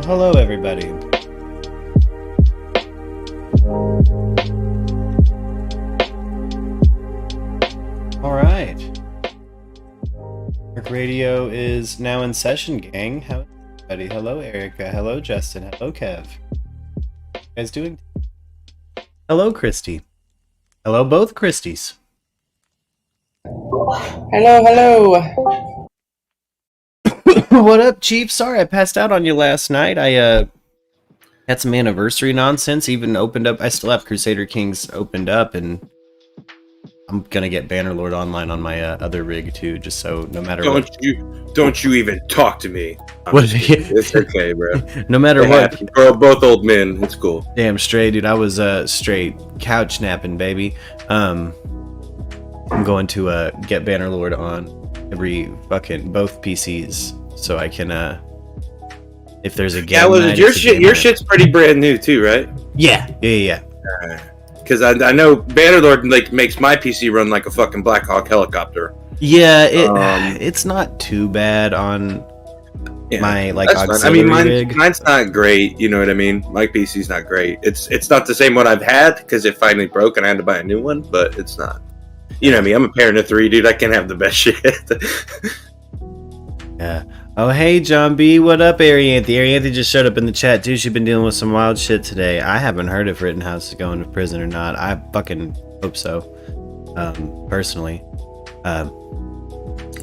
Hello, everybody. All right. MURKradio is now in session, gang. How's everybody? Hello, Erica. Hello, Justin. Hello, Kev. How you guys doing? Hello, Christy. Hello, both Christies. Hello. What up, Chief? Sorry I passed out on you last night. I had some anniversary nonsense. Even opened up. I still have Crusader Kings opened up, and I'm gonna get Bannerlord online on my other rig too, just so no matter don't you even talk to me. It's okay, bro. No matter what, we're both old men. It's cool. Damn straight, dude. I was straight couch napping, baby. I'm going to get Bannerlord on both PCs, so I can if there's a game. Yeah, well, your shit's pretty brand new too, right? Yeah. Because I know Bannerlord makes my PC run like a fucking Black Hawk helicopter. Yeah, it's not too bad on my auxiliary rig. Mine's not great. You know what I mean? My PC's not great. It's not the same one I've had because it finally broke and I had to buy a new one. But it's not. You know what I mean? I'm a parent of 3, dude. I can't have the best shit. Yeah. Oh, hey, John B. What up, Arianthe? Arianthe just showed up in the chat, too. She's been dealing with some wild shit today. I haven't heard if Rittenhouse is going to prison or not. I fucking hope so, personally.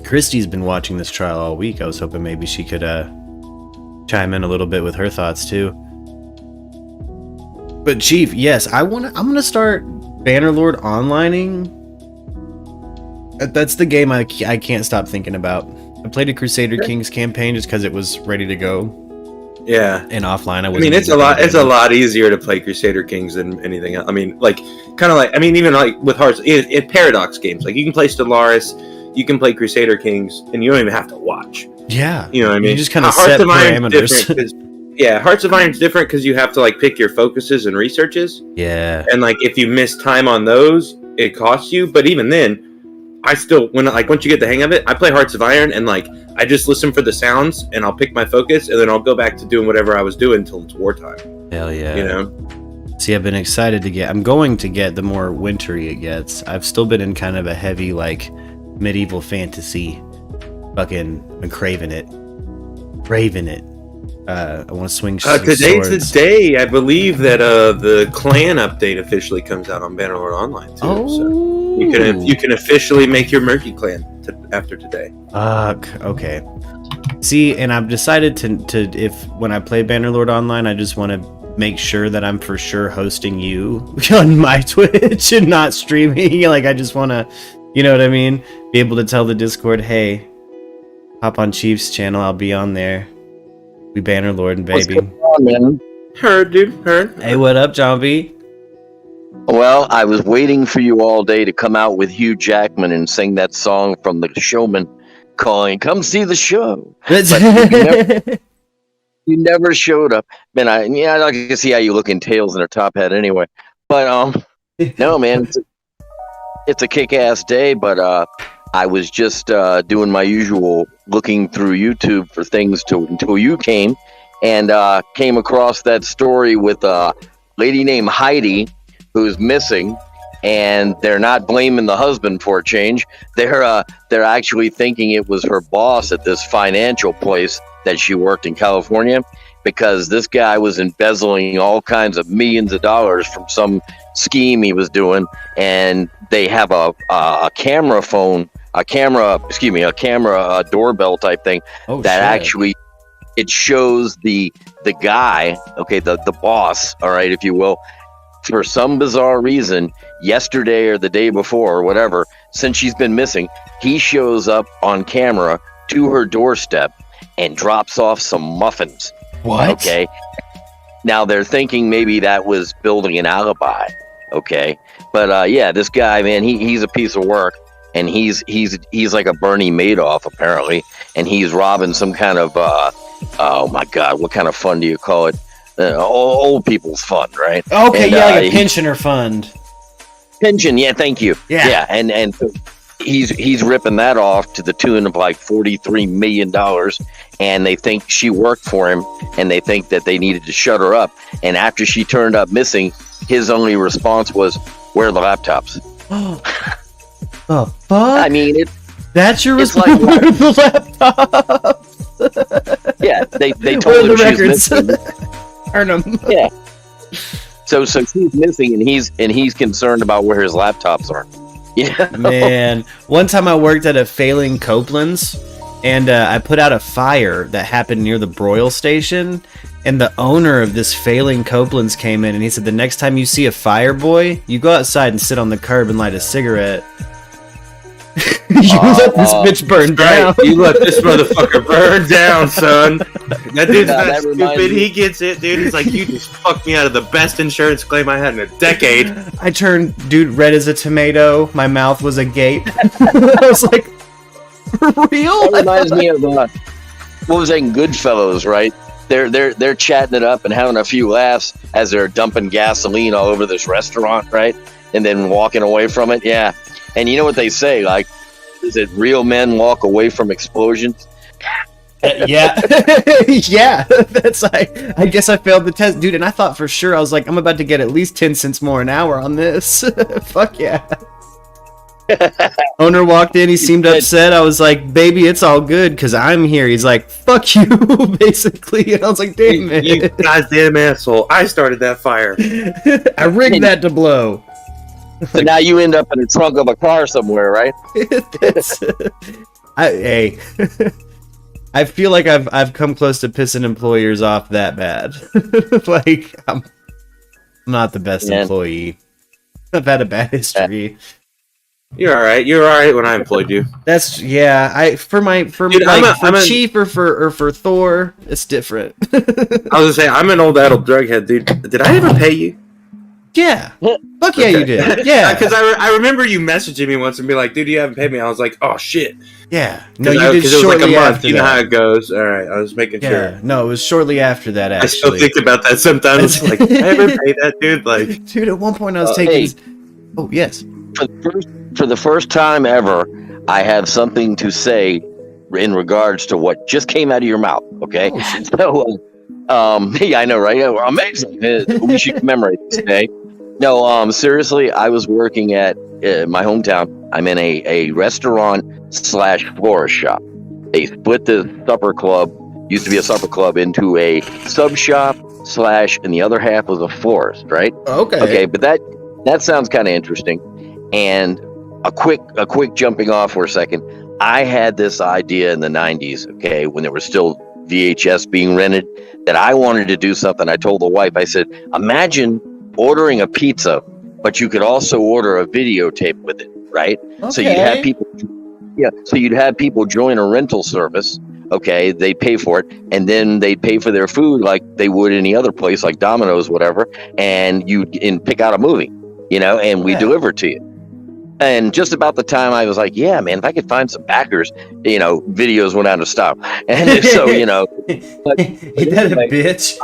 Christy's been watching this trial all week. I was hoping maybe she could chime in a little bit with her thoughts, too. But, Chief, yes, I'm going to start Bannerlord onlining. That's the game I can't stop thinking about. I played a Crusader Kings campaign just because it was ready to go. Yeah, and offline, it's a lot easier to play Crusader Kings than anything else. I mean, even with Hearts, Paradox games, like you can play Stellaris, you can play Crusader Kings, and you don't even have to watch. Yeah, you know what I mean. You just kind of set parameters. Hearts of Iron's different because you have to pick your focuses and researches. Yeah, and if you miss time on those, it costs you. But even then, I still once you get the hang of it, I play Hearts of Iron and I just listen for the sounds and I'll pick my focus and then I'll go back to doing whatever I was doing until it's wartime. Hell yeah. You know? See, I've been excited I'm going to get the more wintry it gets. I've still been in kind of a heavy medieval fantasy I'm craving it. I want to swing today's swords. the day, I believe, that the clan update officially comes out on Bannerlord Online too. Oh. So you can officially make your Murky clan after today. Okay. See, and I've decided to if when I play Bannerlord Online, I just want to make sure that I'm for sure hosting you on my Twitch and not streaming. I just want to, you know what I mean? Be able to tell the Discord, hey, hop on Chief's channel. I'll be on there. We Bannerlord, baby. What's going on, man? Heard, dude. Heard. Hey, what up, John B? Well, I was waiting for you all day to come out with Hugh Jackman and sing that song from The Showman calling, come see the show. You never showed up. Man, I can see how you look in tails and a top hat anyway. But, no, man, it's a kick-ass day, but I was just doing my usual looking through YouTube for things until you came and came across that story with a lady named Heidi who's missing, and they're not blaming the husband for a change. They're actually thinking it was her boss at this financial place that she worked in California, because this guy was embezzling all kinds of millions of dollars from some scheme he was doing, and they have a camera doorbell type thing actually it shows the guy, the boss, all right, if you will, for some bizarre reason, yesterday or the day before or whatever, since she's been missing, he shows up on camera to her doorstep and drops off some muffins. What? Okay. Now they're thinking maybe that was building an alibi. Okay. But this guy, man, he's a piece of work, and he's like a Bernie Madoff apparently, and he's robbing some kind of oh my God, what kind of fund do you call it? Old people's fund, right? Okay, and, like a pensioner fund. Pension, yeah, thank you. Yeah. And he's ripping that off to the tune of like $43 million, and they think she worked for him, and they think that they needed to shut her up. And after she turned up missing, his only response was, "Where are the laptops?" Oh, fuck! I mean, that's your it's response. like, Where are the laptops? yeah, they Where are told the him she's records? missing. Turn them. Yeah. So she's missing, and he's concerned about where his laptops are. Yeah. Man, one time I worked at a failing Copeland's, and I put out a fire that happened near the broil station, and the owner of this failing Copeland's came in, and he said, the next time you see a fire, boy, you go outside and sit on the curb and light a cigarette. You let this bitch burn down. Right. You let this motherfucker burn down, son. That dude's not that reminds stupid. me- He gets it, dude. He's like, you just fucked me out of the best insurance claim I had in a decade. I turned, dude, red as a tomato. My mouth was a gate. I was like, for real? That reminds me of what was that in Goodfellas, right? They're chatting it up and having a few laughs as they're dumping gasoline all over this restaurant, right? And then walking away from it. Yeah. And you know what they say, like, is it real men walk away from explosions? Yeah. Yeah. That's I guess I failed the test, dude, and I thought for sure, I was like, I'm about to get at least 10 cents more an hour on this. Fuck yeah. Owner walked in, he seemed upset. I was like, baby, it's all good because I'm here. He's like, fuck you, basically. And I was like, damn it. You goddamn asshole. I started that fire. I rigged that to blow. So now you end up in the trunk of a car somewhere, right? Hey, I feel like I've come close to pissing employers off that bad. Like, I'm not the best employee. I've had a bad history. You're all right. You're all right when I employed you. That's for Dude, Chief or for Thor, it's different. I was gonna say I'm an old adult drughead, dude. Did I ever pay you? Yeah. Fuck yeah, you did. Yeah. Because I remember you messaging me once and be like, dude, you haven't paid me. I was like, oh shit. Yeah. No, you did because it was like a shortly month. after You know that. how it goes. All right, I was making sure. Yeah. No, it was shortly after that. Actually, I still think about that sometimes. Like, did I ever pay that dude? Like, dude, at one point I was taking. Hey. Oh yes. For the first time ever, I have something to say in regards to what just came out of your mouth. Okay, so yeah, I know, right? Yeah, amazing. We should commemorate this day. No, seriously, I was working at my hometown. I'm in a restaurant / florist shop. They split the supper club, used to be a supper club, into a sub shop / and the other half was a florist, right? Okay, but that sounds kind of interesting. And a quick jumping off for a second. I had this idea in the 90s, okay, when there was still VHS being rented, that I wanted to do something. I told the wife, I said, imagine ordering a pizza, but you could also order a videotape with it, right? Okay. So you'd have people join a rental service. Okay, they pay for it, and then they'd pay for their food like they would any other place, like Domino's, whatever, and you'd pick out a movie, and we deliver to you. And just about the time I was like, yeah, man, if I could find some backers, videos went out of style. And so, but Ain't that a bitch?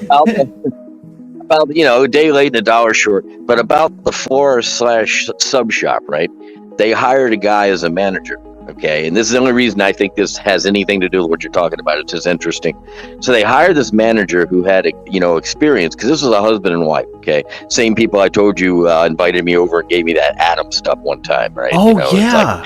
about a day late and a dollar short, but about the florist / sub shop, right? They hired a guy as a manager. Okay, and this is the only reason I think this has anything to do with what you're talking about. It's just interesting. So they hired this manager who had, experience, because this was a husband and wife. Okay, same people I told you invited me over and gave me that Adam stuff one time, right? Oh yeah.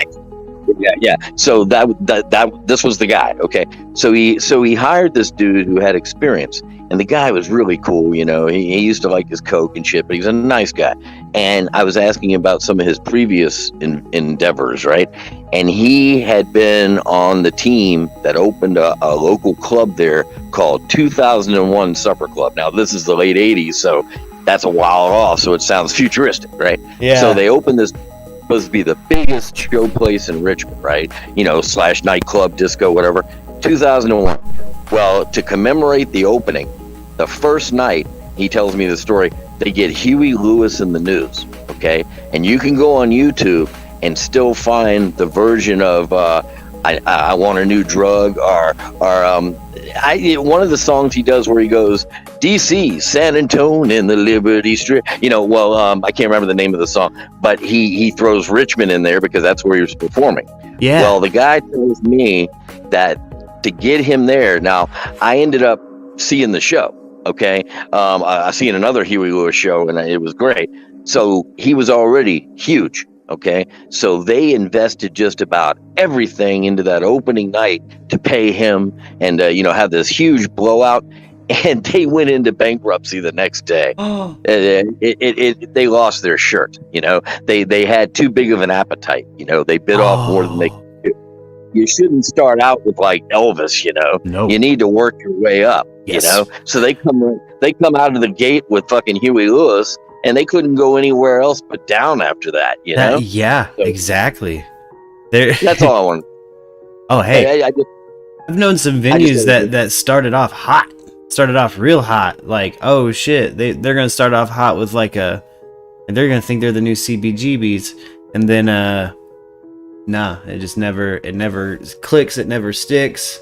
Yeah. So that this was the guy. Okay, so he hired this dude who had experience, and the guy was really cool. He used to like his Coke and shit, but he was a nice guy. And I was asking him about some of his previous endeavors, right? And he had been on the team that opened a local club there called 2001 Supper Club. Now this is the late 80s, so that's a while off. So it sounds futuristic, right? Yeah. So they opened this. Supposed to be the biggest show place in Richmond, right? / nightclub, disco, whatever. 2001. Well, to commemorate the opening, the first night, he tells me the story, they get Huey Lewis in the news, okay? And you can go on YouTube and still find the version of I want a new drug, or one of the songs he does where he goes, DC, San Antonio, and the Liberty Street. I can't remember the name of the song, but he throws Richmond in there because that's where he was performing. Yeah. Well, the guy tells me that to get him there. Now, I ended up seeing the show. Okay, I seen another Huey Lewis show, and it was great. So he was already huge. Okay, so they invested just about everything into that opening night to pay him, and have this huge blowout. And they went into bankruptcy the next day. They lost their shirt. They had too big of an appetite. They bit off more than they could. You shouldn't start out with like Elvis, No. You need to work your way up, Yes. So they come out of the gate with fucking Huey Lewis, and they couldn't go anywhere else but down after that, Yeah, So- exactly. There. That's all I want. Oh, hey, I just, I've known some venues that started off hot. Started off real hot. Like, oh shit, they're gonna start off hot with and they're gonna think they're the new CBGBs, and then nah, it never clicks, it never sticks.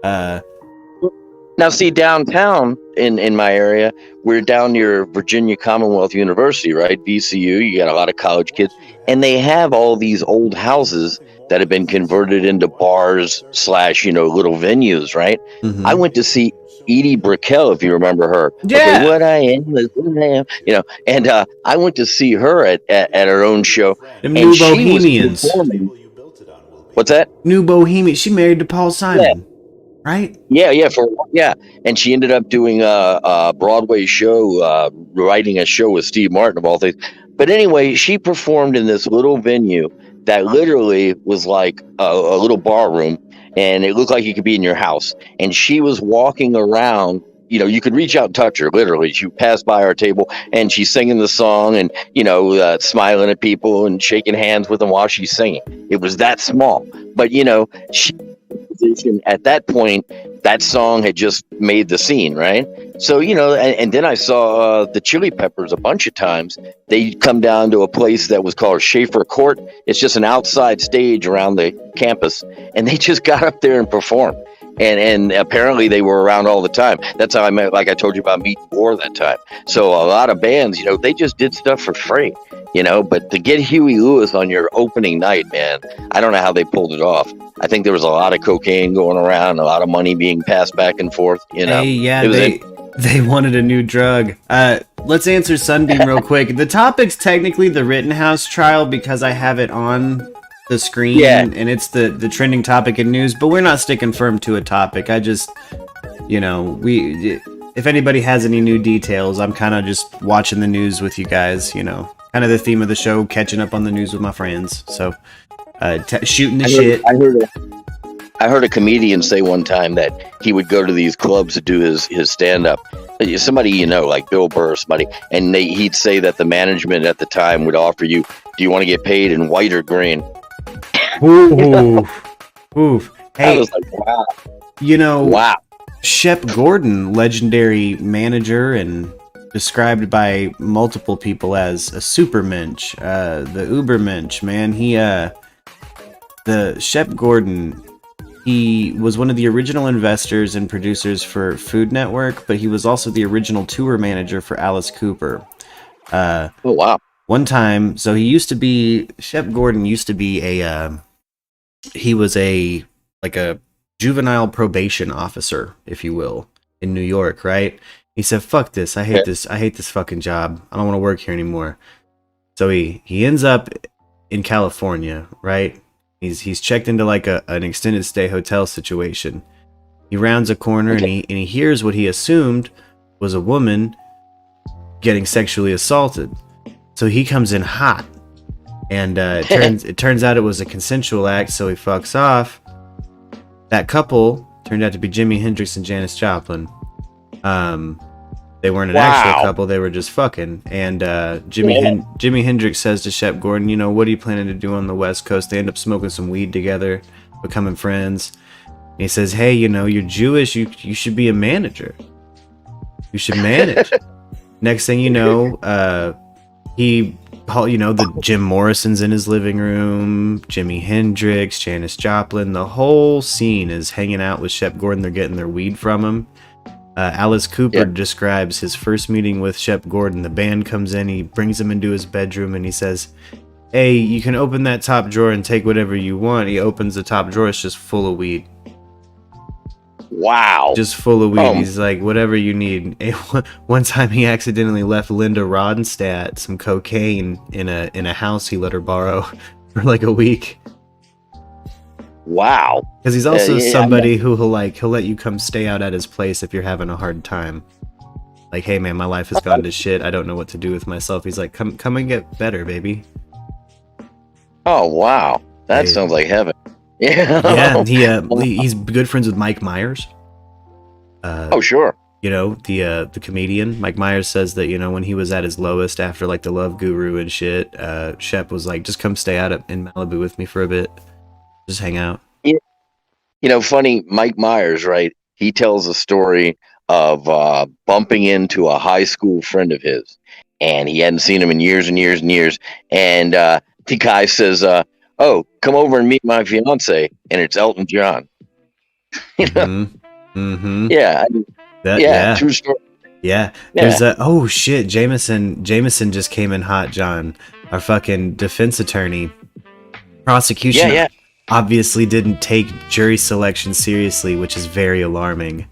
Now, see, downtown in my area, we're down near Virginia Commonwealth University, right? VCU. You got a lot of college kids, and they have all these old houses that have been converted into bars / little venues, right? Mhm. I went to see Edie Brickell, if you remember her. Yeah. Okay, what I am is what I am, and I went to see her at her own show. Them and New she was Bohemians. performing- What's that? New Bohemian. She married to Paul Simon, right? Yeah, and she ended up doing a Broadway show, writing a show with Steve Martin of all things. But anyway, she performed in this little venue that literally was like a little bar room, and it looked like you could be in your house. And she was walking around. You could reach out and touch her. Literally, she passed by our table, and she's singing the song, and smiling at people and shaking hands with them while she's singing. It was that small, but she. At that point, that song had just made the scene, right? So, and then I saw the Chili Peppers a bunch of times. They'd come down to a place that was called Schaefer Court. It's just an outside stage around the campus, and they just got up there and performed. And apparently they were around all the time. That's how I met, like I told you about Meeting War that time. So a lot of bands, they just did stuff for free, but to get Huey Lewis on your opening night, man, I don't know how they pulled it off. I think there was a lot of cocaine going around, a lot of money being passed back and forth, Hey, yeah, they wanted a new drug. Let's answer Sunbeam real quick. The topic's technically the Rittenhouse trial because I have it on the screen, and it's the trending topic in news, but we're not sticking firm to a topic. I just, if anybody has any new details, I'm kind of just watching the news with you guys, kind of the theme of the show, catching up on the news with my friends. So, shooting the shit. I heard a comedian say one time that he would go to these clubs to do his stand-up. Somebody, like Bill Burr or somebody, and he'd say that the management at the time would offer you, do you want to get paid in white or green? Oof. Hey, I was like, wow. Wow. Shep Gordon, legendary manager and described by multiple people as a supermensch, the ubermensch, man. The Shep Gordon, he was one of the original investors and producers for Food Network, but he was also the original tour manager for Alice Cooper. Oh, wow. One time, so Shep Gordon used to be he was a juvenile probation officer, if you will, in New York, right? He said, fuck this, I hate this fucking job, I don't want to work here anymore. So he ends up in California, right? He's checked into an extended stay hotel situation. He rounds a corner and he hears what he assumed was a woman getting sexually assaulted. So he comes in hot, and it turns out it was a consensual act. So he fucks off. That couple turned out to be Jimi Hendrix and Janis Joplin. They weren't an actual couple; they were just fucking. And Jimi Hendrix says to Shep Gordon, what are you planning to do on the West Coast? They end up smoking some weed together, becoming friends. And he says, hey, you're Jewish. You should be a manager. You should manage. Next thing you know, he the Jim Morrison's in his living room, Jimi Hendrix, Janis Joplin. The whole scene is hanging out with Shep Gordon. They're getting their weed from him. Alice Cooper describes his first meeting with Shep Gordon. The band comes in, he brings him into his bedroom, and he says, "Hey, you can open that top drawer and take whatever you want." He opens the top drawer, it's just full of weed. Wow. Just full of weed. He's like, whatever you need. One time he accidentally left Linda Ronstadt some cocaine in a house he let her borrow for like a week. Wow. Because he's also somebody who he'll let you come stay out at his place if you're having a hard time. Like, hey man, my life has gone to shit. I don't know what to do with myself. He's like, come and get better, baby. Oh wow. That sounds like heaven. Yeah, he's good friends with Mike Myers. Oh sure. The comedian Mike Myers says that when he was at his lowest after like the Love Guru and shit, Shep was like, just come stay out in Malibu with me for a bit, just hang out. Funny, Mike Myers, right? He tells a story of bumping into a high school friend of his, and he hadn't seen him in years and years and years, and the guy says, "Oh, come over and meet my fiance," and it's Elton John. Mm-hmm. Yeah. Yeah. True story. Yeah. There's oh shit, Jameson just came in hot, John. Our fucking defense attorney. Prosecution obviously didn't take jury selection seriously, which is very alarming.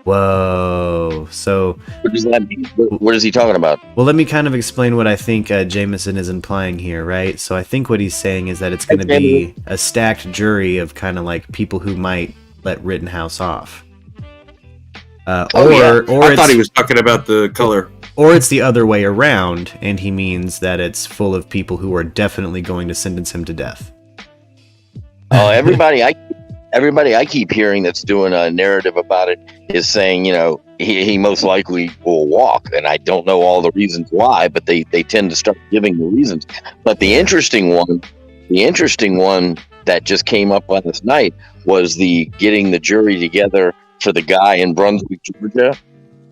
Whoa. So what does that mean? What is he talking about? Well, let me kind of explain what I think Jameson is implying here, right? So I think what he's saying is that it's going to be a stacked jury of kind of like people who might let Rittenhouse off. Or I thought he was talking about the color. Or it's the other way around, and he means that it's full of people who are definitely going to sentence him to death. Oh, everybody I keep hearing that's doing a narrative about it is saying, he most likely will walk, and I don't know all the reasons why, but they tend to start giving the reasons. But the interesting one that just came up last night was the getting the jury together for the guy in Brunswick, Georgia.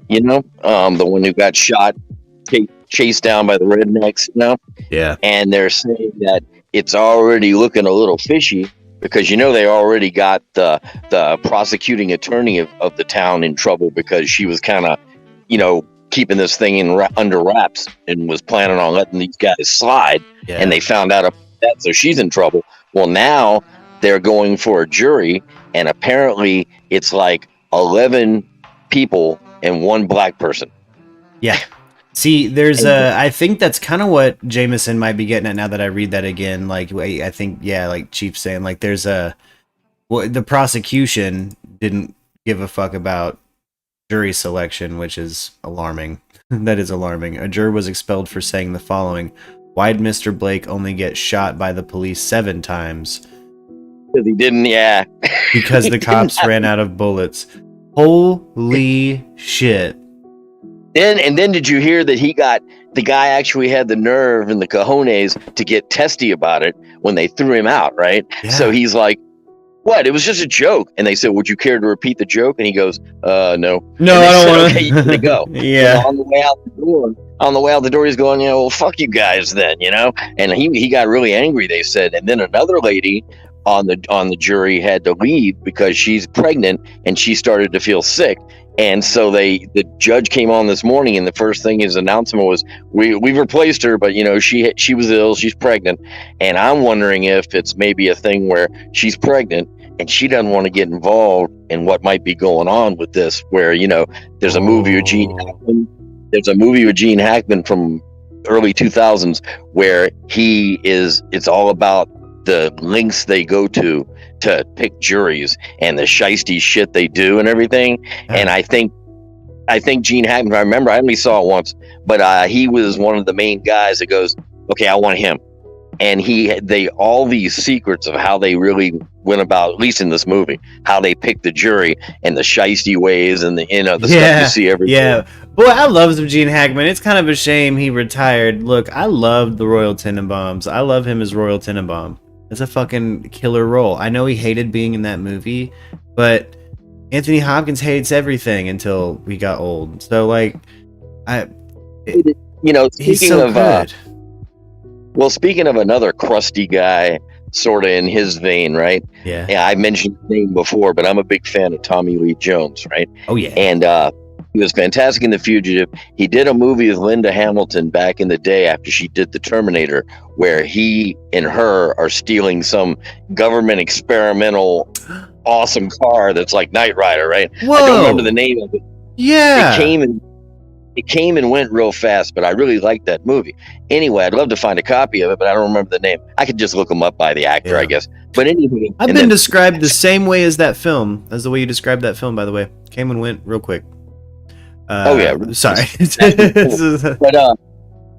The one who got shot, chased down by the rednecks. Yeah. And they're saying that it's already looking a little fishy because they already got the prosecuting attorney of the town in trouble because she was kind of keeping this thing under wraps and was planning on letting these guys slide. Yeah. And they found out about that, so she's in trouble. Well, now they're going for a jury, and apparently it's like 11 people and one black person. Yeah. See, there's I think that's kind of what Jameson might be getting at now that I read that again. Like, I think, like Chief's saying, like, there's the prosecution didn't give a fuck about jury selection, which is alarming. That is alarming. A juror was expelled for saying the following: "Why'd Mr. Blake only get shot by the police 7 times? Because he didn't, Because the cops ran out of bullets." Holy shit. Then did you hear that the guy actually had the nerve and the cojones to get testy about it when they threw him out, right? Yeah. So he's like, "What? It was just a joke." And they said, "Would you care to repeat the joke?" And he goes, "No." No, I don't want to. "Okay, you're gonna go." Yeah. On the way out the door, he's going, "Well, fuck you guys then," And he got really angry, they said. And then another lady on the jury had to leave because she's pregnant and she started to feel sick. And so the judge came on this morning, and the first thing his announcement was, we've replaced her, but she was ill, she's pregnant. And I'm wondering if it's maybe a thing where she's pregnant and she doesn't want to get involved in what might be going on with this, where there's a movie with Gene Hackman. There's a movie with Gene Hackman from early 2000s where it's all about the lengths they go to pick juries and the shiesty shit they do and everything. Yeah. And I think Gene Hackman, I remember, I only saw it once, but he was one of the main guys that goes, "Okay, I want him." And all these secrets of how they really went about, at least in this movie, how they picked the jury and the shiesty ways and the stuff you see every day. Yeah. Boy, I love some Gene Hackman. It's kind of a shame he retired. Look, I loved the Royal Tenenbaums. I love him as Royal Tenenbaum. It's a fucking killer role. I know he hated being in that movie, but Anthony Hopkins hates everything until we got old. So, like, speaking he's so of good. Well, speaking of another crusty guy, sort of in his vein, right? Yeah. Yeah, I mentioned his name before, but I'm a big fan of Tommy Lee Jones, right? Oh yeah. And he was fantastic in The Fugitive. He did a movie with Linda Hamilton back in the day after she did The Terminator, where he and her are stealing some government experimental awesome car that's like Knight Rider, right? Whoa. I don't remember the name of it. Yeah. It came and went real fast, but I really liked that movie. Anyway, I'd love to find a copy of it, but I don't remember the name. I could just look him up by the actor, I guess. But anyway, I've been described the same way as that film, as the way you described that film, by the way. Came and went real quick. Oh yeah, sorry.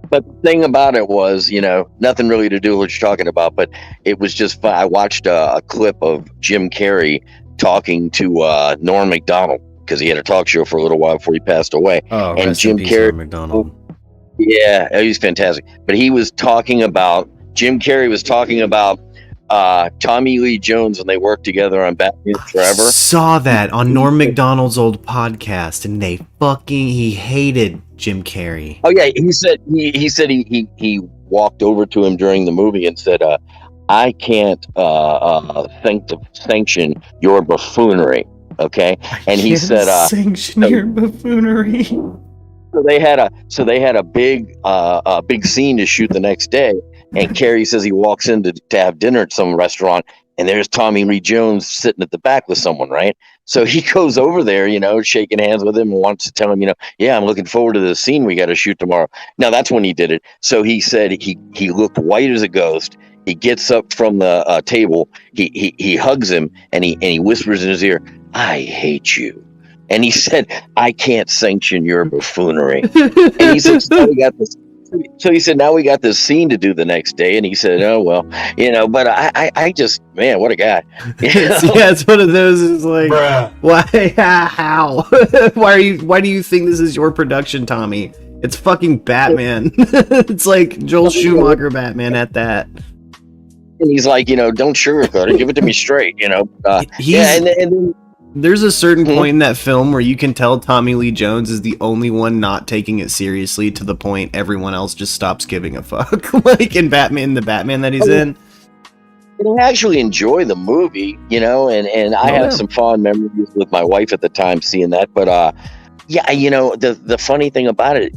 But the thing about it was, nothing really to do with what you're talking about, but it was just fun. I watched a clip of Jim Carrey talking to Norm Macdonald, because he had a talk show for a little while before he passed away. Oh, and Jim Carrey, McDonald. Yeah, he's fantastic. But Jim Carrey was talking about Tommy Lee Jones when they worked together on Batman Forever. Saw that on Norm Macdonald's old podcast, and he hated Jim Carrey. Oh yeah, he said he walked over to him during the movie and said, "I can't sanction your buffoonery." Okay, and he said, "Sanction your buffoonery." So they had a big scene to shoot the next day, and Carrey says he walks in to have dinner at some restaurant, and there's Tommy Lee Jones sitting at the back with someone, right? So he goes over there, shaking hands with him and wants to tell him, yeah, I'm looking forward to the scene we got to shoot tomorrow. Now that's when he did it. So he said he looked white as a ghost. He gets up from the table, he hugs him, and he whispers in his ear, "I hate you." And he said, "I can't sanction your buffoonery." And he said, so he said, now we got this scene to do the next day. And he said, "Oh, well, but I just, man, what a guy." It's one of those, is like, bruh. Why, how? Why do you think this is your production, Tommy? It's fucking Batman. It's like Joel Schumacher Batman at that. And he's like, don't sugarcoat it. Give it to me straight, and then there's a certain point in that film where you can tell Tommy Lee Jones is the only one not taking it seriously, to the point everyone else just stops giving a fuck. Like in the Batman that he's in. And I actually enjoy the movie, and I have some fond memories with my wife at the time seeing that. But the funny thing about it,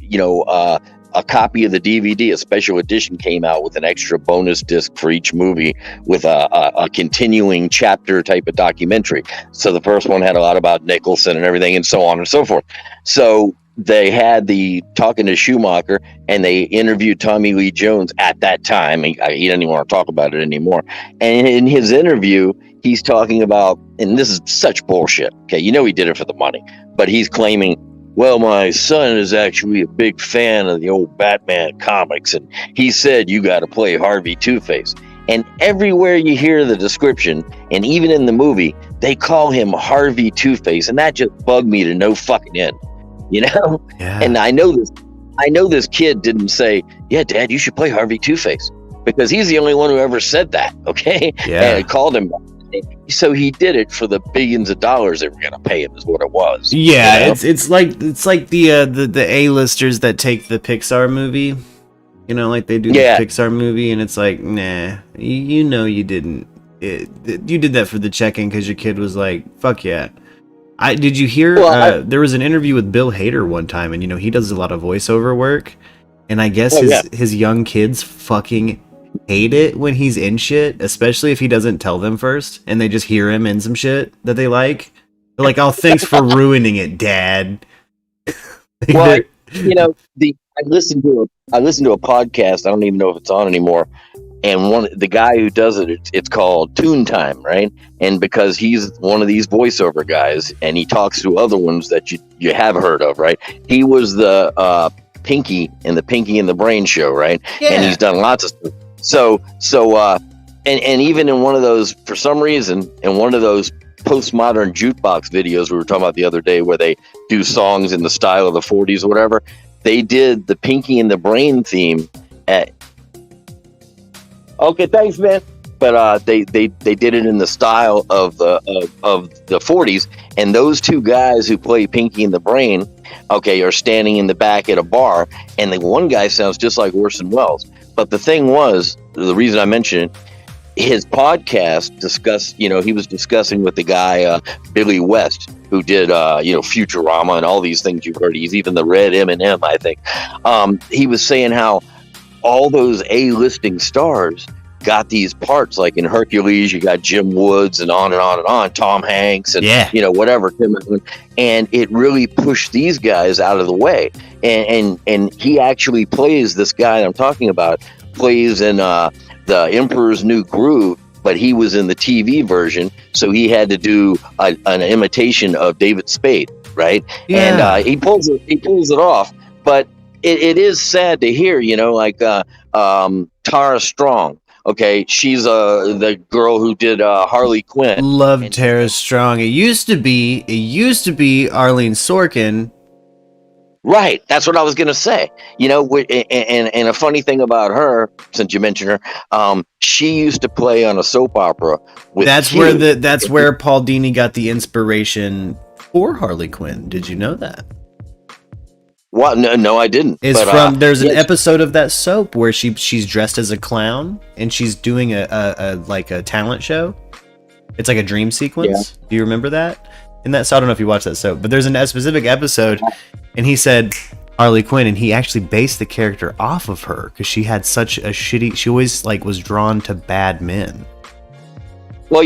a copy of the DVD, a special edition, came out with an extra bonus disc for each movie with a continuing chapter type of documentary. So the first one had a lot about Nicholson and everything and so on and so forth. So they had the talking to Schumacher, and they interviewed Tommy Lee Jones at that time. He didn't even want to talk about it anymore. And in his interview, he's talking about, and this is such bullshit. Okay, he did it for the money, but he's claiming, well, my son is actually a big fan of the old Batman comics, and he said you got to play Harvey Two-Face. And everywhere you hear the description, and even in the movie, they call him Harvey Two-Face, and that just bugged me to no fucking end, Yeah. And I know this kid didn't say, "Yeah, Dad, you should play Harvey Two-Face," because he's the only one who ever said that. Okay, yeah, and called him. So he did it for the billions of dollars they were going to pay him, is what it was. Yeah, it's like the A-listers that take the Pixar movie, like they do the Pixar movie, and it's like, nah, you didn't. You did that for the check-in because your kid was like, fuck yeah. Did you hear? There was an interview with Bill Hader one time, and he does a lot of voiceover work, and I guess his young kids fucking hate it when he's in shit, especially if he doesn't tell them first and they just hear him in some shit that they like. They're like, "Oh, thanks for ruining it, Dad." Well, I listened to a podcast. I don't even know if it's on anymore. And the guy who does it, it's called Toon Time, right? And because he's one of these voiceover guys, and he talks to other ones that you have heard of, right? He was the Pinky in the Pinky and the Brain show, right? Yeah. And he's done lots of stuff. So, and even in one of those, for some reason, in one of those postmodern jukebox videos we were talking about the other day, where they do songs in the style of the 40s or whatever, they did the Pinky and the Brain theme at. Okay, thanks, man. But they did it in the style of the 40s, and those two guys who play Pinky and the Brain, are standing in the back at a bar, and the one guy sounds just like Orson Welles. But the thing was, the reason I mentioned it, his podcast discussed, he was discussing with the guy, Billy West, who did, Futurama and all these things you've heard. He's even the Red M&M, I think. He was saying how all those A-listing stars got these parts, like in Hercules, you got Jim Woods and on and on and on, Tom Hanks and, whatever. And it really pushed these guys out of the way. And he actually plays, this guy I'm talking about, plays in, The Emperor's New Groove, but he was in the TV version, so he had to do an imitation of David Spade, right? Yeah. And he pulls it off, but it is sad to hear, Tara Strong. Okay, she's the girl who did Harley Quinn. Love Tara Strong. It used to be Arlene Sorkin. Right, that's what I was gonna say. And a funny thing about her, since you mentioned her, she used to play on a soap opera. That's where Paul Dini got the inspiration for Harley Quinn. Did you know that? What? No, I didn't. There's an episode of that soap where she's dressed as a clown and she's doing a talent show. It's like a dream sequence. Yeah. Do you remember that? And that's, I don't know if you watched that soap, but there's a specific episode, and he said Harley Quinn, and he actually based the character off of her because she had such a shitty. She always was drawn to bad men. Well,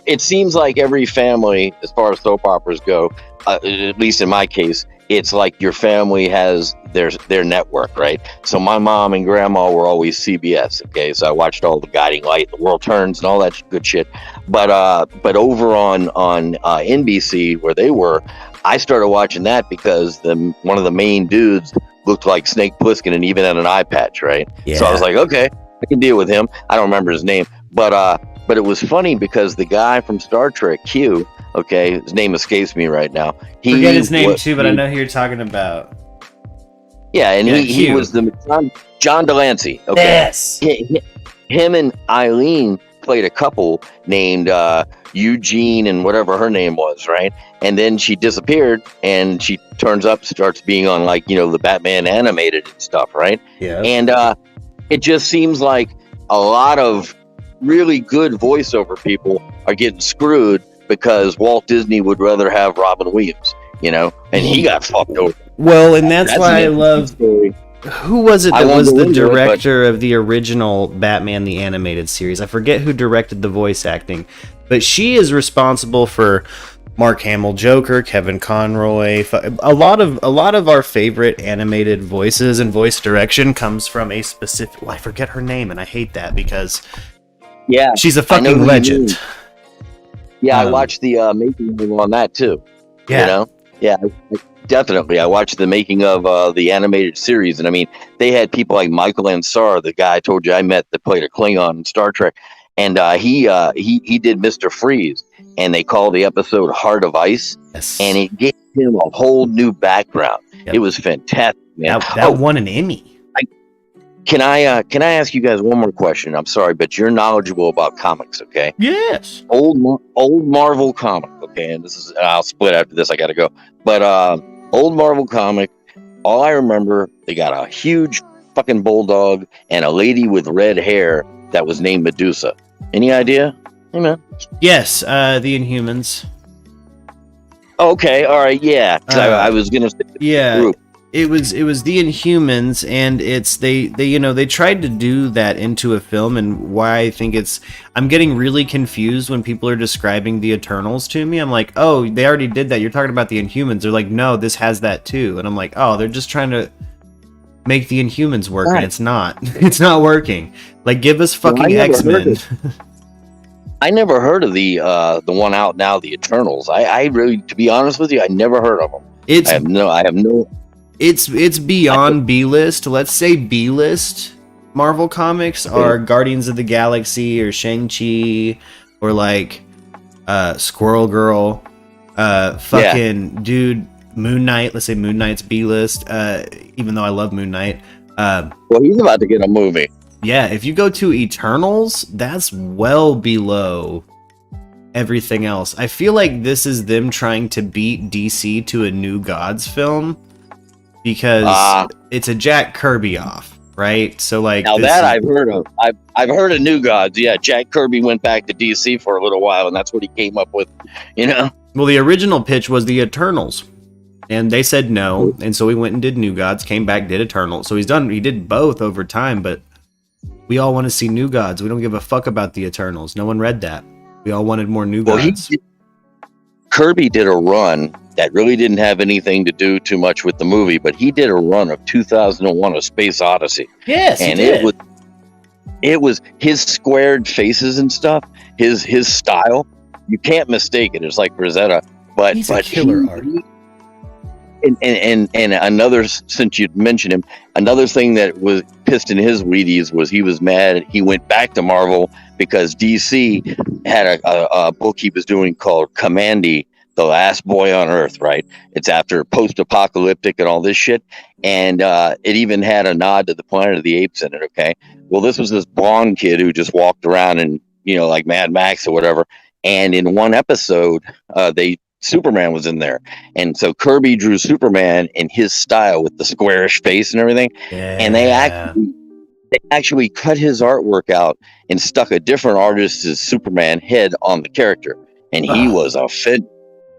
it seems like every family, as far as soap operas go, at least in my case, it's like your family has their network, right? So my mom and grandma were always CBS, okay? So I watched all the Guiding Light, The World Turns, and all that good shit. But over on NBC, where they were, I started watching that because one of the main dudes looked like Snake Plissken and even had an eye patch, right? Yeah. So I was like, okay, I can deal with him. I don't remember his name, but it was funny because the guy from Star Trek, Q, okay, his name escapes me right now. Forget his name too, but I know who you're talking about. Yeah, and he was the John Delancey. Okay. Yes. Him and Eileen played a couple named Eugene and whatever her name was, right? And then she disappeared, and she turns up, starts being on the Batman animated and stuff, right? Yeah. And it just seems like a lot of really good voiceover people are getting screwed because Walt Disney would rather have Robin Williams, and he got fucked over. Well, and that's why I love. Story. Who was it that was the director of the original Batman the Animated Series? I forget who directed the voice acting, but she is responsible for Mark Hamill Joker, Kevin Conroy. A lot of our favorite animated voices and voice direction comes from a specific. Well, I forget her name, and I hate that because she's a fucking legend. Yeah, I watched the making of on that too. Yeah, definitely. I watched the making of the animated series, and I mean, they had people like Michael Ansar, the guy I told you I met that played a Klingon in Star Trek, and he did Mr. Freeze, and they called the episode "Heart of Ice," and it gave him a whole new background. Yep. It was fantastic, man. That won an Emmy. Can I ask you guys one more question? I'm sorry, but you're knowledgeable about comics, okay? Yes. Old Marvel comic, okay? And I'll split after this. I gotta go. But old Marvel comic. All I remember, they got a huge fucking bulldog and a lady with red hair that was named Medusa. Any idea? Hey, man. Yes, the Inhumans. Okay, all right, yeah. I was gonna say group. It was the Inhumans, and they tried to do that into a film, and why I think I'm getting really confused when people are describing the Eternals to me. I'm like, oh, they already did that. You're talking about the Inhumans. They're like, no, this has that too. And I'm like, oh, they're just trying to make the Inhumans work, and it's not. It's not working. Like, give us fucking X-Men. I never heard of the one out now, the Eternals. I really, to be honest with you, I never heard of them. I have no. It's beyond B-list. Let's say B-list Marvel comics are Guardians of the Galaxy or Shang-Chi or like Squirrel Girl. Dude, Moon Knight. Let's say Moon Knight's B-list. Even though I love Moon Knight. Well, he's about to get a movie. Yeah, if you go to Eternals, that's well below everything else. I feel like this is them trying to beat DC to a New Gods film. Because it's a Jack Kirby off. right? So like Now this that I've heard of. I've heard of New Gods. Yeah, Jack Kirby went back to DC for a little while, and that's what he came up with. You know. well, the original pitch was the Eternals, and they said no, and so he went and did New Gods, came back, did Eternals. So he did both over time, but we all want to see New Gods. We don't give a fuck about the Eternals. No one read that. We all wanted more New Gods. Kirby did a run that really didn't have anything to do too much with the movie, but he did a run of 2001: A Space Odyssey. Yes, and it was his squared faces and stuff. His style, you can't mistake it. It's like Rosetta, but he's a killer art. And another, since you'd mentioned him, another thing that was pissed in his Wheaties was he was mad. He went back to Marvel because DC had a book he was doing called Commandy, The Last Boy on Earth, right? It's after post-apocalyptic and all this shit. And it even had a nod to the Planet of the Apes in it, okay? Well, this was this blonde kid who just walked around and, you know, like Mad Max or whatever. And in one episode, Superman was in there. And so Kirby drew Superman in his style with the squarish face and everything. Yeah. And they actually cut his artwork out and stuck a different artist's Superman head on the character. And he was offended.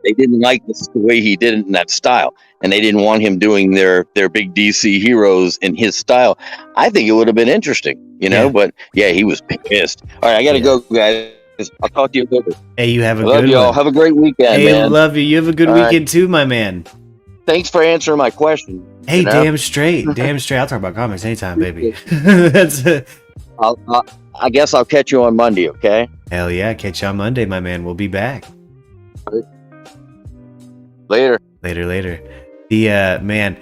They didn't like the way he did it in that style. And they didn't want him doing their big DC heroes in his style. I think it would have been interesting, you know, but yeah, he was pissed. All right, I got to go, guys. I'll talk to you later. Hey, you have a love good y'all. one. Have a great weekend, hey, man. Love you. You have a good weekend too, my man. Thanks for answering my question. Hey, you know? damn straight. I'll talk about comics anytime, baby. That's it. I guess I'll catch you on Monday, okay? Hell yeah, catch you on Monday, my man. We'll be back. Later. Later. The man,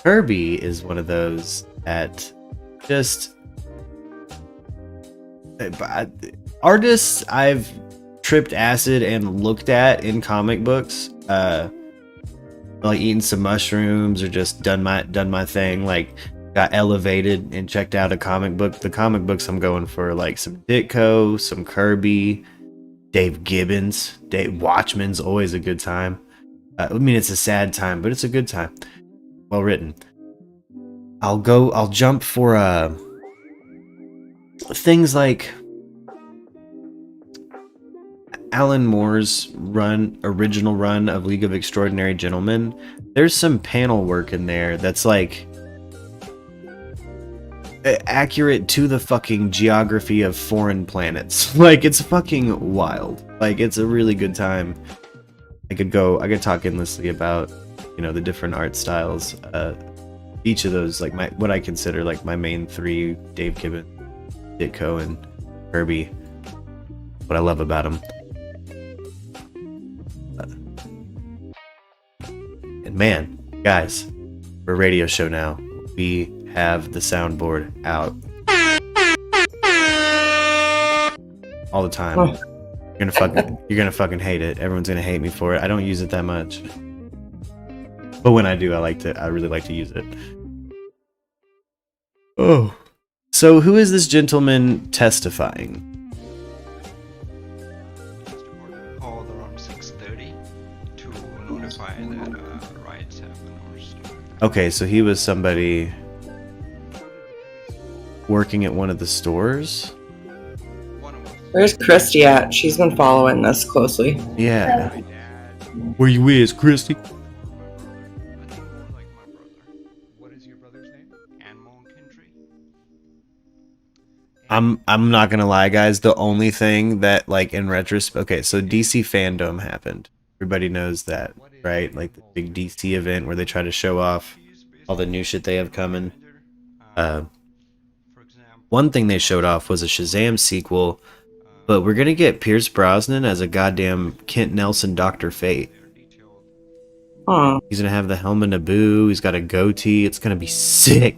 Kirby is one of those that just artists I've tripped acid and looked at in comic books, like eating some mushrooms or just done my thing, like got elevated and checked out a comic book. The comic books I'm going for like some Ditko, some Kirby, Dave Gibbons. Watchmen's always a good time. I mean, it's a sad time, but it's a good time. Well written. I'll jump for things like Alan Moore's original run of League of Extraordinary Gentlemen. There's some panel work in there that's like accurate to the fucking geography of foreign planets. Like, it's fucking wild. Like, it's a really good time. I could talk endlessly about, you know, the different art styles. Each of those, like what I consider like my main three: Dave Gibbons, Ditko, and Kirby. What I love about them. And man, guys, we're a radio show now. We have the soundboard out all the time. Oh. You're gonna fucking hate it. Everyone's gonna hate me for it. I don't use it that much, but when I do, I really like to use it. Oh, so who is this gentleman testifying? Called around 6:30 to notify that riots have been arrested. Okay, so he was somebody working at one of the stores. Where's Christy at? She's been following this closely. Yeah. Where you is, Christy? What is your brother's name? Anmon Kintry? I'm not gonna lie, guys. The only thing that, like, in retrospect, okay, so DC Fandom happened. Everybody knows that, right? Like the big DC event where they try to show off all the new shit they have coming. One thing they showed off was a Shazam sequel, but we're gonna get Pierce Brosnan as a goddamn Kent Nelson Dr. Fate. Oh, He's gonna have the helmet Naboo. He's got a goatee. It's gonna be sick.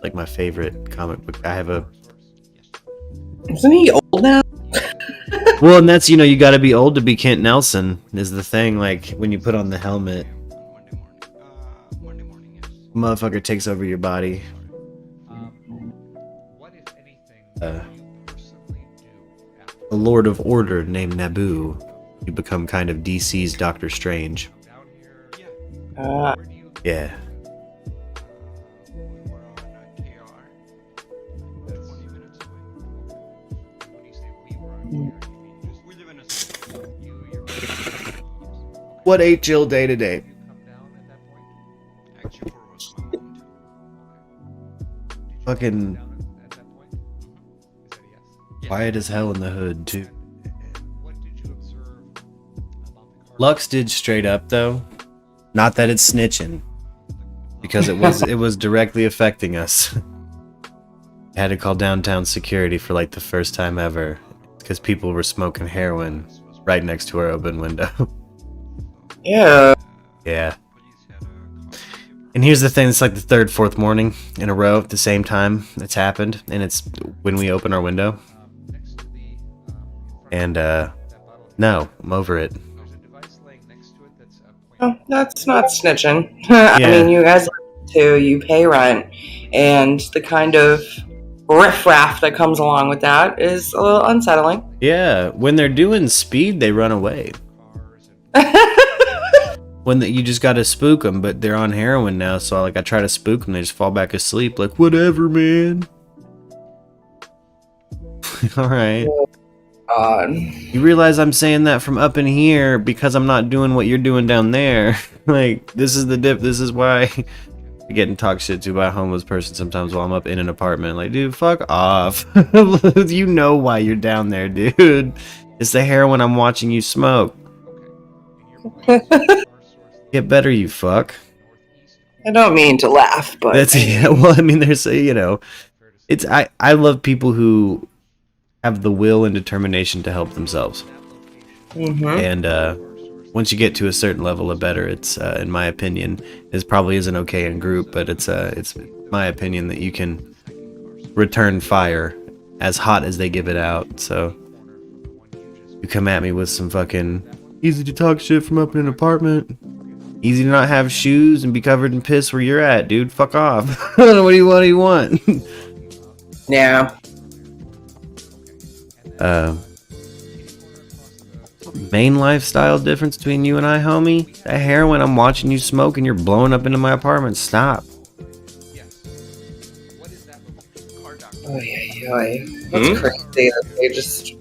Like my favorite comic book. I have a. isn't he old now? Well, and that's, you know, you got to be old to be Kent Nelson is the thing. Like when you put on the helmet, motherfucker takes over your body. A Lord of Order named Naboo. You become kind of DC's Doctor Strange. Yeah. We're on TR. 20 minutes away. When you say we were on TR, you mean just we live in a city. You're What a chill day today. actually for us my mom too. Fucking Yes. quiet as hell in the hood, too. What did you observe about the car? Lux did straight up, though. Not that it's snitching. Because it was directly affecting us. I had to call downtown security for like the first time ever. Because people were smoking heroin right next to our open window. Yeah. Yeah. And here's the thing, it's like the third, fourth morning in a row at the same time it's happened, and it's when we open our window. And no, I'm over it. Oh, that's not snitching. I Yeah. mean, you guys you pay rent, and the kind of riffraff that comes along with that is a little unsettling. Yeah, when they're doing speed, they run away. You just gotta spook them, but they're on heroin now, so I try to spook them, they just fall back asleep, like, whatever, man. Alright. You realize I'm saying that from up in here because I'm not doing what you're doing down there. Like, this is the dip, this is why I get and talk shit to by a homeless person sometimes while I'm up in an apartment. Like, dude, fuck off. You know why you're down there, dude. It's the heroin I'm watching you smoke. Get better, you fuck. I don't mean to laugh, but That's yeah. Well, I mean, there's it's I love people who have the will and determination to help themselves. And once you get to a certain level of better, it's in my opinion, this probably isn't okay in group, but it's my opinion that you can return fire as hot as they give it out. So you come at me with some fucking easy to talk shit from up in an apartment. Easy to not have shoes and be covered in piss where you're at, dude. Fuck off. I don't know what do you want? yeah. Main lifestyle difference between you and I, homie? That heroin I'm watching you smoke and you're blowing up into my apartment. Stop. Oh yeah. That's crazy. They just.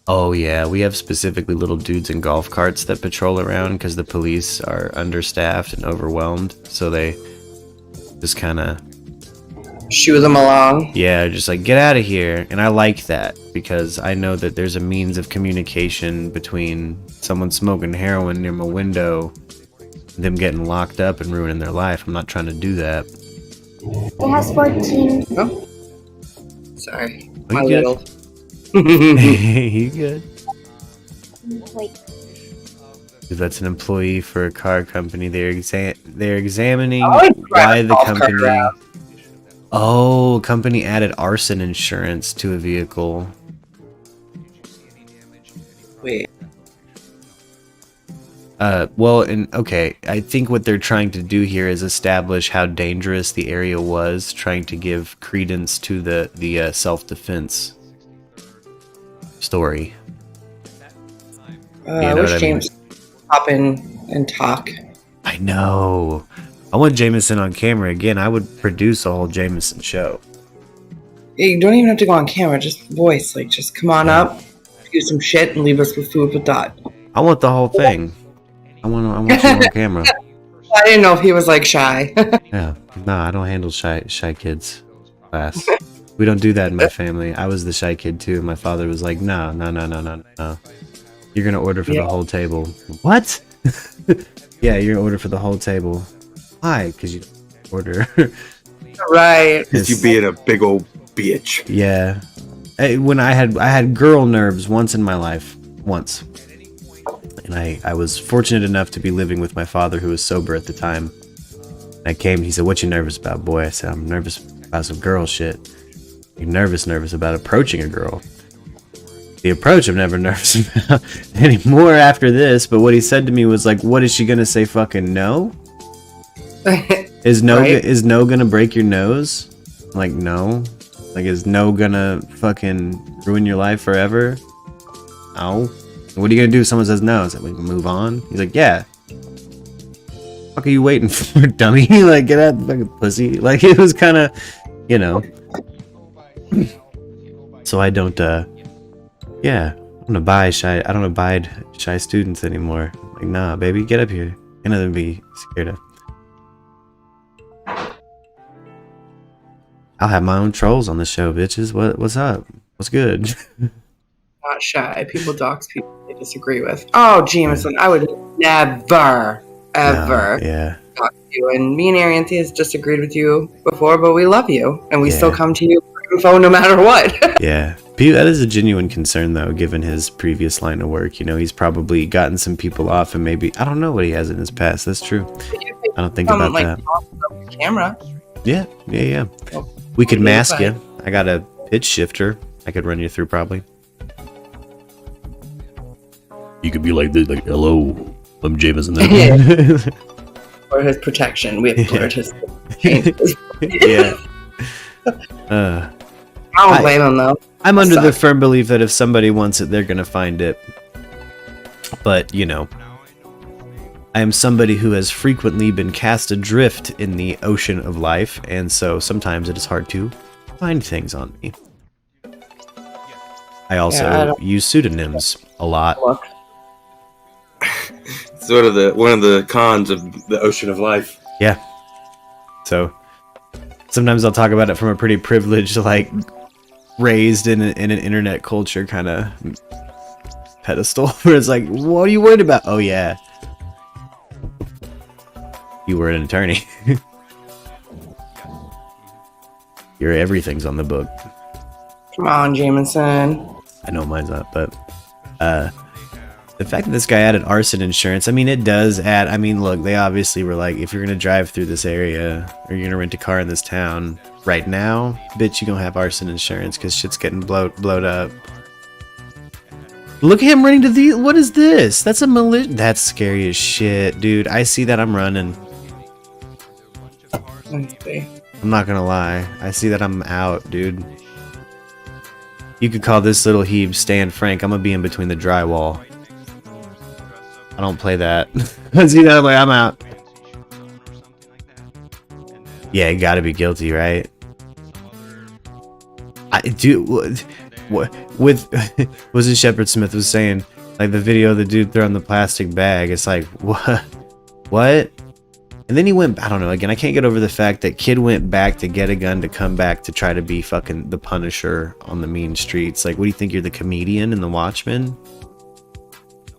Oh yeah, we have specifically little dudes in golf carts that patrol around because the police are understaffed and overwhelmed, so they just kind of shoo them along. Yeah, just like, get out of here. And I like that because I know that there's a means of communication between someone smoking heroin near my window, them getting locked up and ruining their life. I'm not trying to do that. It has 14. Oh. Sorry. Are My you good? little. You good? Wait. If that's an employee for a car company, they're examining I would why the golf cart company. around. Oh, company added arson insurance to a vehicle. Wait. Okay, I think what they're trying to do here is establish how dangerous the area was, trying to give credence to the self-defense story. I know wish what I James would hop in and talk. I know. I want Jameson on camera again. I would produce a whole Jameson show. You don't even have to go on camera, just voice. Like, just come on up, do some shit, and leave us with food for thought. I want the whole thing. I want you on camera. I didn't know if he was like shy. Yeah. No, I don't handle shy kids. Class. We don't do that in my family. I was the shy kid too. My father was like, no. You're gonna order for the whole table. What? Yeah, you're gonna order for the whole table. Why? Because you order. Right. Because you being a big old bitch. Yeah. When I had girl nerves once in my life. Once. And I was fortunate enough to be living with my father who was sober at the time. I came, he said, "What you nervous about, boy?" I said, "I'm nervous about some girl shit." You're nervous about approaching a girl. The approach I'm never nervous about anymore after this, but what he said to me was like, "What is she gonna say, fucking no? Is no Right. is no gonna break your nose?" I'm like, no. Like, is no gonna fucking ruin your life forever? No. What are you gonna do if someone says no? Is that we can move on? He's like, yeah. fuck are you waiting for, dummy? Like, get out the fucking pussy. Like, it was kind of, you know. So I don't, yeah, I don't abide shy students anymore. Like, nah, baby, get up here. Ain't nothing to be scared of. I'll have my own trolls on the show, bitches. What's up? What's good? Not shy. People dox people they disagree with. Oh, Jameson, I would never, ever Yeah. talk to you. And me and Arianthi has disagreed with you before, but we love you. And we still come to you for info no matter what. Yeah. That is a genuine concern, though, given his previous line of work. You know, he's probably gotten some people off and maybe, I don't know what he has in his past. That's true. I don't think about that. Camera. Yeah. We could mask you. I got a pitch shifter I could run you through, probably. You could be like this, like, hello, I'm Jameson. For his protection, we have blurred his changes. Yeah. I don't blame him, though. I'm under the firm belief that if somebody wants it, they're gonna find it. But, you know, I am somebody who has frequently been cast adrift in the ocean of life, and so sometimes it is hard to find things on me. I also use pseudonyms a lot. It's one of the cons of the ocean of life. Yeah. So sometimes I'll talk about it from a pretty privileged, like, raised in an internet culture kind of pedestal, where it's like, what are you worried about? Oh yeah, you were an attorney. Your everything's on the book. Come on, Jameson. I know mine's not, but the fact that this guy added arson insurance, I mean, it does add. I mean, look, they obviously were like, if you're gonna drive through this area or you're gonna rent a car in this town right now, bitch, you gonna have arson insurance because shit's getting blowed up. Look at him running to the. What is this? That's a That's scary as shit, dude. I see that. I'm running. I'm not gonna lie. I see that. I'm out, dude. You could call this little heave Stan Frank. I'm gonna be in between the drywall. I don't play that. I see that. I'm like, I'm out. Yeah, you gotta be guilty, right? I do. With was it Shepard Smith was saying, like, the video of the dude throwing the plastic bag. It's like, what? And then he went. I don't know. Again, I can't get over the fact that kid went back to get a gun to come back to try to be fucking the Punisher on the mean streets. Like, what do you think? You're the comedian in The Watchmen?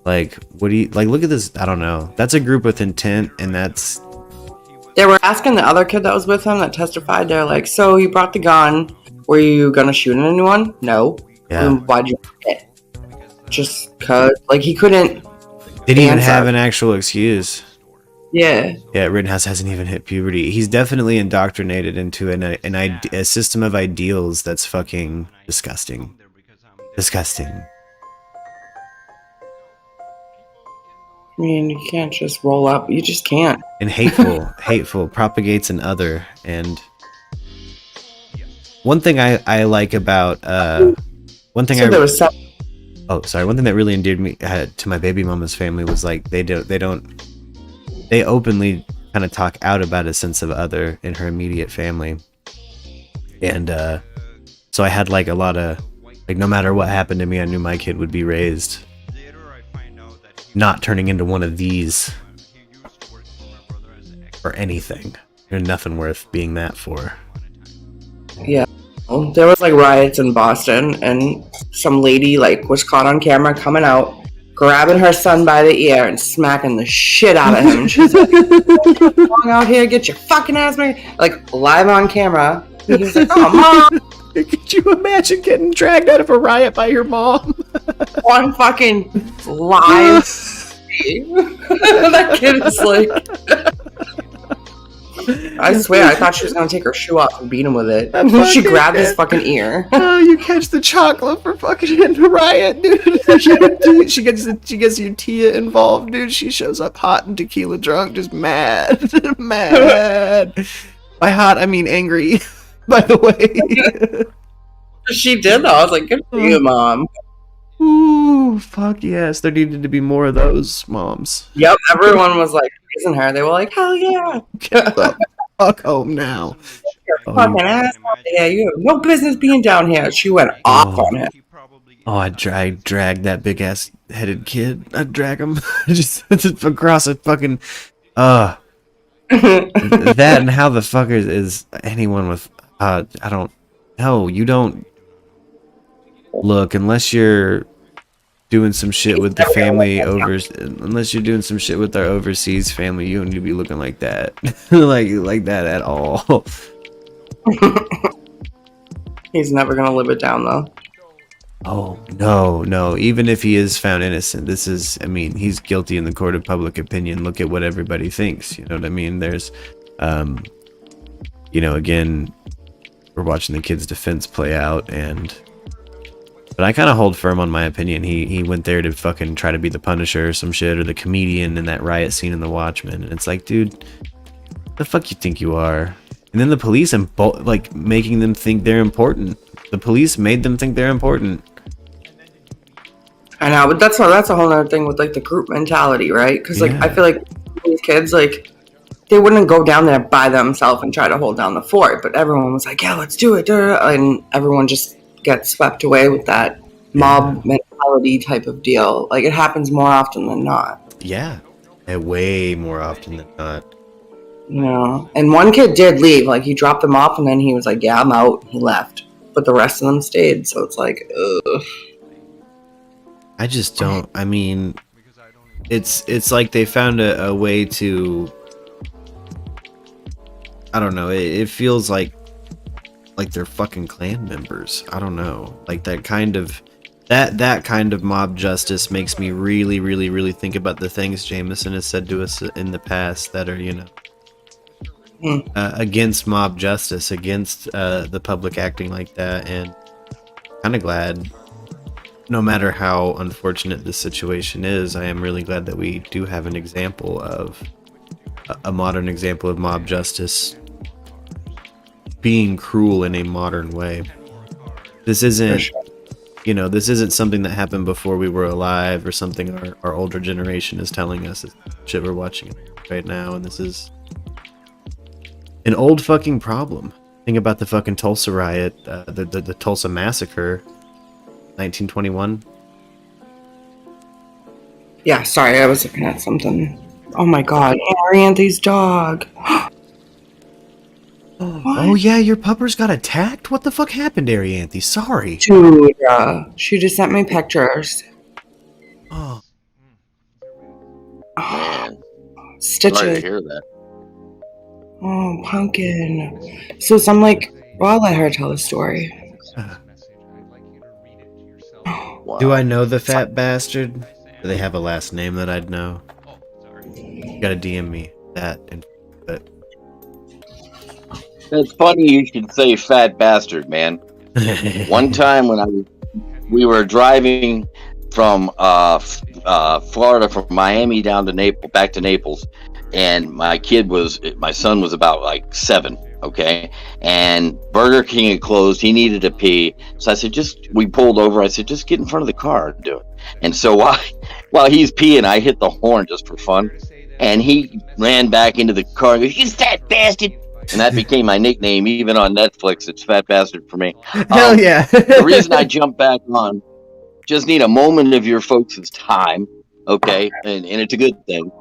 Like, what do you like? Look at this. I don't know. That's a group with intent, and that's. They were asking the other kid that was with him that testified. They're like, "So you brought the gun? Were you gonna shoot anyone?" No. Yeah. Why'd you bring it? Just cause, like, he couldn't. Didn't even have an actual excuse. Yeah. Yeah, Rittenhouse hasn't even hit puberty. He's definitely indoctrinated into a system of ideals that's fucking disgusting. Disgusting. I mean, you can't just roll up. You just can't. And hateful, propagates an other. And one thing I like about one thing one thing that really endeared me to my baby mama's family was, like, they openly kind of talk out about a sense of other in her immediate family. And so I had, like, a lot of, like, no matter what happened to me, I knew my kid would be raised not turning into one of these or anything. There's nothing worth being that for. Yeah. There was, like, riots in Boston, and some lady, like, was caught on camera coming out, grabbing her son by the ear and smacking the shit out of him. She's like, "Come out here, get your fucking ass back," like, live on camera. And he was like, "Oh, mom." Could you imagine getting dragged out of a riot by your mom? One fucking live. That kid is like. I swear, I thought she was gonna take her shoe off and beat him with it. She grabbed his fucking ear. Oh, you catch the chocolate for fucking in the riot, dude. She gets your Tia involved, dude. She shows up hot and tequila drunk, just mad. By hot, I mean angry, by the way. She did, though. I was like, good for you, Mom. Ooh, fuck yes. There needed to be more of those moms. Yep, everyone was like, praising her. They were like, hell yeah. Get the fuck home now. Fucking ass out there. You have no business being down here. She went off on him. Oh, I'd drag that big ass headed kid. I'd drag him just across a fucking that and how the fuck is anyone with I don't know. You don't look unless you're doing some shit with the family unless you're doing some shit with our overseas family, you don't need to be looking like that. like that at all. He's never gonna live it down though. Oh, no. Even if he is found innocent, he's guilty in the court of public opinion. Look at what everybody thinks. You know what I mean? There's, again, we're watching the kid's defense play out, but I kind of hold firm on my opinion. He went there to fucking try to be the Punisher or some shit, or the comedian in that riot scene in The Watchmen. And it's like, dude, the fuck you think you are? And then the police making them think they're important. The police made them think they're important. I know, but that's a whole other thing with like the group mentality, right? Because I feel like these kids, like, they wouldn't go down there by themselves and try to hold down the fort, but everyone was like, yeah, let's do it, and everyone just gets swept away with that mob mentality type of deal. Like, it happens more often than not. Yeah, way more often than not. You know, and one kid did leave. Like, he dropped them off, and then he was like, yeah, I'm out. He left. But the rest of them stayed, so it's like, ugh. I just don't. I mean, it's like they found a way to. I don't know. It feels like they're fucking clan members. I don't know. Like that kind of mob justice makes me really, really, really think about the things Jameson has said to us in the past that are, against mob justice, against the public acting like that, and kind of glad. No matter how unfortunate this situation is, I am really glad that we do have an example of a modern example of mob justice being cruel in a modern way. This isn't, this isn't something that happened before we were alive or something our older generation is telling us. It's shit we're watching right now, and this is an old fucking problem. Think about the fucking Tulsa riot, the Tulsa massacre. 1921. Yeah, sorry, I was looking at something. Oh my god, Arianthe's dog. Oh yeah, your puppers got attacked? What the fuck happened, Arianthe? Sorry. Dude, she just sent me pictures. Oh. Man, Stitches. sorry to hear that. Oh, Pumpkin. So I'm like, well, I'll let her tell the story. Wow. Do I know the fat bastard? Do they have a last name that I'd know? You gotta DM me that. But It's funny you should say fat bastard, man. One time when we were driving from Florida, from Miami down to Naples, back to Naples, and my son was about like 7. Okay, and Burger King had closed. He needed to pee, so I said, we pulled over. I said, just get in front of the car and do it. And so while he's peeing, I hit the horn just for fun, and he ran back into the car and goes, "You fat bastard!" And that became my nickname, even on Netflix. It's Fat Bastard for me. Hell yeah! The reason I jumped back on, just need a moment of your folks' time, okay, and it's a good thing.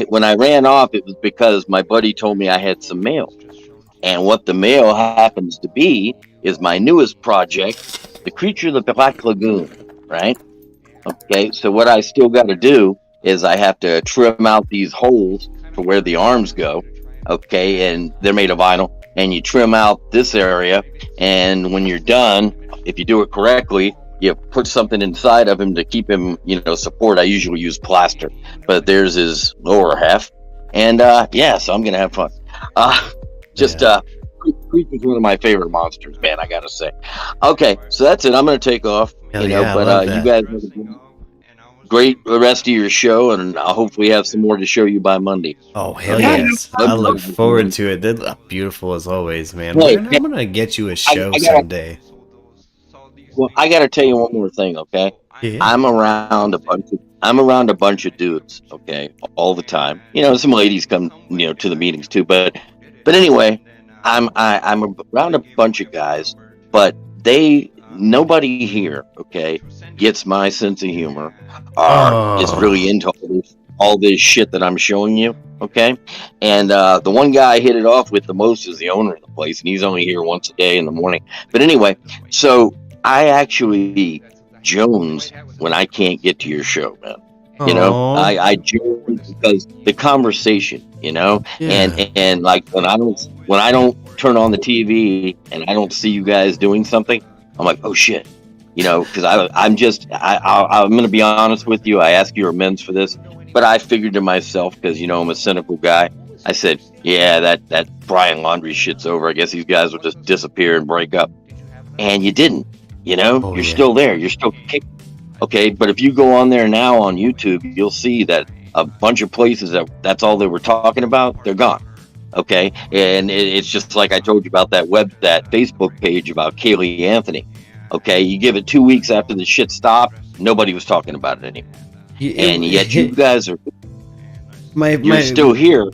When I ran off, it was because my buddy told me I had some mail. And what the mail happens to be is my newest project, The Creature of the Black Lagoon, right? Okay, so what I still got to do is I have to trim out these holes for where the arms go, okay, and they're made of vinyl, and you trim out this area, and when you're done, if you do it correctly, you put something inside of him to keep him, support. I usually use plaster, but there's his lower half, and so I'm going to have fun. Creature's one of my favorite monsters, man, I gotta say. Okay, so that's it. I'm gonna take off. You guys have a great rest of your show, and I'll hopefully have some more to show you by Monday. Oh, hell yes. I look forward to it. They look beautiful as always, man. Hey, I'm gonna get you a show someday. Well, I gotta tell you one more thing, okay? Yeah. I'm around a bunch I'm around a bunch of dudes, okay, all the time. Some ladies come, to the meetings too, but anyway, I'm around a bunch of guys, but nobody here, okay, gets my sense of humor or is really into all this shit that I'm showing you, okay? And the one guy I hit it off with the most is the owner of the place, and he's only here once a day in the morning. But anyway, so I actually Jones when I can't get to your show, man. I Jones because the conversation, and like when I don't turn on the TV and I don't see you guys doing something, I'm like, oh shit, because I'm going to be honest with you. I ask your amends for this, but I figured to myself, because I'm a cynical guy. I said, yeah, that Brian Laundrie shit's over. I guess these guys will just disappear and break up, and you didn't. You're still there. You're still kicking. Okay, but if you go on there now on YouTube, you'll see that a bunch of places that's all they were talking about, they're gone. Okay, and it's just like I told you about that Facebook page about Kaylee Anthony. Okay, you give it 2 weeks after the shit stopped, nobody was talking about it anymore. And yet you guys are you're still here.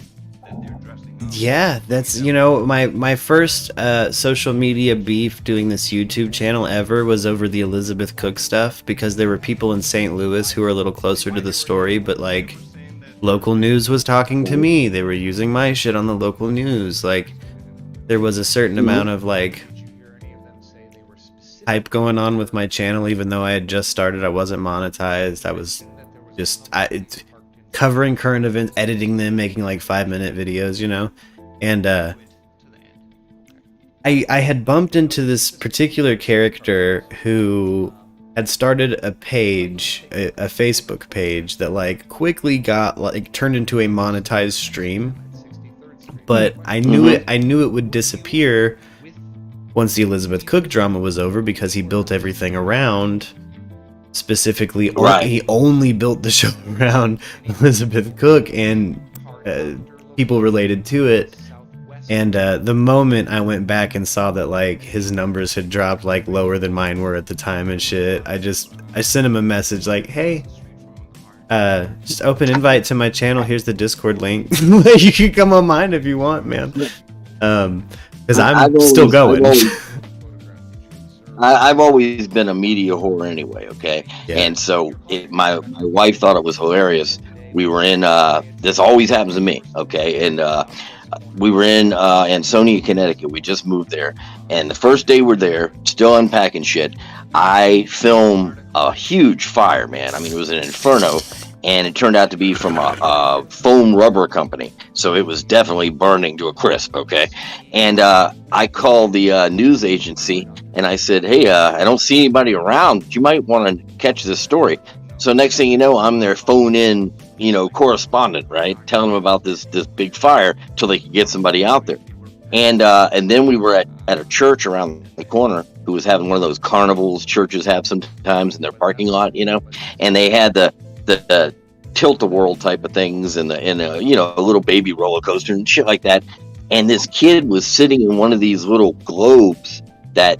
Yeah, that's my first social media beef doing this YouTube channel ever was over the Elizabeth Cook stuff, because there were people in St. Louis who were a little closer to the story, but like local news was talking to me. They were using my shit on the local news. Like there was a certain amount of like hype going on with my channel, even though I had just started. I wasn't monetized. I was just covering current events, editing them, making like 5-minute videos, and I had bumped into this particular character who had started a page, a Facebook page that like quickly got like turned into a monetized stream, but I knew it would disappear once the Elizabeth Cook drama was over, because he built everything around specifically, right. He only built the show around Elizabeth Cook and people related to it. And the moment I went back and saw that like his numbers had dropped like lower than mine were at the time and shit, I sent him a message like, hey, just open invite to my channel, here's the Discord link. You can come on mine if you want, man. Because I'm still going. I've always been a media whore anyway, okay? Yeah. And so my wife thought it was hilarious. We were in, this always happens to me, okay? And we were in Ansonia, Connecticut. We just moved there. And the first day we're there, still unpacking shit, I filmed a huge fire, man. I mean, it was an inferno. And it turned out to be from a foam rubber company. So it was definitely burning to a crisp, okay? And I called the news agency and I said, hey, I don't see anybody around, but you might want to catch this story. So next thing you know, I'm their phone-in, correspondent, right? Telling them about this big fire till they could get somebody out there. And then we were at a church around the corner who was having one of those carnivals churches have sometimes in their parking lot, and they had the tilt-a-whirl type of things and a little baby roller coaster and shit like that. And this kid was sitting in one of these little globes that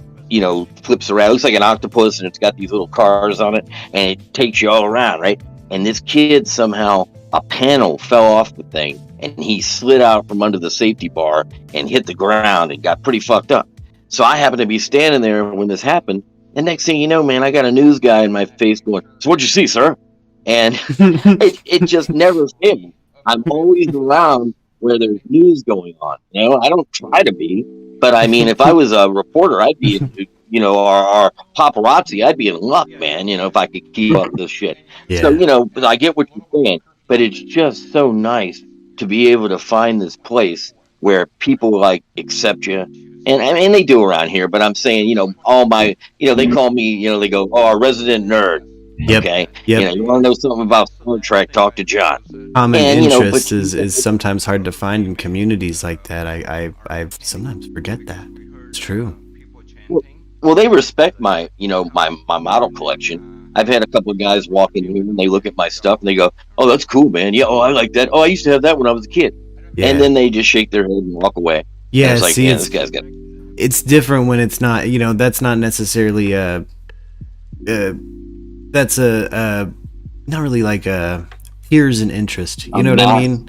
flips around. It looks like an octopus, and it's got these little cars on it, and it takes you all around, right? And this kid, somehow a panel fell off the thing, and he slid out from under the safety bar and hit the ground and got pretty fucked up. So I happened to be standing there when this happened, and next thing you know, man, I got a news guy in my face going, so what'd you see, sir? And it just never fails. I'm always around where there's news going on. I don't try to be, but I mean, if I was a reporter, I'd be, or paparazzi, I'd be in luck, man. If I could keep up this shit. Yeah. So I get what you're saying, but it's just so nice to be able to find this place where people like accept you. And they do around here, but I'm saying, all my, they call me, they go, oh, a resident nerd. Yep. Okay. Yep. You want to know something about Star Trek? Talk to John. Common interest is sometimes hard to find in communities like that. I sometimes forget that. It's true. Well, they respect my model collection. I've had a couple of guys walk in here and they look at my stuff and they go, "Oh, that's cool, man. Yeah, oh, I like that. Oh, I used to have that when I was a kid." Yeah. And then they just shake their head and walk away. Yeah, and it's like, this guy's got. It's different when it's not. That's not necessarily that's a not really like peers in interest. You know what I mean?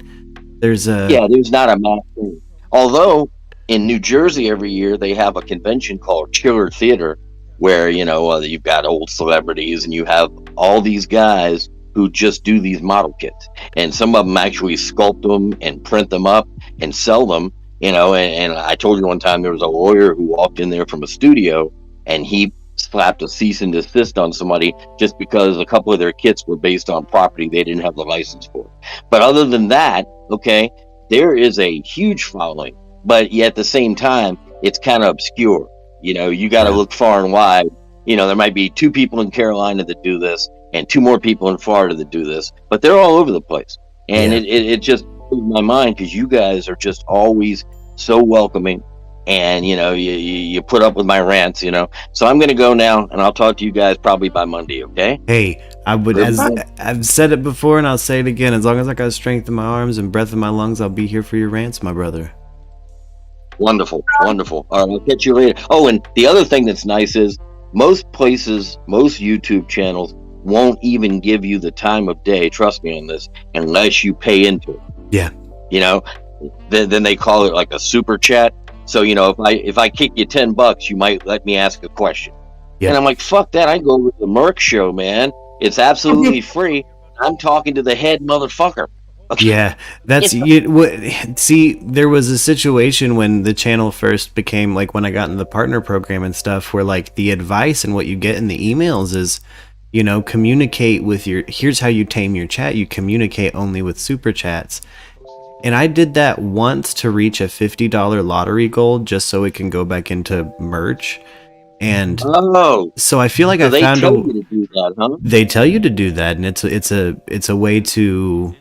There's a there's not a mass thing. Although in New Jersey every year they have a convention called Chiller Theater, where you've got old celebrities and you have all these guys who just do these model kits, and some of them actually sculpt them and print them up and sell them. And I told you one time there was a lawyer who walked in there from a studio and he slapped a cease and desist on somebody just because a couple of their kits were based on property they didn't have the license for. But other than that, okay, there is a huge following, but yet at the same time, it's kind of obscure. You got to look far and wide. There might be 2 people in Carolina that do this and 2 more people in Florida that do this, but they're all over the place. And it just blew my mind because you guys are just always so welcoming. And you put up with my rants, so I'm gonna go now, and I'll talk to you guys probably by Monday. Okay? Hey, I've said it before and I'll say it again. As long as I got strength in my arms and breath in my lungs, I'll be here for your rants, my brother. Wonderful. All right, I'll catch you later. Oh, and the other thing that's nice is most places, most YouTube channels won't even give you the time of day, trust me on this, unless you pay into it. Yeah. Then they call it like a super chat. So, if I kick you $10, you might let me ask a question. Yeah. And I'm like, fuck that. I go with the Murk show, man. It's absolutely free. I'm talking to the head motherfucker. Okay. Yeah, that's see, there was a situation when the channel first became like when I got in the partner program and stuff where like the advice and what you get in the emails is, communicate with here's how you tame your chat. You communicate only with super chats. And I did that once to reach a $50 lottery goal just so it can go back into merch. And so I feel like I found they tell you to do that, huh? They tell you to do that, and it's a way to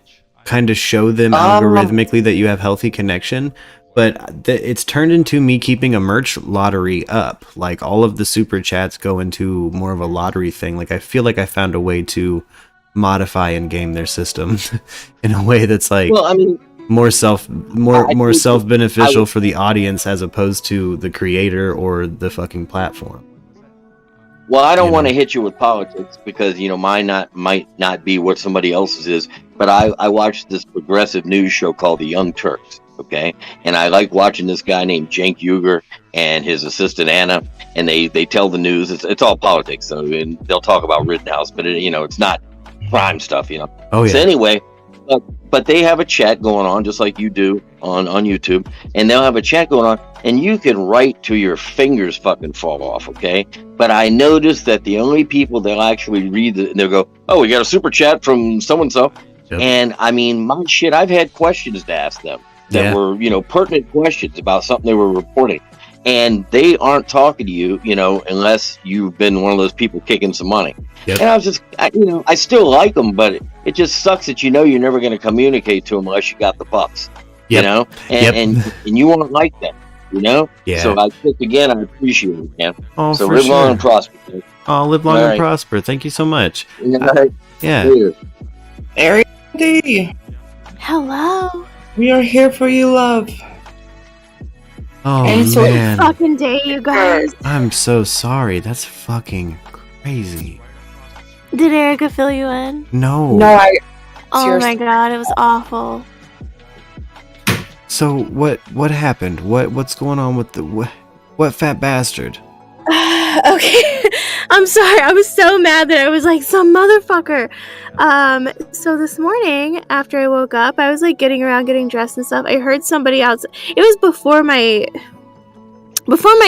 kind of show them algorithmically that you have healthy connection. But it's turned into me keeping a merch lottery up. Like all of the super chats go into more of a lottery thing. Like I feel like I found a way to modify and game their system in a way that's like more self-beneficial for the audience as opposed to the creator or the fucking platform. Well, I don't want to hit you with politics because mine might not be what somebody else's is, but I watched this progressive news show called The Young Turks, okay? And I like watching this guy named Cenk Uygur and his assistant Anna, and they tell the news. It's all politics, so and they'll talk about Rittenhouse, but it's not crime stuff, Oh yeah. So anyway, but they have a chat going on just like you do on YouTube, and they'll have a chat going on, and you can write till your fingers fucking fall off, okay? But I noticed that the only people that actually read they'll go, oh, we got a super chat from so-and-so. Yep. And I mean, my shit, I've had questions to ask them that were, pertinent questions about something they were reporting. And they aren't talking to you, unless you've been one of those people kicking some money. Yep. And I was just, I still like them, but it just sucks that you're never going to communicate to them unless you got the bucks, and you won't like them, Yeah. So I appreciate it, man. Oh, so for live sure. long and prosper. Man. Oh, live long and prosper. Thank you so much. Yeah. Ariel D. Hello. We are here for you, love. Oh, man. Fucking day, you guys. I'm so sorry. That's fucking crazy. Did Erica fill you in? No. Oh my god, it was awful. So what happened? What's going on with what fat bastard? Okay. I'm sorry. I was so mad that I was like, some motherfucker. So this morning after I woke up, I was like getting around, getting dressed and stuff. I heard somebody else. It was before my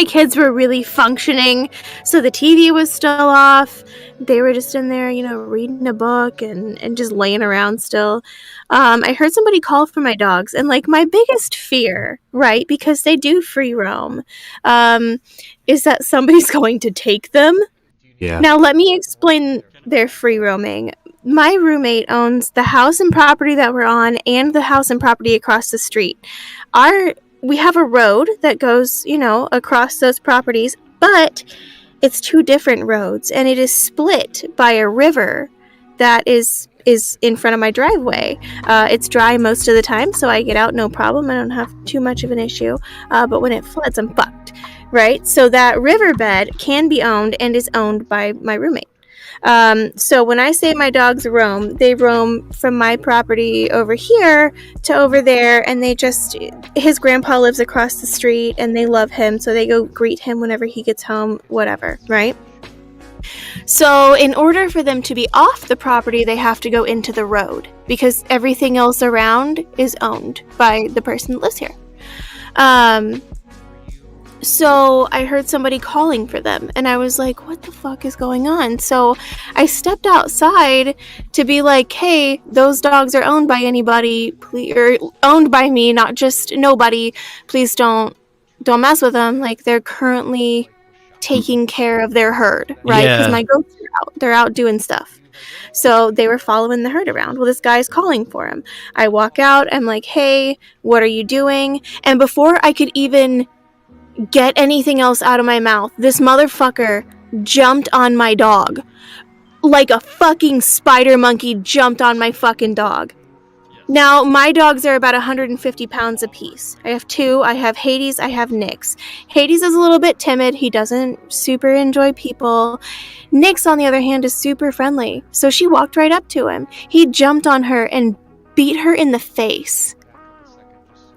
kids were really functioning, so the TV was still off. They were just in there, reading a book and just laying around still. I heard somebody call for my dogs, and like my biggest fear, right, because they do free roam, is that somebody's going to take them. Yeah. Now let me explain their free roaming. My roommate owns the house and property that we're on and the house and property across the street. We have a road that goes, across those properties, but it's 2 different roads, and it is split by a river that is in front of my driveway. It's dry most of the time, so I get out no problem. I don't have too much of an issue. But when it floods, I'm fucked, right? So that riverbed can be owned and is owned by my roommate. So when I say my dogs roam, they roam from my property over here to over there, and his grandpa lives across the street, and they love him, so they go greet him whenever he gets home, whatever, right? So in order for them to be off the property, they have to go into the road, because everything else around is owned by the person that lives here. So I heard somebody calling for them, and I was like, what the fuck is going on? So I stepped outside to be like, hey, those dogs are owned by anybody, or owned by me, not just nobody. Please don't mess with them. Like, they're currently taking care of their herd, right? Because my goats are out. They're out doing stuff. So they were following the herd around. Well, this guy's calling for him. I walk out. I'm like, hey, what are you doing? And before I could even get anything else out of my mouth, this motherfucker jumped on my dog. Like a fucking spider monkey jumped on my fucking dog. Now, my dogs are about 150 pounds apiece. I have two. I have Hades. I have Nyx. Hades is a little bit timid. He doesn't super enjoy people. Nyx, on the other hand, is super friendly. So she walked right up to him. He jumped on her and beat her in the face.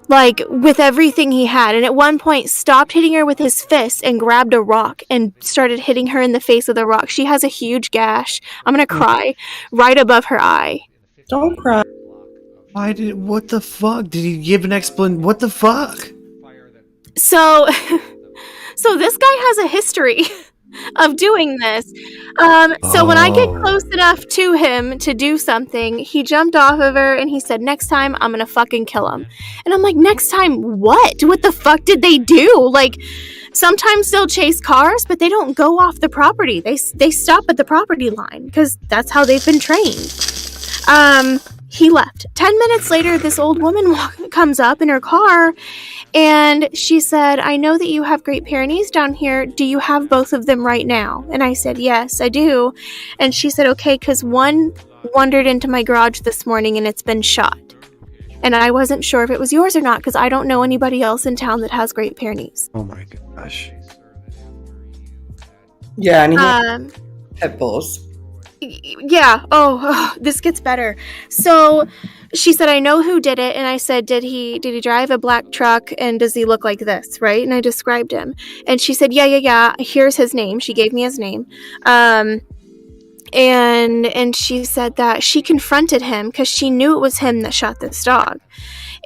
Like, with everything he had. And at one point, stopped hitting her with his fist and grabbed a rock and started hitting her in the face with a rock. She has a huge gash. I'm gonna cry. Right above her eye. Don't cry. What the fuck? Did he give an explanation? What the fuck? So this guy has a history of doing this. So when I get close enough to him to do something, he jumped off of her and he said, next time I'm gonna fucking kill him. And I'm like, next time what? What the fuck did they do? Like, sometimes they'll chase cars, but they don't go off the property. They stop at the property line because that's how they've been trained. He left. 10 minutes later, this old woman comes up in her car, and she said, I know that you have Great Pyrenees down here. Do you have both of them right now? And I said, yes, I do. And she said, okay, because one wandered into my garage this morning, and it's been shot. And I wasn't sure if it was yours or not, because I don't know anybody else in town that has Great Pyrenees. Oh my gosh. Yeah, and he had pit bulls. Yeah. Oh, this gets better. So she said, I know who did it. And I said, did he drive a black truck? And does he look like this? Right. And I described him. And she said, yeah. Here's his name. She gave me his name. And she said that she confronted him because she knew it was him that shot this dog.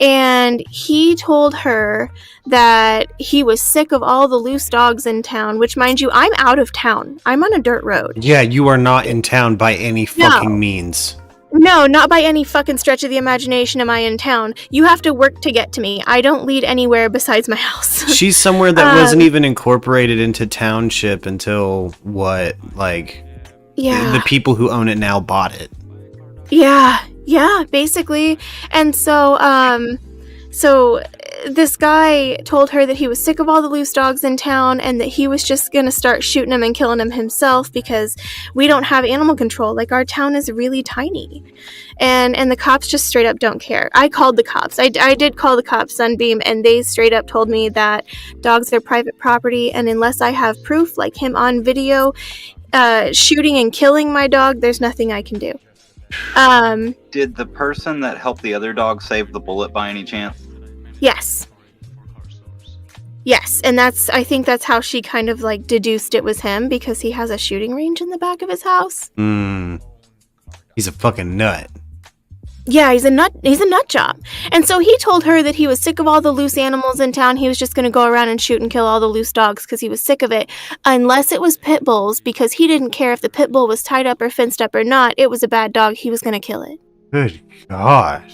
And he told her that he was sick of all the loose dogs in town, which, mind you, I'm out of town. I'm on a dirt road. Yeah, you are not in town by any fucking means. No, not by any fucking stretch of the imagination am I in town. You have to work to get to me. I don't lead anywhere besides my house. She's somewhere that wasn't even incorporated into township until what? Like, the people who own it now bought it. Yeah, basically. And so this guy told her that he was sick of all the loose dogs in town and that he was just going to start shooting them and killing them himself because we don't have animal control. Like, our town is really tiny. And the cops just straight up don't care. I called the cops. I did call the cops, Sunbeam, and they straight up told me that dogs are private property, and unless I have proof, like him on video shooting and killing my dog, there's nothing I can do. Did the person that helped the other dog save the bullet by any chance? Yes, and I think that's how she kind of like deduced it was him, because he has a shooting range in the back of his house. He's a fucking nut. Yeah, he's a nut job. And so he told her that he was sick of all the loose animals in town. He was just going to go around and shoot and kill all the loose dogs because he was sick of it, unless it was pit bulls, because he didn't care if the pit bull was tied up or fenced up or not. It was a bad dog. He was going to kill it. Good God.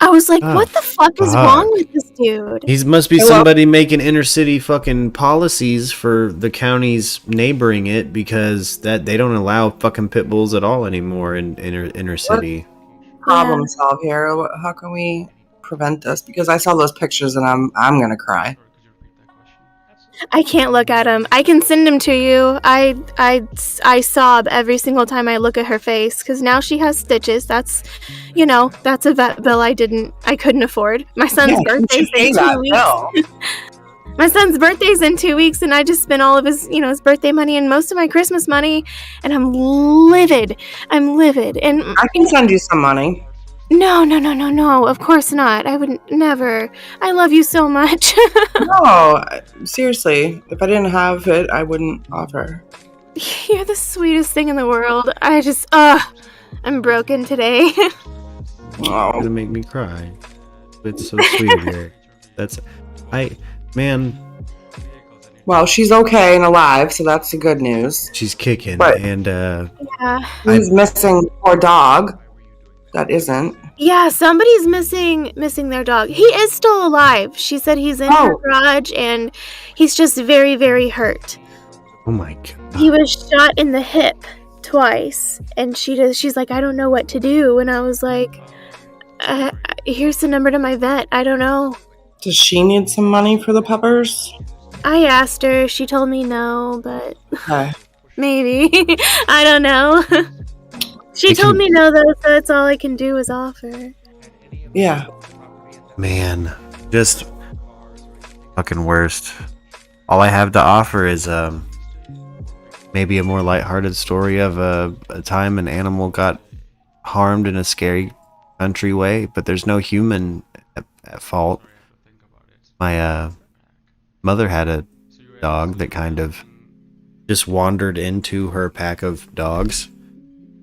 I was like, what the fuck is wrong with this dude? He must be somebody making inner city fucking policies for the counties neighboring it, because that they don't allow fucking pit bulls at all anymore in inner city. Problem solve here. How can we prevent this? Because I saw those pictures and I'm gonna cry. I can't look at him. I can send him to you. I sob every single time I look at her face, because now she has stitches. That's a vet bill I couldn't afford. My son's birthday's in 2 weeks. My son's birthday's in 2 weeks, and I just spent all of his, his birthday money and most of my Christmas money, and I'm livid. And I can send you some money. no, of course not. I would never. I love you so much. No, seriously. If I didn't have it, I wouldn't offer. You're the sweetest thing in the world. I'm broken today. Oh. Gonna make me cry. It's so sweet of you. Man, Well, she's okay and alive, so that's the good news. she's kicking, But- and Yeah. Who's missing? Poor dog. That isn't. Yeah, somebody's missing their dog. He is still alive. She said he's in her garage, and he's just very, very hurt. oh my god, He was shot in the hip twice, and she's like, I don't know what to do. And I was like, here's the number to my vet. I don't know. Does she need some money for the puppers? I asked her. She told me no, but Okay. maybe. I don't know. She told me no, though, so that's all I can do is offer. Yeah. man, just fucking worst. All I have to offer is maybe a more lighthearted story of a time an animal got harmed in a scary country way, but there's no human at fault. My mother had a dog that kind of just wandered into her pack of dogs,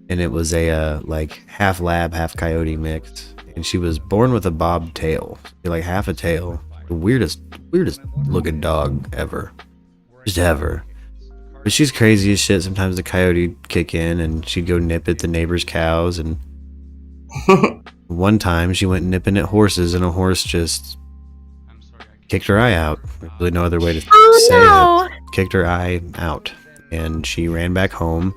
and it was a like half lab, half coyote mix, and she was born with a bob tail, like half a tail. The weirdest looking dog ever, just ever. But she's crazy as shit. Sometimes the coyote would kick in, and she'd go nip at the neighbor's cows, and one time she went nipping at horses, and a horse just kicked her eye out. There's really no other way to say it. Kicked her eye out, and she ran back home.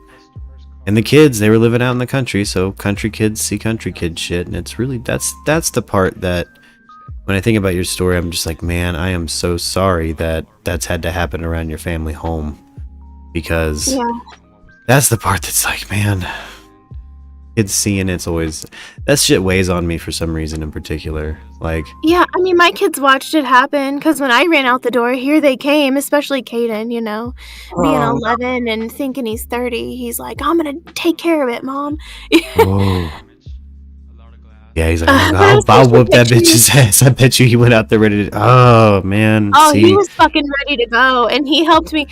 And the kids, they were living out in the country, so country kids see country kid shit, and it's really that's the part that when I think about your story, I'm just like, man, I am so sorry that that's had to happen around your family home, because that's the part that's like, man, kids seeing it's always, that shit weighs on me for some reason in particular. Like, Yeah, I mean, my kids watched it happen, because when I ran out the door, here they came, especially Caden, being 11 and thinking he's 30. He's like, I'm going to take care of it, Mom. whoa. Yeah, he's like, But I'll whoop that bitch's ass. I bet you he went out there ready to, oh, man. Oh, see, he was fucking ready to go, and he helped me.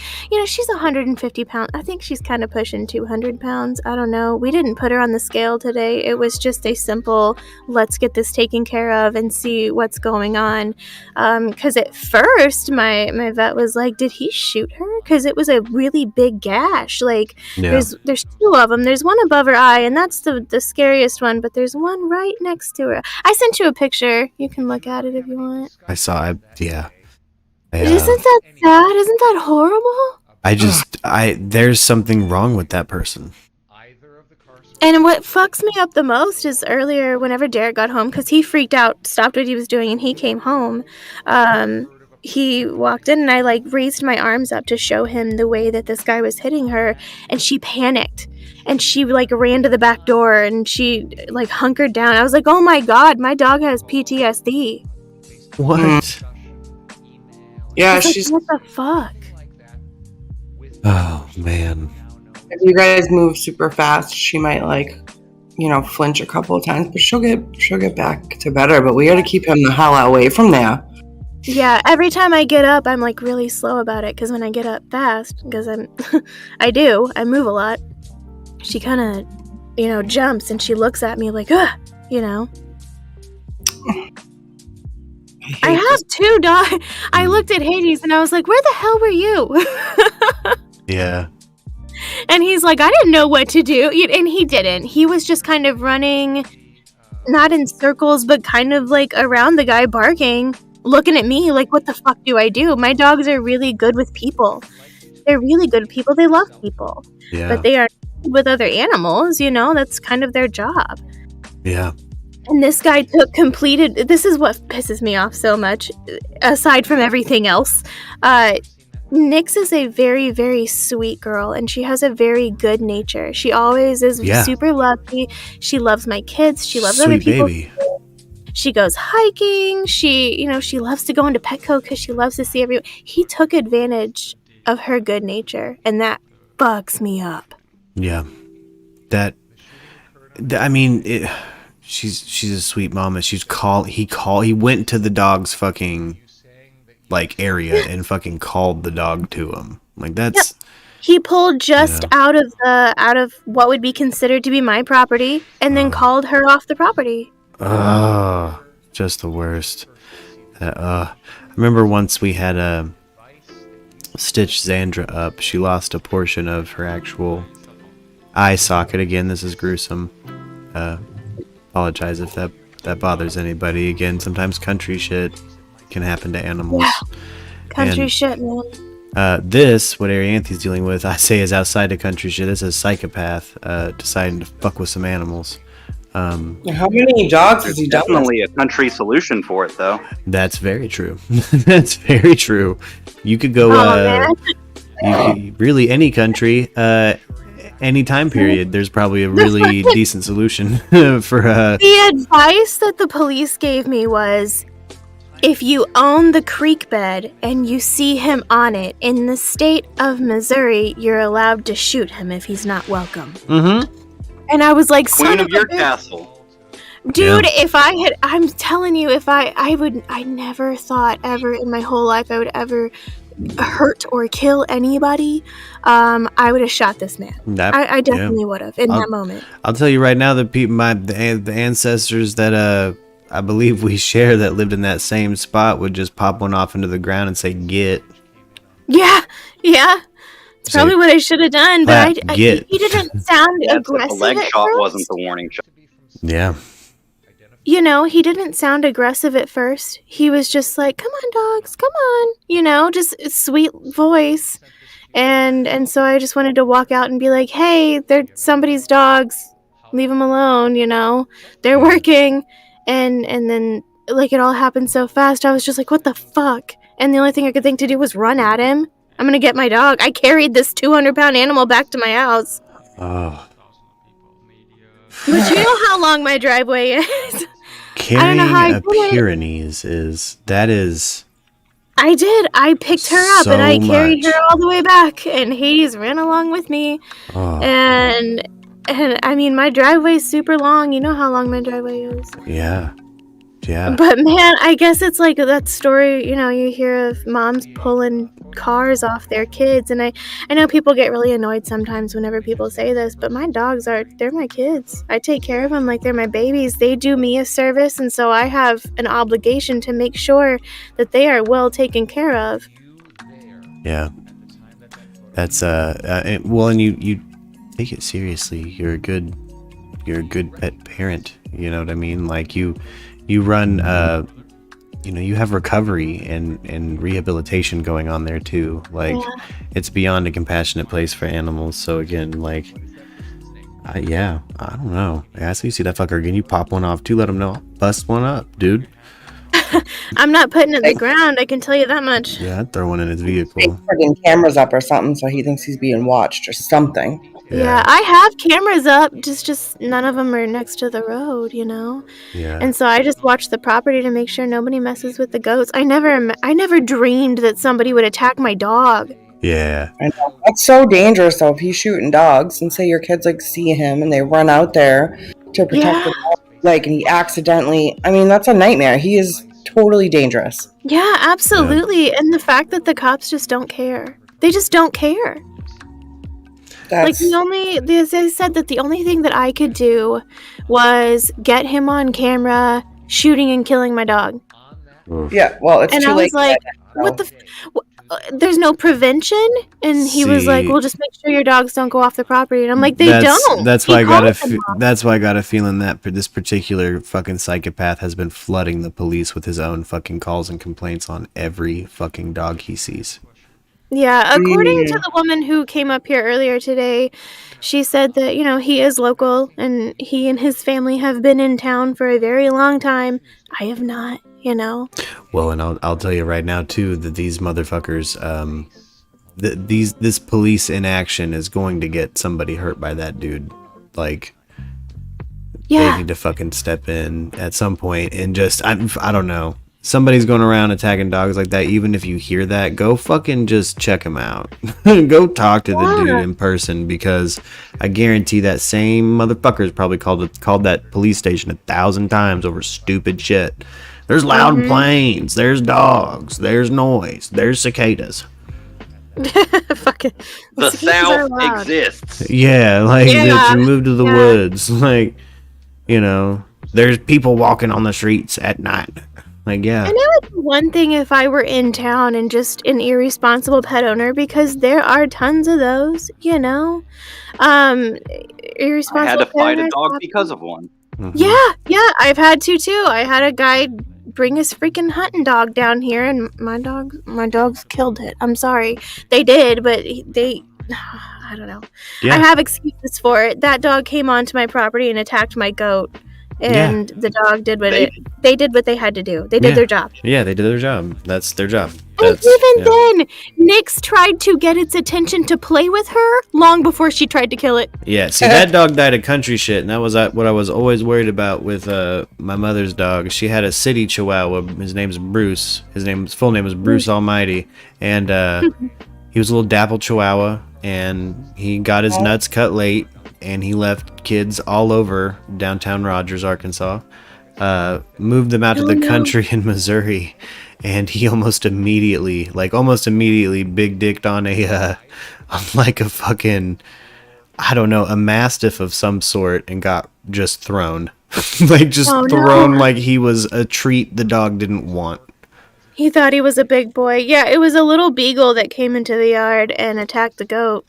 She's 150 pounds. I think she's kind of pushing 200 pounds. I don't know. We didn't put her on the scale today. It was just a simple, let's get this taken care of and see what's going on. Because at first, my vet was like, did he shoot her? Because it was a really big gash. Like, yeah. there's two of them. There's one above her eye, and that's the scariest one, but there's one right next to her. I sent you a picture. You can look at it if you want. I saw it. Yeah. Isn't that sad? Isn't that horrible? There's something wrong with that person. And what fucks me up the most is earlier, whenever Derek got home, because he freaked out, stopped what he was doing, and he came home. He walked in, and I raised my arms up to show him the way that this guy was hitting her, and she panicked. And she ran to the back door, and she hunkered down. I was like, oh my god, my dog has PTSD. What? Yeah, She's what the fuck? Oh, man. If you guys move super fast, she might flinch a couple of times, but she'll get back to better. But we got to keep him the hell away from there. Yeah, every time I get up, I'm really slow about it, because when I get up fast, because I move a lot. She kind of, jumps, and she looks at me like, ugh, I have two dogs. I looked at Hades, and I was like, where the hell were you? Yeah. And he's like, I didn't know what to do. And he didn't. He was just kind of running, not in circles, but kind of around the guy, barking, looking at me like, what the fuck do I do? My dogs are really good with people. They're really good people. They love people. Yeah. But they are with other animals, that's kind of their job. Yeah. And this guy this is what pisses me off so much, aside from everything else. Nyx is a very, very sweet girl, and she has a very good nature. She always is super lovely. She loves my kids. She loves other Sweet people. baby. She goes hiking. She loves to go into Petco because she loves to see everyone. He took advantage of her good nature, and that fucks me up. Yeah. She's a sweet mama. He went to the dog's fucking like area and fucking called the dog to him. Like that's. Yep. He pulled just out of what would be considered to be my property, and then called her off the property. Oh, just the worst. I remember once we had stitched Xandra up. She lost a portion of her actual eye socket. Again, this is gruesome. Apologize if that bothers anybody. Again, sometimes country shit can happen to animals. Yeah. Country shit, man. What Arianthi's dealing with, I say, is outside of country shit. This is a psychopath deciding to fuck with some animals. How many dogs has he done? Definitely a country solution for it, though. That's very true. That's very true. You could go, really any country, any time period. There's probably a really decent solution for. The advice that the police gave me was, if you own the creek bed and you see him on it in the state of Missouri, you're allowed to shoot him if he's not welcome. Mm-hmm. And I was like, Queen of your castle. Dude, if I'm telling you, I never thought ever in my whole life I would ever hurt or kill anybody. I would have shot this man. I definitely would have in that moment. I'll tell you right now, the ancestors that I believe we share that lived in that same spot would just pop one off into the ground and say, "Get." Yeah. It's probably what I should have done, but he didn't sound aggressive. The leg at shot first. wasn't the warning shot. Yeah. He didn't sound aggressive at first. He was just like, "Come on, dogs, come on," just a sweet voice. And so I just wanted to walk out and be like, "Hey, they're somebody's dogs. Leave them alone, They're working." And then, like, it all happened so fast. I was just like, what the fuck? And the only thing I could think to do was run at him. I'm gonna get my dog. I carried this 200-pound animal back to my house. Oh. But you know how long my driveway is. Carrying a Pyrenees is. I did. I picked her up so and I carried much. her all the way back, and Hades ran along with me. Oh. And I mean, my driveway's super long. You know how long my driveway is. Yeah. But man, I guess it's like that story, you hear of moms pulling cars off their kids. And I know people get really annoyed sometimes whenever people say this, but my dogs they're my kids. I take care of them like they're my babies. They do me a service, and so I have an obligation to make sure that they are well taken care of. Yeah. That's, and you take it seriously. You're a good pet parent. You know what I mean? Like you run, you have recovery and rehabilitation going on there too. Like it's beyond a compassionate place for animals. So again, like, I don't know. Yeah, so you see that fucker again, you pop one off too. Let him know. I'll bust one up, dude. I'm not putting it in the ground. I can tell you that much. Yeah, I'd throw one in his vehicle. Putting cameras up or something, so he thinks he's being watched or something. Yeah, I have cameras up, just none of them are next to the road, Yeah. And so I just watch the property to make sure nobody messes with the goats. I never dreamed that somebody would attack my dog. Yeah. I know. That's so dangerous, though, if he's shooting dogs, and say your kids, see him, and they run out there to protect the dog, and he accidentally... I mean, that's a nightmare. He is totally dangerous. Yeah, absolutely. Yeah. And the fact that the cops just don't care. They just don't care. As I said, that the only thing that I could do was get him on camera shooting and killing my dog. Yeah, well, it's too late. And I was like, what the... there's no prevention, and he was like, well, just make sure your dogs don't go off the property. And I'm like, they don't. That's why I got a feeling that this particular fucking psychopath has been flooding the police with his own fucking calls and complaints on every fucking dog he sees. Yeah, according to the woman who came up here earlier today, she said that, he is local and he and his family have been in town for a very long time. I have not, Well, and I'll tell you right now too that these motherfuckers, this police inaction is going to get somebody hurt by that dude. Like, They Yeah. need to fucking step in at some point and just, I don't know. Somebody's going around attacking dogs like that. Even if you hear that, go fucking just check them out. Go talk to the dude in person, because I guarantee that same motherfucker's probably called that police station 1,000 times over stupid shit. There's loud planes. There's dogs. There's noise. There's cicadas. Fucking. The cicadas are South loud. exists. Yeah, like Yeah. you move to the Yeah. woods. Like, you know, there's people walking on the streets at night. Like, yeah. And it would be one thing if I were in town and just an irresponsible pet owner, because there are tons of those, you know. Irresponsible. I had to pet fight a owners dog have- because of one. Mhm. Yeah, I've had to too. I had a guy bring his freaking hunting dog down here, and my dogs killed it. I'm sorry, they did, but they. I don't know. Yeah. I have excuses for it. That dog came onto my property and attacked my goat, and the dog did what they did what they had to do. They did Yeah. their job. Yeah, they did their job. That's their job. And That's, even yeah. then, Nyx tried to get its attention to play with her long before she tried to kill it. Yeah, see, that dog died of country shit, and that was what I was always worried about with my mother's dog. She had a city Chihuahua. His name's Bruce. His full name was Bruce Almighty, and he was a little dapple Chihuahua, and he got his nuts cut late, and he left kids all over downtown Rogers, Arkansas. Moved them out to the country in Missouri, and he almost immediately big dicked on on like a fucking, I don't know, a mastiff of some sort, and got just thrown. Like just thrown like he was a treat the dog didn't want. He thought he was a big boy. Yeah, it was a little beagle that came into the yard and attacked the goat.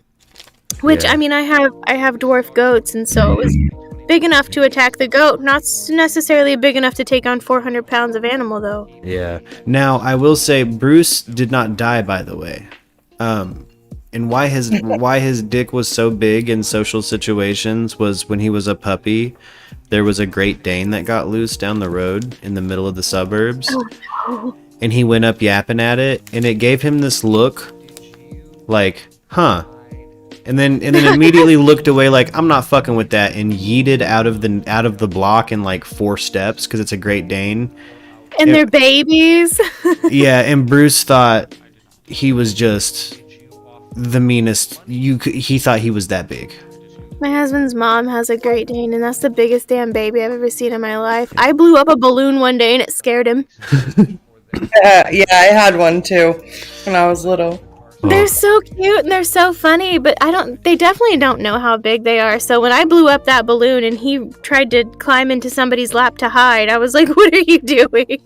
Which, Yeah. I mean, I have dwarf goats, and so it was big enough to attack the goat. Not necessarily big enough to take on 400 pounds of animal, though. Yeah. Now, I will say Bruce did not die, by the way. And why his dick was so big in social situations was when he was a puppy, there was a Great Dane that got loose down the road in the middle of the suburbs. And he went up yapping at it, and it gave him this look like, huh. And then immediately looked away like, I'm not fucking with that, and yeeted out of the block in like 4 steps because it's a Great Dane. And they're babies. Yeah, and Bruce thought he was just the meanest. He thought he was that big. My husband's mom has a Great Dane, and that's the biggest damn baby I've ever seen in my life. I blew up a balloon one day, and it scared him. Yeah, I had one too when I was little. They're so cute and they're so funny, but they definitely don't know how big they are. So when I blew up that balloon and he tried to climb into somebody's lap to hide, I was like, what are you doing?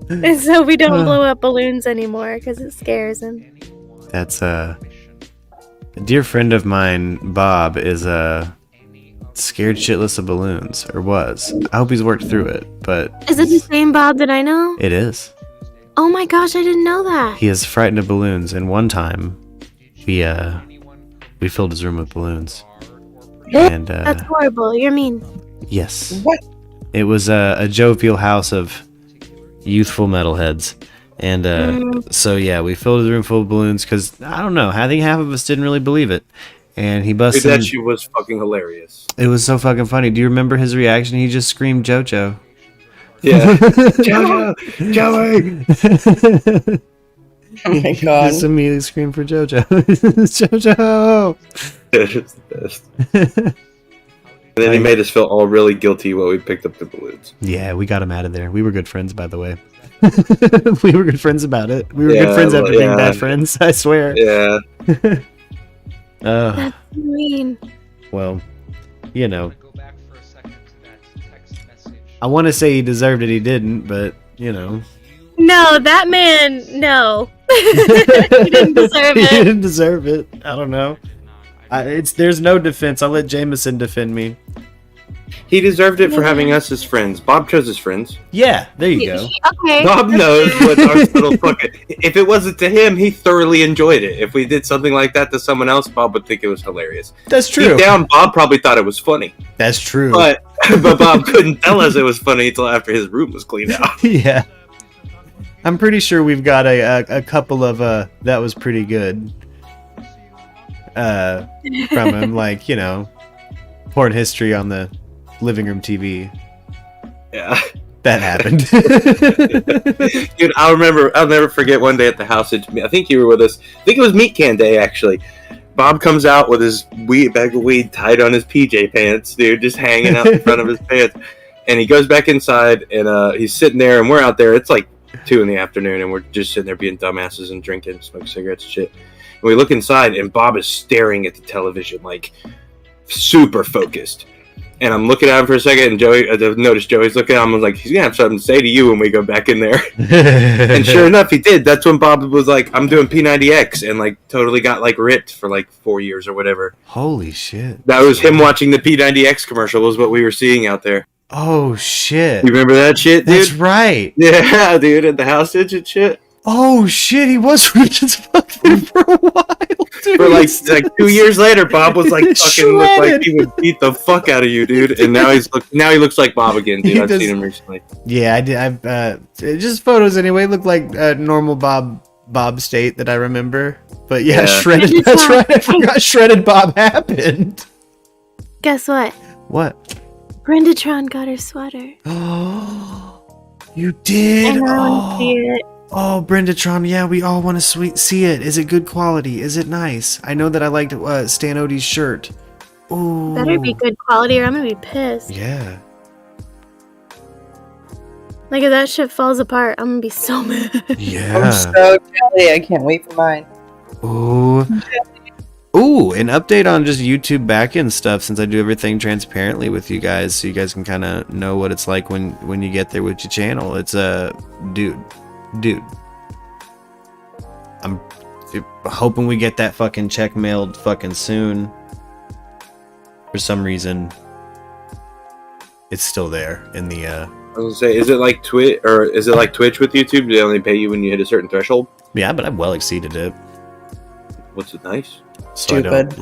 And so we don't blow up balloons anymore because it scares him. That's a dear friend of mine, Bob, is scared shitless of balloons, or was. I hope he's worked through it, but Is it the same Bob that I know? it is. Oh my gosh, I didn't know that. He is frightened of balloons, and one time we filled his room with balloons. And That's horrible. You're mean. yes. What? It was a jovial house of youthful metalheads. And so yeah, we filled his room full of balloons because I don't know, I think half of us didn't really believe it. And he busted. That shit was fucking hilarious. It was so fucking funny. Do you remember his reaction? He just screamed JoJo. Yeah. JoJo! Joey! Oh my He god. just immediately screamed for JoJo. JoJo! It's the best. And then he made us feel all really guilty while we picked up the balloons. Yeah, we got him out of there. We were good friends, by the way. We were good friends about it. We were Yeah, good friends after being yeah. bad friends, I swear. Yeah. Uh, Mean. well, you know, Go back for a second to that text message. I want to say he deserved it, he didn't, but, you know. No, that man, no. He didn't deserve He it. didn't deserve it. I don't know. There's no defense. I'll let Jameson defend me. He deserved it for having us as friends. Bob chose his friends. Yeah, there you go. Okay. Bob knows what our little fucking. If it wasn't to him, he thoroughly enjoyed it. If we did something like that to someone else, Bob would think it was hilarious. That's true. Deep down, Bob probably thought it was funny, That's true. but Bob couldn't tell us it was funny until after his room was cleaned out. Yeah. I'm pretty sure we've got a couple of that was pretty good from him, like, you know, porn history on the living room TV. Yeah. That happened. Dude, I'll never forget one day at the house. I think you were with us. I think it was Meat Can Day, actually. Bob comes out with his bag of weed tied on his PJ pants, dude, just hanging out in front of his pants. And he goes back inside, and he's sitting there, and we're out there. It's like 2 in the afternoon, and we're just sitting there being dumbasses and drinking, smoking cigarettes and shit. And we look inside, and Bob is staring at the television, like, super focused. And I'm looking at him for a second, and I noticed Joey's looking at him. I was like, he's going to have something to say to you when we go back in there. And sure enough, he did. That's when Bob was like, I'm doing P90X, and like totally got like ripped for like 4 years or whatever. Holy shit. That was him watching the P90X commercial was what we were seeing out there. Oh, shit. You remember that shit, dude? That's right. Yeah, dude, at the house and shit. Oh, shit, he was rich as fuck there for a while, dude. For like 2 years later, Bob was like fucking looked like he would beat the fuck out of you, dude. And now he looks like Bob again, dude. I've seen him recently. Yeah, I did. Just photos anyway. Looked like normal Bob state that I remember. But yeah, shredded. That's right. I forgot shredded Bob happened. Guess what? What? Brendatron got her sweater. Oh, you did. And I want to see it. Oh, Brendatron, yeah, we all want to see it. Is it good quality? Is it nice? I know that I liked Stan Odie's shirt. Ooh. Better be good quality or I'm going to be pissed. Yeah. Like, if that shit falls apart, I'm going to be so mad. Yeah. I'm so jelly. I can't wait for mine. Ooh. Ooh, an update on just YouTube backend stuff since I do everything transparently with you guys so you guys can kind of know what it's like when you get there with your channel. It's Dude, I'm hoping we get that fucking check mailed fucking soon. For some reason, it's still there in the. I was gonna say, is it like Twitch with YouTube? Do they only pay you when you hit a certain threshold? Yeah, but I've well exceeded it. What's it nice? So Stupid.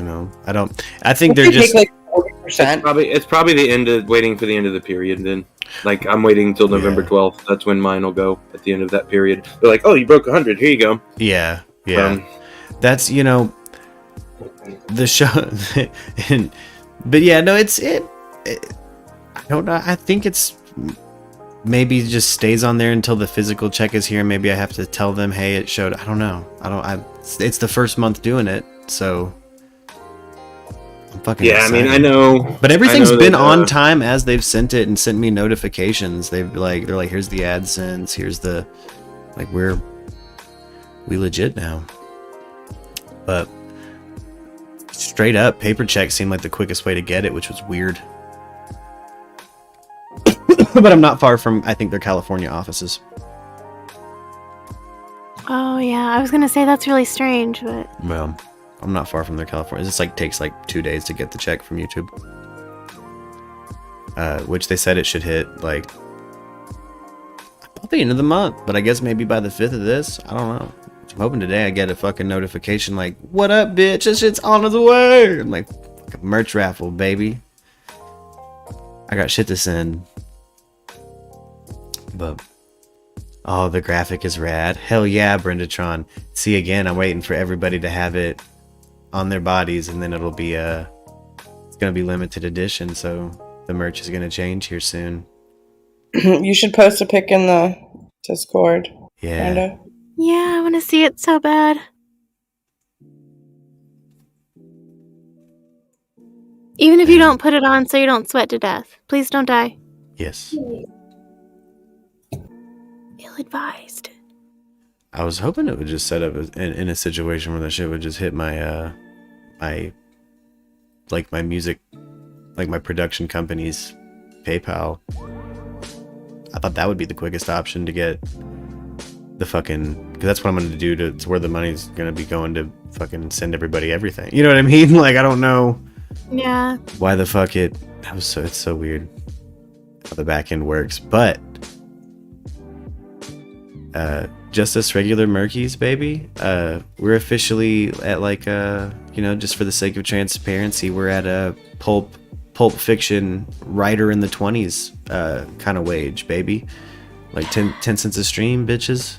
I think they're just take like 40%. It's probably the end of waiting for the end of the period. Then, like, I'm waiting until November 12th. That's when mine will go at the end of that period. They're like, oh, you broke 100. Here you go. Yeah. That's the show. But yeah, no, I don't know. I think it's maybe just stays on there until the physical check is here. Maybe I have to tell them, hey, it showed. I don't know. It's the first month doing it, so I'm fucking excited. I mean, I know. But everything's been on time as they've sent it and sent me notifications. They're like, here's the AdSense, here's the we legit now. But straight up, paper check seemed like the quickest way to get it, which was weird. But I'm not far from, I think, their California offices. Oh, yeah. I was going to say that's really strange, but... Well, I'm not far from their California. This takes 2 days to get the check from YouTube. Which they said it should hit, by the end of the month. But I guess maybe by the 5th of this. I don't know. I'm hoping today I get a fucking notification like, what up, bitch? This shit's on the way. I'm like, merch raffle, baby. I got shit to send. But, oh, the graphic is rad. Hell yeah, Brendatron. See, again, I'm waiting for everybody to have it on their bodies, and then it'll be, it's going to be limited edition, so the merch is going to change here soon. You should post a pic in the Discord. Yeah. Kinda. Yeah, I want to see it so bad. Even if you don't put it on so you don't sweat to death. Please don't die. Yes. Ill-advised. I was hoping it would just set up in a situation where the shit would just hit my my music, my production company's PayPal. I thought that would be the quickest option to get the fucking, because that's what I'm going to do to where the money's going to be going to fucking send everybody everything. You know what I mean? I don't know. Yeah. Why the fuck it's so weird how the back end works, but just us regular Murkies, baby. We're officially at just for the sake of transparency, we're at a pulp fiction writer in the 20s kind of wage, baby. 10 cents a stream, bitches.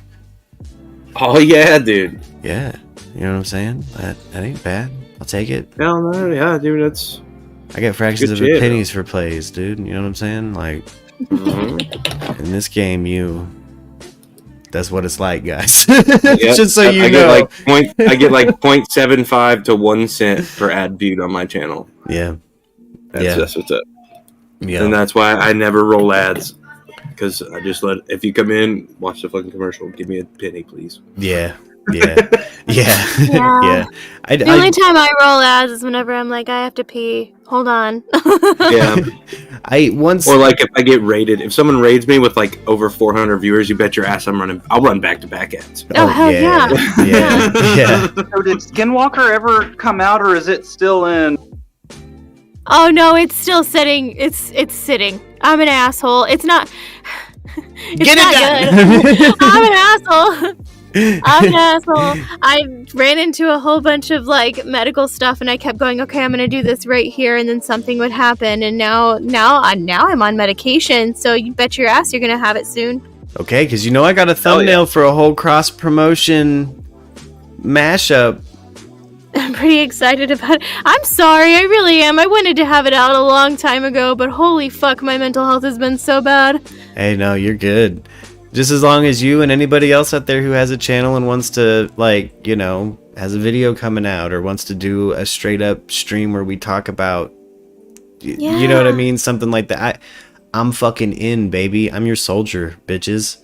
Oh yeah, dude. Yeah, you know what I'm saying? That ain't bad. I'll take it. No, yeah, dude. I get fractions Good of shit. pennies for plays, dude. You know what I'm saying? Like, in this game, that's what it's like, guys. Yep. Just so you I know. I get like 0.75 to 1 cent per ad viewed on my channel. Yeah. That's what's up. Yeah. And that's why I never roll ads. Because I just if you come in, watch the fucking commercial, give me a penny, please. Yeah. Yeah. Yeah. Yeah. Yeah. The only time I roll ads is whenever I'm like, I have to pee. Hold on. Yeah. Or like if I get raided, if someone raids me with like over 400 viewers, you bet your ass I'll run back to back ads. Oh, hell yeah. Yeah. So did Skinwalker ever come out, or is it still in? Oh no, it's still sitting. It's sitting. I'm an asshole. It's not. It's Get not it good. I'm an asshole. I'm an asshole. I ran into a whole bunch of like medical stuff, and I kept going, okay, I'm gonna do this right here, and then something would happen, and now I'm on medication. So you bet your ass you're gonna have it soon. Okay, because I got a thumbnail for a whole cross promotion mashup. I'm pretty excited about it. I'm sorry, I really am. I wanted to have it out a long time ago, but holy fuck, my mental health has been so bad. Hey, no, you're good. Just as long as you and anybody else out there who has a channel and wants to, has a video coming out or wants to do a straight up stream where we talk about, you know what I mean? Something like that. I'm fucking in, baby. I'm your soldier, bitches.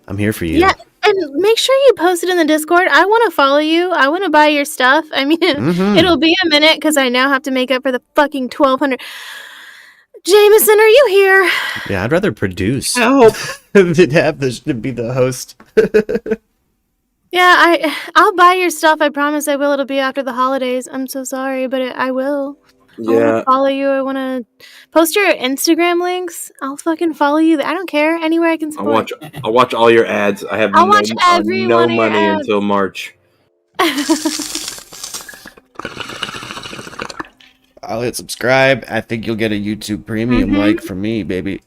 I'm here for you. Yeah, and make sure you post it in the Discord. I want to follow you. I want to buy your stuff. I mean, it'll be a minute because I now have to make up for the fucking 1,200. Jameson, are you here? Yeah, I'd rather produce Help. than to be the host. Yeah, I'll buy your stuff. I promise I will. It'll be after the holidays. I'm so sorry, but I will. I want Yeah. to follow you. I want to post your Instagram links. I'll fucking follow you. I don't care. Anywhere I can support. I'll watch all your ads. I have I'll watch every no one of your money ads. until March. I'll hit subscribe. I think you'll get a YouTube premium like from me, baby.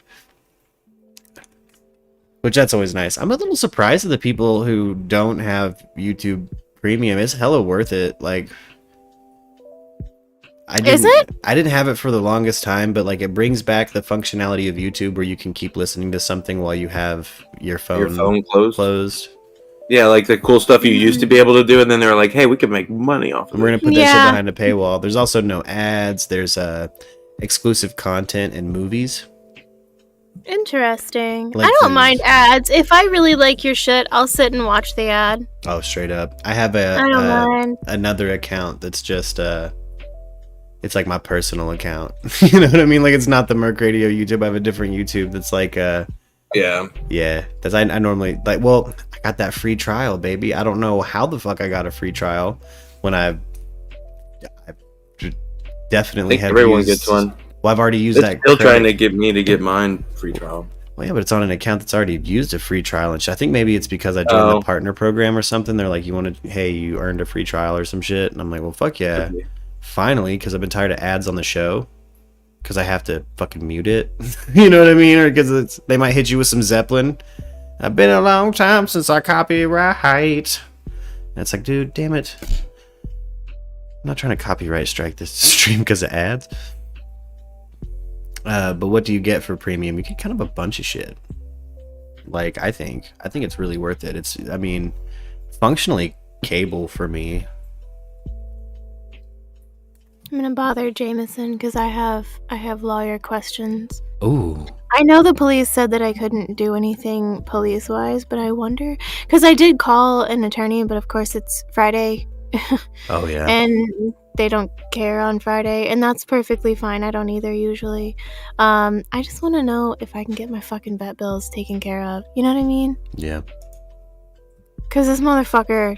Which that's always nice. I'm a little surprised at the people who don't have YouTube premium. It's hella worth it. Like, I didn't have it for the longest time, but like it brings back the functionality of YouTube where you can keep listening to something while you have your phone closed. Yeah, like the cool stuff you used to be able to do, and then they're like, "Hey, we can make money off of We're it." gonna put that shit behind a paywall. There's also no ads. There's exclusive content and movies. Interesting. Like I don't there's- mind ads. If I really like your shit, I'll sit and watch the ad. Oh, straight up. I have I don't mind. another account that's just it's like my personal account. You know what I mean? Like it's not the MURKradio YouTube. I have a different YouTube that's like yeah. That's I normally like. Well, I got that free trial, baby. I don't know how the fuck I got a free trial when I definitely have. Everyone gets one. Well, I've already used that. Still trying to get me to get mine free trial. Well, yeah, but it's on an account that's already used a free trial, and shit. I think maybe it's because I joined the partner program or something. They're like, you earned a free trial or some shit, and I'm like, well, fuck yeah, finally, because I've been tired of ads on the show. Because I have to fucking mute it. You know what I mean? Or because they might hit you with some Zeppelin. I've been a long time since I copyright. And it's like, dude, damn it. I'm not trying to copyright strike this stream because of ads. But what do you get for premium? You get kind of a bunch of shit. Like, I think it's really worth it. It's, I mean, functionally cable for me. I'm gonna bother Jameson because I have lawyer questions. Ooh. I know the police said that I couldn't do anything police-wise, but I wonder because I did call an attorney, but of course it's Friday. Oh yeah. And they don't care on Friday, and that's perfectly fine. I don't either usually. I just want to know if I can get my fucking vet bills taken care of. You know what I mean? Yeah. Because this motherfucker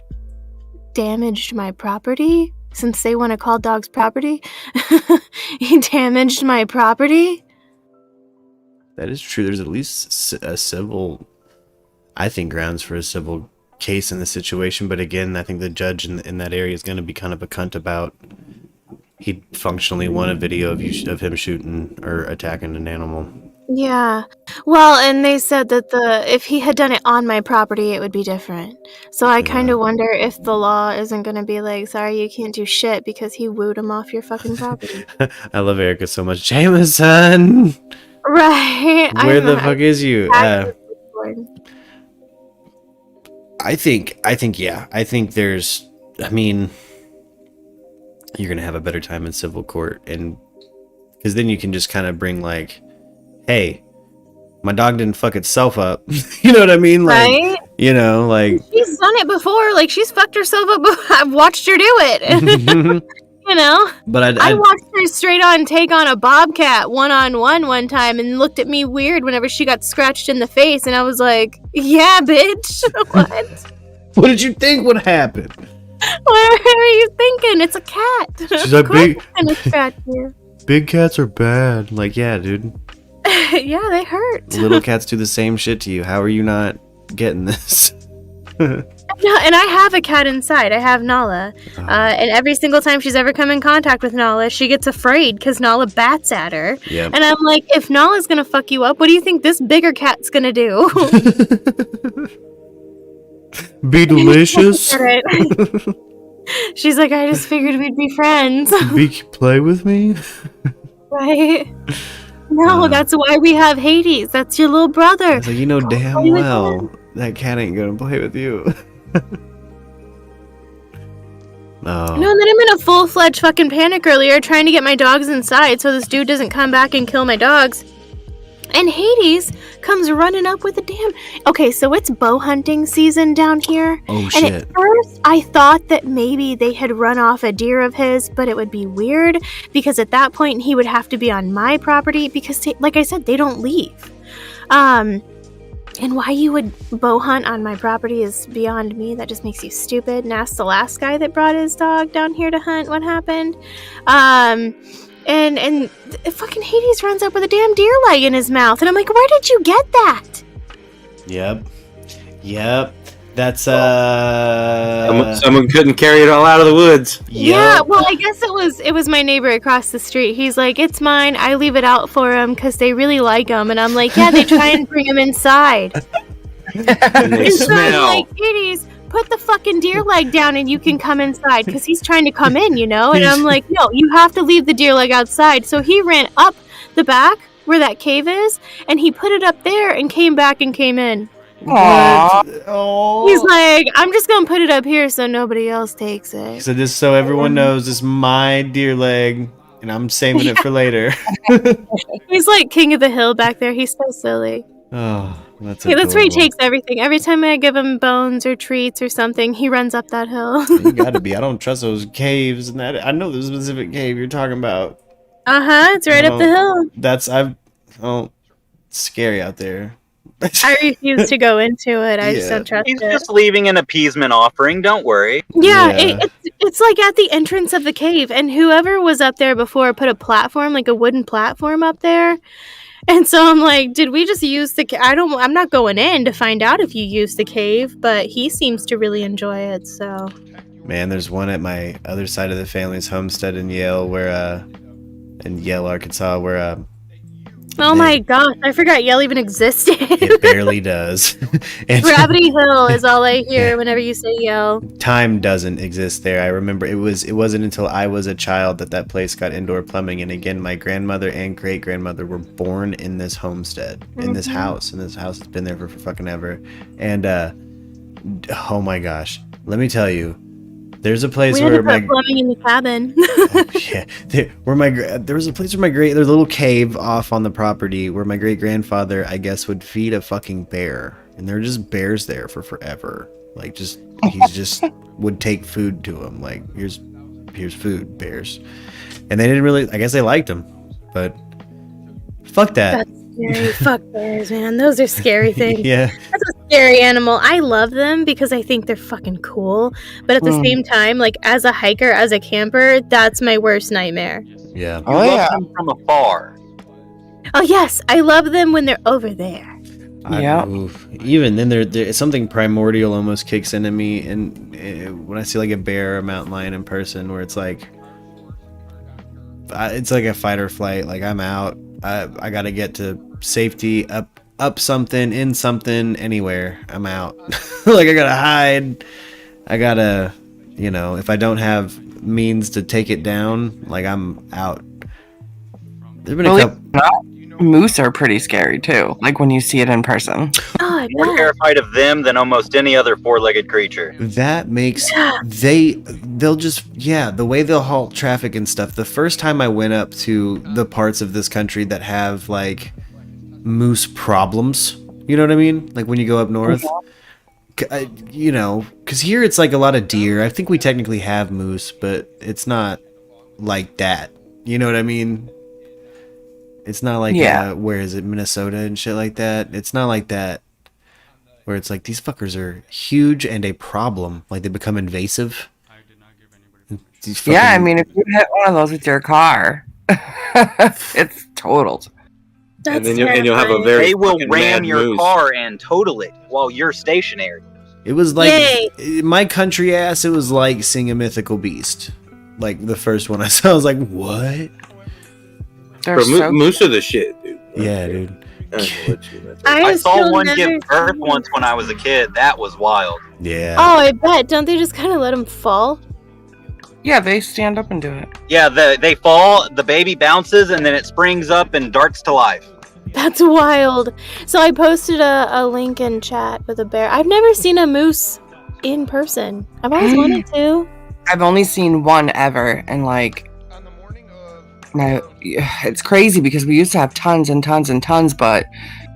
damaged my property. Since they want to call dogs property, he damaged my property. That is true. There's at least a civil, I think, grounds for a civil case in this situation. But again, I think the judge in that area is going to be kind of a cunt about. He'd functionally want a video of him shooting or attacking an animal. Yeah. Well, and they said that if he had done it on my property, it would be different. So I kind of wonder if the law isn't going to be like, sorry, you can't do shit because he wooed him off your fucking property. I love Erica so much. Jameson! Right. Where the fuck is you? bored. I think, yeah. I think there's, I mean, you're going to have a better time in civil court. And because then you can just kind of bring like, hey, my dog didn't fuck itself up. You know what I mean? Like, Right? you know, like. She's done it before. Like, she's fucked herself up. I've watched her do it. You know? But I watched her straight on take on a bobcat one-on-one one time and looked at me weird whenever she got scratched in the face. And I was like, yeah, bitch. What? What did you think would happen? What are you thinking? It's a cat. She's like, Of course it's gonna scratch you. Big cats are bad. Like, yeah, dude. Yeah, they hurt. Little cats do the same shit to you. How are you not getting this? No, and I have a cat inside. I have Nala. And every single time she's ever come in contact with Nala, she gets afraid because Nala bats at her. Yep. And I'm like, if Nala's gonna fuck you up, what do you think this bigger cat's gonna do? Be delicious. She's like, I just figured we'd be friends. Play with me. Right? No, that's why we have Hades. That's your little brother. So you know damn play with well that cat ain't gonna play with you. Oh. No, and then I'm in a full-fledged fucking panic earlier trying to get my dogs inside so this dude doesn't come back and kill my dogs. And Hades comes running up with a damn... Okay, so it's bow hunting season down here. Oh, and shit. at first, I thought that maybe they had run off a deer of his, but it would be weird because at that point he would have to be on my property because, like I said, they don't leave. And why you would bow hunt on my property is beyond me. That just makes you stupid. And ask the last guy that brought his dog down here to hunt what happened. And fucking Hades runs up with a damn deer leg in his mouth. And I'm like, where did you get that? Yep. That's someone couldn't carry it all out of the woods. Yeah, well, I guess it was my neighbor across the street. He's like, it's mine. I leave it out for them because they really like them. And I'm like, yeah, they try and bring them inside. And they And so I'm smell. like, Hades, put the fucking deer leg down and you can come inside because he's trying to come in, you know? And I'm like, no, you have to leave the deer leg outside. So he ran up the back where that cave is and he put it up there and came back and came in. Oh. He's like, I'm just gonna put it up here so nobody else takes it. So just so everyone knows, this is my deer leg, and I'm saving it for later. He's like king of the hill back there. He's so silly. Oh, that's Yeah, that's where he adorable. takes everything. Every time I give him bones or treats or something, he runs up that hill. You gotta be. I don't trust those caves, and that I know the specific cave you're talking about. It's right up the hill. It's scary out there. I refuse to go into it. I just Yeah. don't trust He's it. just leaving an appeasement offering. Don't worry. Yeah, Yeah. it's like at the entrance of the cave, and whoever was up there before put a platform, like a wooden platform up there. And so I'm like, did we just use the I'm not going in to find out if you used the cave, but he seems to really enjoy it, so. Man, there's one at my other side of the family's homestead in Yale, Arkansas, where Oh my gosh, I forgot Yale even existed. it barely does. And Gravity Hill is all I hear whenever you say Yale. time doesn't exist there. I remember it wasn't until I was a child that place got indoor plumbing, and again, my grandmother and great grandmother were born in this homestead, in this house, and this house has been there for fucking ever. And oh my gosh, let me tell you, there's a place We had where to my put plumbing in the cabin. there was a place where there's a little cave off on the property where my great grandfather, I guess, would feed a fucking bear, and there were just bears there for forever. Like he's just would take food to him. Like here's food, bears, and they didn't really. I guess they liked him, but fuck that. That's scary. Fuck bears, man. Those are scary things. Yeah. That's a scary animal. I love them because I think they're fucking cool. But at the same time, like as a hiker, as a camper, that's my worst nightmare. Yeah. You love them from afar. Oh yes, I love them when they're over there. Even then, there something primordial almost kicks into me, and when I see like a bear or a mountain lion in person, where it's like, it's like a fight or flight. Like I'm out. I gotta get to safety, up something, in something, anywhere. I'm out. Like I gotta hide. I gotta, if I don't have means to take it down, like I'm out. There's been a couple. Moose are pretty scary too. Like when you see it in person. Oh, I More bet. terrified of them than almost any other four-legged creature. That makes they'll just the way they'll halt traffic and stuff. The first time I went up to the parts of this country that have like moose problems, you know what I mean? Like when you go up north, because here it's like a lot of deer. I think we technically have moose, but it's not like that. You know what I mean? It's not like where is it, Minnesota and shit like that. It's not like that. Where it's like these fuckers are huge and a problem. Like they become invasive. Yeah, I mean, if you hit one of those with your car, it's totaled. That's and then you'll have a very They will fucking ram mad your moose. car and total it while you're stationary. It was like Yay. my country ass. It was like seeing a mythical beast. Like the first one I saw, I was like, "What?" They're Bro, so moose are the shit, dude. Yeah, dude. I saw still one never give birth seen- once when I was a kid. That was wild. Yeah. Oh, I bet. Don't they just kind of let them fall? Yeah, they stand up and do it. Yeah, they fall, the baby bounces, and then it springs up and darts to life. That's wild. So I posted a link in chat with a bear. I've never seen a moose in person. I've always wanted to. I've only seen one ever, and like, it's crazy because we used to have tons and tons and tons, but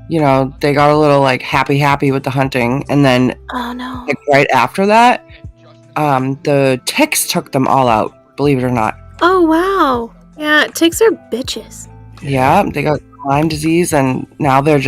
they got a little like happy with the hunting, and then Oh no. like right after that, the ticks took them all out. Believe it or not. Oh wow. Yeah, ticks are bitches. Yeah, they got Lyme disease, and now they're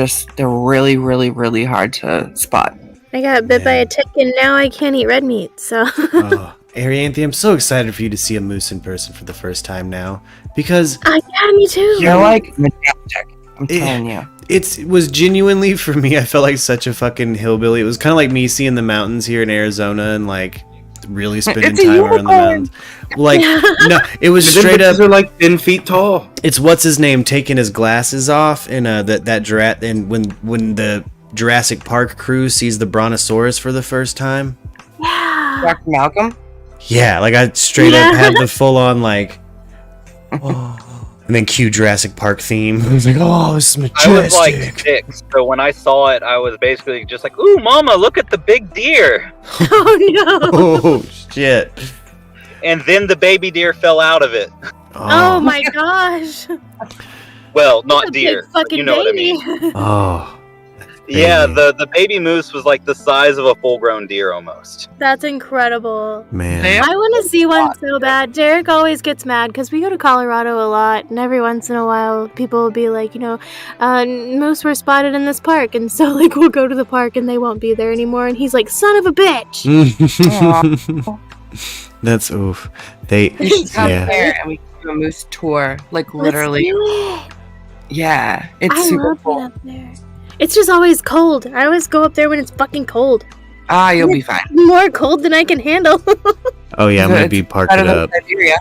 really, really, really hard to spot. I got bit by a tick and now I can't eat red meat, so Oh, Arianthe, I'm so excited for you to see a moose in person for the first time now, because yeah, me too. They're like majestic. I'm telling you. it was genuinely, for me, I felt like such a fucking hillbilly. It was kind of like me seeing the mountains here in Arizona and like really spending It's a time around the unicorn. mountains. Like, no, it was Them straight up. bitches are like 10 feet tall. It's what's his name taking his glasses off and and when the Jurassic Park crew sees the Brontosaurus for the first time. Yeah. Dr. Malcolm. Yeah, like I straight up had the full on like, oh, and then cue Jurassic Park theme. I was like, oh, this is majestic. I was like 6, so when I saw it, I was basically just like, "Ooh, mama, look at the big deer!" Oh no. Oh shit! And then the baby deer fell out of it. Oh my gosh. Well, not That's a big deer, but fucking you know baby. what I mean. Oh, Yeah, baby. the baby moose was like the size of a full-grown deer almost. That's incredible. man. They- I want to see one so bad. Derek always gets mad because we go to Colorado a lot, and every once in a while, people will be like, moose were spotted in this park, and so like we'll go to the park and they won't be there anymore, and he's like, son of a bitch. That's oof. They We should come yeah. there and we can do a moose tour. Like Let's literally. do it. Yeah, it's I super love cool. it up there. It's just always cold. I always go up there when it's fucking cold. Ah, you'll be fine. More cold than I can handle. Oh yeah, I'm gonna It's be parked better it than up. Siberia.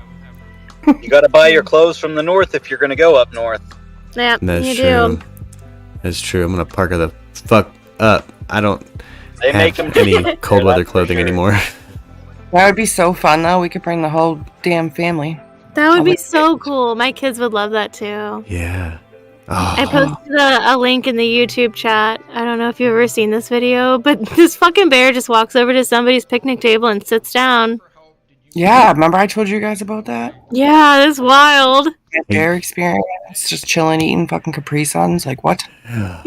You got to buy your clothes from the north if you're going to go up north. Yeah, That's you true. do. That's true. I'm gonna park it the fuck up. I don't They make have them any cold weather That's for clothing sure. anymore. That would be so fun though. We could bring the whole damn family. That would Oh, be wait. so cool. My kids would love that too. Yeah. I Oh, posted a link in the YouTube chat. I don't know if you've ever seen this video, but this fucking bear just walks over to somebody's picnic table and sits down. Yeah, remember I told you guys about that? Yeah, that's wild. Their experience, just chilling, eating fucking Capri Suns. Like what? yeah.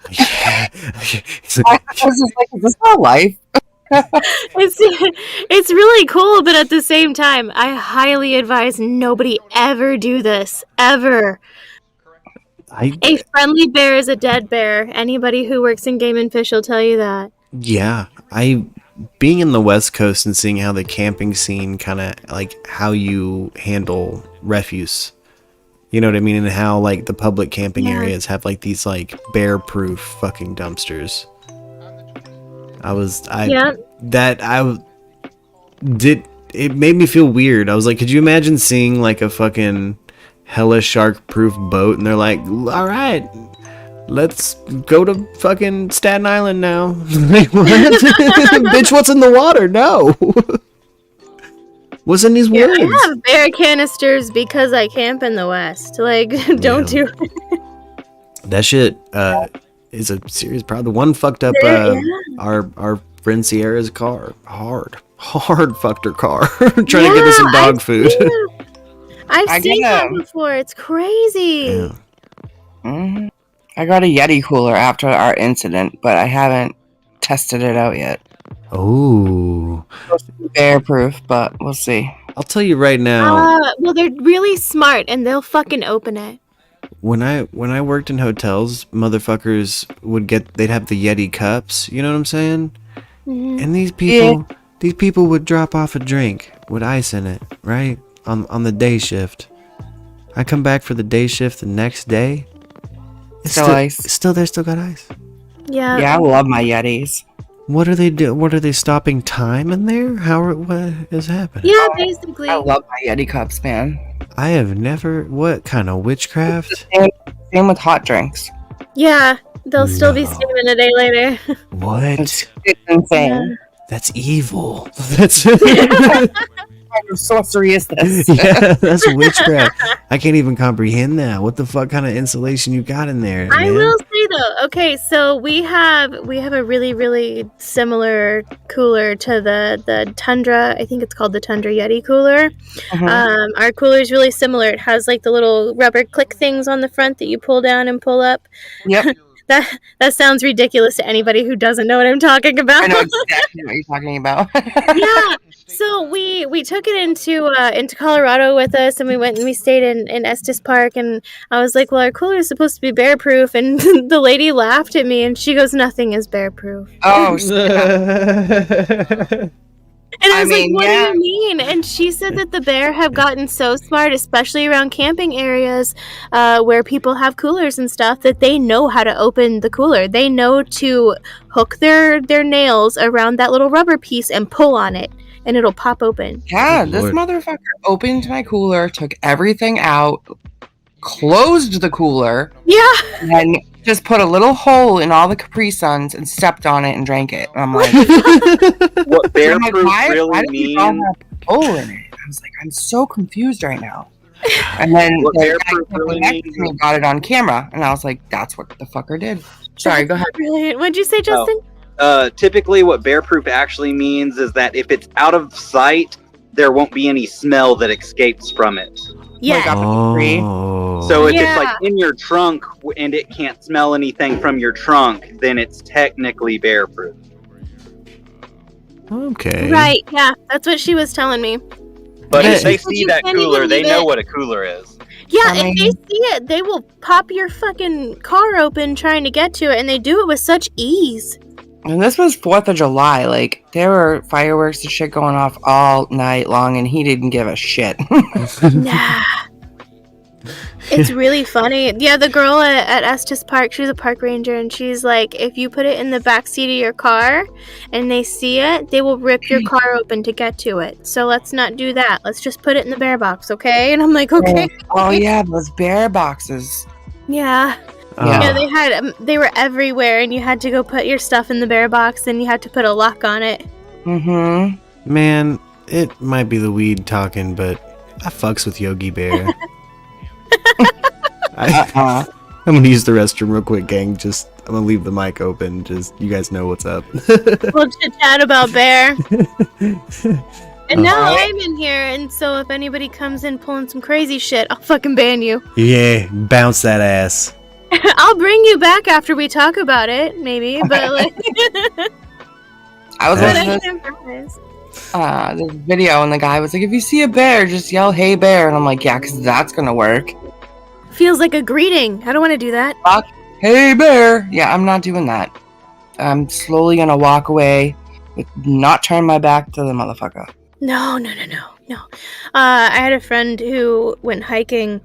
Yeah, It's I like- was just like, is this my life? it's really cool, but at the same time, I highly advise nobody ever do this. Ever. A friendly bear is a dead bear. Anybody who works in game and fish will tell you that. Yeah, being in the West Coast and seeing how the camping scene kind of like how you handle refuse. You know what I mean? And how like the public camping Yeah. areas have like these like bear-proof fucking dumpsters. it made me feel weird. I was like, could you imagine seeing like a fucking hella shark-proof boat, and they're like, all right, let's go to fucking Staten Island now. Like, what? Bitch, what's in the water? No. What's in these words? I have bear canisters because I camp in the West. Like, don't do it. That shit is a serious problem. The one fucked up our friend Sierra's car. Hard fucked her car. Trying to get us some dog food. I've seen that before. It's crazy. Yeah. Mm-hmm. I got a Yeti cooler after our incident, but I haven't tested it out yet. Oh. Bear proof, but we'll see. I'll tell you right now. Well, they're really smart, and they'll fucking open it. When I worked in hotels, motherfuckers they'd have the Yeti cups. You know what I'm saying? Mm-hmm. And these people would drop off a drink with ice in it, right? On the day shift. I come back for the day shift the next day. It's still ice. Still got ice. Yeah. Yeah, I love my Yetis. What are they doing? What are they stopping time in there? What is happening? Yeah, basically. I love my Yeti cups, man. I have never. What kind of witchcraft? Same with hot drinks. Yeah, they'll still be steaming a day later. What? It's insane. That's evil. That's What kind of sorcery is this? yeah, that's witchcraft. I can't even comprehend that. What the fuck kind of insulation you got in there? I man? will say though, okay, so we have a really, really similar cooler to the Tundra. I think it's called the Tundra Yeti cooler. Mhm. Our cooler is really similar. It has like the little rubber click things on the front that you pull down and pull up. Yep. That sounds ridiculous to anybody who doesn't know what I'm talking about. I know exactly what you're talking about. Yeah. So we took it into Colorado with us, and we went and we stayed in Estes Park, and I was like, well, our cooler is supposed to be bear proof, and the lady laughed at me and she goes, nothing is bear proof. Oh, snap. And I was mean, like, what yeah. do you mean? And she said that the bear have gotten so smart, especially around camping areas where people have coolers and stuff, that they know how to open the cooler. They know to hook their nails around that little rubber piece and pull on it, and it'll pop open. Yeah, Good this Lord. motherfucker opened my cooler, took everything out, closed the cooler, Yeah. and then just put a little hole in all the Capri Suns and stepped on it and drank it. And I'm like, What bear I'm like, proof why really do you all means? have a hole in it? I was like, I'm so confused right now. And then What the bear guy proof really next to means? me got it on camera, and I was like, that's what the fucker did. Sorry, go ahead. Brilliant. What'd you say, Justin? Typically, what bear proof actually means is that if it's out of sight, there won't be any smell that escapes from it. Yeah. Oh. So if Yeah. it's like in your trunk and it can't smell anything from your trunk, then it's technically bear proof. Okay. Right. Yeah. That's what she was telling me. But Yeah. if they But see you that can't cooler, even they leave know it- what a cooler is. Yeah, I if they see it, they will pop your fucking car open trying to get to it, and they do it with such ease. And this was 4th of July. Like, there were fireworks and shit going off all night long, and he didn't give a shit. Nah. It's really funny. Yeah, the girl at Estes Park, she was a park ranger, and she's like, if you put it in the back seat of your car and they see it, they will rip your car open to get to it. So let's not do that. Let's just put it in the bear box, okay? And I'm like, okay. Oh, yeah, those bear boxes. Yeah. Yeah. Yeah, they were everywhere, and you had to go put your stuff in the bear box, and you had to put a lock on it. Mm-hmm. Man, it might be the weed talking, but I fucks with Yogi Bear. I'm gonna use the restroom real quick, gang. I'm gonna leave the mic open. Just you guys know what's up. We'll chit chat about bear. And now Alright. I'm in here, and so if anybody comes in pulling some crazy shit, I'll fucking ban you. Yeah, bounce that ass. I'll bring you back after we talk about it, maybe, but like, I was but watching I this, can't promise. this video, and the guy was like, if you see a bear, just yell, hey, bear. And I'm like, yeah, because that's going to work. Feels like a greeting. I don't want to do that. Hey, bear. Yeah, I'm not doing that. I'm slowly going to walk away, with not turn my back to the motherfucker. No. I had a friend who went hiking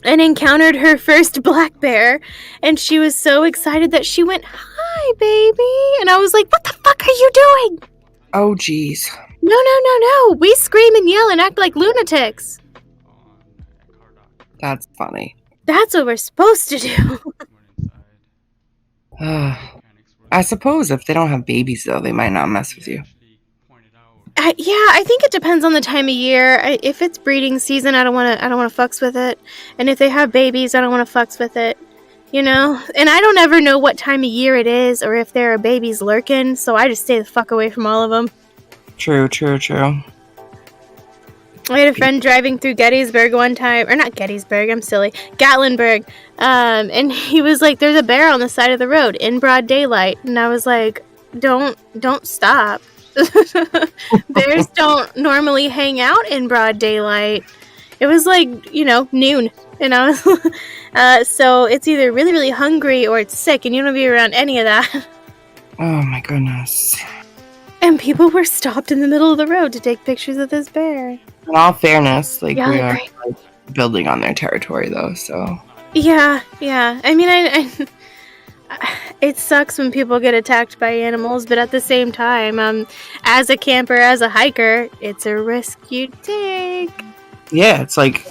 and encountered her first black bear, and she was so excited that she went, hi, baby. And I was like, what the fuck are you doing? Oh, jeez. No. We scream and yell and act like lunatics. That's funny. That's what we're supposed to do. I suppose if they don't have babies, though, they might not mess with you. I think it depends on the time of year. If it's breeding season, I don't want to fucks with it. And if they have babies, I don't want to fucks with it. You know? And I don't ever know what time of year it is or if there are babies lurking, so I just stay the fuck away from all of them. True. I had a friend driving through Gettysburg one time, or not Gettysburg, I'm silly, Gatlinburg, and he was like, there's a bear on the side of the road in broad daylight, and I was like, don't stop. Bears don't normally hang out in broad daylight. It was like, noon, and I was, so it's either really, really hungry or it's sick, and you don't want to be around any of that. Oh my goodness. And people were stopped in the middle of the road to take pictures of this bear. In all fairness, we are great. building on their territory, though, so... Yeah. I mean, I it sucks when people get attacked by animals, but at the same time, as a camper, as a hiker, it's a risk you take. Yeah, it's like,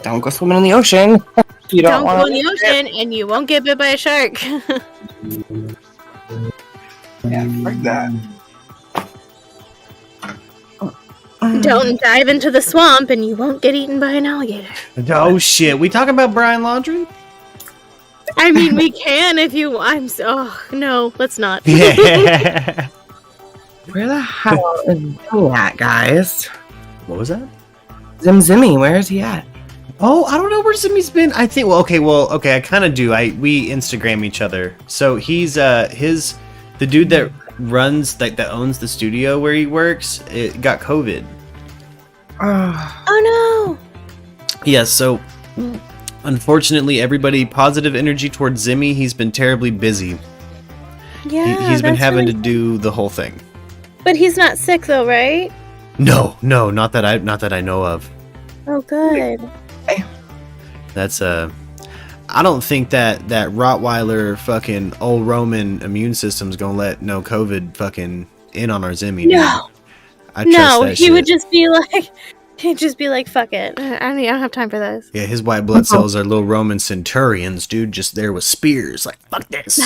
don't go swimming in the ocean. You don't go in the ocean, and you won't get bit by a shark. Yeah, like that. Don't dive into the swamp, and you won't get eaten by an alligator. Oh shit, we talking about Brian Laundrie? I mean, we can if you. No, let's not. Yeah. Where the hell is Zimmy at, guys? What was that? Zimmy, where is he at? Oh, I don't know where Zimmy's been. I think. Well, okay. I kind of do. We Instagram each other. So he's the dude that runs that owns the studio where he works. It got COVID. Oh no. Yeah. So unfortunately, everybody positive energy towards Zimmy. He's been terribly busy. Yeah. He's been having to do the whole thing. But he's not sick though, right? No, not that I know of. Oh, good. That's I don't think that Rottweiler fucking old Roman immune system's gonna let no COVID fucking in on our Zimmy. No, I trust that he shit. would just be like, fuck it. I don't have time for this. Yeah, his white blood cells are little Roman centurions, dude, just there with spears. Like, fuck this.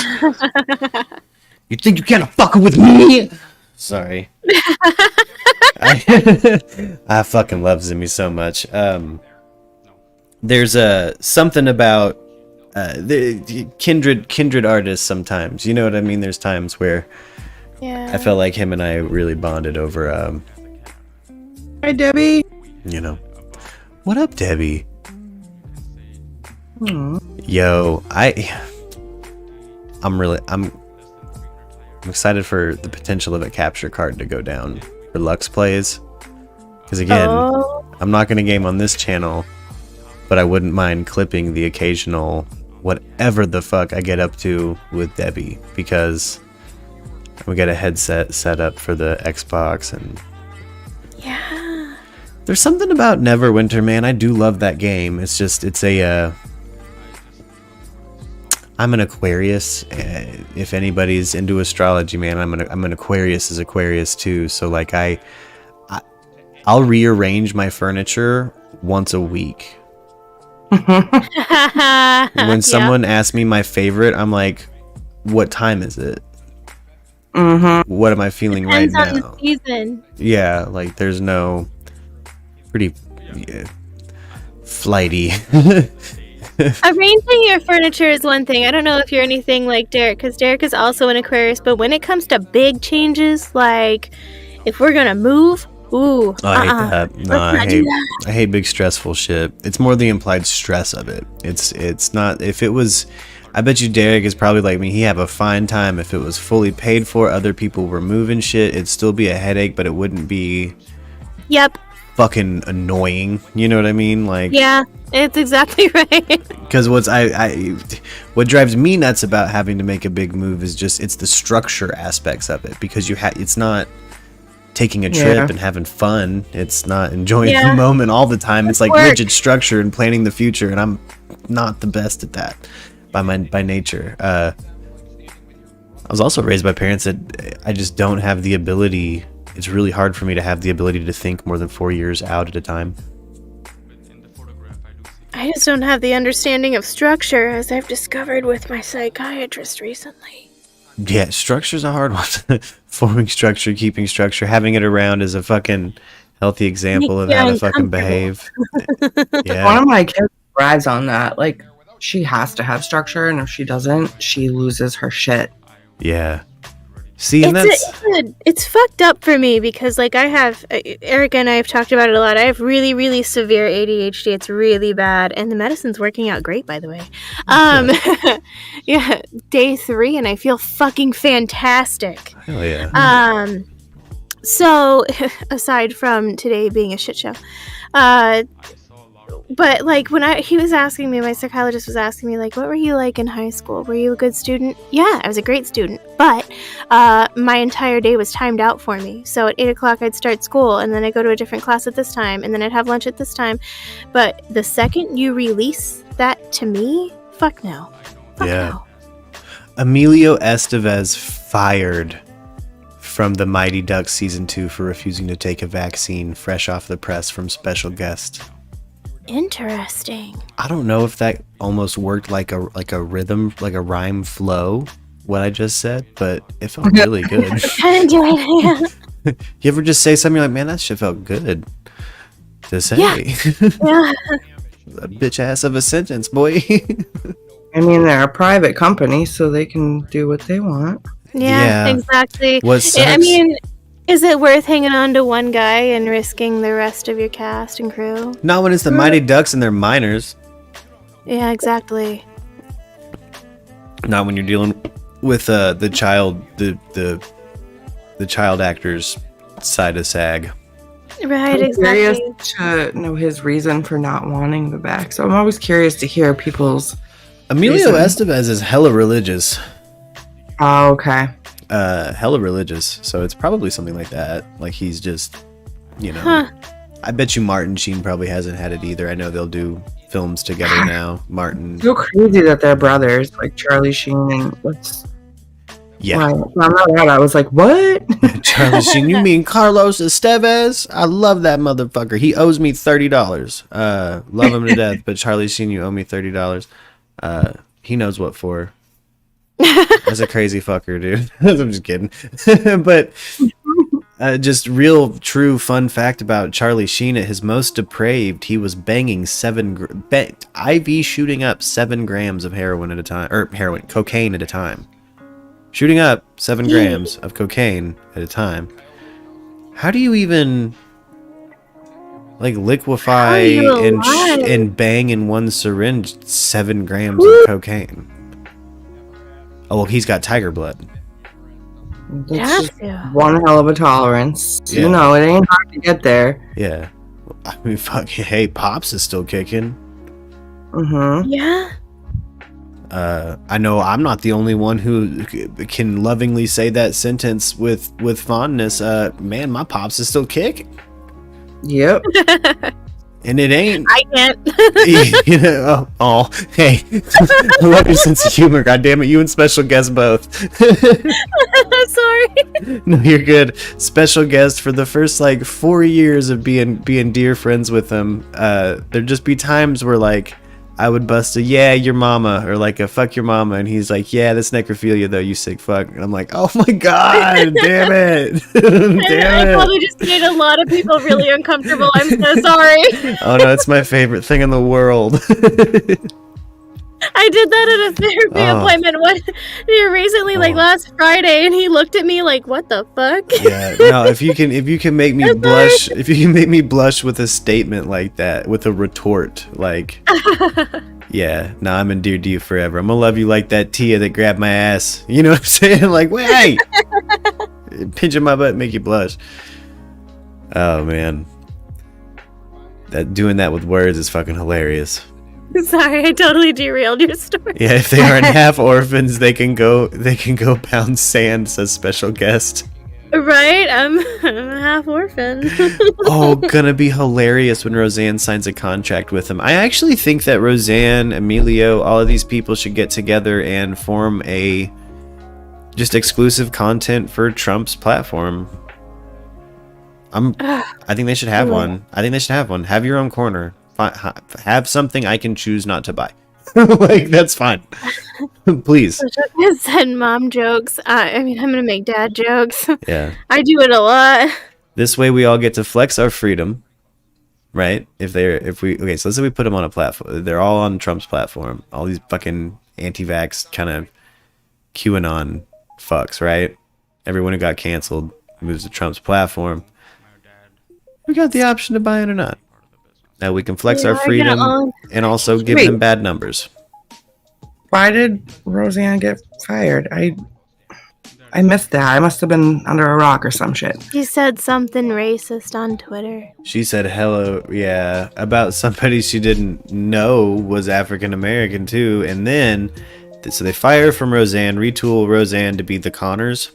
You think you can't fucking with me? Sorry. I fucking love Zimmy so much. There's something about the kindred artists sometimes. You know what I mean? There's times where I felt like him and I really bonded over Hi, Debbie. What up, Debbie? Yo, I'm excited for the potential of a capture card to go down for Lux plays. Because again, I'm not going to game on this channel, but I wouldn't mind clipping the occasional whatever the fuck I get up to with Debbie, because we got a headset set up for the Xbox, and there's something about Neverwinter, man. I do love that game. It's just, I'm an Aquarius. If anybody's into astrology, man, I'm an Aquarius as Aquarius too. So like I'll rearrange my furniture once a week. When someone asks me my favorite, I'm like, what time is it? What am I feeling right now? Depends on the season. Yeah, like there's no pretty flighty. Arranging your furniture is one thing. I don't know if you're anything like Derek, because Derek is also an Aquarius, but when it comes to big changes, like if we're gonna move, I hate that. No, I hate big stressful shit. It's more the implied stress of it. It's not. If it was, I bet you Derek is probably like me. He have a fine time if it was fully paid for. Other people were moving shit. It'd still be a headache, but it wouldn't be. Yep. Fucking annoying. You know what I mean? Like. Yeah, it's exactly right. Because what drives me nuts about having to make a big move is just it's the structure aspects of it, because it's not taking a trip and having fun. It's not enjoying the moment all the time. It's like rigid structure and planning the future, and I'm not the best at that by nature. I was also raised by parents that I just don't have the ability it's really hard for me to have the ability to think more than 4 years out at a time. I just don't have the understanding of structure, as I've discovered with my psychiatrist recently. Yeah, structure's a hard one. Forming structure, keeping structure, having it around is a fucking healthy example of how to fucking behave. Yeah. One of my kids thrives on that. Like, she has to have structure, and if she doesn't, she loses her shit. Yeah. See, and It's fucked up for me because, like, I have, Erica and I have talked about it a lot. I have really, really severe ADHD. It's really bad. And the medicine's working out great, by the way. Yeah, day 3, and I feel fucking fantastic. Hell yeah. So, aside from today being a shit show, but like when he was asking me, my psychologist was asking me, like, what were you like in high school? Were you a good student? Yeah, I was a great student, but my entire day was timed out for me. So at 8 o'clock I'd start school, and then I'd go to a different class at this time, and then I'd have lunch at this time. But the second you release that to me, fuck no. Fuck no. Emilio Estevez fired from the Mighty Ducks season 2 for refusing to take a vaccine fresh off the press from special guest. Interesting. I don't know if that almost worked like a rhythm, like a rhyme flow, what I just said, but it felt really good. Kind of enjoyed it. You ever just say something like, man, that shit felt good to say? Yeah. A bitch ass of a sentence, boy. I mean, they're a private company, so they can do what they want. Yeah, exactly. What sucks, I mean, is it worth hanging on to one guy and risking the rest of your cast and crew? not when it's the Mighty Ducks and they're minors. Yeah, exactly. Not when you're dealing with the child, the child actors side of SAG. Right, I'm exactly. curious to know his reason for not wanting the back. So I'm always curious to hear people's Emilio reason. Estevez is hella religious. Oh, okay. Hella religious, so it's probably something like that. Like he's just, I bet you Martin Sheen probably hasn't had it either. I know they'll do films together now. Martin. So crazy that they're brothers, like Charlie Sheen and what's. Yeah. Wow. I'm not that. I was like, what? Charlie Sheen. You mean Carlos Estevez? I love that motherfucker. He owes me $30. Love him to death, but Charlie Sheen, you owe me $30. He knows what for. That's a crazy fucker, dude. I'm just kidding. But just real, true, fun fact about Charlie Sheen. At his most depraved, he was banging IV shooting up 7 grams of heroin at a time, or cocaine at a time. Shooting up 7 grams of cocaine at a time. How do you even like liquefy and bang in one syringe 7 grams of cocaine? Oh, well, he's got tiger blood. That's just one hell of a tolerance. Yeah. You know, it ain't hard to get there. Yeah. I mean, fuck, hey, Pops is still kicking. Mm-hmm. Yeah. I know I'm not the only one who can lovingly say that sentence with fondness. Man, my Pops is still kicking. Yep. And it ain't. I can't. Hey. I love your sense of humor, goddammit. You and special guest both. I'm sorry. No, you're good. Special guest for the first 4 years of being dear friends with him. There'd just be times where I would bust a yeah, your mama, or a fuck your mama, and he's like, yeah, that's necrophilia though, you sick fuck. And I'm like, oh my god, damn it. I probably just made a lot of people really uncomfortable. I'm so sorry. Oh no, it's my favorite thing in the world. I did that at a therapy appointment recently, last Friday, and he looked at me like, what the fuck? Yeah, no, if you can make me blush, if you can make me blush with a statement like that, with a retort, yeah, nah, I'm endeared to you forever. I'm gonna love you like that Tia that grabbed my ass. You know what I'm saying? Wait, pinching my butt make you blush. Oh man, doing that with words is fucking hilarious. Sorry, I totally derailed your story. Yeah, if they aren't half orphans, they can go pound sand, says special guest. Right? I'm a half orphan. Oh, gonna be hilarious when Roseanne signs a contract with him. I actually think that Roseanne, Emilio, all of these people should get together and form a just exclusive content for Trump's platform. I think they should have one. I think they should have one. Have your own corner. Have something I can choose not to buy. Like, that's fine. Please. Send mom jokes. I mean, I'm gonna make dad jokes. Yeah. I do it a lot. This way we all get to flex our freedom, right? So let's say we put them on a platform. They're all on Trump's platform. All these fucking anti-vax kind of QAnon fucks, right? Everyone who got canceled moves to Trump's platform. We got the option to buy it or not. Now we can flex our freedom and also give them bad numbers. Why did Roseanne get fired? I missed that. I must have been under a rock or some shit. She said something racist on Twitter. She said hello, yeah, about somebody she didn't know was African American too. And then, so they fire from Roseanne, retool Roseanne to be the Connors.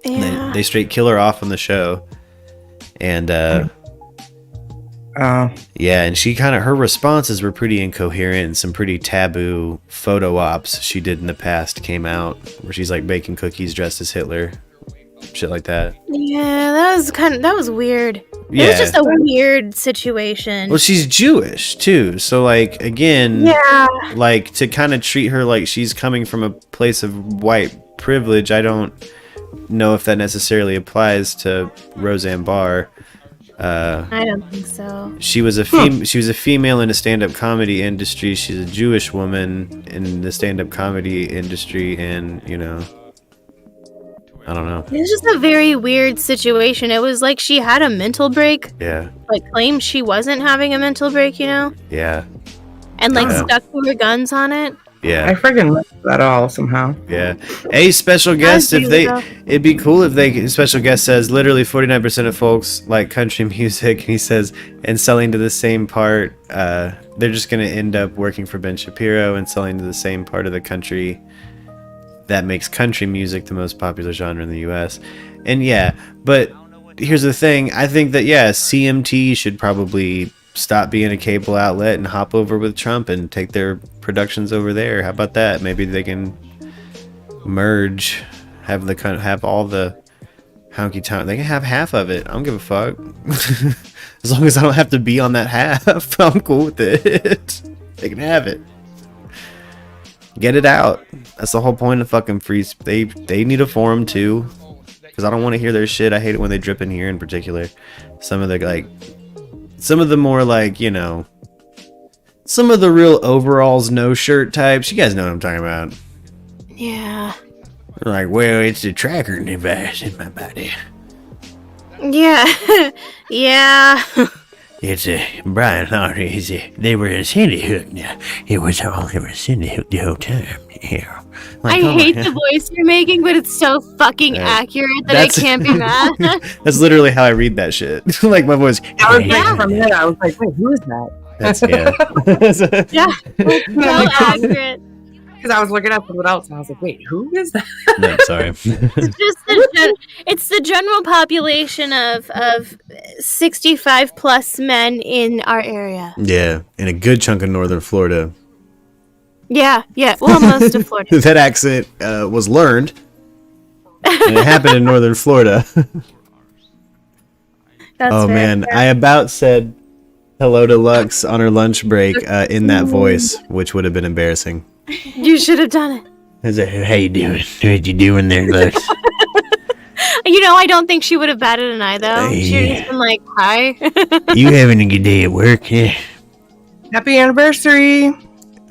Yeah. They straight kill her off on the show. And, yeah, and she her responses were pretty incoherent, and some pretty taboo photo ops she did in the past came out where she's like baking cookies dressed as Hitler, shit like that. Yeah, that was weird. Yeah. It was just a weird situation. Well, she's Jewish too, so like again, yeah, like to kind of treat her like she's coming from a place of white privilege. I don't know if that necessarily applies to Roseanne Barr. I don't think so. She was a female in the stand-up comedy industry. She's a Jewish woman in the stand-up comedy industry, and I don't know. It was just a very weird situation. It was like she had a mental break. Yeah. Like claimed she wasn't having a mental break, Yeah. and like stuck to her guns on it. Yeah. I friggin' missed that all somehow. Yeah. A special guest, it'd be cool if special guest says literally 49% of folks like country music, and he says, and selling to the same part, they're just going to end up working for Ben Shapiro and selling to the same part of the country that makes country music the most popular genre in the US. And yeah, but here's the thing. I think that, CMT should probably stop being a cable outlet and hop over with Trump and take their productions over there. How about that? Maybe they can merge, have all the honky tonk. They can have half of it. I don't give a fuck. As long as I don't have to be on that half, I'm cool with it. They can have it. Get it out. That's the whole point of fucking free. They need a forum too, because I don't want to hear their shit. I hate it when they drip in here in particular. Some of the more like, some of the real overalls, no shirt types. You guys know what I'm talking about. Yeah. They're like, well, it's the tracker device in my body. Yeah. Yeah. It's Brian Hardy. They were in Sandy Hook now. It was all over Sandy Hook the whole time. Yeah. Like, I hate the voice you're making, but it's so fucking accurate that I can't be mad. That's literally how I read that shit. Like my voice. I was like, wait, who is that? That's Yeah. So accurate. Because I was looking up what else, and I was like, wait, who is that? No, sorry. It's just it's the general population of 65 plus men in our area. Yeah, in a good chunk of northern Florida. Yeah. Well, most of Florida. That accent was learned, and it happened in northern Florida. That's man, fair. I about said hello to Lux on her lunch break in that voice, which would have been embarrassing. You should have done it. I was like, how you doing? What you doing there, Lux? I don't think she would have batted an eye, though. She would have just been like, hi. You having a good day at work? Yeah. Happy anniversary.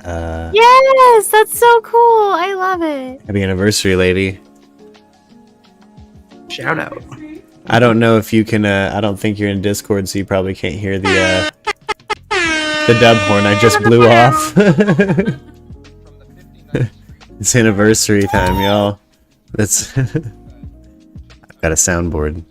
Yes, that's so cool. I love it. Happy anniversary, lady. Shout out. I don't know if you can, I don't think you're in Discord, so you probably can't hear the dub horn I just blew off. It's anniversary time, y'all. That's I've got a soundboard.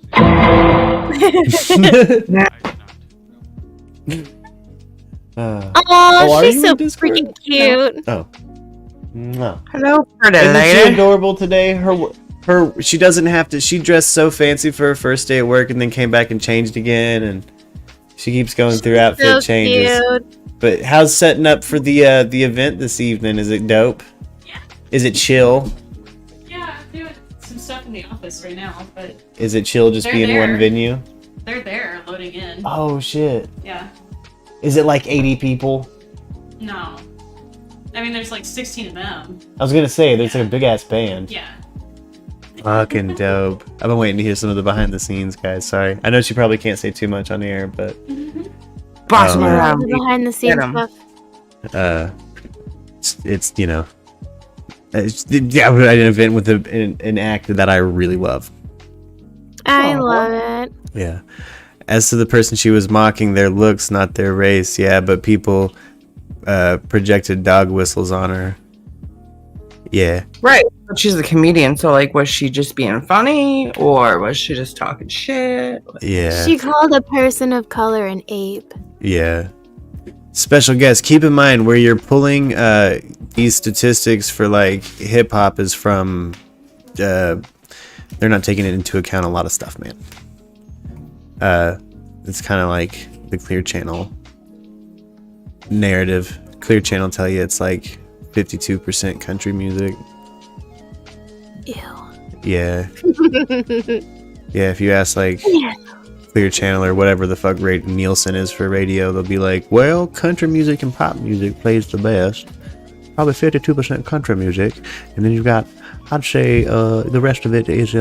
Oh, she's so freaking cute. Oh. No. Hello, pretty Isn't she lady. adorable today? She doesn't have to. She dressed so fancy for her first day at work, and then came back and changed again, and she keeps going through outfit changes. Cute. But how's setting up for the event this evening? Is it dope? Yeah. Is it chill? Yeah, I'm doing some stuff in the office right now, but Is it chill just They're being there. one venue? They're there, loading in. Oh shit. Yeah. Is it like 80 people? No. I mean, there's like 16 of them. I was gonna say, there's like a big ass band. Yeah. Fucking dope. I've been waiting to hear some of the behind the scenes, guys. Sorry. I know she probably can't say too much on the air, but Boss me around. Behind the scenes Get 'em. stuff. it's you know, yeah, I did an event with an actor that I really love. I love it. Yeah. As to the person she was mocking, their looks, not their race. Yeah, but people projected dog whistles on her. Yeah. Right. But she's a comedian, so like, was she just being funny, or was she just talking shit? Yeah. She called a person of color an ape. Yeah. Special guest, keep in mind where you're pulling these statistics for like hip hop is from they're not taking it into account a lot of stuff, man. It's kind of like the Clear Channel narrative. Clear Channel tell you it's like 52% country music. Ew. Yeah. Yeah, if you ask like Clear Channel or whatever the fuck rate Nielsen is for radio, they'll be like, well, country music and pop music plays the best. Probably 52% country music. And then you've got, I'd say, the rest of it is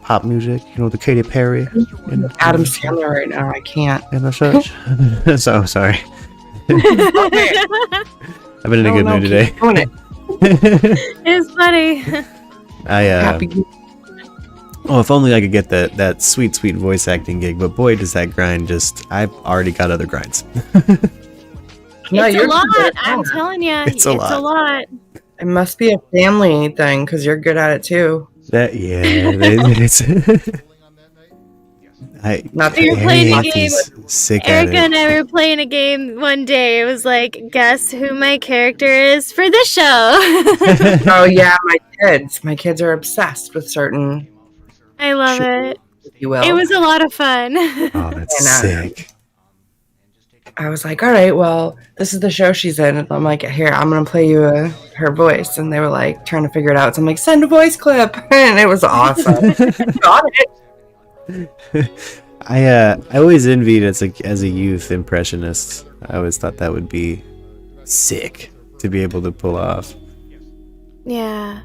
pop music. You know, the Katy Perry. And Adam Sandler right now, I can't. And the such. So, sorry. Okay. I've been in a good mood today. Keep doing it. It's funny. Happy. Oh, if only I could get that sweet voice acting gig, but boy, does that grind I've already got other grinds. No, It's a you're lot. good. I'm telling you. It's a lot. It must be a family thing because you're good at it too. It's Not We were playing a game. Sick Erica at and I were playing a game one day. It was like, guess who my character is for the show. Oh yeah, my kids are obsessed with certain, I love it. if you will. It was a lot of fun. Oh, that's And, sick. I was like, all right, well, this is the show she's in. And I'm like, here, I'm gonna play you her voice, and they were like trying to figure it out. So I'm like, send a voice clip, and it was awesome. Got it. I always envied as a youth impressionist. I always thought that would be sick to be able to pull off. Yeah.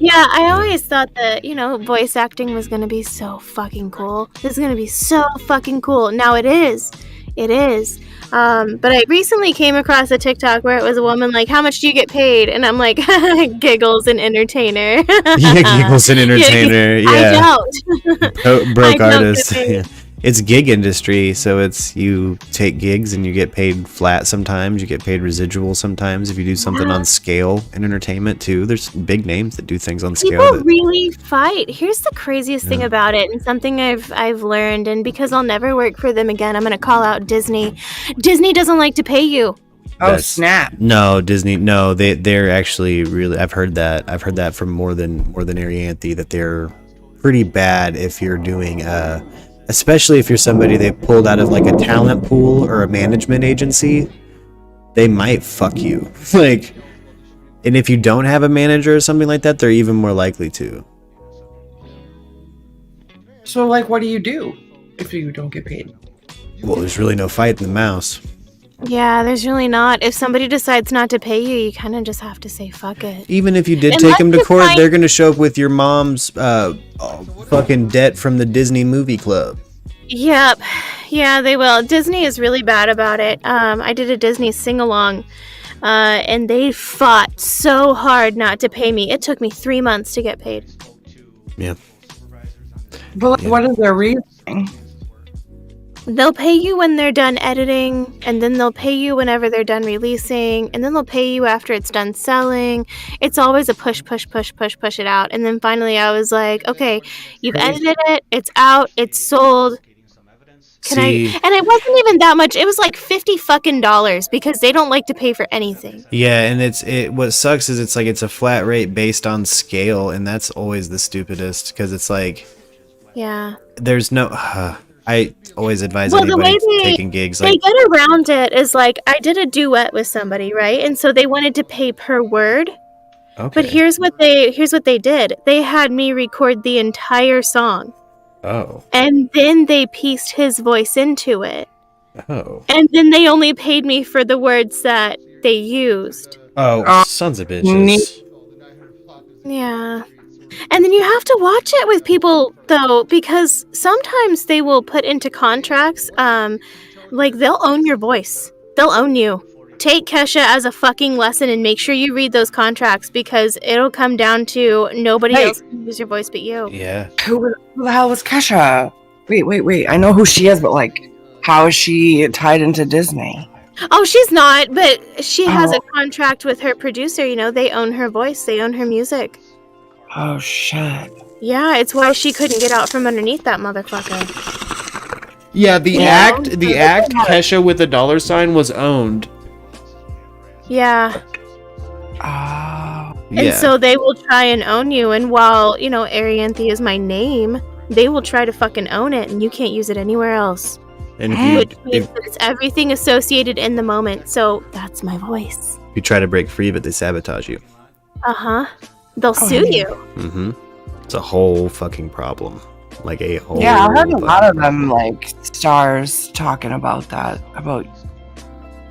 Yeah, I always thought that, voice acting was going to be so fucking cool. This is going to be so fucking cool. Now it is. It is. But I recently came across a TikTok where it was a woman like, how much do you get paid? And I'm like, giggles and entertainer. Yeah, giggles and entertainer. Yeah. I don't. Broke I don't artist. get paid. Yeah. It's gig industry, so it's you take gigs and you get paid flat sometimes. You get paid residual sometimes if you do something on scale in entertainment too. There's big names that do things on scale. People really fight. Here's the craziest thing about it, and something I've learned, and because I'll never work for them again, I'm gonna call out Disney. Disney doesn't like to pay you. Oh snap! No, Disney. No, they're actually really. I've heard that from more than Arianthe that they're pretty bad if you're doing especially if you're somebody they pulled out of like a talent pool or a management agency. They might fuck you. Like, and if you don't have a manager or something like that, they're even more likely to. So like, what do you do if you don't get paid? Well, there's really no fight in the mouse. Yeah, there's really not. If somebody decides not to pay you, you kind of just have to say fuck it. Even if you did Unless take them to you court, find- they're going to show up with your mom's fucking debt from the Disney movie club. Yep. Yeah, they will. Disney is really bad about it. I did a Disney sing-along, and they fought so hard not to pay me. It took me 3 months to get paid. Yeah. But what is their reasoning? They'll pay you when they're done editing, and then they'll pay you whenever they're done releasing, and then they'll pay you after it's done selling. It's always a push it out. And then finally I was like, okay, you've edited it, it's out, it's sold. And it wasn't even that much. It was like $50 because they don't like to pay for anything. Yeah, and what sucks is it's a flat rate based on scale, and that's always the stupidest because it's like, yeah, there's no. I always advise the anybody way taking gigs they get around it is like, I did a duet with somebody, right? And so they wanted to pay per word. Okay. But here's what they did. They had me record the entire song. Oh. And then they pieced his voice into it. Oh. And then they only paid me for the words that they used. Oh, sons of bitches. Yeah. And then you have to watch it with people, though, because sometimes they will put into contracts, like, they'll own your voice. They'll own you. Take Kesha as a fucking lesson and make sure you read those contracts, because it'll come down to nobody else can use your voice but you. Yeah. Who the hell was Kesha? Wait. I know who she is, but, like, how is she tied into Disney? Oh, she's not, but she has a contract with her producer, you know, they own her voice, they own her music. Oh, shit. Yeah, it's why she couldn't get out from underneath that motherfucker. Yeah, the act Kesha with a $sign was owned. Yeah. Oh. And so they will try and own you, and while, you know, Arianthe is my name, they will try to fucking own it, and you can't use it anywhere else. And Which means that it's everything associated in the moment, so that's my voice. if you try to break free of it, they sabotage you. Uh-huh. They'll sue you. Mm-hmm. It's a whole fucking problem. Like a whole. Yeah, I heard a lot of them, like, stars talking about that, about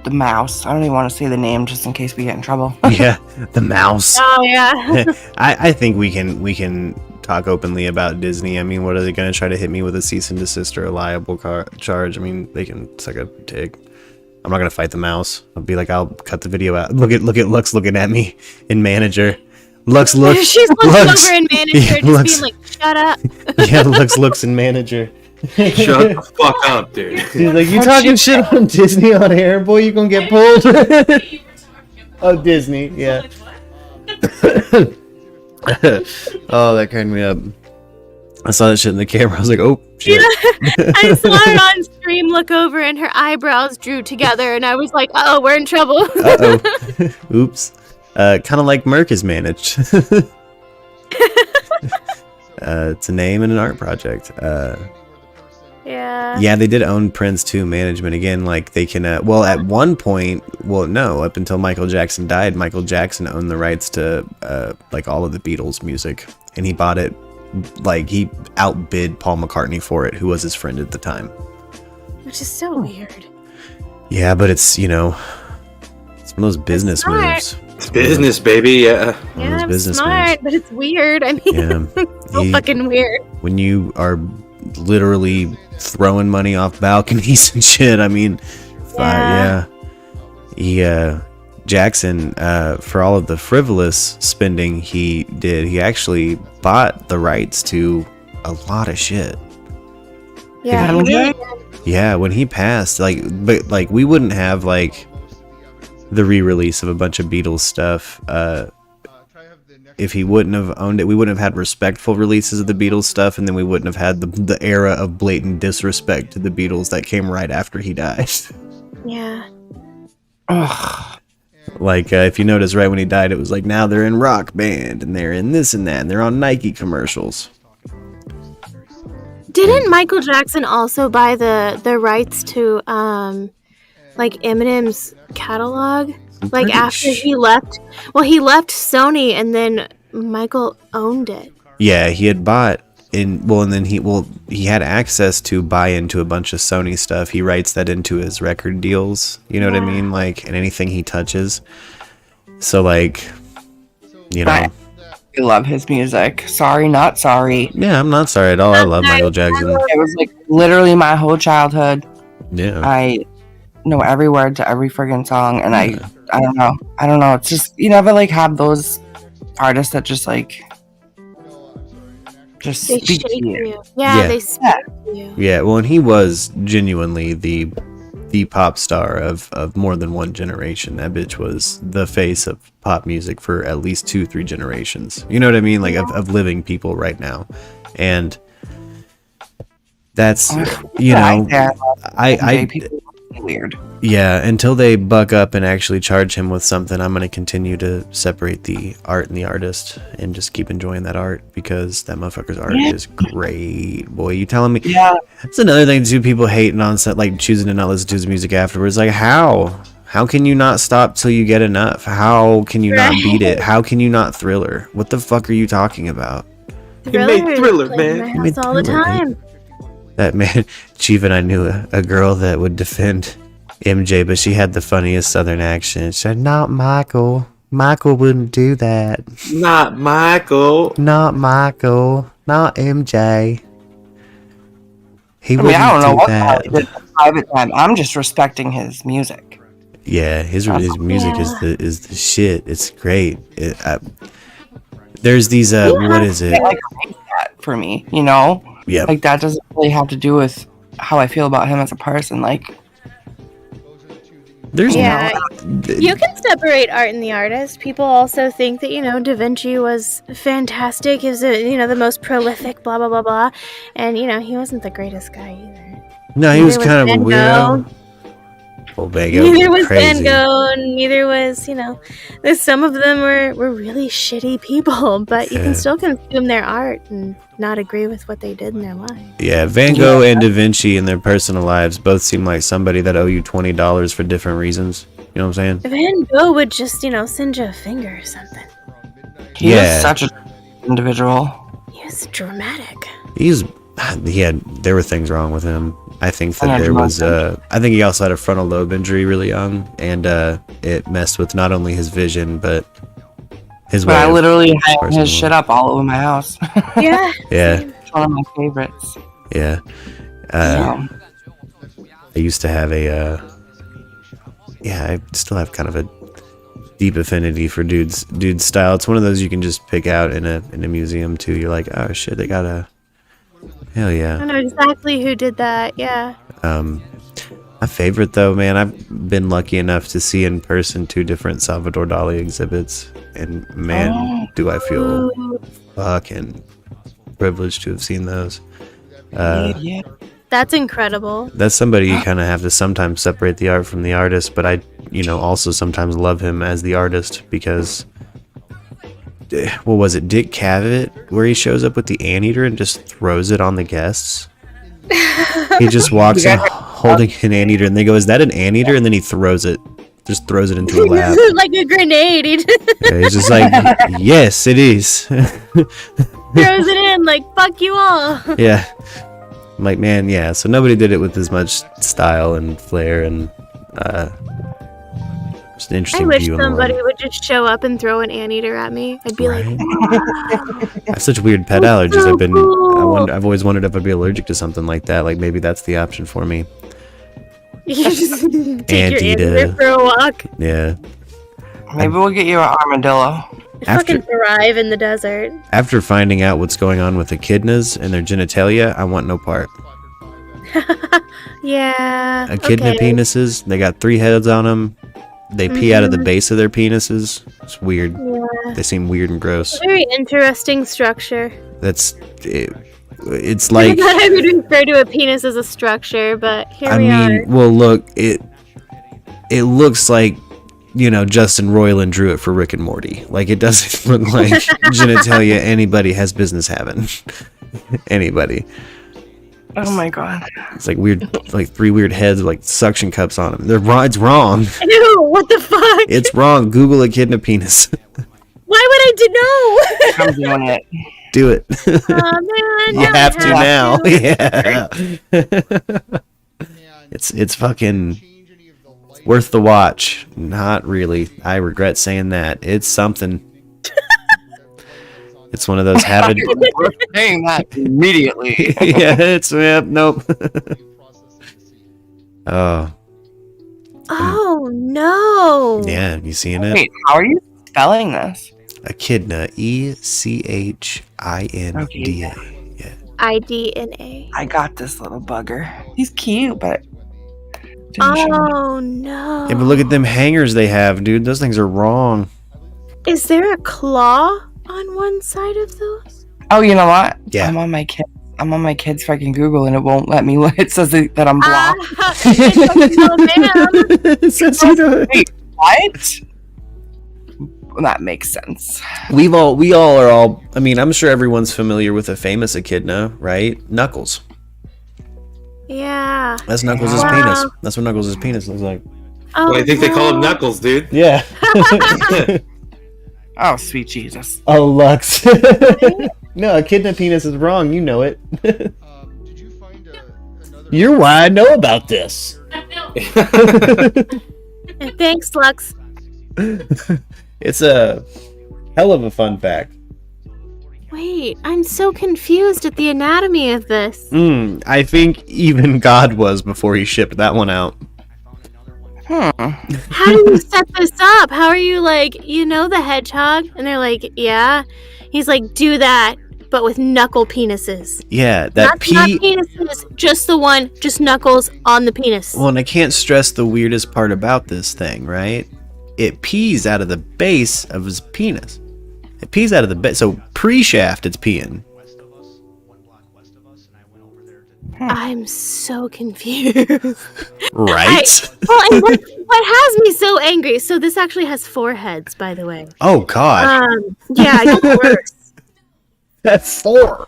the mouse. I don't even want to say the name just in case we get in trouble. Yeah, the mouse. Oh, yeah. I think we can talk openly about Disney. I mean, what are they going to try to hit me with a cease and desist or a liable charge? I mean, they can suck a dick. I'm not going to fight the mouse. I'll be like, I'll cut the video out. Look at Lux looking at me in Manager. Lux looks. She's looking over in Manager, just Lux, being like, shut up. Yeah, Lux looks in Manager. Shut the fuck up, dude. She's like, you talking shit on Disney on air, boy, you gonna get pulled. Oh, Disney, yeah. Oh, that cracked me up. I saw that shit in the camera. I was like, oh, shit. Yeah. I saw her on stream look over and her eyebrows drew together, and I was like, uh-oh, we're in trouble. Uh-oh. Oops. Kind of like Murk is managed. It's a name and an art project. Yeah. Yeah, they did own Prince too, management. Again, like they can, well, at one point, well, no, up until Michael Jackson died, Michael Jackson owned the rights to, like all of the Beatles music. And he bought it, like he outbid Paul McCartney for it, who was his friend at the time. Which is so weird. Yeah, but it's, you know, it's one of those business moves. It's business, baby, yeah. Yeah, I'm smart, but it's weird. I mean, Yeah. it's so fucking weird. When you are literally throwing money off balconies and shit, I mean, yeah. Jackson, for all of the frivolous spending he did, he actually bought the rights to a lot of shit. Yeah. Yeah, when he passed, but we wouldn't have like the re-release of a bunch of Beatles stuff if he wouldn't have owned it. We wouldn't have had respectful releases of the Beatles stuff, and then we wouldn't have had the era of blatant disrespect to the Beatles that came right after he died. Yeah. Ugh. Like, if you notice, right when he died, it was like, now they're in Rock Band, and they're in this and that, and they're on Nike commercials. Didn't Michael Jackson also buy the rights to like Eminem's catalog? Like after he left, he left Sony, and then Michael owned it. Yeah, he had bought and then he had access to buy into a bunch of Sony stuff. He writes that into his record deals. You know what I mean? Like, and anything he touches. So like, you know. I love his music. Sorry, not sorry. Yeah, I'm not sorry at all. I love Michael Jackson. It was like literally my whole childhood. Yeah. I know every word to every friggin' song, and I don't know. It's just, you never like have those artists that just like They speak shape to you. you. Yeah, they speak to you. Yeah, well, and he was genuinely the pop star of more than one generation. That bitch was the face of pop music for at least 2-3 generations. You know what I mean? Like of living people right now. And that's, you know, I weird. Yeah, until they buck up and actually charge him with something, I'm going to continue to separate the art and the artist and just keep enjoying that art, because that motherfucker's art is great. Boy, you telling me? Yeah. That's another thing too, people hating on set, like choosing to not listen to his music afterwards. Like, how can you not stop till you get enough? How can you not beat it? How can you not Thriller? What the fuck are you talking about? Thriller, played man. in my He made house all the Thriller, man. time. That man, Chief and I knew a girl that would defend MJ, but she had the funniest Southern accent. She said, "Not Michael. Michael wouldn't do that. Not Michael. Not Michael. Not MJ. He I mean, wouldn't I don't know do what that." the hell he did in private time. I'm just respecting his music. Yeah, his music is the shit. It's great. There's these what is it? Like that for me, you know? Yeah. Like that doesn't really have to do with how I feel about him as a person. Like, There's Yeah, you can separate art and the artist. People also think that, Da Vinci was fantastic. He was, the most prolific, blah, blah, blah, blah. And, he wasn't the greatest guy either. No, he was Neither kind of a Van weirdo. Gogh. Well, Van Gogh Neither was was crazy. Van Gogh, and neither was, some of them were really shitty people, but you Yeah. can still consume their art and not agree with what they did in their life. Yeah, Van Gogh and Da Vinci in their personal lives both seem like somebody that owe you $20 for different reasons. You know what I'm saying? Van Gogh would just, singe a finger or something. he is such an individual. He was dramatic. There were things wrong with him. I think that there was, I think he also had a frontal lobe injury really young, and it messed with not only his vision, but his way. But I literally have personal his shit up all over my house. Yeah. Yeah, It's one of my favorites. yeah. I used to have I still have kind of a deep affinity for dude's style. It's one of those you can just pick out in a museum too. You're like, oh shit, they got a hell I yeah. know exactly who did that, yeah. My favorite though, man, I've been lucky enough to see in person 2 different Salvador Dali exhibits, and man, do I feel fucking privileged to have seen those. Yeah. That's incredible. That's somebody you kind of have to sometimes separate the art from the artist, but I, also sometimes love him as the artist because, what was it, Dick Cavett, where he shows up with the anteater and just throws it on the guests? He just walks in holding an anteater, and they go, "Is that an anteater?" And then he throws it into a lap. Like a grenade. He Yeah, he's just like, "Yes, it is." throws it in like, fuck you all. Yeah. I'm like, man, yeah. So nobody did it with as much style and flair and just an I interesting wish view in the somebody world. would just show up and throw an anteater at me. I'd be Right? like, I have such weird pet allergies. I've always wondered if I'd be allergic to something like that. Like maybe that's the option for me. you just take your Anteater. anteater for a walk. Yeah. Maybe we'll get you an armadillo. Fucking thrive in the desert. After finding out what's going on with echidnas and their genitalia, I want no part. Yeah. Echidna okay. penises, they got 3 heads on them. They pee out of the base of their penises. It's weird. Yeah. They seem weird and gross. Very interesting structure. It's like, I would refer to a penis as a structure, but here I we mean, are. well, look, it looks like, Justin Roiland drew it for Rick and Morty. Like, it doesn't look like genitalia anybody has business having. Anybody. Oh my god. It's like weird, like 3 weird heads with like suction cups on them. It's wrong. Ew, what the fuck? It's wrong. Google echidna penis. Why would I know? I'm doing it. Do it. Aw, man. You now I have to now. to. Yeah. It's fucking worth the watch. Not really. I regret saying that. It's something. It's one of those have it. We're saying that immediately. Nope. Oh. Oh, no. Yeah, you seeing it? Wait, how are you spelling this? Echidna. ECHINDA. Yeah. IDNA. I got this little bugger. He's cute, but didn't show me. Oh, no. Yeah, but look at them hangers they have, dude. Those things are wrong. Is there a claw on one side of those? Oh, you know what? Yeah. I'm on my kids fucking Google and it won't let me. It says that I'm blocked. No, ma'am. It says you know- Wait, what? That makes sense. we all are all. I mean, I'm sure everyone's familiar with a famous echidna, right? Knuckles. Yeah. That's Knuckles' Wow. penis. That's what Knuckles' penis looks like. Oh, Well, I think they call him no. Knuckles, dude. Yeah. Oh, sweet Jesus. Oh, Lux. No, echidna penis is wrong. You know it. Did you find another? You're why I know about this. Thanks, Lux. It's a hell of a fun fact. Wait, I'm so confused at the anatomy of this. I think even God was before he shipped that one out. How do you set this up? How are you like, you know the hedgehog? And they're like, yeah. He's like, do that, but with knuckle penises. Yeah, that Not penises, just the one, just knuckles on the penis. Well, and I can't stress the weirdest part about this thing, right? It pees out of the base of his penis. It pees out of the base, so pre-shaft it's peeing. I'm so confused. Right? And what has me so angry? So this actually has 4 heads, by the way. Oh God. Yeah, it gets worse. That's 4.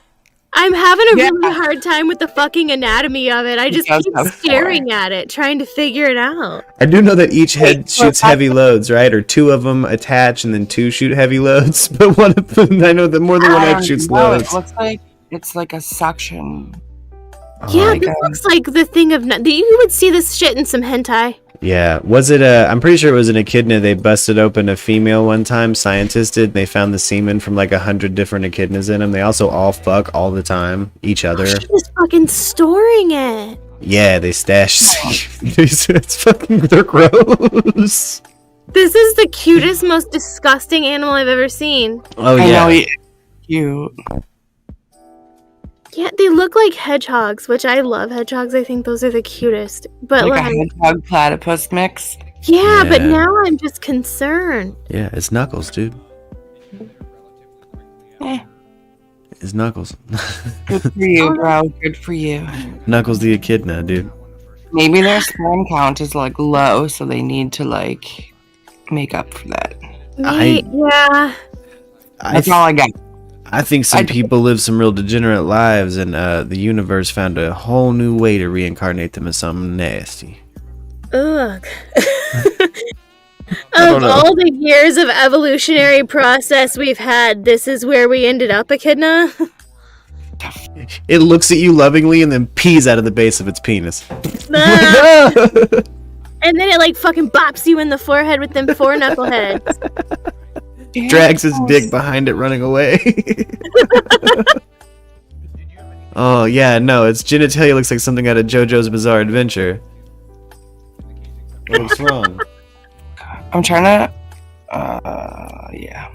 I'm having a really hard time with the fucking anatomy of it. I just keep staring at it, trying to figure it out. I do know that each head shoots heavy loads, right? Or 2 of them attach and then 2 shoot heavy loads. But one of them, I know that more than one head shoots loads. It looks like it's like a suction. Yeah, this looks like the thing of... You would see this shit in some hentai. Yeah, was it I'm pretty sure it was an echidna. They busted open a female one time, scientists did, and they found the semen from like 100 different echidnas in them. They also all fuck all the time, each other. She's just fucking storing it. Yeah, they stash it's fucking, they're gross. This is the cutest, most disgusting animal I've ever seen. Oh I yeah. know, cute. Yeah, they look like hedgehogs, which I love hedgehogs. I think those are the cutest. But Like a hedgehog platypus mix. yeah, but Yeah. now I'm just concerned. Yeah, it's Knuckles, dude. It's Knuckles. Good for you, bro. Good for you. Knuckles the echidna, dude. Maybe their sperm count is like low, so they need to like make up for that. Yeah. That's all I got. I think some people live some real degenerate lives, and the universe found a whole new way to reincarnate them as something nasty. Ugh. don't Of know. all the years of evolutionary process we've had, this is where we ended up, Echidna. It looks at you lovingly and then pees out of the base of its penis. Ah. And then it like fucking bops you in the forehead with them 4 knuckleheads. Drags his dick behind it, running away. Oh yeah, no, its genitalia looks like something out of JoJo's Bizarre Adventure. What's wrong? I'm trying to. Yeah.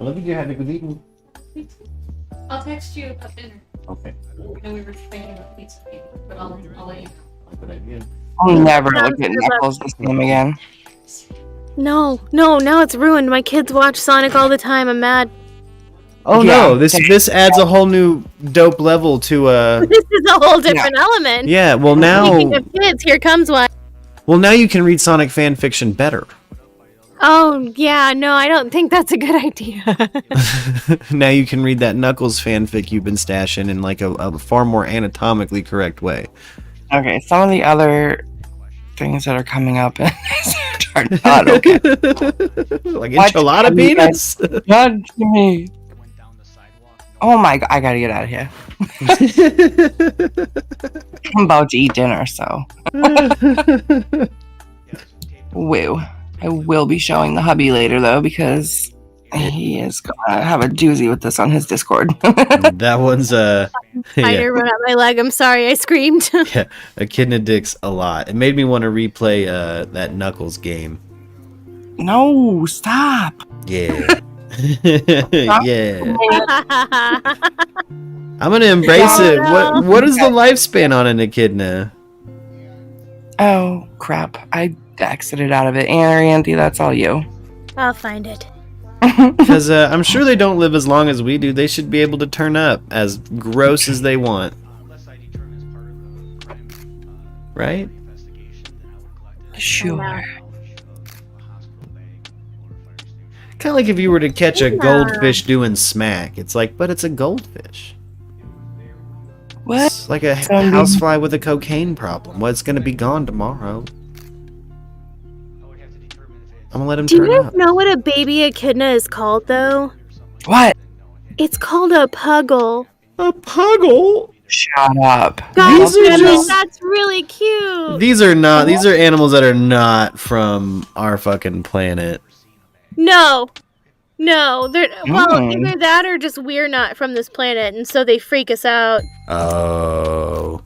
I love you having good eating. I'll text you about dinner. Okay. And we were thinking about pizza, but I'll let you know. Good idea. I'll never look at Knuckles the same again. No, now it's ruined. My kids watch Sonic all the time. I'm mad. Oh Yeah. no, this adds a whole new dope level to This is a whole different element. Yeah, well now Speaking of kids, here comes one. you can read Sonic fan fiction better. Oh, yeah, no, I don't think that's a good idea. Now you can read that Knuckles fanfic you've been stashing in like a far more anatomically correct way. Okay, some of the other things that are coming up in this are not okay. Like What enchilada have you penis? Judge me. Oh my god, I gotta get out of here. I'm about to eat dinner, so. Woo. I will be showing the hubby later, though, because he is gonna have a doozy with this on his Discord. That one's Spider run up my leg. I'm sorry, I screamed. yeah, Echidna dicks a lot. It made me want to replay that Knuckles game. No, stop. Yeah. Yeah. I'm gonna embrace it. What is the lifespan on an echidna? Oh, crap. I exited out of it. Anthony, that's all you. I'll find it. Because I'm sure they don't live as long as we do. They should be able to turn up as gross as they want. Right? Sure. Kind of like if you were to catch a goldfish doing smack. It's like, but it's a goldfish. What? It's like a Sounding- housefly with a cocaine problem. Well, it's going to be gone tomorrow. I'm going to let him Do you turn guys up. know what a baby echidna is called, though? What? It's called a puggle. A puggle? Shut up. Guys, These are just- that's really cute. These are animals that are not from our fucking planet. No, they're either that or just we're not from this planet, and so they freak us out. Oh,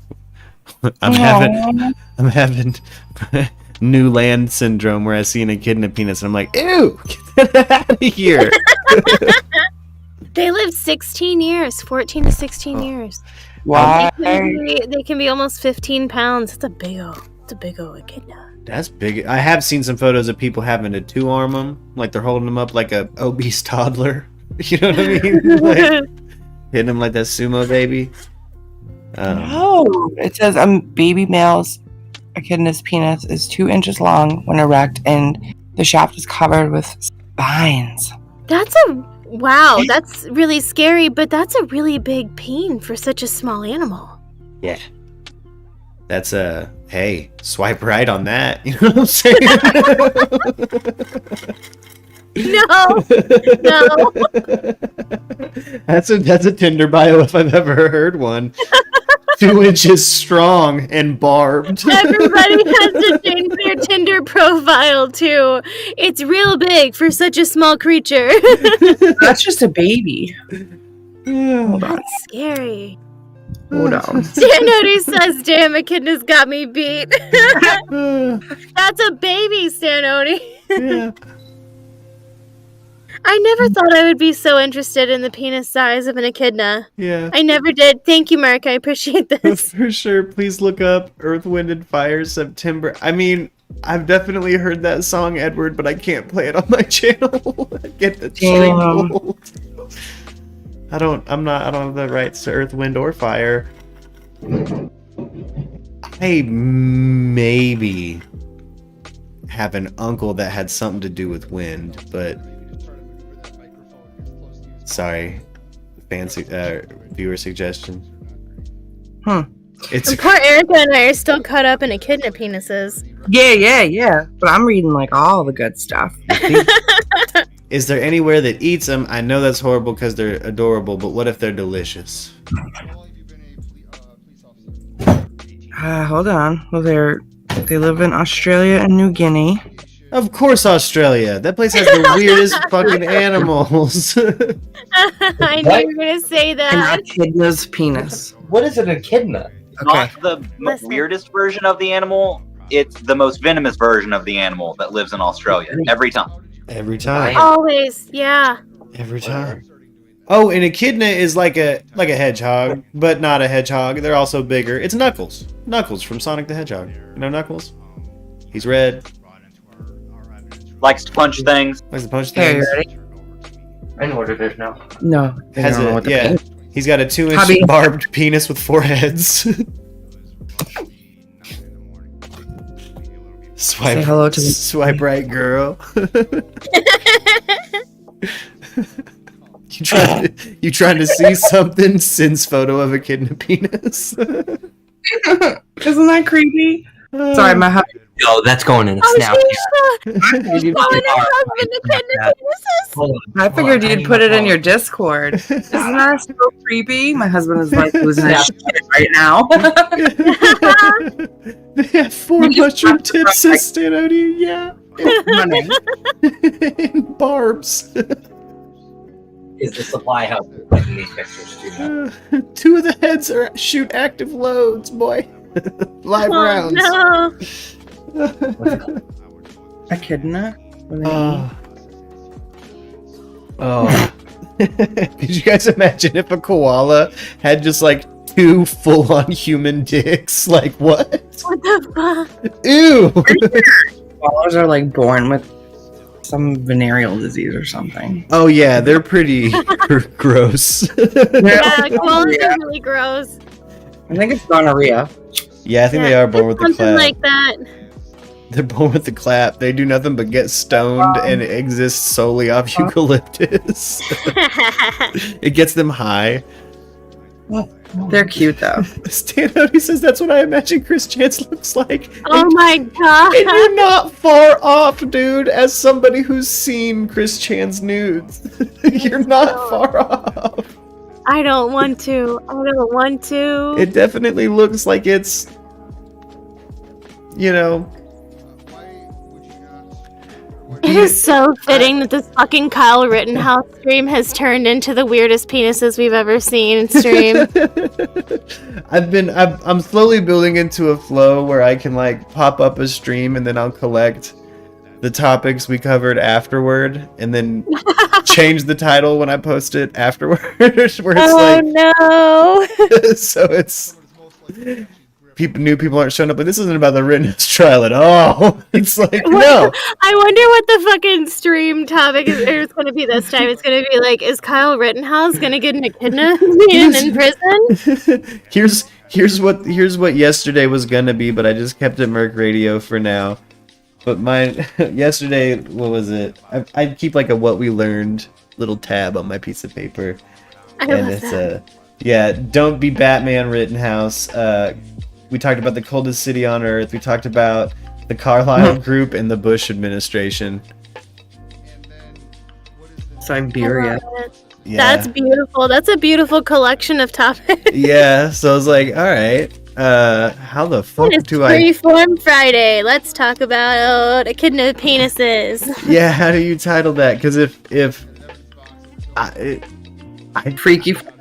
I'm having new land syndrome where I see an echidna penis and I'm like, ew, get that out of here. They live 16 years, 14 to 16 years. Why? They can be almost 15 pounds. It's a big old echidna. That's big. I have seen some photos of people having to 2-arm them, like they're holding them up like a obese toddler. You know what I mean? Like, hitting them like that sumo baby. No, it says baby male's echidna's penis is 2 inches long when erect, and the shaft is covered with spines. Wow, that's really scary, but that's a really big peen for such a small animal. Yeah. That's hey, swipe right on that. You know what I'm saying? No. That's a Tinder bio if I've ever heard one. 2 inches strong and barbed. Everybody has to change their Tinder profile too. It's real big for such a small creature. That's just a baby. Hold on. That's scary. Hold on. Stanody says, damn, echidna's got me beat. That's a baby, Stanody. Yeah. I never thought I would be so interested in the penis size of an echidna. Yeah. I never did. Thank you, Mark. I appreciate this. For sure. Please look up Earth, Wind, and Fire September. I mean, I've definitely heard that song, Edward, but I can't play it on my channel. I get the string pulled. I don't have the rights to Earth, Wind, or Fire. I maybe have an uncle that had something to do with wind, but sorry, fancy viewer suggestion. It's And poor Erica and I are still caught up in echidna penises. Yeah. But I'm reading like all the good stuff. Is there anywhere that eats them? I know that's horrible because they're adorable, but what if they're delicious? Hold on. Well, they live in Australia and New Guinea. Of course, Australia. That place has the weirdest fucking animals. I knew you were going to say An that. echidna's penis. What is an echidna? Not the weirdest version of the animal. It's the most venomous version of the animal that lives in Australia. Every time. Every time. Always, yeah. Every time. Oh, an echidna is like a hedgehog, but not a hedgehog. They're also bigger. It's Knuckles. Knuckles from Sonic the Hedgehog. You know Knuckles? He's red. Likes to punch things. Likes to punch Hey, things. you ready? I know what it is now. No. Has I don't know what the yeah. penis- He's got a 2-inch Hobby. barbed penis with 4 heads. Swipe. Say hello to the- Swipe right, girl. You trying to see something? Since photo of a kidney penis. Isn't that creepy? Sorry, my husband. Yo, that's going in a Oh, snap. I figured you'd put it in your Discord. Isn't that so creepy? My husband is like losing his shit right now. They have 4 mushroom tips and Stanody. Yeah. And barbs. Is the supply house taking these pictures too? 2 of the heads shoot active loads, boy. Live rounds. No. Echidna? Oh. Could you guys imagine if a koala had just like 2 full-on human dicks? Like what? What the fuck? Ew. Koalas are like born with some venereal disease or something. Oh yeah, they're pretty gross. Yeah, koalas are really gross. I think it's gonorrhea. Yeah, I think they are born with the Something clap. like that. They're born with the clap. They do nothing but get stoned and exist solely off eucalyptus. It gets them high. They're cute though. Stan Odie says that's what I imagine Chris Chance looks like. Oh my god. And you're not far off, dude, as somebody who's seen Chris Chan's nudes. You're not far off. I don't want to. It definitely looks like it's, you know. It is so fitting that this fucking Kyle Rittenhouse stream has turned into the weirdest penises we've ever seen in stream. I'm slowly building into a flow where I can like pop up a stream and then I'll collect the topics we covered afterward and then change the title when I post it afterward. Where it's no. So it's new people aren't showing up. But this isn't about the Rittenhouse trial at all. It's like no. I wonder what the fucking stream topic is going to be this time. It's going to be like, is Kyle Rittenhouse going to get an echidna in prison? Here's what yesterday was gonna be, but I just kept it MURKradio for now. But yesterday, what was it? I keep like a what we learned little tab on my piece of paper, and it's don't be Batman Rittenhouse. We talked about the coldest city on earth. We talked about the Carlyle Group and the Bush administration. Siberia. Yeah. That's beautiful. That's a beautiful collection of topics. Yeah, so I was like, all right, how the fuck It's do I... Freeform Friday. Let's talk about echidna penises. Yeah, how do you title that? Because if I Freaky Friday.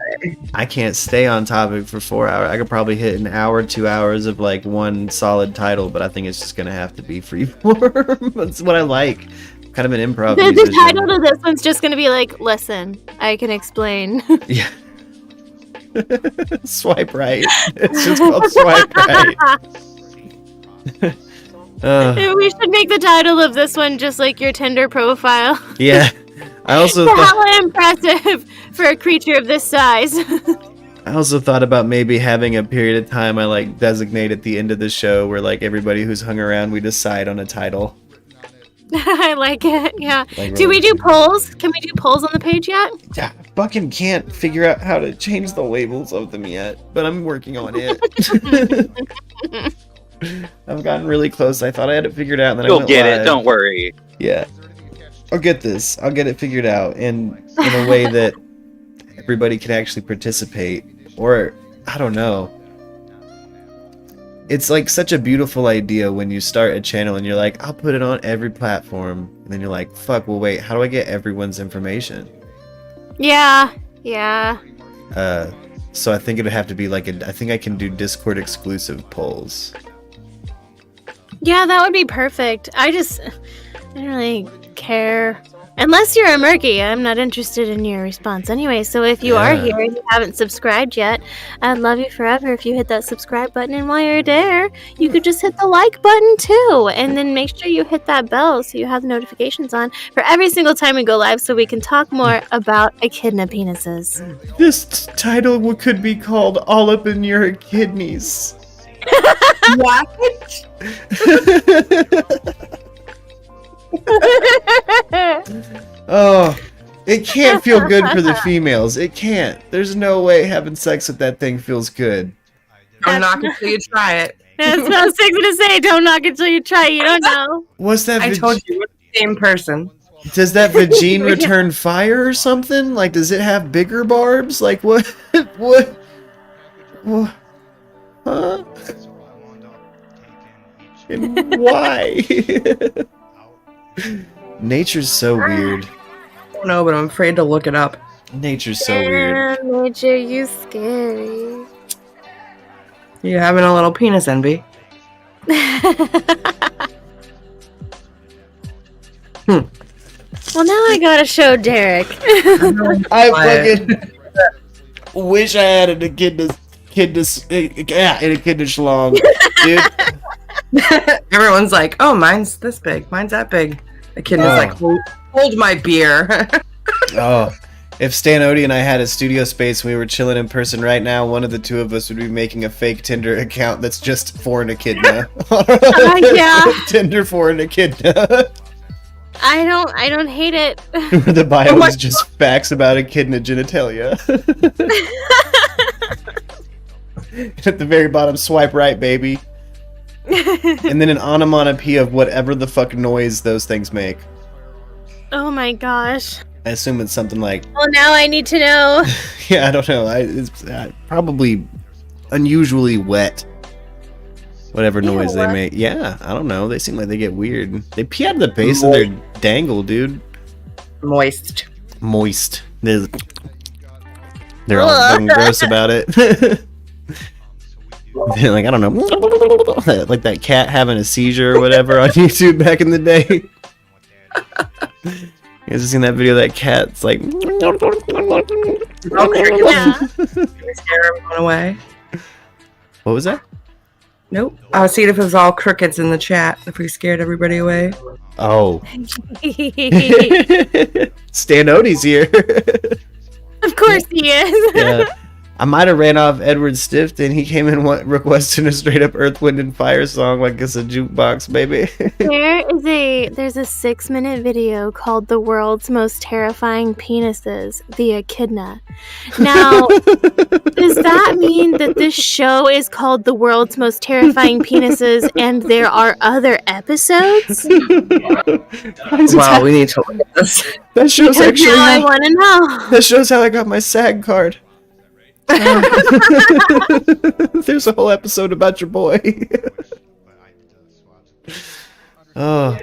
I can't stay on topic for 4 hours. I could probably hit an hour, 2 hours of like one solid title, but I think it's just gonna have to be freeform. That's what I like. Kind of an improv. The title to this one's just gonna be like, listen, I can explain. Yeah. Swipe right. It's just called Swipe Right. We should make the title of this one just like your Tinder profile. Yeah. I also Hella impressive for a creature of this size. I also thought about maybe having a period of time I like designate at the end of the show where like everybody who's hung around, we decide on a title. I like it. Yeah. Like, Do we do polls? Can we do polls on the page yet? Yeah, I fucking can't figure out how to change the labels of them yet, but I'm working on it. I've gotten really close. I thought I had it figured out, and then You'll I went get live. it. Don't worry. Yeah, I'll get this. I'll get it figured out in a way that everybody can actually participate, or I don't know. It's like such a beautiful idea when you start a channel and you're like, I'll put it on every platform, and then you're like, fuck, well wait, how do I get everyone's information? Yeah. So I think it'd have to be like I think I can do Discord exclusive polls. Yeah, that would be perfect. I don't really care. Unless you're a Murky, I'm not interested in your response anyway. So if you are here and you haven't subscribed yet, I'd love you forever if you hit that subscribe button. And while you're there, you could just hit the like button too. And then make sure you hit that bell so you have the notifications on for every single time we go live so we can talk more about echidna penises. This title could be called All Up in Your Kidneys. What? Oh, it can't feel good for the females. It can't. There's no way having sex with that thing feels good. Don't knock it till you try it. That's what I was going to say. Don't knock it till you try. You don't know. What's that? I told you, we're the same person. Does that vagine return fire or something? Like, does it have bigger barbs? Like, what? What? Huh? And why? Nature's so weird. I don't know, but I'm afraid to look it up. Nature's so weird. Nature, you scary. You having a little penis envy? Well, now I gotta show Derek. I fucking wish I had an echidna schlong, dude. Everyone's like, oh, mine's this big, mine's that big. The kid was like, hold my beer. Oh, if Stan Odie and I had a studio space and we were chilling in person right now, one of the two of us would be making a fake Tinder account that's just for an echidna. Yeah. Tinder for an echidna. I don't hate it. The bio is just facts about echidna genitalia. At the very bottom, swipe right, baby. And then an onomatopoeia of whatever the fuck noise those things make. Oh my gosh. I assume it's something like... Well, now I need to know. Yeah, I don't know. It's probably unusually wet. Whatever noise they make. Yeah, I don't know. They seem like they get weird. They pee out of the base of their dangle, dude. Moist. They're all fucking gross about it. They're like, I don't know. Like that cat having a seizure or whatever on YouTube back in the day. You guys have seen that video of that cat? It's like... We scare everyone away. What was that? Nope. I was seeing if it was all crickets in the chat, if we scared everybody away. Oh. Stan Odie's here. Of course he is. Yeah. I might have ran off Edward Stift and he came in requesting a straight up Earth, Wind, and Fire song like it's a jukebox, baby. There's a 6-minute video called The World's Most Terrifying Penises, the Echidna. Now, does that mean that this show is called The World's Most Terrifying Penises and there are other episodes? Wow, we need to look at this. That shows Because actually now I want to know. That shows how I got my SAG card. There's a whole episode about your boy. Oh,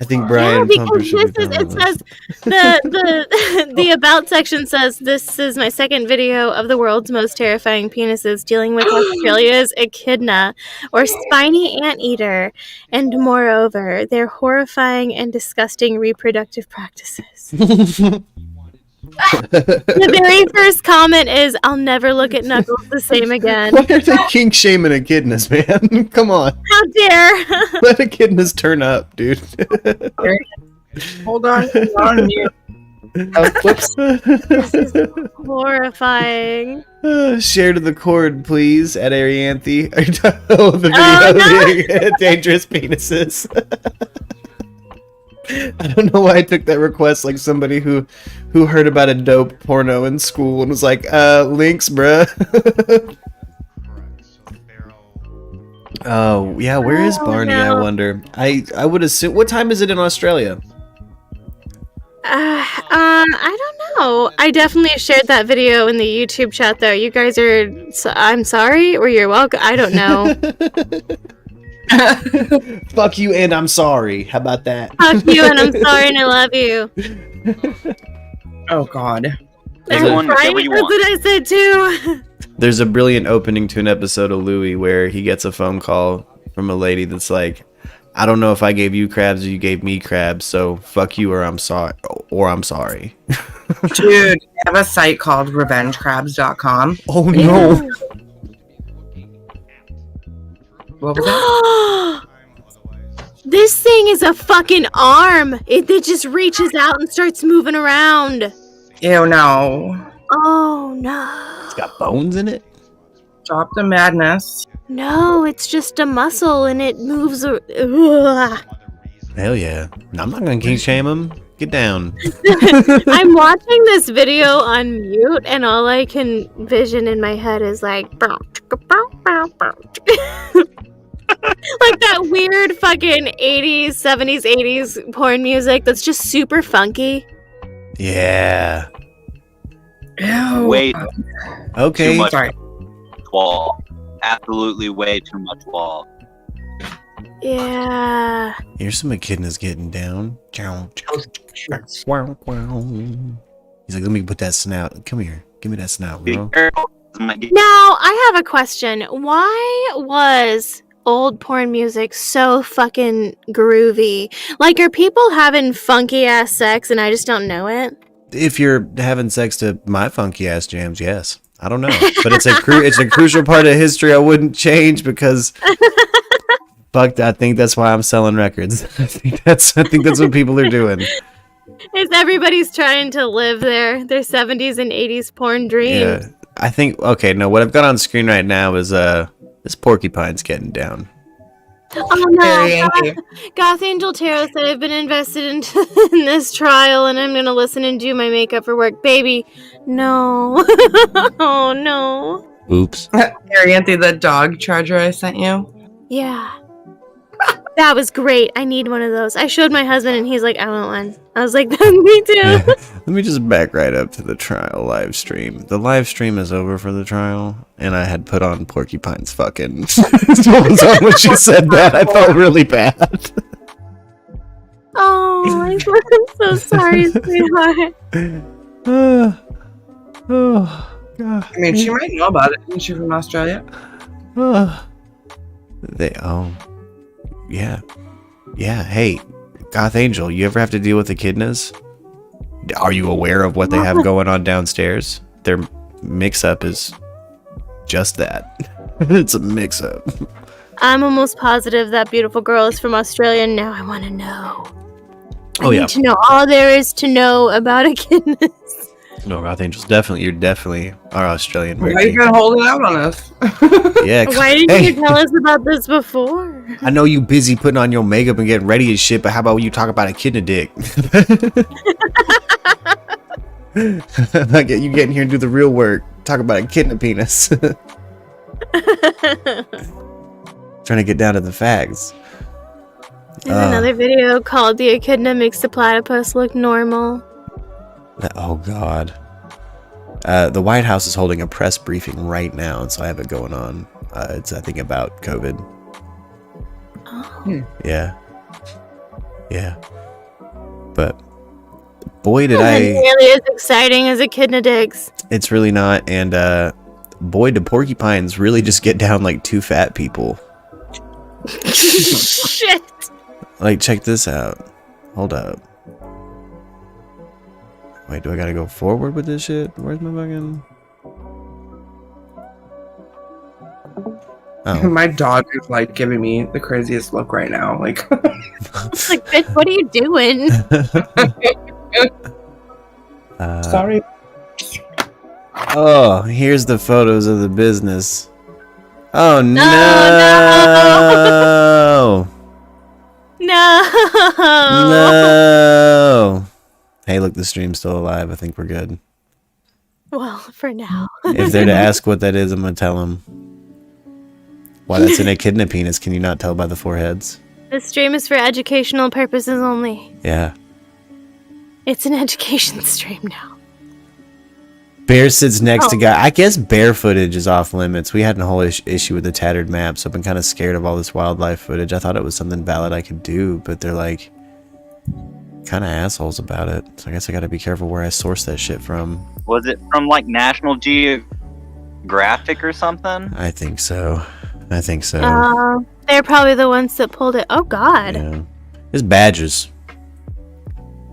I think Brian. Yeah, because it says the about section says this is my second video of the world's most terrifying penises dealing with Australia's echidna or spiny anteater, and moreover their horrifying and disgusting reproductive practices. The very first comment is, "I'll never look at Knuckles the same again." Why are they kink shaming echidnas, man? Come on. How dare! Let echidnas turn up, dude. Hold on. Oh, whoops. This is horrifying. Share to the cord, please, at Arianthe. Oh, the video of dangerous penises. I don't know why I took that request like somebody who heard about a dope porno in school and was like, links, bruh. Oh, yeah, where is Barney, no. I wonder? I would assume... What time is it in Australia? I don't know. I definitely shared that video in the YouTube chat, though. You guys are... I'm sorry, or you're welcome. I don't know. Fuck you and I'm sorry. How about that? Fuck you and I'm sorry and I love you. Oh, God. Everyone, whatever you That's want. what I said, too. There's a brilliant opening to an episode of Louie where he gets a phone call from a lady that's like, I don't know if I gave you crabs or you gave me crabs, so fuck you or I'm sorry. Dude, I have a site called revengecrabs.com. Oh, no. What was that? This thing is a fucking arm. It just reaches out and starts moving around. Ew, no. Oh, no. It's got bones in it? Stop the madness. No, it's just a muscle and it moves. Ugh. Hell yeah. I'm not gonna kink shame him. Get down. I'm watching this video on mute and all I can vision in my head is like like that weird fucking 80s, 70s, 80s porn music that's just super funky. Yeah. Ew. Way Okay. too much Sorry. wall. Absolutely way too much wall. Yeah. Here's some echidnas getting down. He's like, let me put that snout. Come here. Give me that snout, Be bro. careful. Now, I have a question. Why was old porn music so fucking groovy? Like, are people having funky ass sex and I just don't know it? If you're having sex to my funky ass jams, yes. I don't know, but it's a crucial part of history I wouldn't change because fuck. I think that's why I'm selling records. I think that's what people are doing. Is everybody's trying to live their 70s and 80s porn dreams? Yeah, I think. Okay, no. What I've got on screen right now is this porcupine's getting down. Oh no! Goth Angel Tarot said I've been invested in this trial, and I'm gonna listen and do my makeup for work, baby. No, oh no. Oops. Arianthe, the dog charger I sent you. Yeah. That was great. I need one of those. I showed my husband and he's like, I want one. I was like, me too. Let me just back right up to the trial live stream. The live stream is over for the trial, and I had put on Porcupine's fucking song when she said that. I felt really bad. Oh, I'm so sorry, sweetheart. Oh, God. I mean, she might know about it. Isn't she from Australia? Yeah. Hey, Goth Angel, you ever have to deal with echidnas? Are you aware of what they have going on downstairs? Their mix-up is just that. It's a mix-up. I'm almost positive that beautiful girl is from Australia. Now I want to know. I need to know all there is to know about echidnas. No, Goth Angel's you're definitely our Australian. Why are you gonna hold it out on us? Yeah. Why didn't you tell us about this before? I know you busy putting on your makeup and getting ready and shit, but how about you talk about echidna dick? Like you get in here and do the real work. Talk about echidna penis. Trying to get down to the facts. There's another video called "The Echidna Makes the Platypus Look Normal." Oh God. The White House is holding a press briefing right now, and so I have it going on. It's I think about COVID. Oh. Yeah. But boy, did Not nearly as exciting as echidna dicks. It's really not, and boy, do porcupines really just get down like two fat people. Shit. Like, check this out. Hold up. Wait, do I gotta go forward with this shit? Where's my fucking... Oh. My dog is like giving me the craziest look right now. Like, It's like, bitch, what are you doing? sorry. Oh, here's the photos of the business. Oh no! No! No! Hey, look, the stream's still alive. I think we're good. Well, for now. If they're to ask what that is, I'm gonna tell them. Why, that's an echidna penis. Can you not tell by the foreheads? This stream is for educational purposes only. Yeah. It's an education stream now. Bear sits next to guy. I guess bear footage is off limits. We had a whole issue with the tattered map, so I've been kind of scared of all this wildlife footage. I thought it was something valid I could do, but they're like kind of assholes about it. So I guess I got to be careful where I source that shit from. Was it from like National Geographic or something? I think so. They're probably the ones that pulled it. Oh, God. Yeah. It's badgers.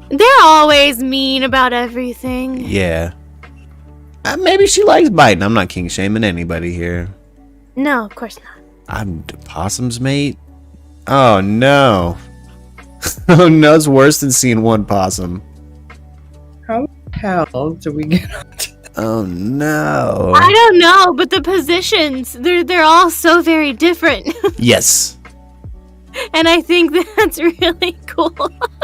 They're always mean about everything. Yeah. Maybe she likes biting. I'm not king shaming anybody here. No, of course not. I'm possum's mate. Oh no. Oh no, it's worse than seeing one possum. How the hell do we get onto that? Oh no. I don't know, but the positions, they're all so very different. Yes. And I think that's really cool.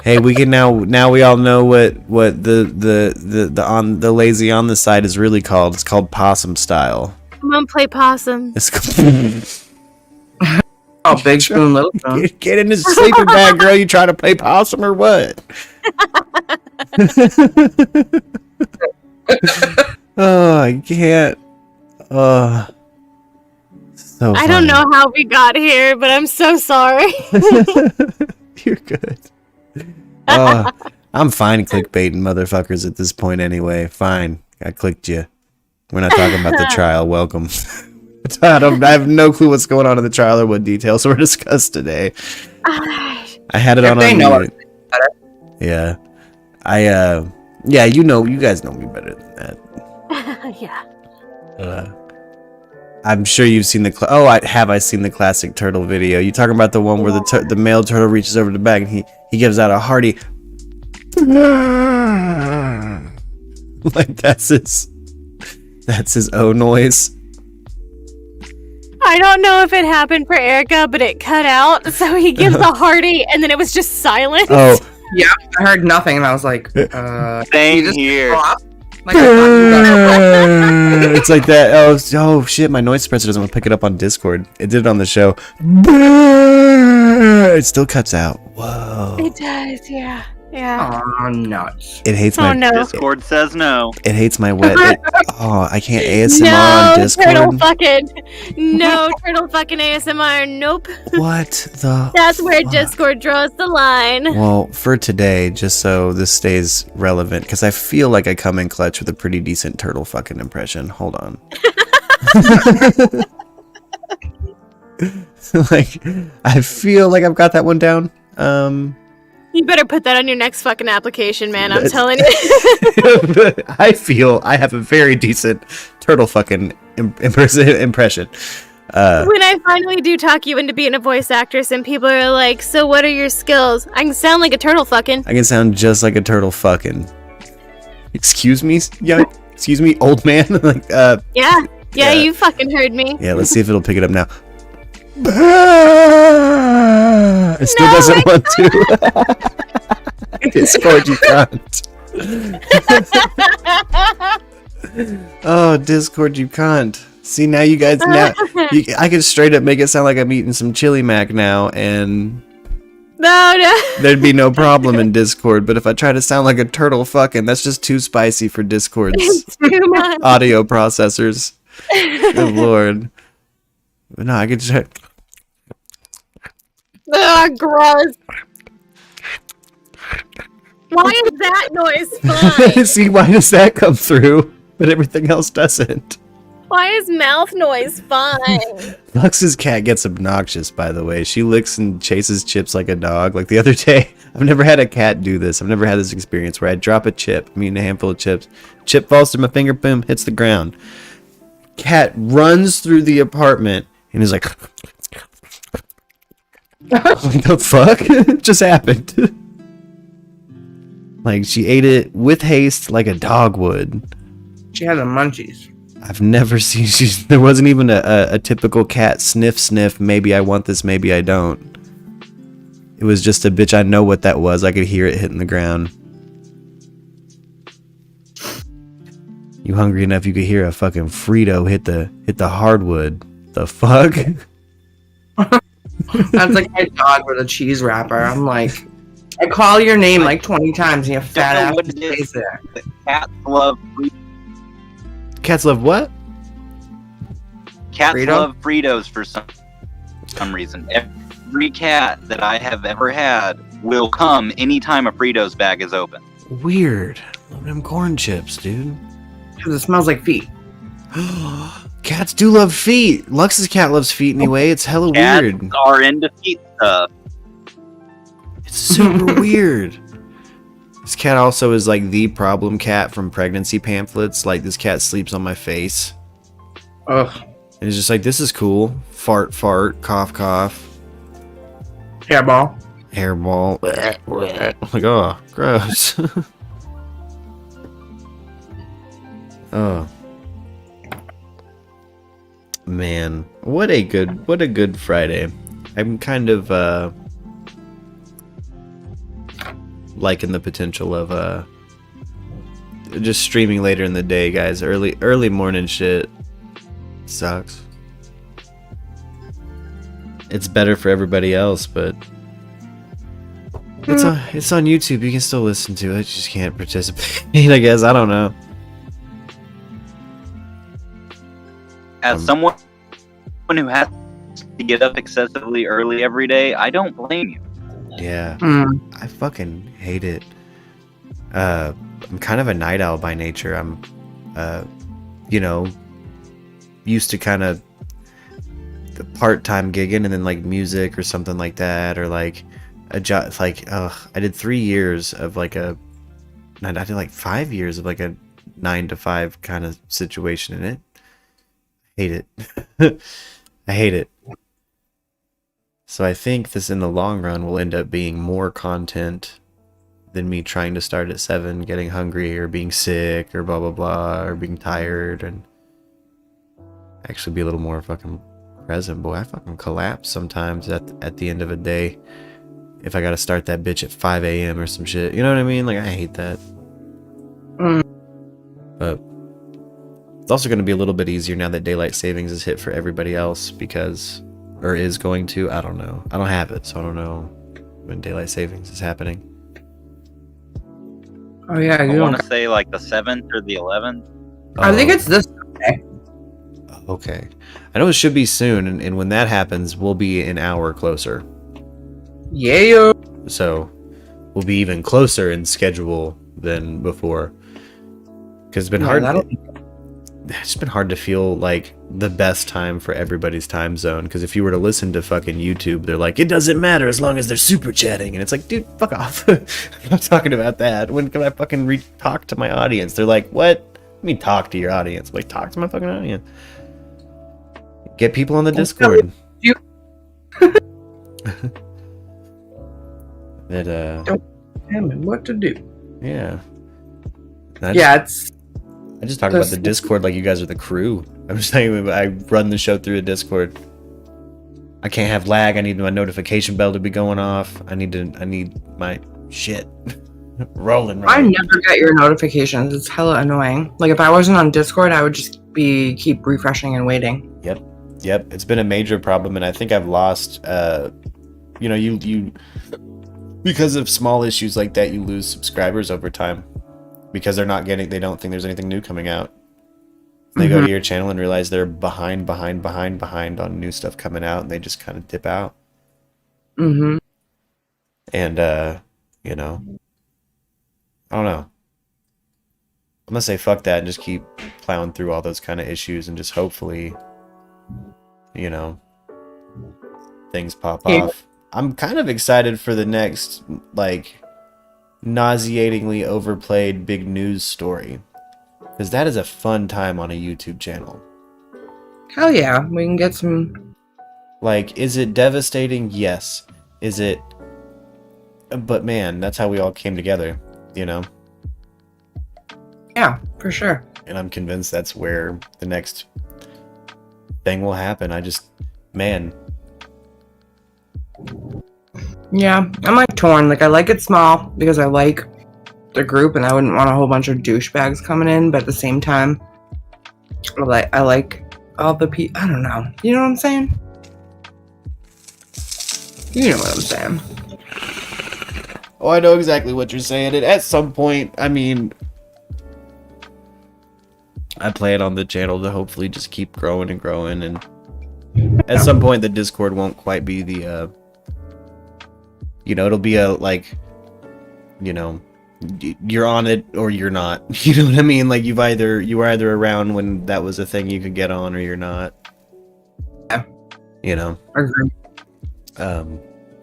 Hey, we can now we all know what the lazy on the side is really called. It's called possum style. I'm gonna play possum. It's called Oh, big spoon, little spoon. Get in this sleeping bag, girl. You trying to play possum or what? Oh, I can't. So I don't know how we got here, but I'm so sorry. You're good. I'm fine clickbaiting motherfuckers at this point anyway. Fine. I clicked you. We're not talking about the trial. Welcome. I have no clue what's going on in the trial or what details were discussed today. I had it on mute. Yeah. Yeah, you guys know me better than that. Yeah. I'm sure you've seen the I seen the classic turtle video. You talking about the one where the male turtle reaches over the back and he gives out a hearty like that's his O noise. I don't know if it happened for Erica, but it cut out, so he gives a hearty and then it was just silent. Oh yeah, I heard nothing and I was like, Same here. Like, I thought you got- It's like that. Oh shit! My noise suppressor doesn't want to pick it up on Discord. It did it on the show. It still cuts out. Whoa! It does, yeah. Yeah. Oh, nuts. It hates Oh my. no. Discord says no. It hates my wet. I can't ASMR No, on turtle Discord. fucking. No, turtle fucking ASMR. Nope. What the? That's where fuck? Discord draws the line. Well, for today, just so this stays relevant, because I feel like I come in clutch with a pretty decent turtle fucking impression. Hold on. Like, I feel like I've got that one down. You better put that on your next fucking application, man. I'm That's- telling you. I feel I have a very decent turtle fucking impression. When I finally do talk you into being a voice actress and people are like, so what are your skills? I can sound like a turtle fucking. I can sound just like a turtle fucking. Excuse me, young. Excuse me, old man. Like, Yeah. Yeah, Yeah. you fucking heard me. yeah. Let's see if it'll pick it up now. It still No, doesn't want to. Discord, you cunt. Oh, Discord, you cunt. See, now you guys, I can straight up make it sound like I'm eating some chili mac now, and No. there'd be no problem in Discord. But if I try to sound like a turtle fucking, that's just too spicy for Discord's It's too much. audio processors. Good lord. But no, I could just. Ugh, gross. Why is that noise fine? See, why does that come through, but everything else doesn't? Why is mouth noise fine? Lux's cat gets obnoxious, by the way. She licks and chases chips like a dog. Like the other day, I've never had a cat do this. I've never had this experience where I drop a chip, I'm eating a handful of chips, chip falls through my finger, boom, hits the ground. Cat runs through the apartment and is like, what the fuck just happened? Like, she ate it with haste like a dog would. She had the munchies. I've never seen, there wasn't even a typical cat sniff, maybe I want this, maybe I don't. It was just a bitch, I know what that was. I could hear it hitting the ground. You hungry enough you could hear a fucking Frito hit the hardwood. The fuck? That's like my dog with a cheese wrapper. I'm like, I call your name like 20 times and your fat ass what just it is. stays there. Cats love Cats love what? Cats Frito? love Fritos for some reason. Every cat that I have ever had will come anytime a Fritos bag is open. Weird. Love them corn chips, dude. Because it smells like feet. Cats do love feet. Lux's cat loves feet anyway. It's hella Cats weird. are into feet stuff. It's super weird. This cat also is like the problem cat from pregnancy pamphlets. Like, this cat sleeps on my face. Ugh. And it's just like, this is cool. Fart, cough, cough. Hairball. Hairball. Like, oh, gross. Oh. Man, what a good Friday. I'm kind of liking the potential of just streaming later in the day, guys. Early morning shit sucks. It's better for everybody else, but it's on YouTube. You can still listen to it. You just can't participate, I guess. I don't know. As someone who has to get up excessively early every day, I don't blame you. Yeah. Mm. I fucking hate it. I'm kind of a night owl by nature. I'm used to kind of the part-time gigging and then like music or something like that, or like a job. Like, I did 3 years of like I did like 5 years of like a 9 to 5 kind of situation in it. Hate it. I hate it. So I think this in the long run will end up being more content than me trying to start at 7, getting hungry or being sick or blah blah blah or being tired, and actually be a little more fucking present. Boy, I fucking collapse sometimes at the end of a day if I gotta start that bitch at 5 a.m. or some shit. You know what I mean? Like, I hate that. But it's also going to be a little bit easier now that daylight savings is hit for everybody else or is going to. I don't know. I don't have it, so I don't know when daylight savings is happening. Oh yeah, I you want don't. to say like the 7th or the 11th. I think it's this Sunday. Okay. I know it should be soon, and when that happens, we'll be an hour closer. Yeah. So we'll be even closer in schedule than before. Because it's been hard. It's been hard to feel like the best time for everybody's time zone. Because if you were to listen to fucking YouTube, they're like, it doesn't matter as long as they're super chatting. And it's like, dude, fuck off. I'm not talking about that. When can I fucking talk to my audience? They're like, what? I mean, talk to your audience. I'm like, talk to my fucking audience. Get people on the Discord. That don't tell me what to do. Yeah. I just talk about the Discord like you guys are the crew. I'm just saying I run the show through a Discord. I can't have lag. I need my notification bell to be going off. I need my shit rolling right. I never get your notifications. It's hella annoying. Like if I wasn't on Discord, I would just keep refreshing and waiting. Yep. It's been a major problem, and I think I've lost. You because of small issues like that, you lose subscribers over time because they don't think there's anything new coming out. They go to your channel and realize they're behind on new stuff coming out, and they just kind of dip out. Mm-hmm. And I don't know. I'm gonna say fuck that and just keep plowing through all those kind of issues and just hopefully, things pop off. I'm kind of excited for the next, nauseatingly overplayed big news story. Because that is a fun time on a YouTube channel. Hell yeah, we can get some... Is it devastating? Yes. Is it... But man, that's how we all came together, Yeah, for sure. And I'm convinced that's where the next thing will happen. Yeah, I'm torn. I like it small because I like the group and I wouldn't want a whole bunch of douchebags coming in, but at the same time, I like all the people. I don't know. You know what I'm saying? You know what I'm saying. Oh, I know exactly what you're saying. And at some point, I plan on the channel to hopefully just keep growing and growing. And at some point, the Discord won't quite be the, it'll be you're on it or you're not. You know what I mean? You were either around when that was a thing you could get on or you're not. Yeah. Agree.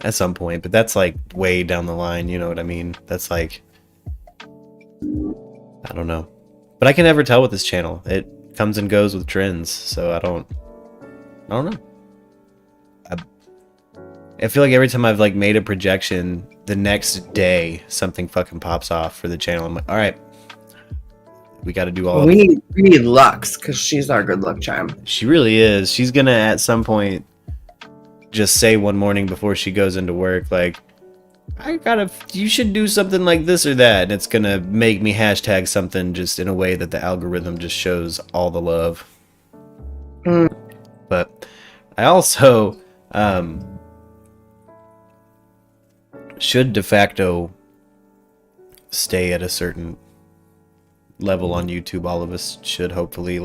At some point, but that's way down the line, you know what I mean? That's I don't know. But I can never tell with this channel. It comes and goes with trends, so I don't know. I feel like every time I've made a projection, the next day something fucking pops off for the channel. I'm like, all right, we got to do all. We need Lux because she's our good luck charm. She really is. She's gonna at some point just say one morning before she goes into work, you should do something like this or that, and it's gonna make me hashtag something just in a way that the algorithm just shows all the love. But I also should de facto stay at a certain level on YouTube. All of us should hopefully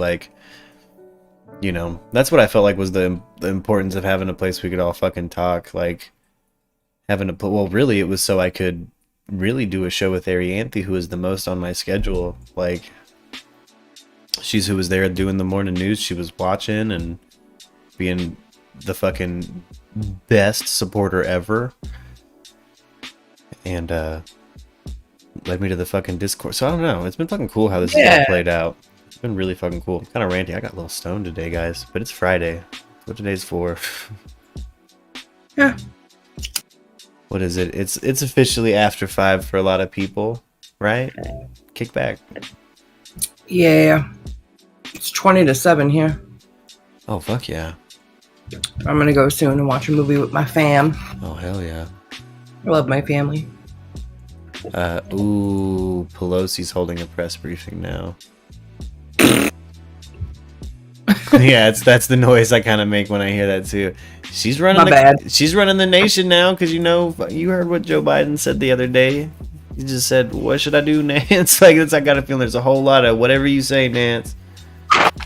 that's what I felt like was the importance of having a place we could all fucking talk, really it was so I could really do a show with Arianthe, who is the most on my schedule. She's who was there doing the morning news. She was watching and being the fucking best supporter ever. And led me to the fucking Discord. So I don't know. It's been fucking cool how this has all played out. It's been really fucking cool. I'm kind of ranty. I got a little stoned today, guys. But it's Friday. That's what today's for. Yeah. What is it? It's officially after 5 for a lot of people, right? Kick back. Yeah. It's 20-7 here. Oh, fuck yeah. I'm gonna go soon and watch a movie with my fam. Oh, hell yeah. I love my family. Pelosi's holding a press briefing now. Yeah, that's the noise I kind of make when I hear that too. She's running. She's running the nation now because you heard what Joe Biden said the other day. He just said, "What should I do, Nance?" Like I got a feeling there's a whole lot of whatever you say, Nance,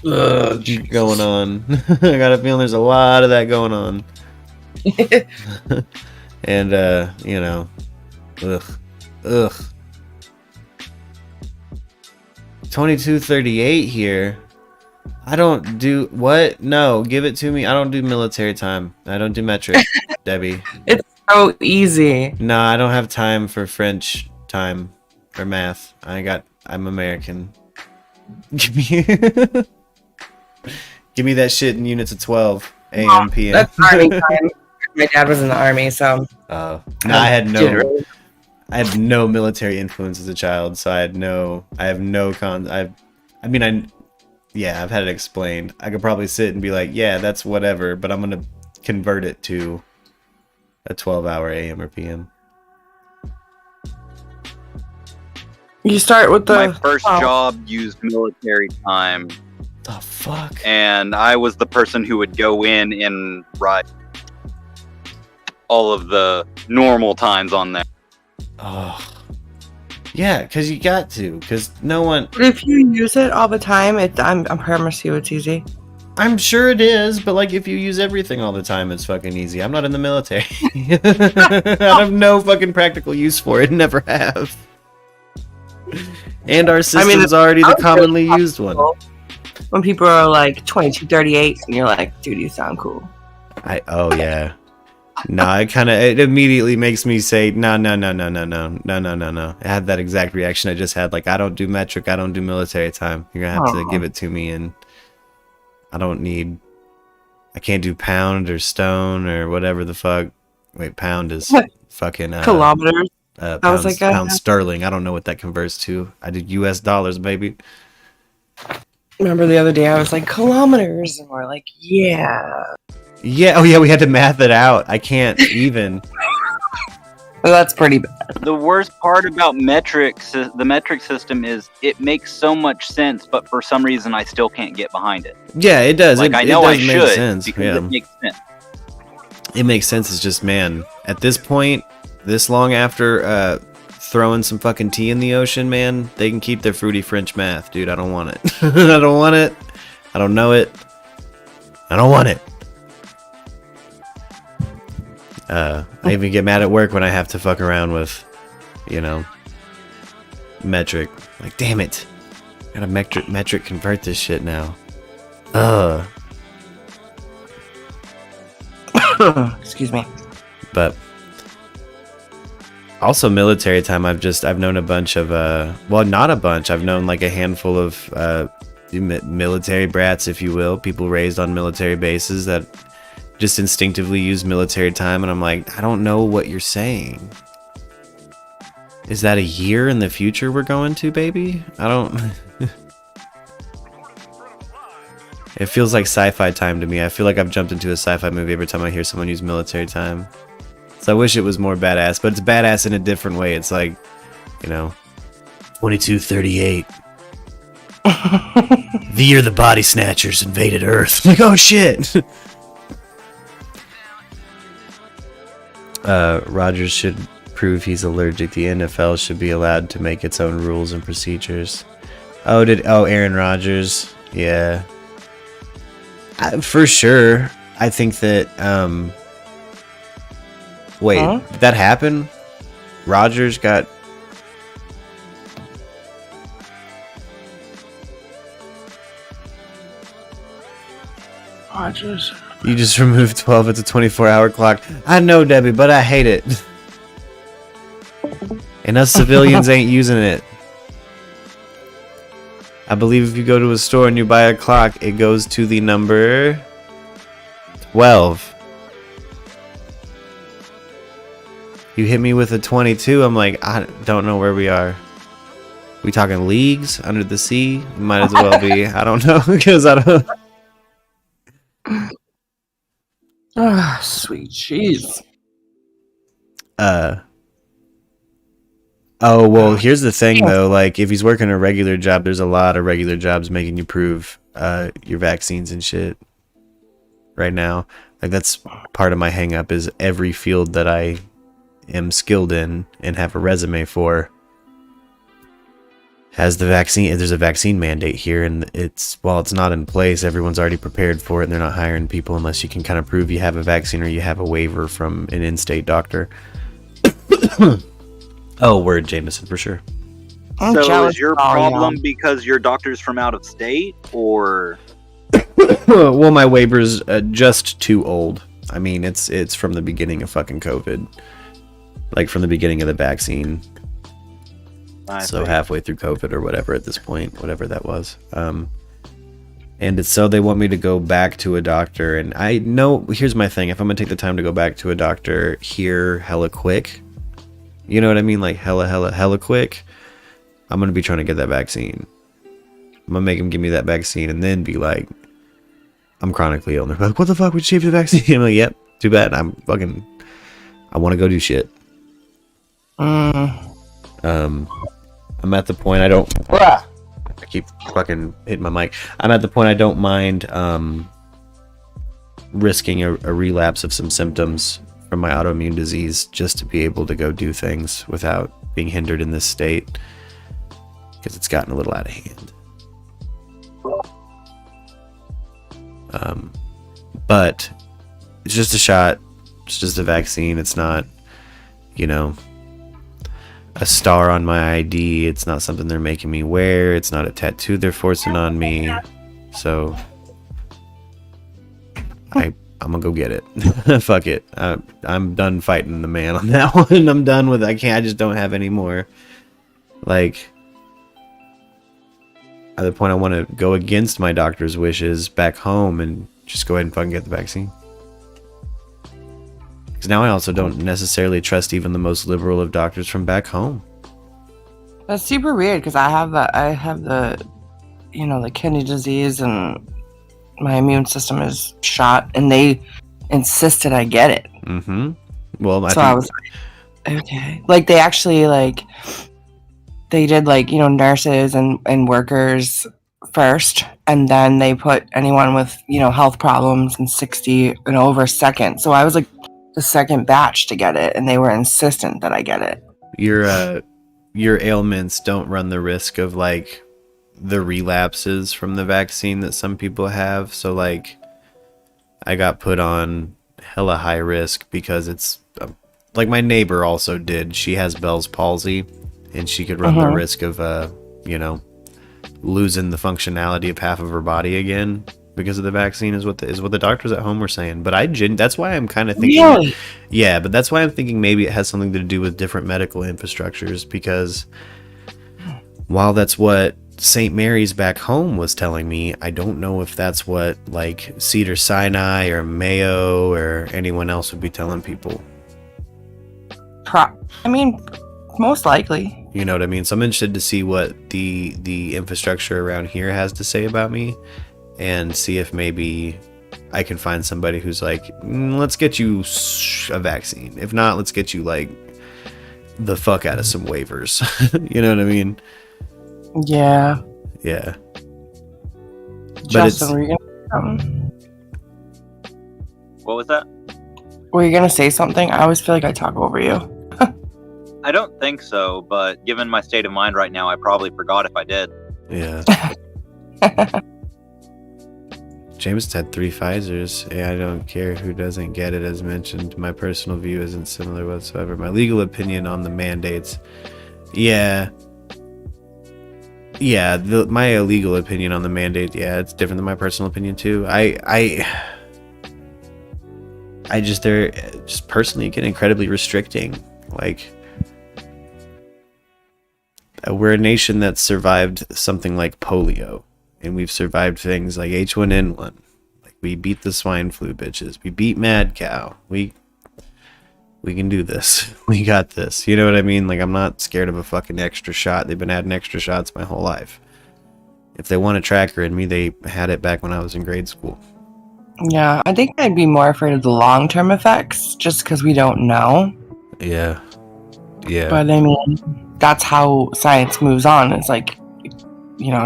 going on. I got a feeling there's a lot of that going on. And ugh. 2238 here. I don't do what? No, give it to me. I don't do military time. I don't do metric, Debbie. It's so easy. No, I don't have time for French time or math. I'm American. Give me that shit in units of 12 a.m. p.m. That's army time. My dad was in the army, so. No, I had no military influence as a child, so I've had it explained. I could probably sit and be like, yeah, that's whatever, but I'm gonna convert it to a 12-hour AM or PM. You start with my first job used military time. The fuck? And I was the person who would go in and write all of the normal times on there. Oh. Yeah, because you got to. Because no one... But if you use it all the time, I promise you it's easy. I'm sure it is, but like if you use everything all the time, it's fucking easy. I'm not in the military. I have no fucking practical use for it. Never have. And our system's already the commonly used one. When people are like 2238 and you're like, dude, you sound cool. Oh yeah. No, it immediately makes me say no. I had that exact reaction I just had. Like, I don't do metric, I don't do military time. You're gonna have to give it to me, and I can't do pound or stone or whatever the fuck. Wait, pound is fucking kilometers. Pound sterling. I don't know what that converts to. I did US dollars, baby. Remember the other day I was like, kilometers, and we're like, yeah. Yeah, oh yeah, we had to math it out. I can't even. Well, that's pretty bad. The worst part about the metric system is it makes so much sense, but for some reason I still can't get behind it. Yeah, it does. Like, I know I should, because it makes sense. It makes sense. It's just, man, at this point, this long after throwing some fucking tea in the ocean, man, they can keep their fruity French math, dude. I don't want it. I don't want it. I don't know it. I don't want it. I even get mad at work when I have to fuck around with, metric. Like, damn it. Gotta metric convert this shit now. Excuse me. But also military time, I've known a bunch of well, not a bunch. I've known like a handful of military brats, if you will, people raised on military bases that just instinctively use military time, and I'm like, I don't know what you're saying. Is that a year in the future we're going to, baby? I don't... It feels like sci-fi time to me. I feel like I've jumped into a sci-fi movie every time I hear someone use military time. So I wish it was more badass, but it's badass in a different way. It's like, 2238. The year the body snatchers invaded Earth. Like, oh shit! Rogers should prove he's allergic. The NFL should be allowed to make its own rules and procedures. Aaron Rodgers? Yeah. For sure. I think that, wait, did that happen? Rodgers got... Rodgers. You just removed 12. It's a 24-hour clock. I know, Debbie, but I hate it. And us civilians ain't using it. I believe if you go to a store and you buy a clock, it goes to the number 12. You hit me with a 22, I'm like, I don't know where we are. We talking leagues under the sea? Might as well be. I don't know, because I don't... Ah, sweet cheese. Oh, well, here's the thing, though. Like, if he's working a regular job, there's a lot of regular jobs making you prove your vaccines and shit right now. Like, that's part of my hang-up is every field that I am skilled in and have a resume for has the vaccine. There's a vaccine mandate here, and while it's not in place, everyone's already prepared for it, and they're not hiring people unless you can kind of prove you have a vaccine or you have a waiver from an in-state doctor. Oh, word, Jameson, for sure. So is your problem because your doctor's from out of state, or? Well, my waiver's just too old. I mean, it's from the beginning of fucking COVID. Like, from the beginning of the vaccine. So halfway through COVID or whatever at this point, whatever that was. And it's so they want me to go back to a doctor. And I know, here's my thing. If I'm going to take the time to go back to a doctor here hella quick, you know what I mean? Like hella quick, I'm going to be trying to get that vaccine. I'm going to make them give me that vaccine and then be like, I'm chronically ill. And they're like, what the fuck? We shaved the vaccine? I'm like, yep, too bad. I want to go do shit. I'm at the point I keep fucking hitting my mic. I'm at the point I don't mind risking a relapse of some symptoms from my autoimmune disease just to be able to go do things without being hindered in this state, because it's gotten a little out of hand. But it's just a shot. It's just a vaccine. It's not, a star on my ID. It's not something they're making me wear. It's not a tattoo they're forcing on me. So I'm gonna go get it. Fuck it. I'm done fighting the man on that one. I'm done with it. I just don't have any more. Like, at the point I want to go against my doctor's wishes back home and just go ahead and fucking get the vaccine. Because now I also don't necessarily trust even the most liberal of doctors from back home. That's super weird because I have the the kidney disease and my immune system is shot, and they insisted I get it. Mm-hmm. Well, I was like, okay. Like, they actually, like, they did, like, nurses and workers first, and then they put anyone with, health problems and 60 and over second. So I was, like, the second batch to get it, and they were insistent that I get it. Your ailments don't run the risk of, like, the relapses from the vaccine that some people have. So, like, I got put on hella high risk because it's like my neighbor also did. She has Bell's palsy, and she could run the risk of losing the functionality of half of her body again because of the vaccine, is what the doctors at home were saying. But that's why I'm kind of thinking, really? Yeah, but that's why I'm thinking maybe it has something to do with different medical infrastructures, because while that's what St. Mary's back home was telling me, I don't know if that's what, like, Cedars-Sinai or Mayo or anyone else would be telling people. Most likely. You know what I mean? So I'm interested to see what the infrastructure around here has to say about me, and see if maybe I can find somebody who's like, let's get you a vaccine. If not, let's get you, like, the fuck out of some waivers. You know what I mean? Yeah. Yeah. Justin, were you gonna What was that? Were you gonna say something? I always feel like I talk over you. I don't think so, but given my state of mind right now, I probably forgot if I did. Yeah. James had 3 Pfizers. Yeah, I don't care who doesn't get it, as mentioned. My personal view isn't similar whatsoever. My legal opinion on the mandates. Yeah. Yeah, my illegal opinion on the mandate, yeah, it's different than my personal opinion too. They're just personally get incredibly restricting. Like, we're a nation that survived something like polio, and we've survived things like H1N1. Like, we beat the swine flu, bitches. We beat mad cow. We can do this. We got this. You know what I mean? Like, I'm not scared of a fucking extra shot. They've been adding extra shots my whole life. If they want a tracker in me, they had it back when I was in grade school. Yeah, I think I'd be more afraid of the long-term effects, just because we don't know. Yeah. Yeah. But I mean, that's how science moves on. It's like,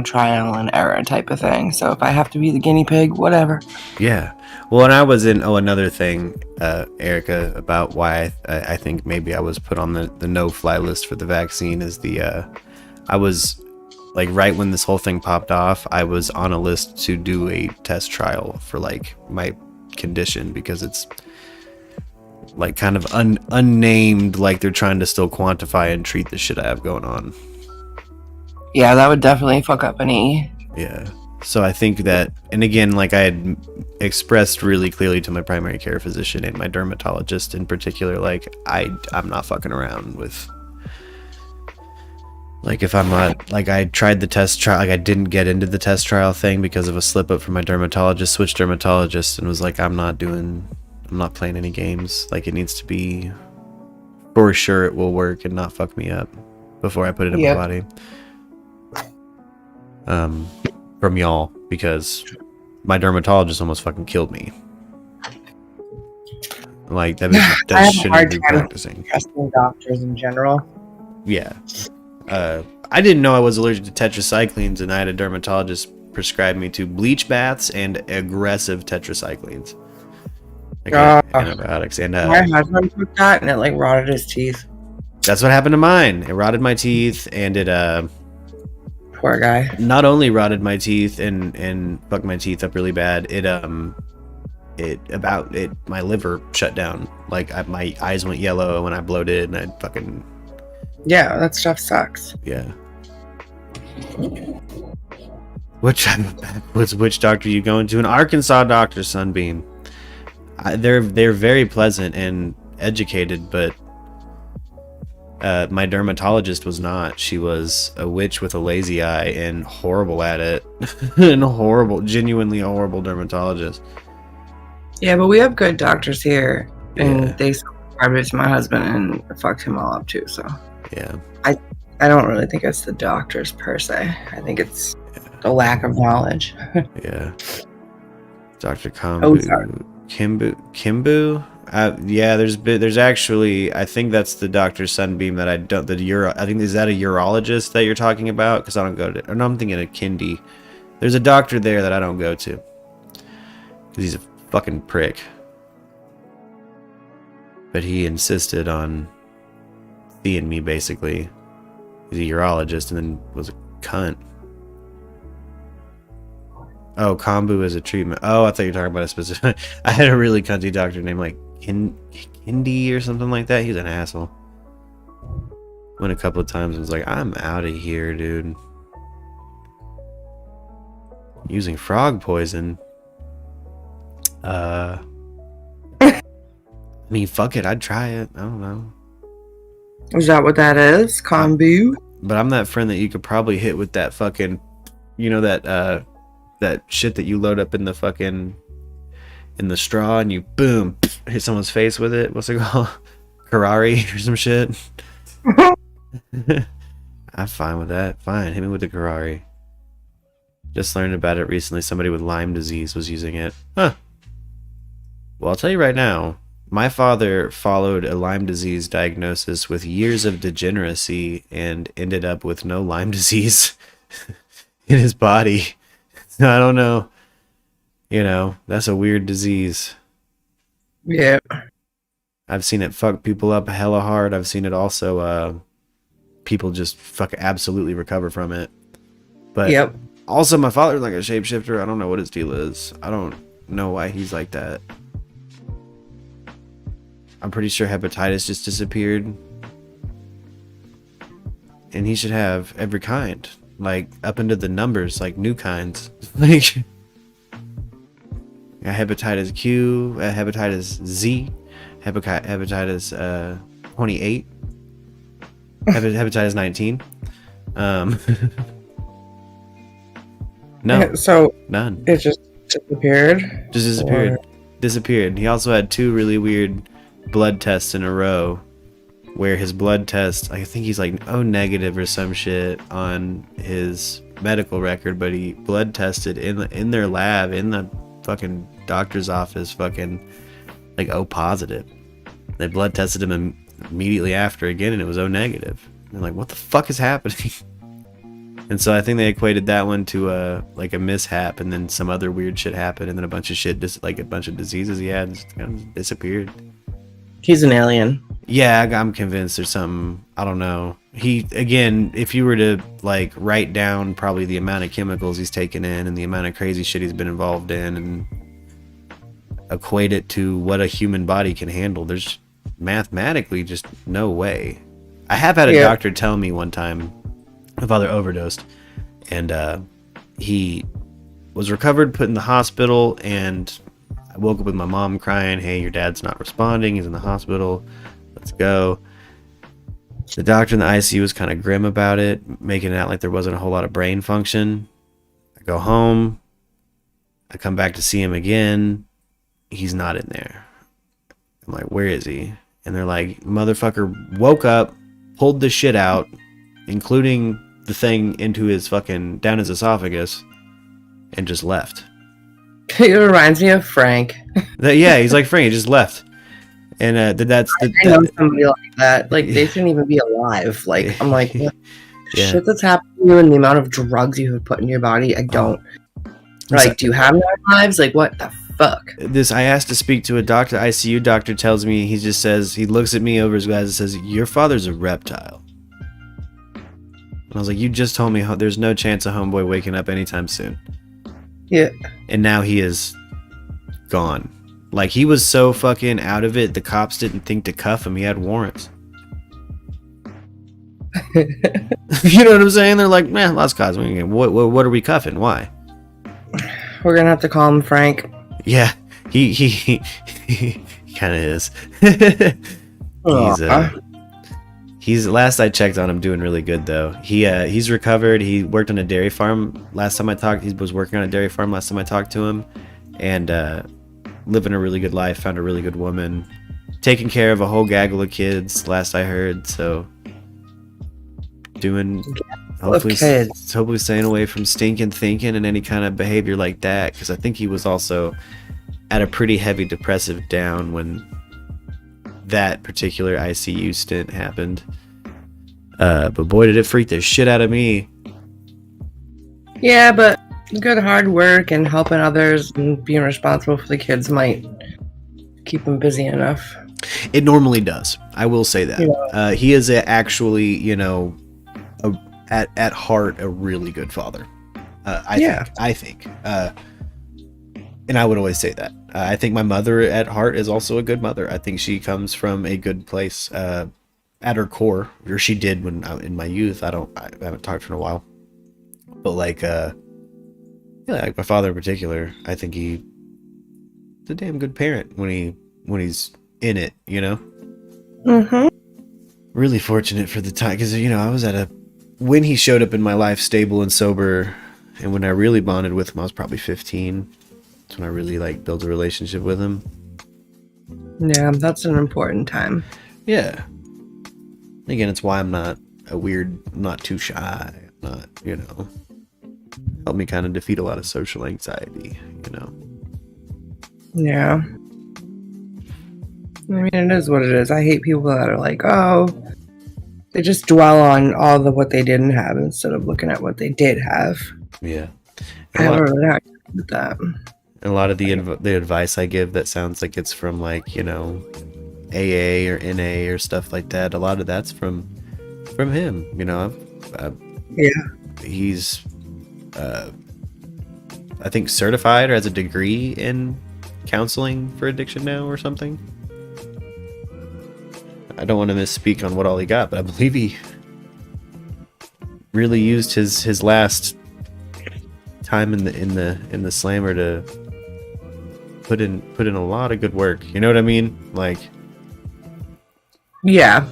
trial and error type of thing. So if I have to be the guinea pig, whatever. Yeah. Well, and I was in another thing, Erica, about why I think maybe I was put on the no-fly list for the vaccine is I was like right when this whole thing popped off, I was on a list to do a test trial for like my condition because it's like kind of unnamed, like they're trying to still quantify and treat the shit I have going on. Yeah, that would definitely fuck up an E. Yeah. So I think that, and again, like I had expressed really clearly to my primary care physician and my dermatologist in particular, like I'm not fucking around with, like if I'm not, like I tried the test trial, like I didn't get into the test trial thing because of a slip up from my dermatologist, switched dermatologist, and was like, I'm not playing any games. Like it needs to be for sure it will work and not fuck me up before I put it in my body. From y'all, because my dermatologist almost fucking killed me. Like that shouldn't be practicing. Trusting doctors in general. Yeah. I didn't know I was allergic to tetracyclines, and I had a dermatologist prescribe me to bleach baths and aggressive tetracyclines. Like antibiotics. And my husband took that and it like rotted his teeth. That's what happened to mine. It rotted my teeth, and it poor guy. Not only rotted my teeth and fucked my teeth up really bad, my liver shut down. Like my eyes went yellow when I bloated, and I fucking. Yeah, that stuff sucks. Yeah. Which doctor are you going to? An Arkansas doctor, Sunbeam. They're very pleasant and educated, but my dermatologist was not. She was a witch with a lazy eye and horrible at it. And genuinely horrible dermatologist. Yeah, but we have good doctors here, and they subscribed it to my husband and fucked him all up too. So yeah, I don't really think it's the doctors per se. I think it's the lack of knowledge. Yeah, Dr. Kimbu. Yeah, there's actually, I think that's the Dr. Sunbeam that I think, is that a urologist that you're talking about? Because I don't go to, or no, I'm thinking of Kindy. There's a doctor there that I don't go to because he's a fucking prick. But he insisted on seeing me, basically. He's a urologist and then was a cunt. Oh, kombu is a treatment. Oh, I thought you were talking about a specific. I had a really cunty doctor named like Kindy or something like that. He's an asshole. Went a couple of times and was like, I'm out of here, dude. Using frog poison. I mean, fuck it. I'd try it. I don't know. Is that what that is? Kombu? But I'm that friend that you could probably hit with that fucking, that shit that you load up in the fucking, in the straw and you boom, hit someone's face with it. What's it called? Karari or some shit. I'm fine with that. Fine, hit me with the Karari. Just learned about it recently. Somebody with Lyme disease was using it. Huh. Well, I'll tell you right now, my father followed a Lyme disease diagnosis with years of degeneracy and ended up with no Lyme disease in his body. I don't know. That's a weird disease. Yeah. I've seen it fuck people up hella hard. I've seen it also, people just fucking absolutely recover from it. But also my father's like a shapeshifter. I don't know what his deal is. I don't know why he's like that. I'm pretty sure hepatitis just disappeared. And he should have every kind. Like, up into the numbers, like new kinds. Like, hepatitis Q, hepatitis Z, hepatitis 28, hepatitis 19. No. So, none. It just disappeared? Just disappeared. Disappeared. He also had 2 really weird blood tests in a row where his blood test, I think he's like O negative or some shit on his medical record, but he blood tested in their lab, in the fucking doctor's office, fucking like O positive. They blood tested him immediately after again, and it was O negative. they're like, what the fuck is happening? And so I think they equated that one to like a mishap, and then some other weird shit happened, and then a bunch of shit, like a bunch of diseases he had, just kind of disappeared. He's an alien. Yeah, I'm convinced there's something. I don't know. He, again, if you were to like write down probably the amount of chemicals he's taken in and the amount of crazy shit he's been involved in, and equate it to what a human body can handle, there's mathematically just no way. I have had a doctor tell me one time my father overdosed, and he was recovered, put in the hospital, and I woke up with my mom crying, hey, your dad's not responding, he's in the hospital, let's go. The doctor in the ICU was kind of grim about it, making it out like there wasn't a whole lot of brain function. I go home, I come back to see him again, he's not in there. I'm like, where is he? And they're like, motherfucker woke up, pulled the shit out, including the thing into his fucking, down his esophagus, and just left. It reminds me of Frank. Yeah, he's like Frank, he just left. And I know somebody like that. Like, they shouldn't even be alive. Like, I'm like, what shit that's happening to you and the amount of drugs you have put in your body, I don't. Like, do you have 9 lives? Like, what the fuck? I asked to speak to a doctor. ICU doctor tells me, he just says, he looks at me over his glasses and says, your father's a reptile. And I was like, you just told me there's no chance of homeboy waking up anytime soon. Yeah. And now he is gone. Like, he was so fucking out of it, the cops didn't think to cuff him. He had warrants. You know what I'm saying? They're like, man, lost cause. What are we cuffing? Why? We're gonna have to call him Frank. Yeah, he kind of is. He's last I checked on him, doing really good though. He's recovered. He worked on a dairy farm last time I talked. He was working on a dairy farm last time I talked to him, and living a really good life. Found a really good woman, taking care of a whole gaggle of kids. Last I heard, so doing. Hopefully staying away from stinking thinking and any kind of behavior like that, because I think he was also at a pretty heavy depressive down when that particular ICU stint happened. But boy, did it freak the shit out of me. Yeah, but good hard work and helping others and being responsible for the kids might keep him busy enough. It normally does. I will say that. Yeah. He is actually, at heart a really good father. I think. And I would always say that. I think my mother at heart is also a good mother. I think she comes from a good place at her core, or she did when in my youth. I haven't talked to her in a while. But like my father in particular, I think he's a damn good parent when he's in it, Mm-hmm. Really fortunate for the time, because I was when he showed up in my life stable and sober, and when I really bonded with him, I was probably 15. That's when I really built a relationship with him. Yeah, that's an important time. Yeah. Again, it's why I'm not not too shy. Not, helped me kind of defeat a lot of social anxiety, Yeah. I mean, it is what it is. I hate people that are like, oh, they just dwell on all what they didn't have instead of looking at what they did have. Yeah. I have a really hard time with that. And a lot of the advice I give that sounds like it's from AA or NA or stuff like that. A lot of that's from him. Yeah. He's I think certified or has a degree in counseling for addiction now or something. I don't want to misspeak on what all he got, but I believe he really used his last time in the slammer to put in a lot of good work. You know what I mean? Yeah.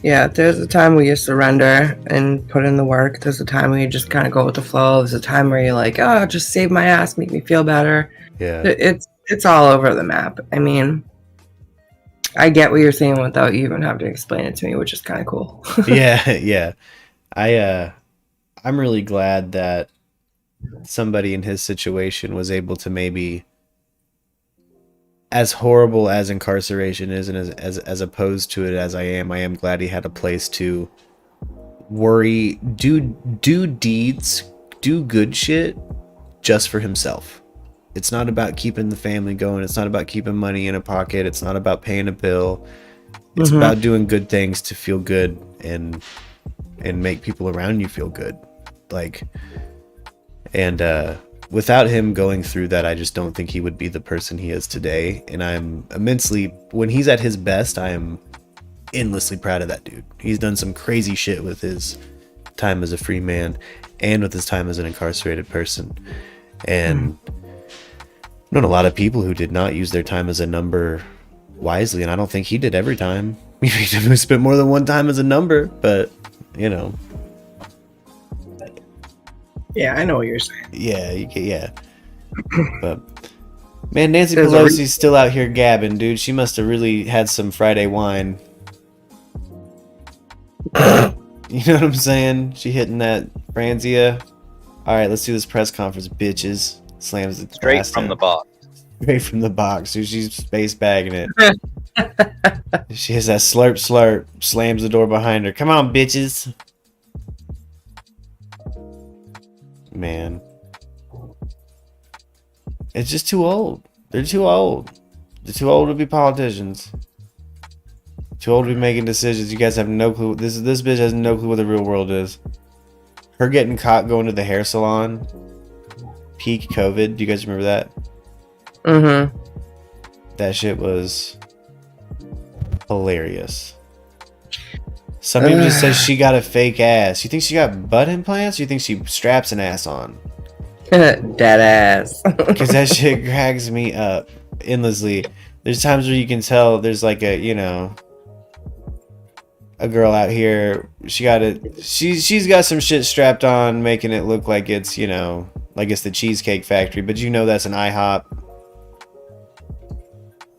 There's a time where you surrender and put in the work. There's a time where you just kind of go with the flow. There's a time where you're like, oh, just save my ass, make me feel better. Yeah. It's all over the map. I mean, I get what you're saying without you even having to explain it to me, which is kind of cool. Yeah. I'm really glad that somebody in his situation was able to maybe as horrible as incarceration is, and as opposed to it as I am glad he had a place to worry, do deeds, do good shit just for himself. It's not about keeping the family going. It's not about keeping money in a pocket. It's not about paying a bill. It's about doing good things to feel good and make people around you feel good. Like, and without him going through that, I just don't think he would be the person he is today. And I'm immensely, when he's at his best, I am endlessly proud of that dude. He's done some crazy shit with his time as a free man and with his time as an incarcerated person. And I've known a lot of people who did not use their time as a number wisely, and I don't think he did every time. He spent more than one time as a number, but you know. Yeah, I know what you're saying. Yeah. But man, Nancy Pelosi's still out here gabbing, dude. She must have really had some Friday wine. You know what I'm saying? She hitting that Franzia. All right, let's do this press conference, bitches. Slams it Straight from the box. Straight from the box. Dude, she's space bagging it. She has that slurp, slams the door behind her. Come on, bitches. Man. It's just too old. They're too old. They're too old to be politicians. Too old to be making decisions. You guys have no clue. This bitch has no clue what the real world is. Her getting caught going to the hair salon. Peak COVID. Do you guys remember that? Mm-hmm. That shit was hilarious. Somebody just says she got a fake ass. You think she got butt implants? Or you think she straps an ass on? Dead ass. Because that shit cracks me up endlessly. There's times where you can tell there's like a, you know, a girl out here. She's got some shit strapped on, making it look like it's, you know, like it's the Cheesecake Factory, but you know that's an IHOP.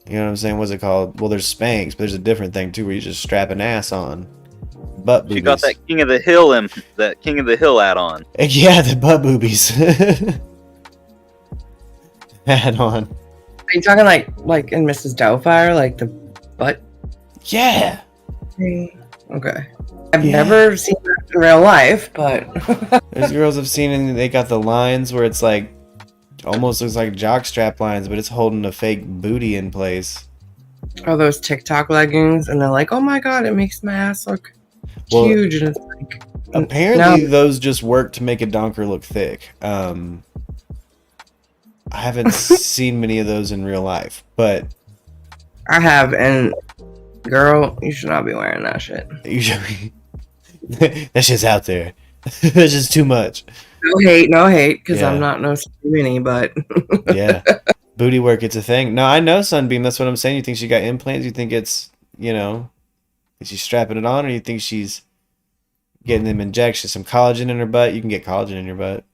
You know what I'm saying? What's it called? Well, there's Spanx, but there's a different thing too, where you just strap an ass on. Butt boobies. She got that King of the Hill add on. Yeah, the butt boobies. Add on. Are you talking like in Mrs. Doubtfire, like the butt? Yeah. Okay. I've never seen that in real life, but there's girls I've seen and they got the lines where it's like almost looks like jockstrap lines, but it's holding a fake booty in place. Oh, those TikTok leggings, and they're like, "Oh my god, it makes my ass look huge," and it's like, apparently those just work to make a donker look thick. I haven't seen many of those in real life, but I have, and girl, you should not be wearing that shit. You should be. That shit's out there. That's just too much. No hate, because I'm not no skinny, but yeah, booty work, it's a thing. No, I know Sunbeam. That's what I'm saying. You think she got implants? You think it's, you know, is she strapping it on, or you think she's getting them injections, some collagen in her butt? You can get collagen in your butt.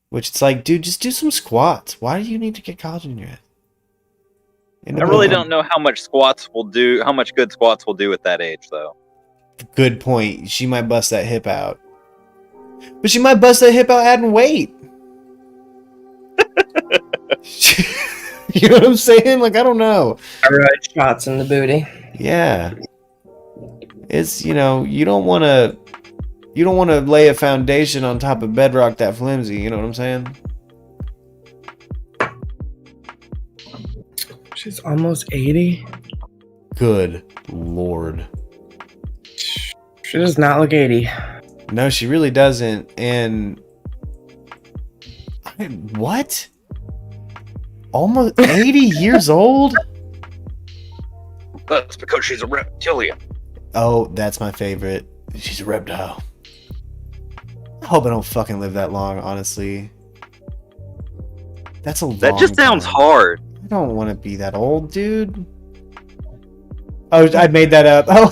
Which it's like, dude, just do some squats. Why do you need to get collagen in your ass? I really don't know how much good squats will do at that age, though. Good point. She might bust that hip out. But she might bust that hip out adding weight. You know what I'm saying? Like, I don't know. Right shots in the booty. Yeah. It's, you know, you don't want to lay a foundation on top of bedrock that flimsy. You know what I'm saying? She's almost 80. Good Lord. She does not look 80. No, she really doesn't. And what? Almost 80 years old? That's because she's a reptilian. Oh, that's my favorite. She's a reptile. I hope I don't fucking live that long, honestly. That's a long That just sounds time. hard. I don't want to be that old, dude. Oh, I made that up. Oh,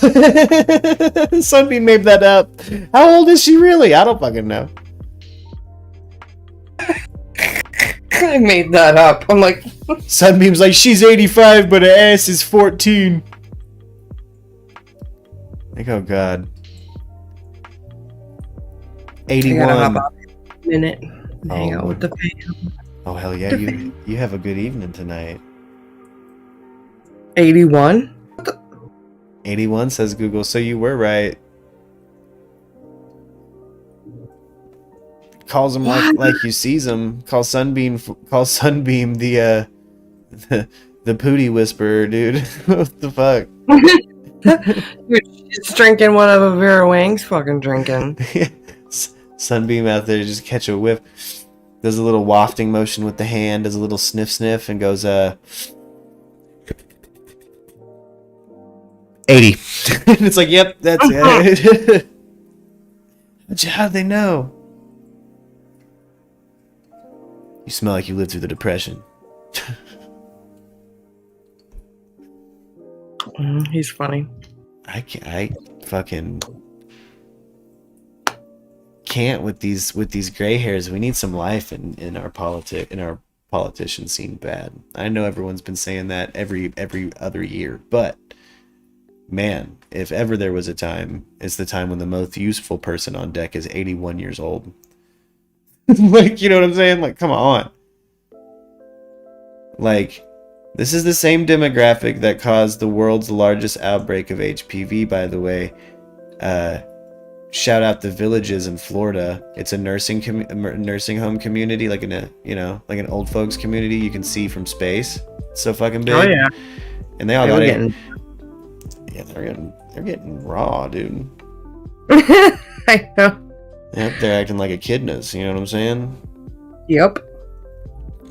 Sunbeam made that up. How old is she really? I don't fucking know. I made that up. I'm like... Sunbeam's like, she's 85, but her ass is 14. Like, oh, God. 81. I gotta hop out in a minute. Hang out with the fam. Oh, hell yeah. You have a good evening tonight. 81? 81 says Google, so you were right. Calls him like you sees him. Call Sunbeam the the pootie whisperer, dude. What the fuck? She's drinking whatever Vera Wang's fucking drinking. Sunbeam out there just catch a whiff. Does a little wafting motion with the hand, does a little sniff, and goes 80. And it's like, yep, that's it. How'd they know? You smell like you lived through the Depression. He's funny. I fucking can't with these gray hairs. We need some life in our politician scene bad. I know everyone's been saying that every other year, but man, if ever there was a time, it's the time when the most useful person on deck is 81 years old. Like, you know what I'm saying? Like, come on. Like, this is the same demographic that caused the world's largest outbreak of HPV, by the way. Shout out the Villages in Florida. It's a nursing home community, like like an old folks community you can see from space. It's so fucking big. Oh yeah. And they all got it. Yeah, they're getting raw, dude. I know. Yep, they're acting like echidnas, you know what I'm saying? Yep.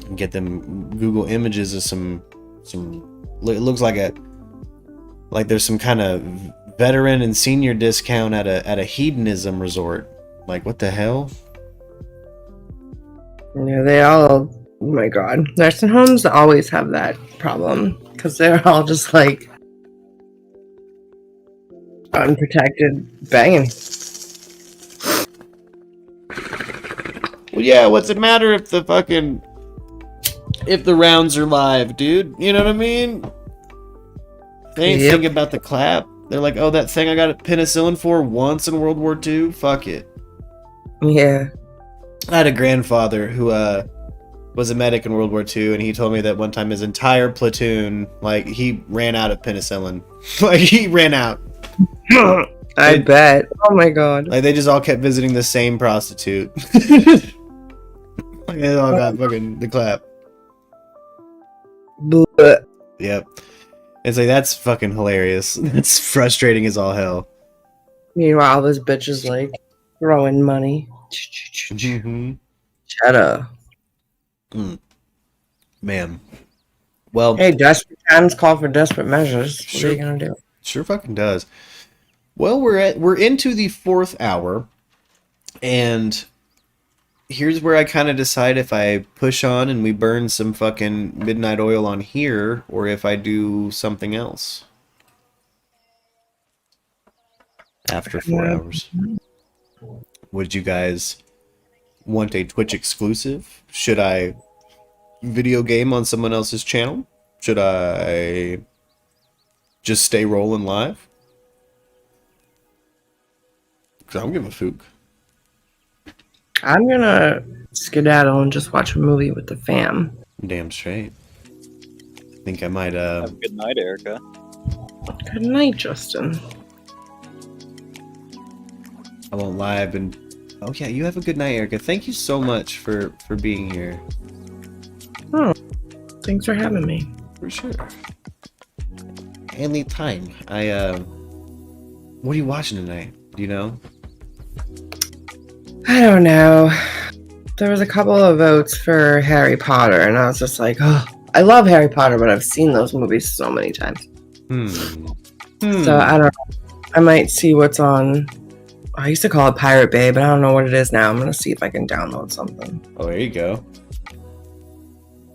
And get them Google images of some it looks like there's some kind of veteran and senior discount at a hedonism resort. Like, what the hell? Yeah, they all, oh my god. Nursing homes always have that problem because they're all just like unprotected banging. Well, yeah, what's it matter if the rounds are live, dude? You know what I mean? They ain't thinking about the clap. They're like, oh, that thing I got penicillin for once in World War II? Fuck it. Yeah. I had a grandfather who was a medic in World War II, and he told me that one time his entire platoon, like, he ran out of penicillin. Like, he ran out. I bet. Oh my god. Like, they just all kept visiting the same prostitute. Like, they all got fucking the clap. Blech. Yep. It's like, that's fucking hilarious. That's frustrating as all hell. Meanwhile, this bitch is like throwing money. Mm-hmm. Cheddar. Man. Well, hey, desperate times call for desperate measures. What are you gonna do? Sure fucking does. Well, we're into the 4th hour, and here's where I kind of decide if I push on and we burn some fucking midnight oil on here, or if I do something else after 4 hours. Would you guys want a Twitch exclusive? Should I video game on someone else's channel? Should I just stay rolling live? Because I don't give a fook. I'm gonna skedaddle and just watch a movie with the fam. Damn straight. I think I might Have a good night, Erica. Good night, Justin. I won't lie, I've been... Oh yeah, you have a good night, Erica. Thank you so much for being here. Oh, thanks for having me. For sure. Anytime. What are you watching tonight? Do you know? I don't know. There was a couple of votes for Harry Potter, and I was just like, oh, I love Harry Potter, but I've seen those movies so many times. So I don't know. I might see what's on. I used to call it Pirate Bay, but I don't know what it is now. I'm gonna see if I can download something. Oh, there you go.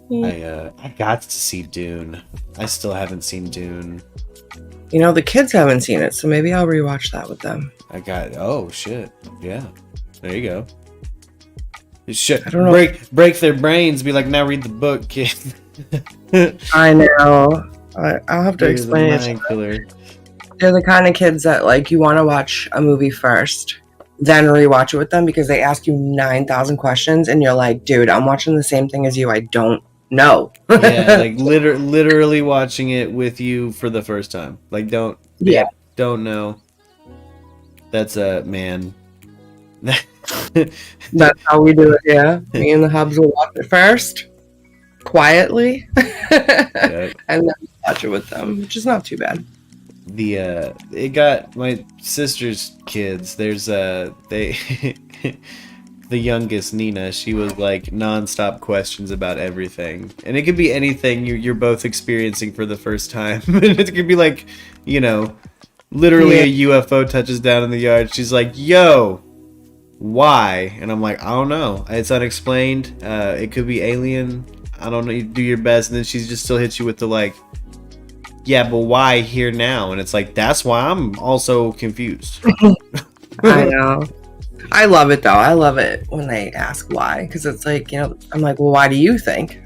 I got to see Dune. I still haven't seen Dune. You know, the kids haven't seen it, so maybe I'll rewatch that with them. Oh shit. Yeah. There you go. Shit. I don't know. Break their brains. Be like, now read the book, kid. I know. I'll have to explain it. They're the kind of kids that, like, you want to watch a movie first, then rewatch it with them because they ask you 9,000 questions, and you're like, dude, I'm watching the same thing as you. I don't no. Yeah, like literally watching it with you for the first time. Like, don't know. That's a man. That's how we do it. Yeah, me and the hubs will watch it first, quietly, and then watch it with them, which is not too bad. It got my sister's kids. There's they the youngest, Nina, she was like nonstop questions about everything, and it could be anything you're both experiencing for the first time. It could be like, literally a UFO touches down in the yard. She's like, "Yo, why?" And I'm like, "I don't know. It's unexplained. It could be alien. I don't know. You do your best." And then she just still hits you with the like, "Yeah, but why here now?" And it's like, that's why I'm also confused. I know. I love it though. I love it when they ask why, because it's like, I'm like, well, why do you think?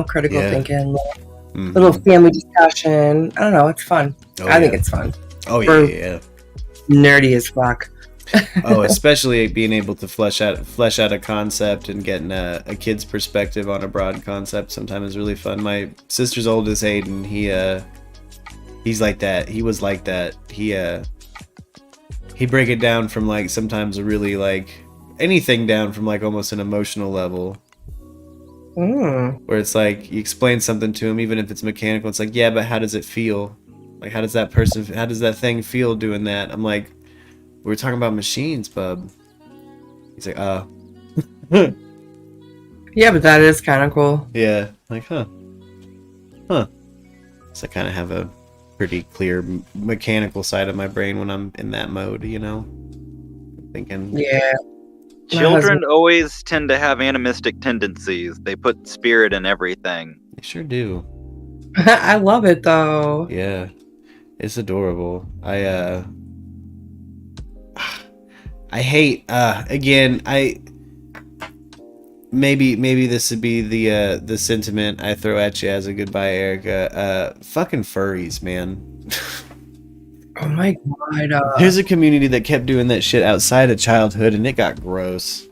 Critical thinking, little family discussion. I don't know. It's fun. I think it's fun. Oh yeah. Nerdy as fuck. Oh, especially being able to flesh out a concept and getting a kid's perspective on a broad concept sometimes is really fun. My sister's oldest, Aiden, he's like that. He was like that. He break it down from like sometimes a really like anything down from like almost an emotional level. Where it's like you explain something to him, even if it's mechanical, it's like, yeah, but how does it feel? Like, how does that thing feel doing that? I'm like, we're talking about machines, bub. He's like, Yeah, but that is kind of cool. Yeah, like, huh. So I kind of have a pretty clear mechanical side of my brain when I'm in that mode, thinking. Yeah. Children always tend to have animistic tendencies. They put spirit in everything. They sure do. I love it though. Yeah, it's adorable. I hate again. Maybe this would be the sentiment I throw at you as a goodbye, Erica. Fucking furries, man. Oh my god. There's a community that kept doing that shit outside of childhood, and it got gross.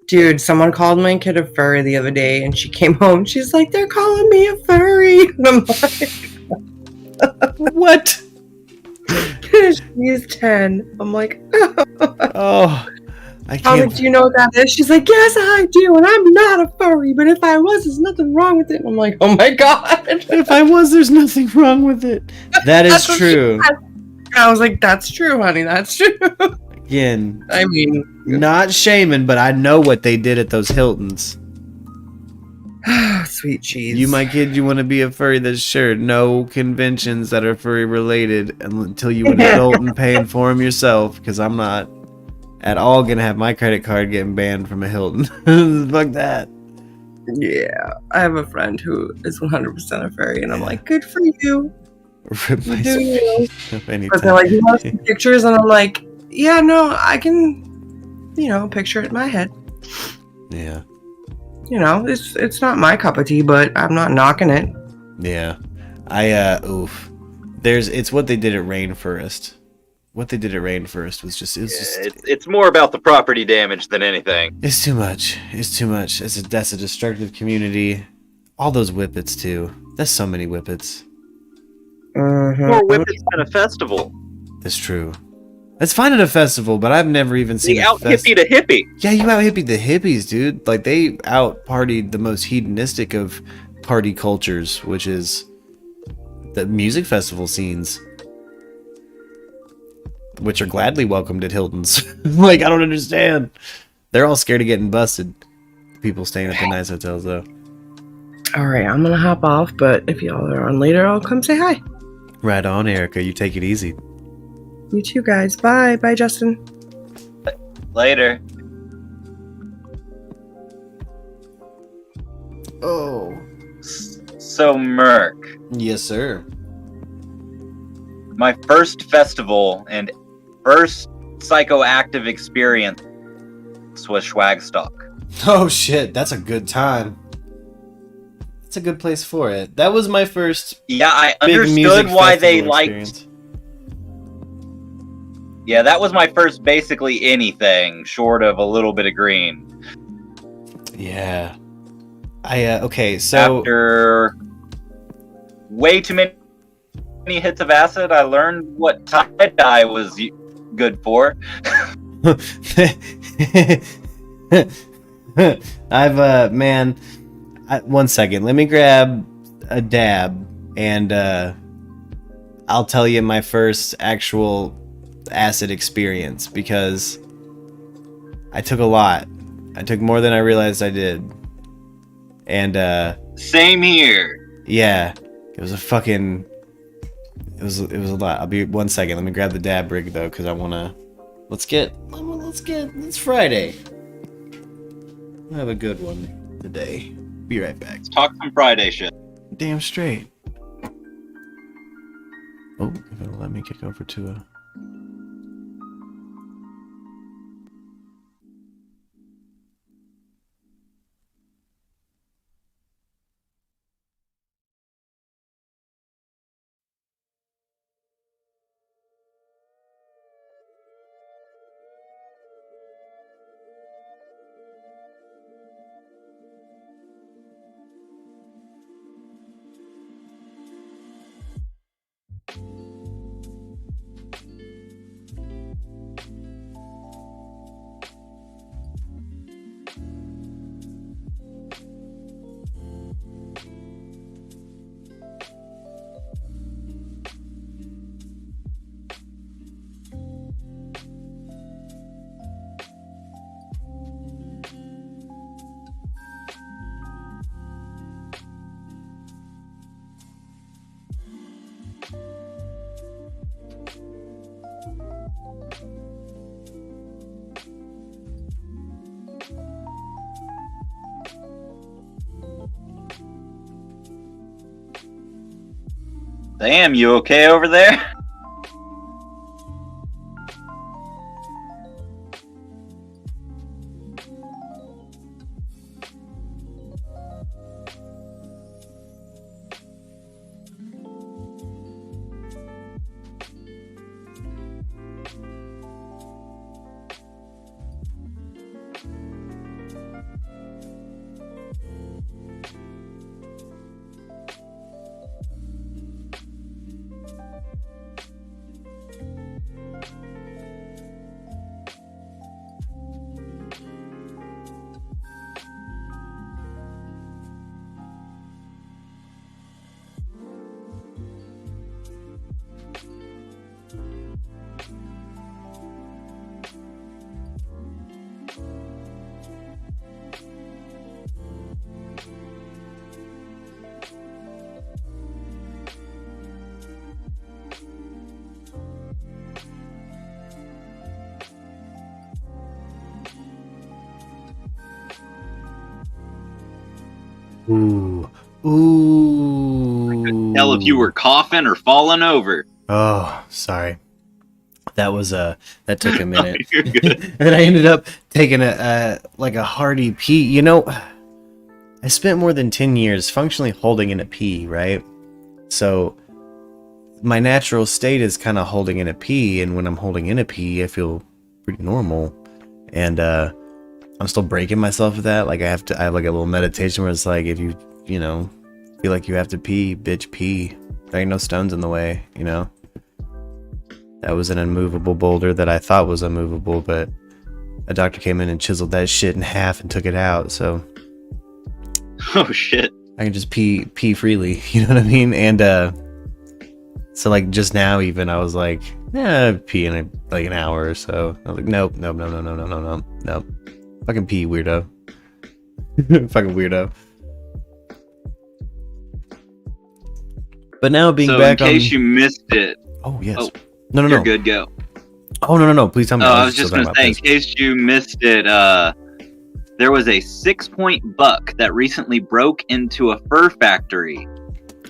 Dude, someone called my kid a furry the other day, and she came home. She's like, "They're calling me a furry." And I'm like, "What?" She's 10. I'm like, "Oh, I can't." I was like, "Do you know what that is?" She's like, "Yes, I do, and I'm not a furry. But if I was, there's nothing wrong with it." And I'm like, "Oh my god." If I was, there's nothing wrong with it. That is true. I was like, "That's true, honey. That's true." Again, I mean, not shaming, but I know what they did at those Hiltons. Sweet cheese. You, my kid, you want to be a furry? That's sure. No conventions that are furry related until you an adult and paying for them yourself, because I'm not at all gonna have my credit card getting banned from a Hilton. Fuck that. Yeah, I have a friend who is 100% a furry, and I'm like, good for you. Rip my anytime. But they're like, you want to see pictures? And I'm like, yeah, no, I can, picture it in my head. Yeah. It's not my cup of tea, but I'm not knocking it. Yeah. It's what they did at Rainforest. What they did at Rainforest was just it's more about the property damage than anything. It's too much. That's a destructive community. All those whippets too. There's so many whippets. More whippets than a festival. That's true. That's fine at a festival, but I've never even seen out hippie to hippie. Yeah, you out hippied the hippies, dude. Like, they out partied the most hedonistic of party cultures, which is the music festival scenes, which are gladly welcomed at Hilton's. Like, I don't understand. They're all scared of getting busted. People staying at the nice hotels, though. All right, I'm gonna hop off, but if y'all are on later, I'll come say hi. Right on, Erica. You take it easy. You too, guys. Bye. Bye, Justin. Later. Oh. So, Murk. Yes, sir. My first festival and first psychoactive experience was Schwagstock. Oh, shit. That's a good time. That's a good place for it. That was my first. Yeah, I understood why they liked. Yeah, that was my first basically anything short of a little bit of green. Yeah. Okay, so After way too many hits of acid, I learned what tie-dye was good for. One second. Let me grab a dab and I'll tell you my first actual acid experience, because I took a lot. I took more than I realized I did. And Same here. yeah, it was a lot. I'll be 1 second. Let me grab the dab rig though, because I wanna. It's Friday. We'll have a good one today. Be right back. Let's talk some Friday shit. Damn straight. Oh, if it'll let me kick over to a. Damn, you okay over there? Ooh. Ooh. Tell if you were coughing or falling over. Oh, sorry. That was that took a minute. You're good. And then I ended up taking a hearty pee. You know, I spent more than 10 years functionally holding in a pee, right? So my natural state is kind of holding in a pee, and when I'm holding in a pee, I feel pretty normal. And I'm still breaking myself with that. Like I have like a little meditation where it's like, if you feel like you have to pee, bitch, pee. There ain't no stones in the way, you know? That was an unmovable boulder that I thought was unmovable, but a doctor came in and chiseled that shit in half and took it out, so Oh shit. I can just pee freely, you know what I mean? And so like just now even I was like, pee in like an hour or so. I was like, nope. Fucking pee, weirdo. Fucking weirdo. But now being So back in case on... you missed it. Oh yes. Oh, No. You're good, go. Oh no. Please tell me. I was just still gonna talking say, in about this. case you missed it, there was a 6-point buck that recently broke into a fur factory,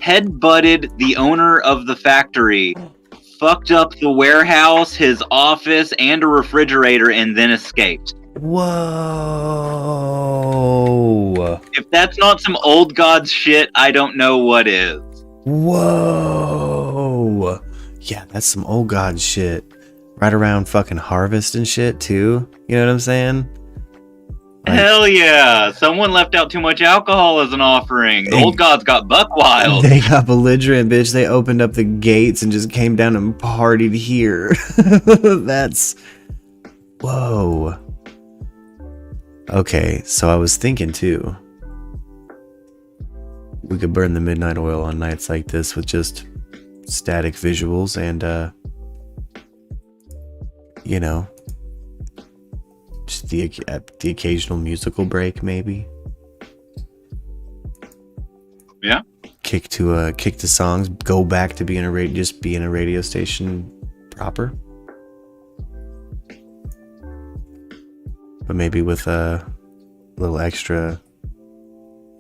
head-butted the owner of the factory, fucked up the warehouse, his office, and a refrigerator, and then escaped. Whoa. If that's not some old god shit, I don't know what is. Whoa. Yeah, that's some old god shit. Right around fucking harvest and shit too. You know what I'm saying? Like, Hell yeah! Someone left out too much alcohol as an offering. The old gods got buck wild. they got belligerent, bitch. They opened up the gates and just came down and partied here. That's... Whoa. Okay, so I was thinking too. We could burn the midnight oil on nights like this with just static visuals and, you know, just the occasional musical break, maybe. Yeah. Kick to songs. Go back to being just being a radio station proper. But maybe with a little extra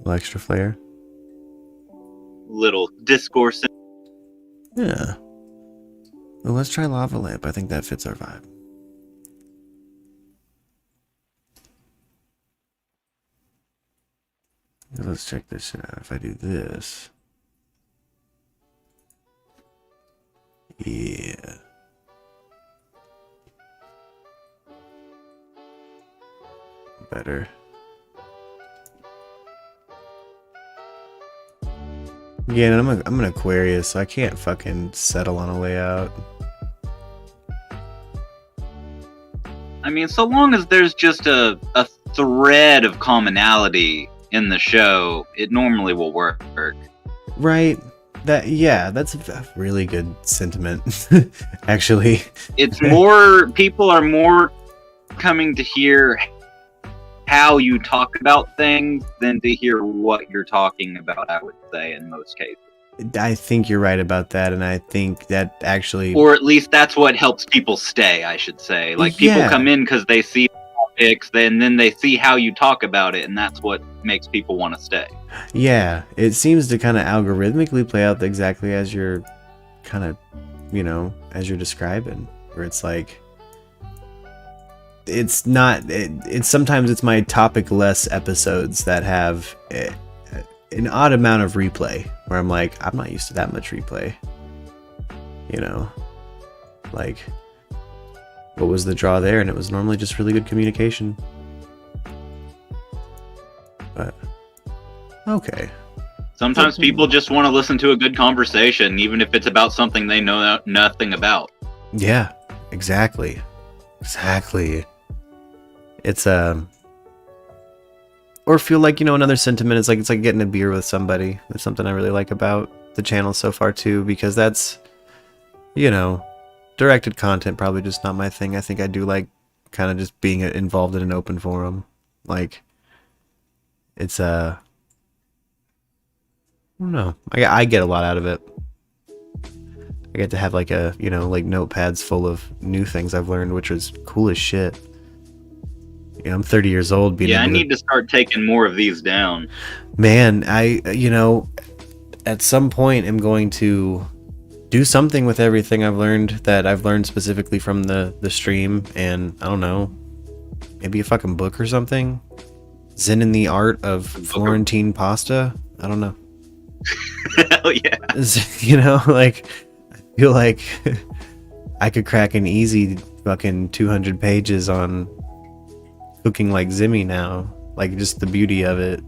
flair. Little discourse. Yeah. Well, let's try Lava Lamp. I think that fits our vibe. Let's check this shit out. If I do this. Yeah. Better. Yeah, and I'm an Aquarius, so I can't fucking settle on a layout. I mean, so long as there's just a thread of commonality in the show, it normally will work. Right. That's a really good sentiment. Actually. It's more, people are more coming to hear how you talk about things than to hear what you're talking about, I would say, in most cases. I think you're right about that, and I think that actually... Or at least that's what helps people stay, I should say. Like, people come in because they see topics, and then they see how you talk about it, and that's what makes people want to stay. Yeah, it seems to kind of algorithmically play out exactly as you're kind of, as you're describing, where it's like... It's not... It's sometimes it's my topic-less episodes that have... an odd amount of replay where I'm like, I'm not used to that much replay. Like, what was the draw there? And it was normally just really good communication. But, okay. Sometimes people just want to listen to a good conversation, even if it's about something they know nothing about. Yeah, exactly. It's, or feel like, another sentiment is like, it's like getting a beer with somebody. That's something I really like about the channel so far too, because that's, directed content, probably just not my thing. I think I do like kind of just being involved in an open forum. Like, it's, I don't know. I get a lot out of it. I get to have like like notepads full of new things I've learned, which is cool as shit. I'm 30 years old. I need to start taking more of these down. Man, I, at some point am going to do something with everything I've learned specifically from the stream. And I don't know, maybe a fucking book or something. Zen in the Art of Florentine Pasta. I don't know. Hell yeah. Like, I feel like I could crack an easy fucking 200 pages on cooking like Zimmy now. Like, just the beauty of it.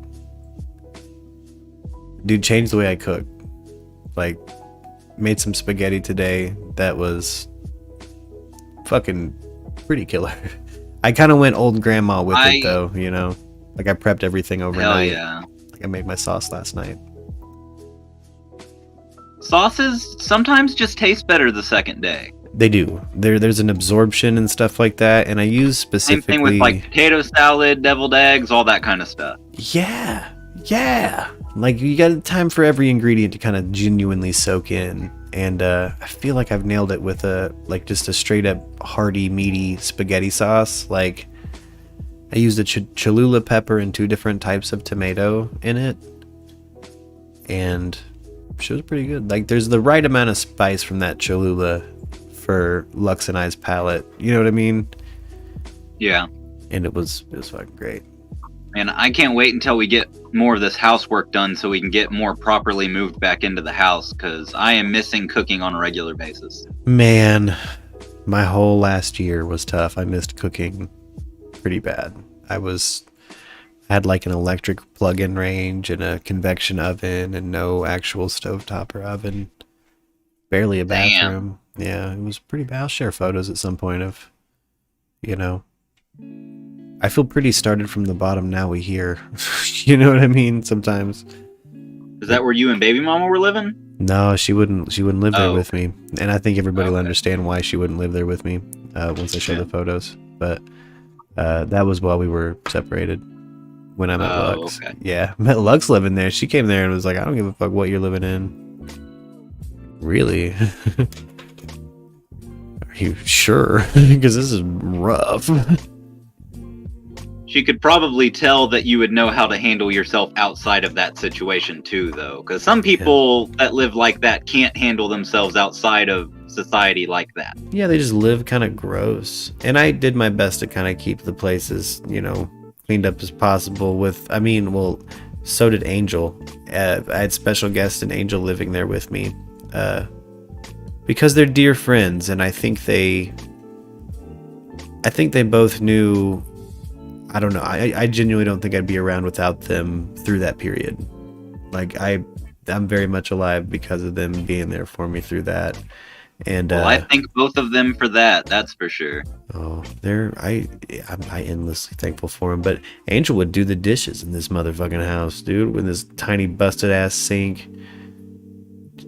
Dude, changed the way I cook. Like, made some spaghetti today that was fucking pretty killer. I kind of went old grandma with it though, Like, I prepped everything overnight. Hell yeah. Like, I made my sauce last night. Sauces sometimes just taste better the second day. They do. There's an absorption and stuff like that, and I use specifically... Same thing with like potato salad, deviled eggs, all that kind of stuff. Yeah. Like, you got time for every ingredient to kind of genuinely soak in, and I feel like I've nailed it with just a straight up hearty, meaty spaghetti sauce. Like, I used a Cholula pepper and 2 different types of tomato in it, and she was pretty good. Like, there's the right amount of spice from that Cholula for Lux and I's palate, you know what I mean? Yeah. And it was fucking great. And I can't wait until we get more of this housework done so we can get more properly moved back into the house, because I am missing cooking on a regular basis. Man, my whole last year was tough. I missed cooking pretty bad. I was I had like an electric plug-in range and a convection oven and no actual stovetop or oven. Barely a bathroom. Yeah, it was pretty bad. I'll share photos at some point of, you know. I feel pretty started from the bottom now we hear. You know what I mean? Sometimes. Is that where you and baby mama were living? No, she wouldn't live there with okay. me. And I think everybody will understand why she wouldn't live there with me once I show the photos. But that was while we were separated. When I met Lux. Okay. Yeah, met Lux living there. She came there and was like, I don't give a fuck what you're living in. Really? Are you sure? Because this is rough. She could probably tell that you would know how to handle yourself outside of that situation too, though. Because some people that live like that can't handle themselves outside of society like that. Yeah, they just live kind of gross. And I did my best to kind of keep the places, you know, cleaned up as possible with, I mean, well, so did Angel. I had special guest and Angel living there with me. Because they're dear friends, and I think they both knew. I don't know. I genuinely don't think I'd be around without them through that period. Like I'm very much alive because of them being there for me through that. And well, I thank both of them for that. That's for sure. Oh, I'm endlessly thankful for them. But Angel would do the dishes in this motherfucking house, dude, with this tiny busted ass sink.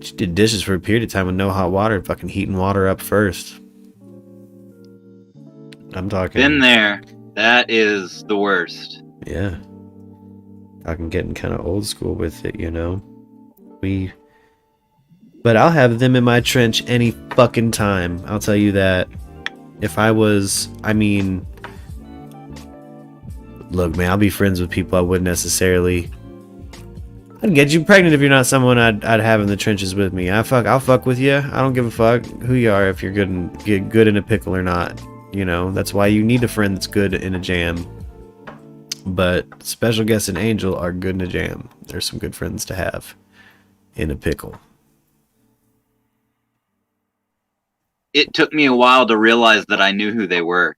She did dishes for a period of time with no hot water, fucking heating water up first. I'm talking. Been there. That is the worst. Yeah. Talking getting kind of old school with it, you know. But I'll have them in my trench any fucking time. I'll tell you that. If I was, I mean, look, man, I'll be friends with people I wouldn't necessarily. I'd get you pregnant if you're not someone I'd have in the trenches with me. I'll fuck with you. I don't give a fuck who you are, if you're good in a pickle or not. You know, that's why you need a friend that's good in a jam. But special guest and Angel are good in a jam. They're some good friends to have in a pickle. It took me a while to realize that I knew who they were.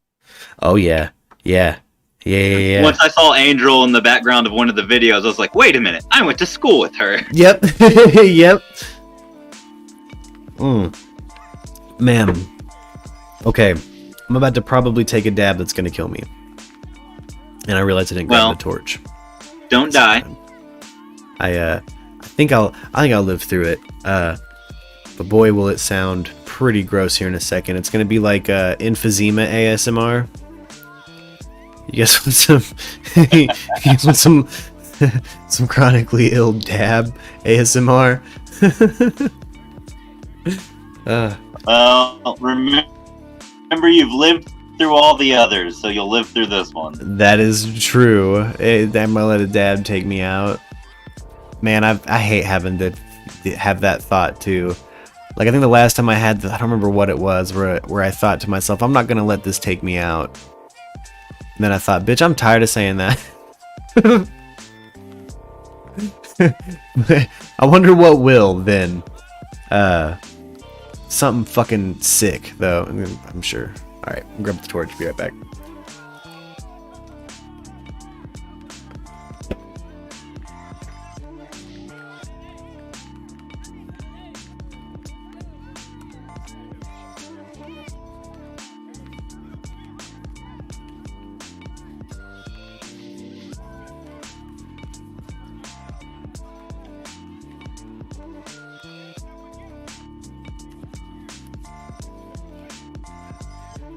Oh yeah. Once I saw Angel in the background of one of the videos, I was like, wait a minute, I went to school with her. Yep. Yep. Man. Okay. I'm about to probably take a dab that's gonna kill me. And I realized I didn't grab the torch. Don't die. I think I'll live through it. But boy, will it sound pretty gross here in a second. It's gonna be like emphysema ASMR. You guys want some chronically ill dab ASMR? Remember, you've lived through all the others, so you'll live through this one. That is true. I'm gonna let a dab take me out. Man, I hate having to have that thought too. Like, I think the last time I had, I don't remember what it was, where I thought to myself, I'm not gonna let this take me out. And then I thought, bitch, I'm tired of saying that. I wonder what will then. Something fucking sick, though. I'm sure. Alright, grab the torch, be right back.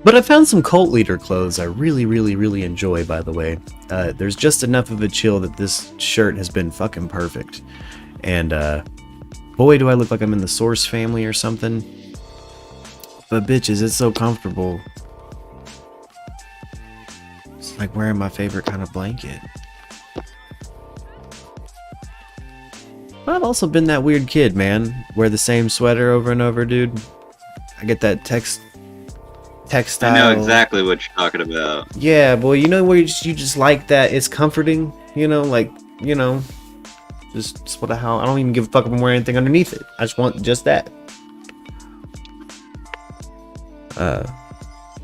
But I found some cult leader clothes I really, really, really enjoy, by the way. There's just enough of a chill that this shirt has been fucking perfect. And, boy, do I look like I'm in the Source family or something. But bitches, it's so comfortable. It's like wearing my favorite kind of blanket. But I've also been that weird kid, man. Wear the same sweater over and over, dude. I get that textile. I know exactly what you're talking about. Yeah, boy, you know where you just like that. It's comforting, you know, like, you know, just what the hell. I don't even give a fuck if I'm wearing anything underneath it. I just want just that.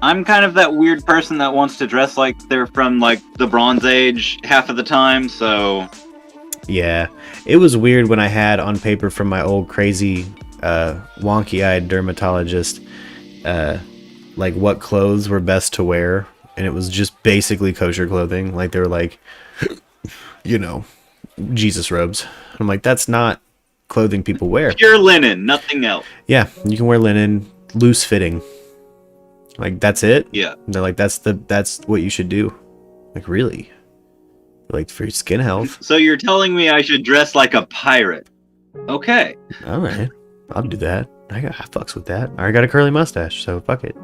I'm kind of that weird person that wants to dress like they're from like the Bronze Age half of the time, so Yeah, it was weird when I had on paper from my old crazy wonky-eyed dermatologist like what clothes were best to wear, and it was just basically kosher clothing. Like they were like, you know, Jesus robes. I'm like, that's not clothing people wear. pure linen, nothing else. Yeah, you can wear linen, loose fitting. Like that's it. Yeah. They're like, that's what you should do. Like really? Like for your skin health. So you're telling me I should dress like a pirate? Okay. All right, I'll do that. I fucks with that. I got a curly mustache, so fuck it.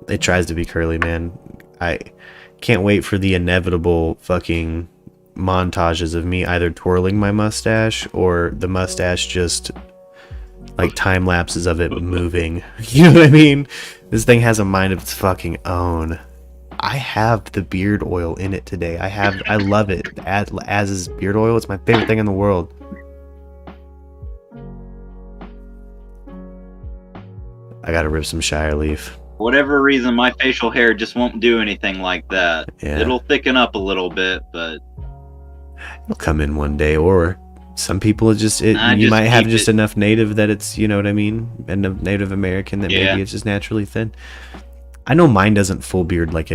It tries to be curly, man. I can't wait for the inevitable fucking montages of me either twirling my mustache or the mustache just like time lapses of it moving. You know what I mean? This thing has a mind of its fucking own. I have the beard oil in it today. I love it. As is beard oil. It's my favorite thing in the world. I gotta rip some Shire Leaf. For whatever reason, my facial hair just won't do anything like that. Yeah. It'll thicken up a little bit, but It'll come in one day, or some people you just might have keep just it. enough native that it's, you know what I mean, and a Native American that Yeah. maybe it's just naturally thin. I know mine doesn't full beard like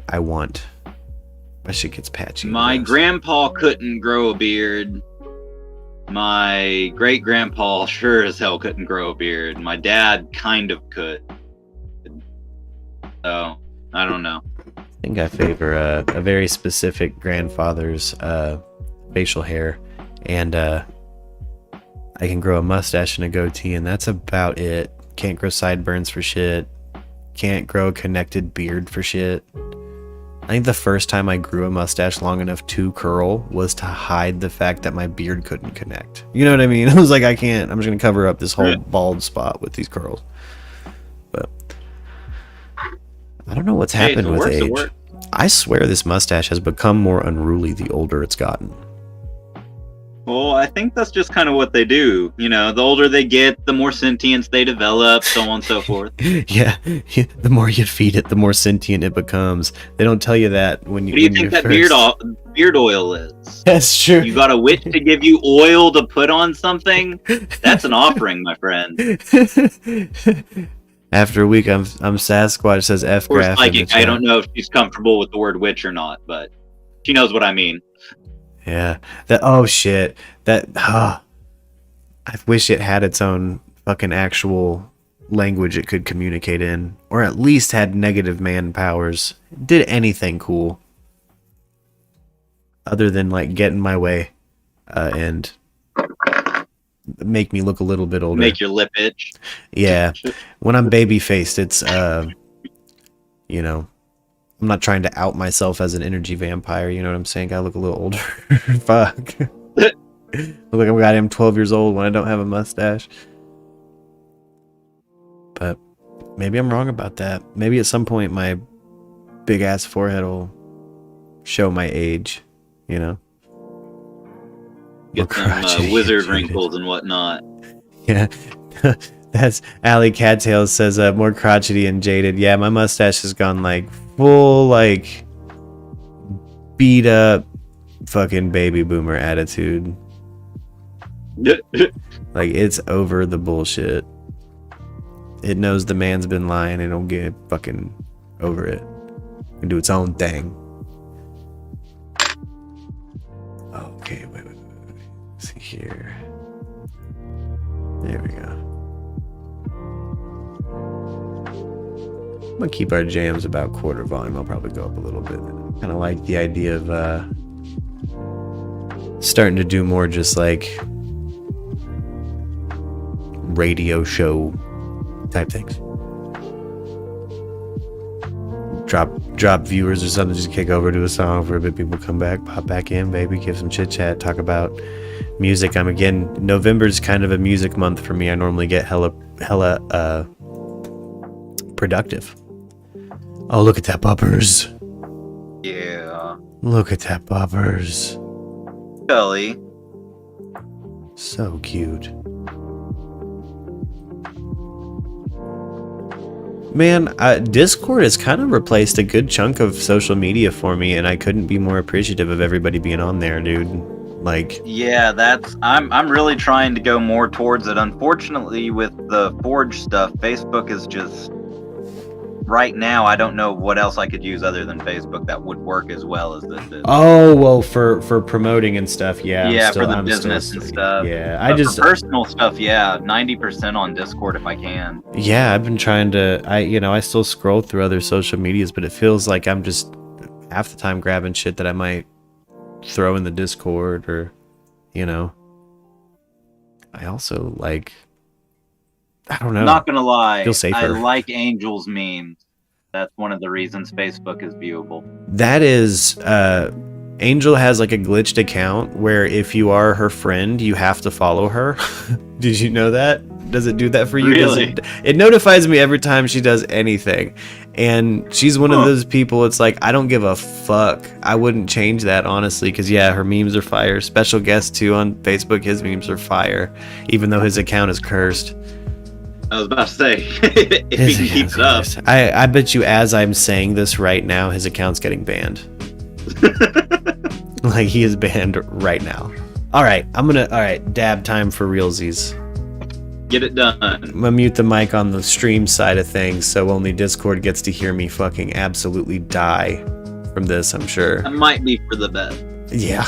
I want. My shit gets patchy. my grandpa couldn't grow a beard. My great grandpa sure as hell couldn't grow a beard. My dad kind of could. So I don't know. I think I favor a very specific grandfather's facial hair, and I can grow a mustache and a goatee, and that's about it. Can't grow sideburns for shit. Can't grow a connected beard for shit. I think the first time I grew a mustache long enough to curl was to hide the fact that my beard couldn't connect. You know what I mean? I was like, I can't. I'm just gonna cover up this whole bald spot with these curls. But I don't know what's happened with age. I swear this mustache has become more unruly the older it's gotten. Well, I think that's just kind of what they do. You know, the older they get, the more sentience they develop, so on and so forth. Yeah, the more you feed it, the more sentient it becomes. They don't tell you that when you. What do you think that beard oil is? That's true. You got a witch to give you oil to put on something? That's an offering, my friend. After a week, I'm Sasquatch says F Or graph. psychic. I don't know if she's comfortable with the word witch or not, but she knows what I mean. Yeah. Oh shit. I wish it had its own fucking actual language it could communicate in, or at least had negative man powers. Did anything cool other than like get in my way and make me look a little bit older. Make your lip itch. Yeah. When I'm baby faced, it's you know, I'm not trying to out myself as an energy vampire, you know what I'm saying? Gotta look a little older. Fuck. Look like I'm goddamn 12 years old when I don't have a mustache. But maybe I'm wrong about that. Maybe at some point my big ass forehead will show my age, you know? Get some wizard wrinkles and whatnot. Yeah. That's Allie Cattails says more crotchety and jaded. Yeah, my mustache has gone like full like beat up fucking baby boomer attitude. Like it's over the bullshit. It knows the man's been lying and it'll get fucking over it and do its own thing. Okay, wait. Let's see here. There we go. I'm gonna keep our jams about quarter volume. I'll probably go up a little bit. Kind of like the idea of starting to do more just like radio show type things. Drop viewers or something, just kick over to a song for a bit, people come back, pop back in, baby, give some chit chat, talk about music. November's kind of a music month for me. I normally get hella productive. Oh, look at that bumpers. Yeah. Look at that bumpers. Kelly. So cute. Man, Discord has kind of replaced a good chunk of social media for me, and I couldn't be more appreciative of everybody being on there, dude. Like, Yeah, I'm really trying to go more towards it. Unfortunately, with the Forge stuff, Facebook is just right now. I don't know what else I could use other than Facebook that would work as well as this is. oh well, for promoting and stuff, yeah. Yeah, for the business and stuff. Yeah, But for personal stuff, yeah, 90% on Discord if I can. Yeah, I've been trying to. I still scroll through other social medias, but it feels like I'm just half the time grabbing shit that I might throw in the Discord, or I also like. I don't know. Not gonna lie, Feel safer. I like Angel's memes. That's one of the reasons Facebook is viewable. That is, Angel has like a glitched account where if you are her friend, you have to follow her. Did you know that? Does it do that for you? Really? It notifies me every time she does anything. And she's one of those people, it's like, I don't give a fuck. I wouldn't change that, honestly, because yeah, her memes are fire. Special guest too on Facebook, his memes are fire, even though his account is cursed. I was about to say, if he can keep it up. I bet you as I'm saying this right now, his account's getting banned. Like, he is banned right now. Alright, dab time for realsies. Get it done. I'm gonna mute the mic on the stream side of things, so only Discord gets to hear me fucking absolutely die from this, I'm sure. That might be for the best. Yeah.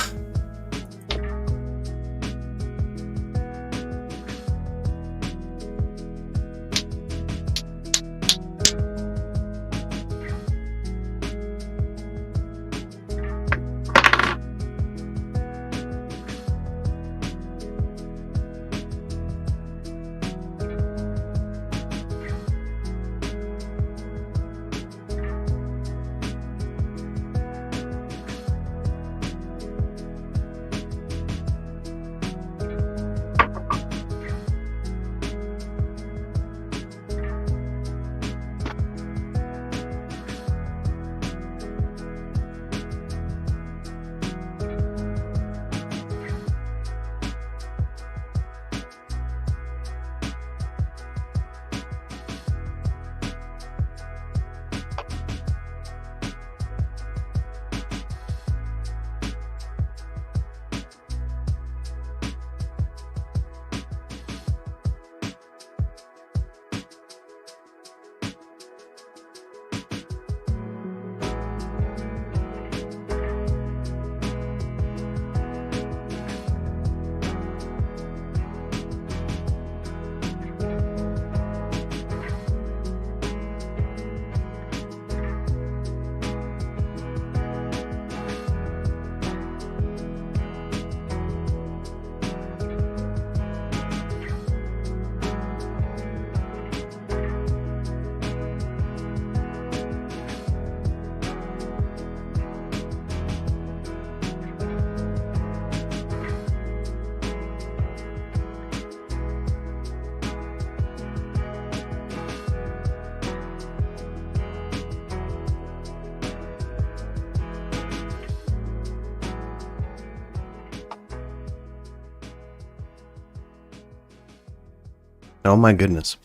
Oh my goodness.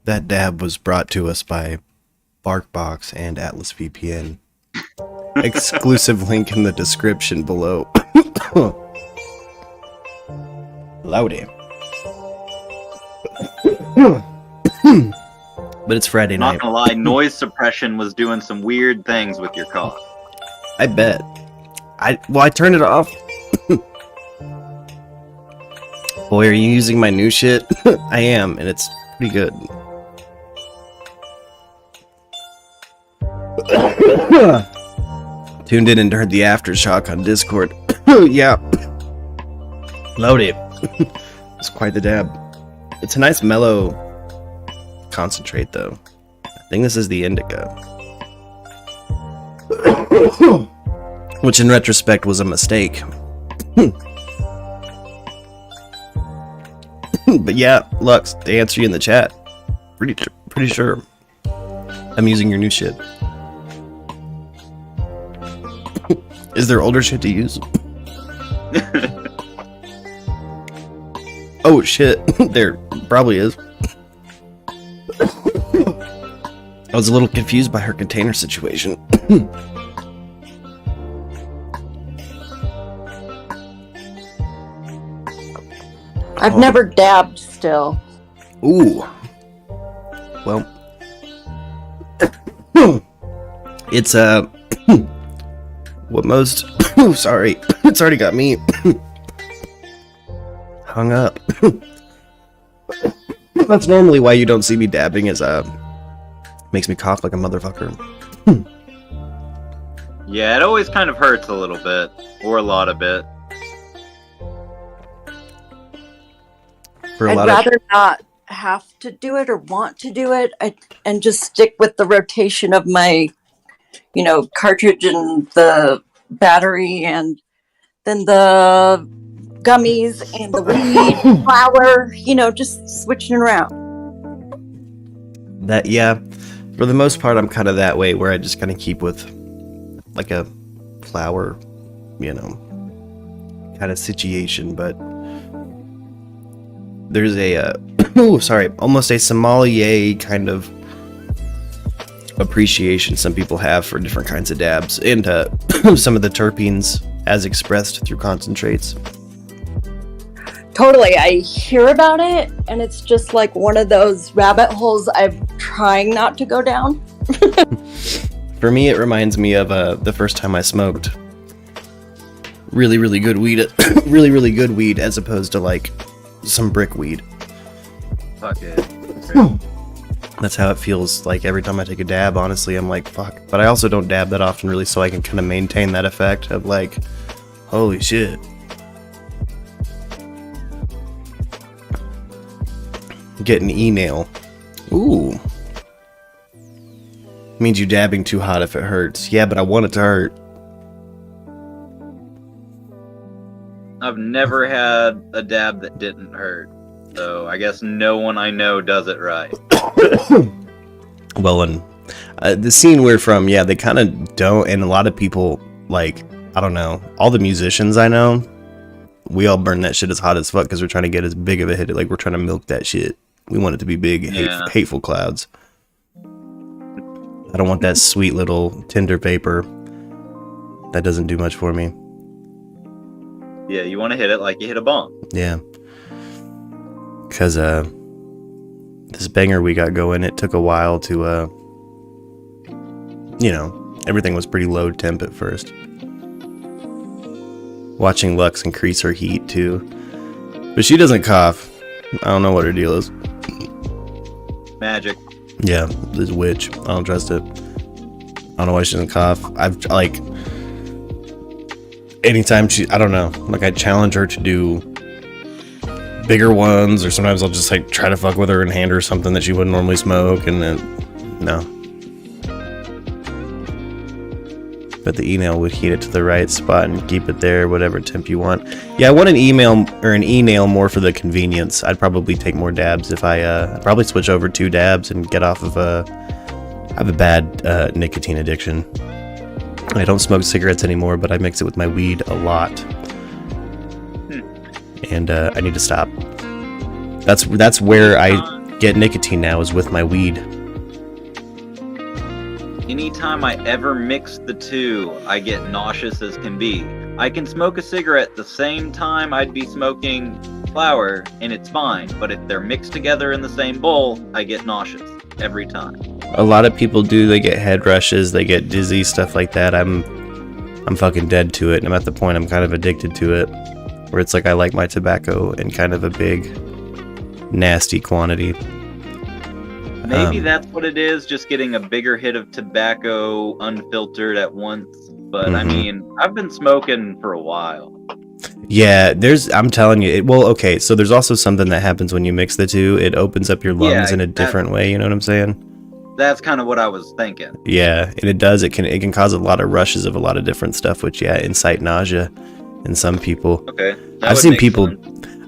That dab was brought to us by BARKBOX and Atlas VPN. Exclusive link in the description below. Loudy. But it's Friday night. Not gonna lie, noise suppression was doing some weird things with your cough. I bet. I turned it off. Boy, are you using my new shit? I am, and it's pretty good. Tuned in and heard the aftershock on Discord. Yeah. Load it. It's quite the dab. It's a nice mellow concentrate, though. I think this is the indica. Which in retrospect was a mistake. But yeah, Lux, to answer you in the chat, pretty sure I'm using your new shit. Is there older shit to use? Oh shit, there probably is. I was a little confused by her container situation. I've never dabbed still. Ooh. Well, it's what most. Sorry, it's already got me hung up. That's normally why you don't see me dabbing. Is makes me cough like a motherfucker. Yeah, it always kind of hurts a little bit, or a lot of bit. For a I'd lot rather not have to do it or want to do it, and just stick with the rotation of my, cartridge and the battery, and then the gummies and the weed, flour, just switching around. That, yeah, for the most part, I'm kind of that way, where I just kind of keep with like a flower, kind of situation. But there's a almost a sommelier kind of appreciation some people have for different kinds of dabs, and some of the terpenes as expressed through concentrates. Totally. I hear about it, and it's just like one of those rabbit holes I'm trying not to go down. For me, it reminds me of the first time I smoked really, really good weed, really, really good weed, as opposed to like some brick weed. Fuck it. That's how it feels like every time I take a dab. Honestly, I'm like, fuck. But I also don't dab that often, really, so I can kind of maintain that effect of like, holy shit. Get an e-nail. Ooh. Means you dabbing too hot if it hurts. Yeah, but I want it to hurt. I've never had a dab that didn't hurt. So I guess no one I know does it right. Well, and the scene we're from, yeah, they kind of don't. And a lot of people, like, I don't know, all the musicians I know, we all burn that shit as hot as fuck because we're trying to get as big of a hit. Like, we're trying to milk that shit. We want it to be big, hateful clouds. I don't want that sweet little tinder paper. That doesn't do much for me. Yeah, you want to hit it like you hit a bomb. Yeah. Because this banger we got going, it took a while to, everything was pretty low temp at first. Watching Lux increase her heat, too. But she doesn't cough. I don't know what her deal is. Magic. Yeah, this witch. I don't trust it. I don't know why she doesn't cough. I've, like, anytime I don't know, like, I challenge her to do bigger ones, or sometimes I'll just, like, try to fuck with her and hand her something that she wouldn't normally smoke, and then, no. But the e-nail would heat it to the right spot and keep it there, whatever temp you want. Yeah, I want an e-nail more for the convenience. I'd probably take more dabs if I'd probably switch over 2 dabs and get off of I have a bad nicotine addiction. I don't smoke cigarettes anymore, but I mix it with my weed a lot. And I need to stop. That's where I get nicotine now, is with my weed. Anytime I ever mix the two, I get nauseous as can be. I can smoke a cigarette the same time I'd be smoking flower, and it's fine. But if they're mixed together in the same bowl, I get nauseous every time. A lot of people do. They get head rushes, they get dizzy, stuff like that. I'm fucking dead to it, and I'm at the point I'm kind of addicted to it, where it's like I like my tobacco in kind of a big, nasty quantity. Maybe that's what it is, just getting a bigger hit of tobacco unfiltered at once. But I mean, I've been smoking for a while. Yeah, I'm telling you, okay, so there's also something that happens when you mix the two. It opens up your lungs in a different way, you know what I'm saying? That's kind of what I was thinking. Yeah, and it does. It can cause a lot of rushes of a lot of different stuff, which, incite nausea in some people. Okay. I've seen people,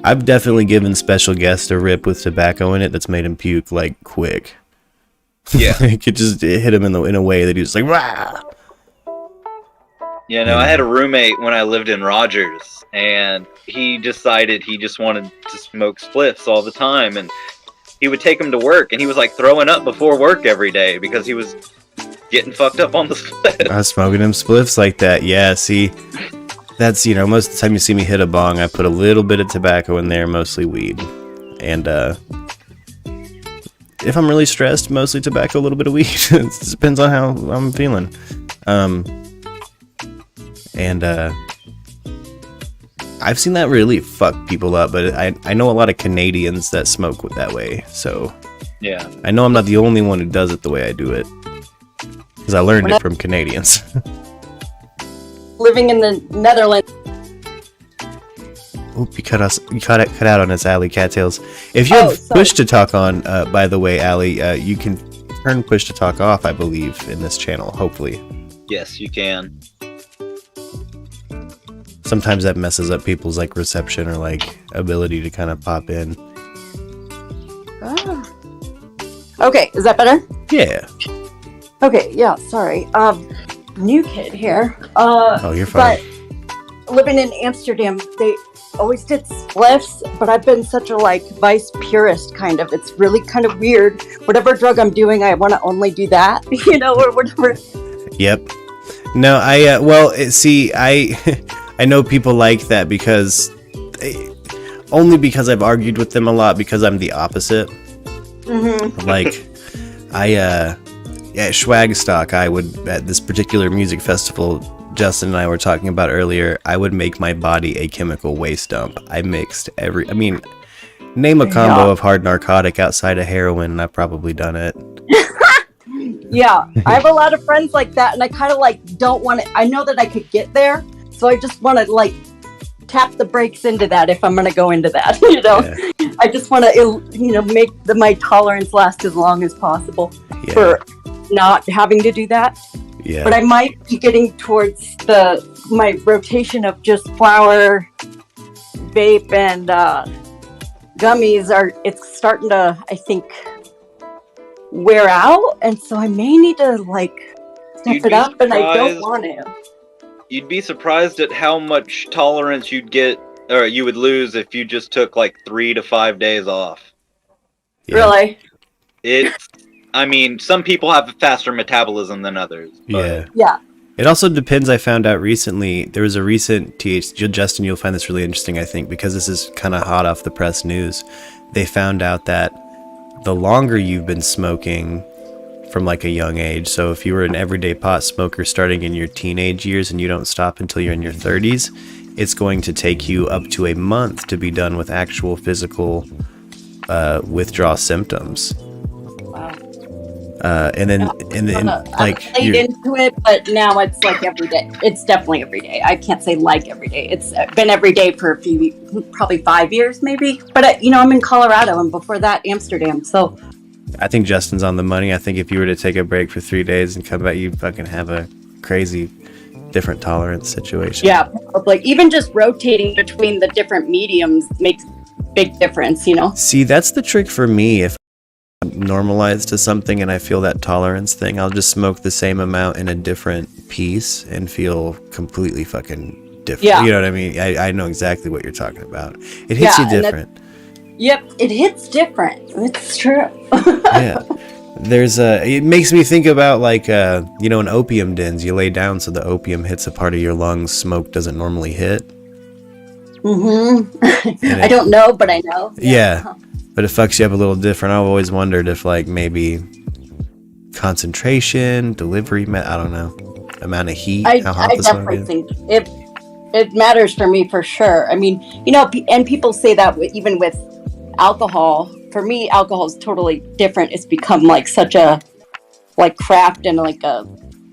I've definitely given special guests a rip with tobacco in it that's made him puke, like, quick. Yeah. It could just hit him in a way that he was like, rah! Yeah, no, I had a roommate when I lived in Rogers, and he decided he just wanted to smoke spliffs all the time, and he would take him to work, and he was like throwing up before work every day because he was getting fucked up on the split. I was smoking them spliffs like that. Yeah, see, that's, you know, most of the time you see me hit a bong, I put a little bit of tobacco in there, mostly weed. And if I'm really stressed, mostly tobacco, a little bit of weed. It depends on how I'm feeling. I've seen that really fuck people up, but I know a lot of Canadians that smoke that way, so Yeah. I know I'm not the only one who does it the way I do it, because I learned it from Canadians. Living in the Netherlands. Oop, you cut out on us, Allie Cattails. If you have push to talk on, by the way, Allie, you can turn push to talk off, I believe, in this channel, hopefully. Yes, you can. Sometimes that messes up people's like reception or like ability to kind of pop in. Oh. Okay, is that better? Yeah. Okay, yeah, sorry. New kid here. Oh, you're fine. But living in Amsterdam, they always did spliffs, but I've been such a like vice purist kind of. It's really kind of weird. Whatever drug I'm doing, I want to only do that, you know, or whatever. Yep. No, I know people like that because only because I've argued with them a lot because I'm the opposite. Mm-hmm. Like at Schwagstock, I would, at this particular music festival Justin and I were talking about earlier, I would make my body a chemical waste dump. I mixed name a combo of hard narcotic outside of heroin, and I've probably done it. Yeah, I have a lot of friends like that, and I kind of like don't want to. I know that I could get there, so I just want to like tap the brakes into that if I'm going to go into that. You know, yeah. I just want to, make my tolerance last as long as possible for not having to do that. Yeah. But I might be getting towards my rotation of just flower, vape, and gummies. It's starting to, I think, wear out, and so I may need to like step it up, and I don't want to. You'd be surprised at how much tolerance you'd get, or you would lose if you just took like 3 to 5 days off. Yeah. Really? Some people have a faster metabolism than others. But yeah. It also depends. I found out recently, there was a recent Justin, you'll find this really interesting, I think, because this is kind of hot off the press news. They found out that the longer you've been smoking from like a young age, so if you were an everyday pot smoker starting in your teenage years and you don't stop until you're in your 30s, it's going to take you up to a month to be done with actual physical withdrawal symptoms. Wow. And then like I played into it, but now it's like every day. It's definitely every day. I can't say like every day. It's been every day for a few weeks, probably 5 years maybe. But I'm in Colorado, and before that Amsterdam. So I think Justin's on the money. I think if you were to take a break for 3 days and come back, you'd fucking have a crazy different tolerance situation. Yeah, like even just rotating between the different mediums makes big difference, See, that's the trick for me. If normalized to something and I feel that tolerance thing, I'll just smoke the same amount in a different piece and feel completely fucking different. Yeah. You know what I mean? I know exactly what you're taltalking about. It hits you different. Yep, it hits different. It's true. Yeah. It makes me think about like in opium dens, you lay down so the opium hits a part of your lungs smoke doesn't normally hit. I don't know, but I know. Yeah. But it fucks you up a little different. I've always wondered if like maybe concentration, delivery, I don't know, amount of heat, how hot I the smoke definitely is. think it matters for me for sure. I mean, and people say that even with alcohol. For me, alcohol is totally different. It's become like such a like craft and like a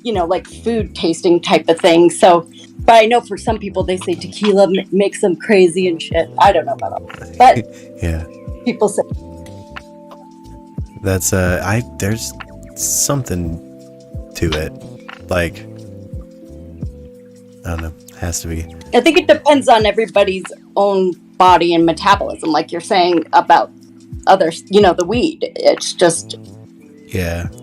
like food tasting type of thing. So, but I know for some people they say tequila makes them crazy and shit. I don't know about all that, but yeah. People say that's there's something to it, like I don't know, has to be. I think it depends on everybody's own body and metabolism, like you're saying about others, the weed. It's just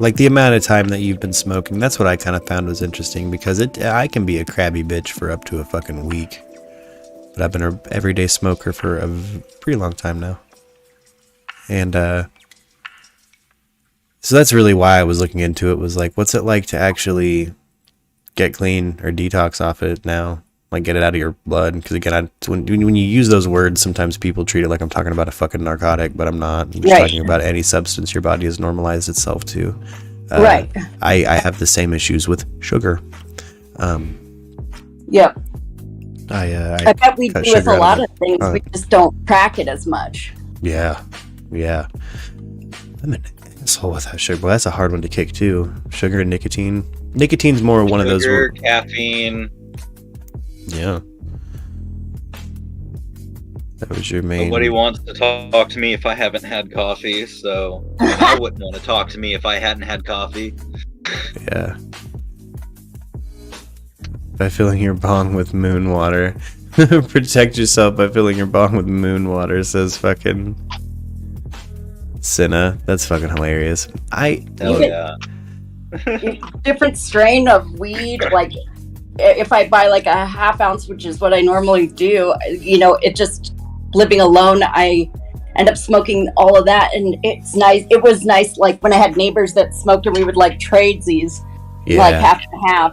like the amount of time that you've been smoking. That's what I kind of found was interesting, because I can be a crabby bitch for up to a fucking week, but I've been an everyday smoker for a pretty long time now. And So that's really why I was looking into it, was like, what's it like to actually get clean or detox off it now? Like, get it out of your blood? Because again, when you use those words, sometimes people treat it like I'm talking about a fucking narcotic, but I'm not. I'm just talking about any substance your body has normalized itself to. Right. I have the same issues with sugar. Yep. I bet we do with a lot of things. Oh. We just don't track it as much. Yeah. I'm an asshole with that sugar. Well, that's a hard one to kick too. Sugar and nicotine. Nicotine's more one of those. Sugar, caffeine. Yeah. That was your main. Nobody wants to talk to me if I haven't had coffee, so I wouldn't want to talk to me if I hadn't had coffee. Yeah. By filling your bong with moon water. Protect yourself by filling your bong with moon water, says fucking Cinna. That's fucking hilarious. Hell yeah. Different strain of weed, like if I buy like a half ounce, which is what I normally do, it just living alone, I end up smoking all of that, and it's nice. It was nice, like when I had neighbors that smoked, and we would like trade these, like half and half.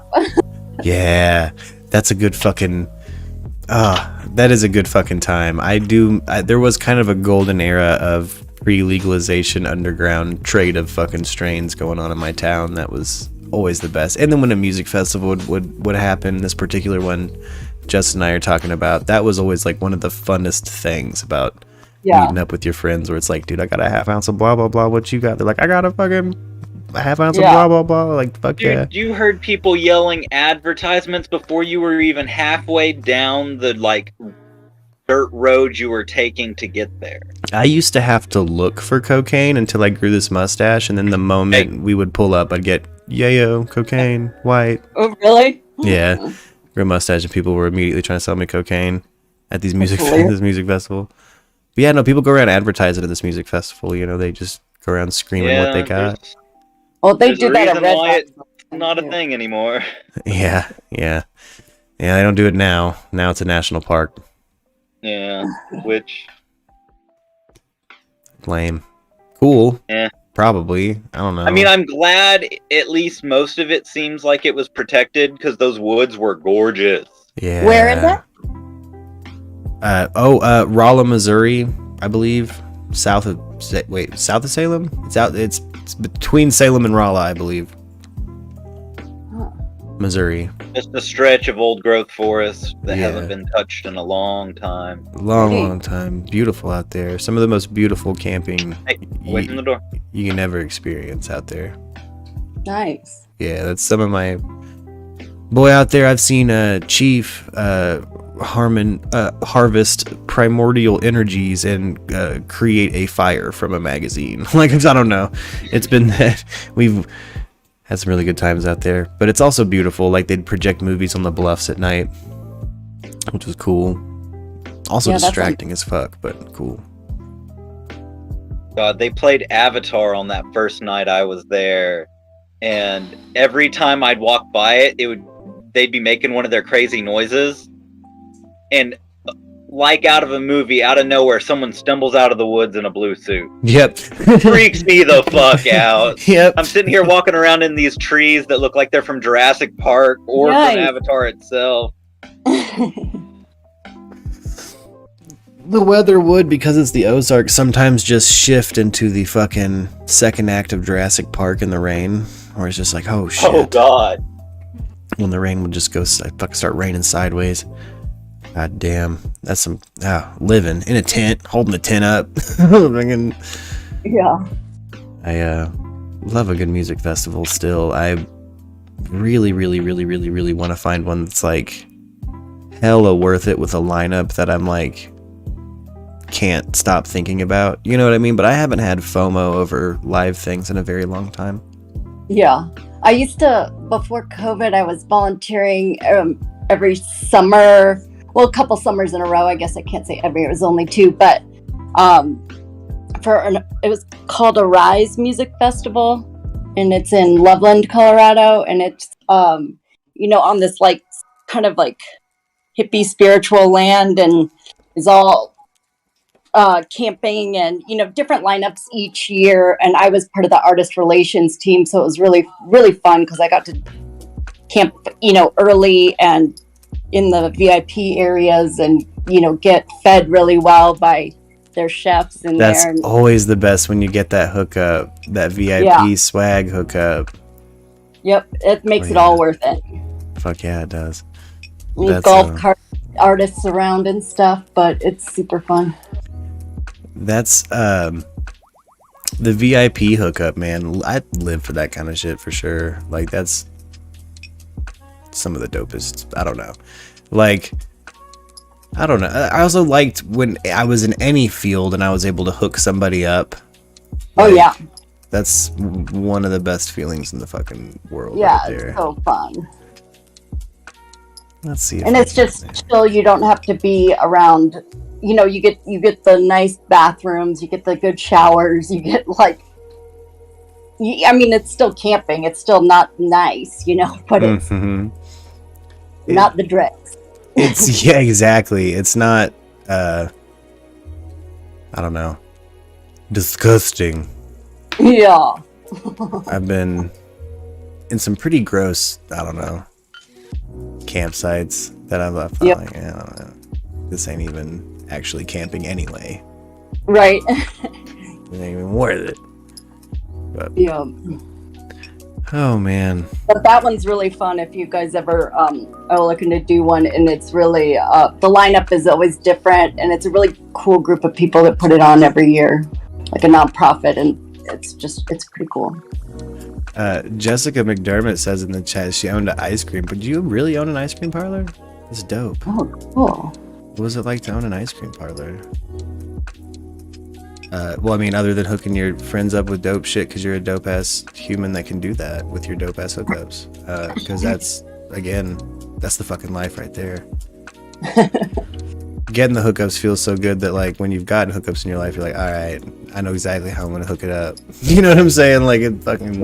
Yeah, that's a good fucking. That is a good fucking time. There was kind of a golden era of pre-legalization underground trade of fucking strains going on in my town. That was always the best. And then when a music festival would happen, this particular one Justin and I are talking about, that was always like one of the funnest things about meeting up with your friends, where it's like, dude, I got a half ounce of blah blah blah, what you got? They're like, I got a half ounce of blah blah blah. Like, fuck. Dude, yeah. You heard people yelling advertisements before you were even halfway down the like dirt road you were taking to get there. I used to have to look for cocaine until I grew this mustache, and then the moment we would pull up, I'd get yayo, cocaine, white. Oh, really? Yeah, grew a mustache, and people were immediately trying to sell me cocaine at these this music festival. But yeah, no, people go around advertising at this music festival. They just go around screaming what they got. Well, they do that at Red Box. It's not a thing anymore. Yeah. They don't do it now. Now it's a national park. Yeah, which lame. Cool. Yeah. Probably. I don't know. I mean, I'm glad at least most of it seems like it was protected, because those woods were gorgeous. Yeah. Where is it? Rolla, Missouri, I believe. South of Salem? It's between Salem and Rolla, I believe. Missouri. Just a stretch of old growth forest that hasn't been touched in a long time. Long time. Beautiful out there. Some of the most beautiful camping wait in the door. You can never experience out there. Nice. Yeah, that's some of my boy out there. I've seen Chief harvest primordial energies and create a fire from a magazine. Like, I don't know. It's been that we've had some really good times out there, but it's also beautiful. Like, they'd project movies on the bluffs at night, which was cool. Also distracting as fuck, but cool. God, they played Avatar on that first night I was there, and every time I'd walk by it, they'd be making one of their crazy noises, and like out of a movie, out of nowhere, someone stumbles out of the woods in a blue suit. Yep. Freaks me the fuck out. Yep. I'm sitting here walking around in these trees that look like they're from Jurassic Park or from Avatar itself. The weather would, because it's the Ozarks, sometimes just shift into the fucking second act of Jurassic Park in the rain, where it's just like, oh shit. Oh god. When the rain would just go start raining sideways. God damn, that's some living in a tent, holding the tent up. Yeah. I love a good music festival still. I really want to find one that's like hella worth it, with a lineup that I'm like can't stop thinking about. You know what I mean? But I haven't had FOMO over live things in a very long time. Yeah. I used to, before COVID, I was volunteering every summer. Well, a couple summers in a row. I guess I can't say every. It was only 2, but it was called a Rise Music Festival, and it's in Loveland, Colorado, and it's on this like kind of like hippie spiritual land, and is all camping and, different lineups each year. And I was part of the artist relations team. So it was really, really fun because I got to camp, early and in the VIP areas and, get fed really well by their chefs in That's there. always the best when you get that hookup, that VIP swag hookup. Yep. It makes it all worth it. Fuck yeah, it does. Golf cart artists around and stuff, but it's super fun. That's the VIP hookup, man. I live for that kind of shit for sure. Like, that's some of the dopest. I don't know. Like, I don't know. I also liked when I was in any field and I was able to hook somebody up. Oh, yeah. That's one of the best feelings in the fucking world. Yeah, right there. it's so fun. Let's see. And it's just chill. You don't have to be around. You get the nice bathrooms. You get the good showers. You get it's still camping. It's still not nice, but it's not the dregs. It's yeah, exactly. It's not. I don't know. Disgusting. Yeah. I've been in some pretty gross, I don't know, campsites that I've left. Yep. Like, I don't know. This ain't even actually camping anyway. Right. It ain't even worth it. But, yeah. Oh man. But that one's really fun if you guys ever are looking to do one, and it's really the lineup is always different, and it's a really cool group of people that put it on every year, like a nonprofit, and it's pretty cool. Jessica McDermott says in the chat she owned an ice cream. But do you really own an ice cream parlor? It's dope. Oh, cool. What was it like to own an ice cream parlor? Well, I mean, other than hooking your friends up with dope shit because you're a dope ass human that can do that with your dope ass hookups. Because that's the fucking life right there. Getting the hookups feels so good that like when you've gotten hookups in your life, you're like, all right, I know exactly how I'm gonna hook it up. You know what I'm saying? Like it fucking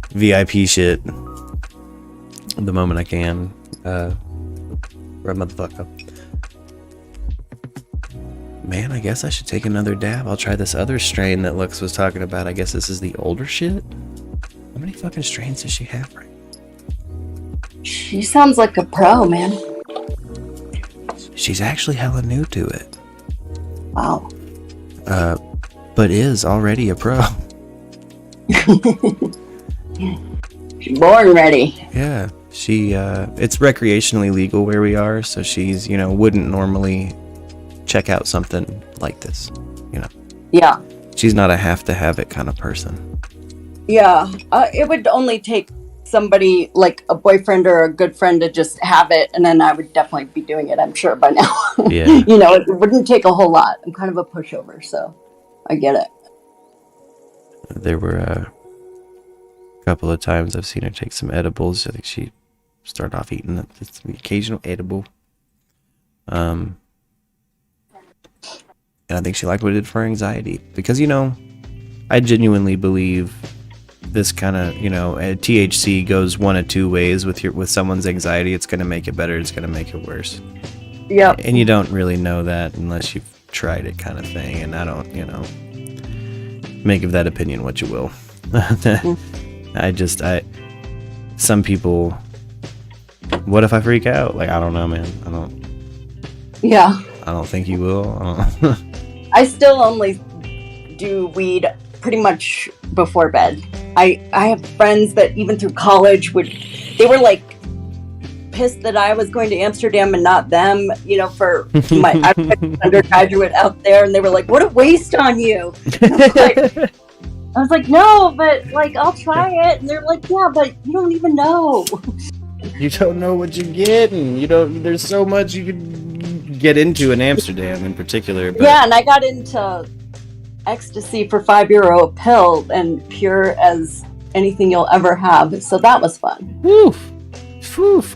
VIP shit. The moment I can, right motherfucker. Man, I guess I should take another dab. I'll try this other strain that Lux was talking about. I guess this is the older shit. How many fucking strains does she have right now? She sounds like a pro, man. She's actually hella new to it. Wow. But is already a pro. She's born ready. Yeah. She, it's recreationally legal where we are, so she's, wouldn't normally check out something like this, Yeah. She's not a have to have it kind of person. Yeah. It would only take somebody like a boyfriend or a good friend to just have it, and then I would definitely be doing it, I'm sure, by now. Yeah. It wouldn't take a whole lot. I'm kind of a pushover, so I get it. There were a couple of times I've seen her take some edibles. I think she started off eating the occasional edible. And I think she liked what it did for her anxiety. Because, I genuinely believe this kind of, THC goes one of two ways with someone's anxiety. It's going to make it better. It's going to make it worse. Yeah. And you don't really know that unless you've tried it kind of thing. And I don't, make of that opinion what you will. Some people, what if I freak out? Like, I don't know, man. I don't think you will. I still only do weed pretty much before bed. I have friends that even through college they were like pissed that I was going to Amsterdam and not them, for I was an undergraduate out there, and they were like, what a waste on you. I was like, no, but like I'll try it. And they're like, yeah, but you don't even know. You don't know what you're getting. There's so much you could get into in Amsterdam in particular. But... Yeah, and I got into ecstasy for €5 a pill and pure as anything you'll ever have. So that was fun. Woof.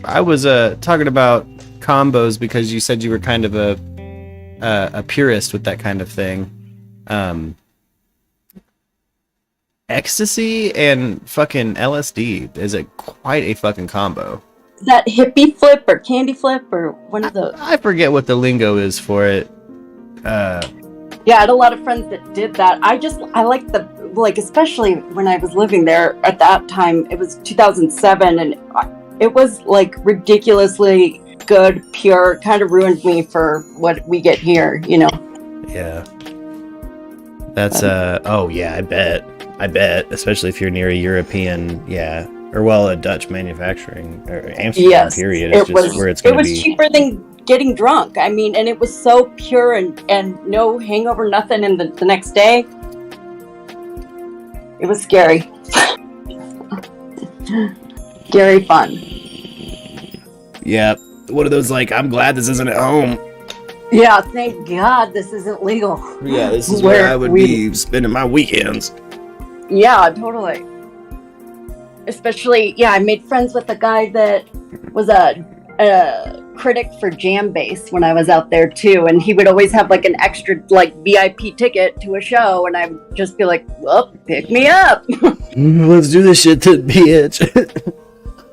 I was talking about combos because you said you were kind of a purist with that kind of thing. Ecstasy and fucking LSD is quite a fucking combo. That hippie flip or candy flip or one of those. I forget what the lingo is for it. Yeah, I had a lot of friends that did that. I like especially when I was living there at that time, it was 2007, and it was like ridiculously good, pure, kind of ruined me for what we get here, you know? Yeah. That's, oh yeah, I bet, especially if you're near a European, yeah, or well, a Dutch manufacturing, or Amsterdam, period, is just where it's going to be. It was cheaper than getting drunk. I mean, and it was so pure and no hangover, nothing, and the next day, it was scary. Scary fun. Yeah, one of those like, I'm glad this isn't at home. Yeah, thank God this isn't legal. Yeah, this is where I would be spending my weekends. Yeah, totally. Especially, yeah, I made friends with a guy that was a critic for Jam Bass when I was out there too, and he would always have like an extra like VIP ticket to a show, and I'd just be like, well, pick me up. Let's do this shit to bitch.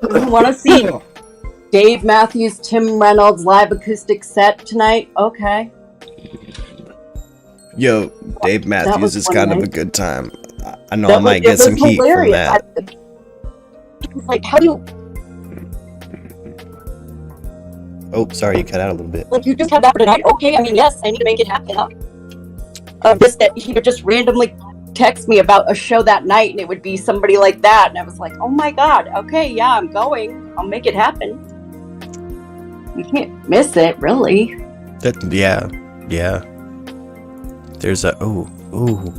You want to see Dave Matthews, Tim Reynolds live acoustic set tonight? Okay. Yo, Dave Matthews is kind of a good time. I know I might it get some heat hilarious. from that. It's like, how do you... Oh, sorry, you cut out a little bit. Like, you just have that for tonight? Okay, I mean, yes, I need to make it happen. Just that he would just randomly text me about a show that night, and it would be somebody like that, and I was like, oh my God, okay, yeah, I'm going. I'll make it happen. You can't miss it, really. Yeah. There's a, wait, hold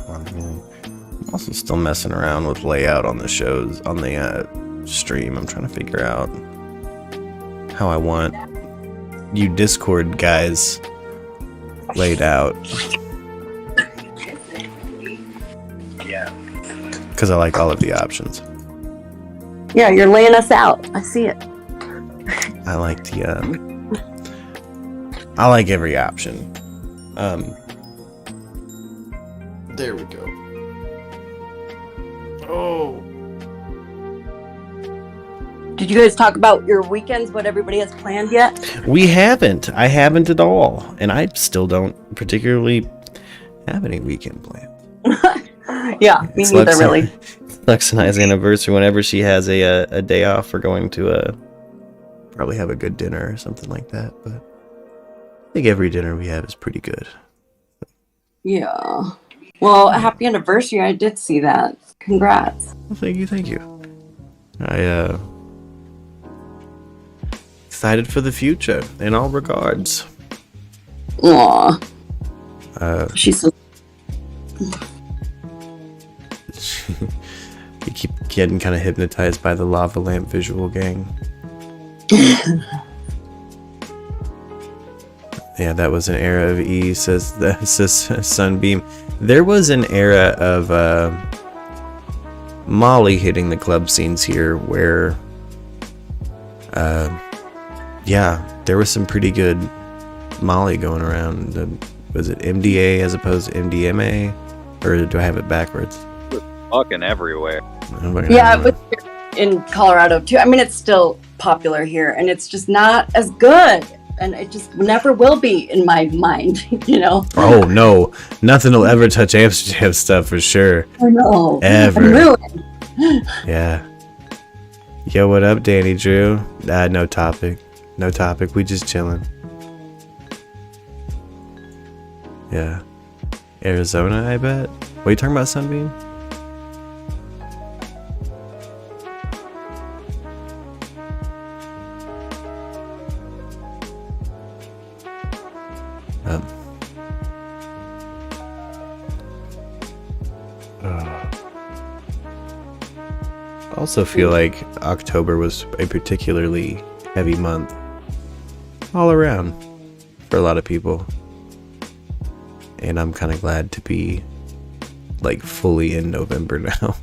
on, man. I'm also still messing around with layout on the shows, on the stream. I'm trying to figure out how I want you Discord guys laid out. Yeah. Because I like all of the options. Yeah, you're laying us out. I see it. I like the, I like every option. There we go. Oh. Did you guys talk about your weekends, what everybody has planned yet? We haven't. I haven't at all. And I still don't particularly have any weekend plans. Yeah, me neither, really. Lex and I's anniversary, whenever she has a day off, we're going to probably have a good dinner or something like that. But I think every dinner we have is pretty good. Yeah. Well, happy anniversary. I did see that. Congrats. Well, thank you. I excited for the future in all regards. Aw. She's so... You keep getting kind of hypnotized by the lava lamp visual gang. Yeah, that was an era of E, says Sunbeam. There was an era of Molly hitting the club scenes here where yeah, there was some pretty good Molly going around. Was it MDA as opposed to MDMA? Or do I have it backwards? Fucking everywhere. Yeah, it was in Colorado too. I mean, it's still popular here, and it's just not as good. And it just never will be in my mind, you know? Oh, no. Nothing will ever touch Amsterdam stuff for sure. I know. Ever. I'm ruined. Yeah. Yo, what up, Danny Drew? No topic. No topic. We just chilling. Yeah. Arizona, I bet. What are you talking about, Sunbeam? I also feel like October was a particularly heavy month all around for a lot of people. And I'm kind of glad to be like fully in November now.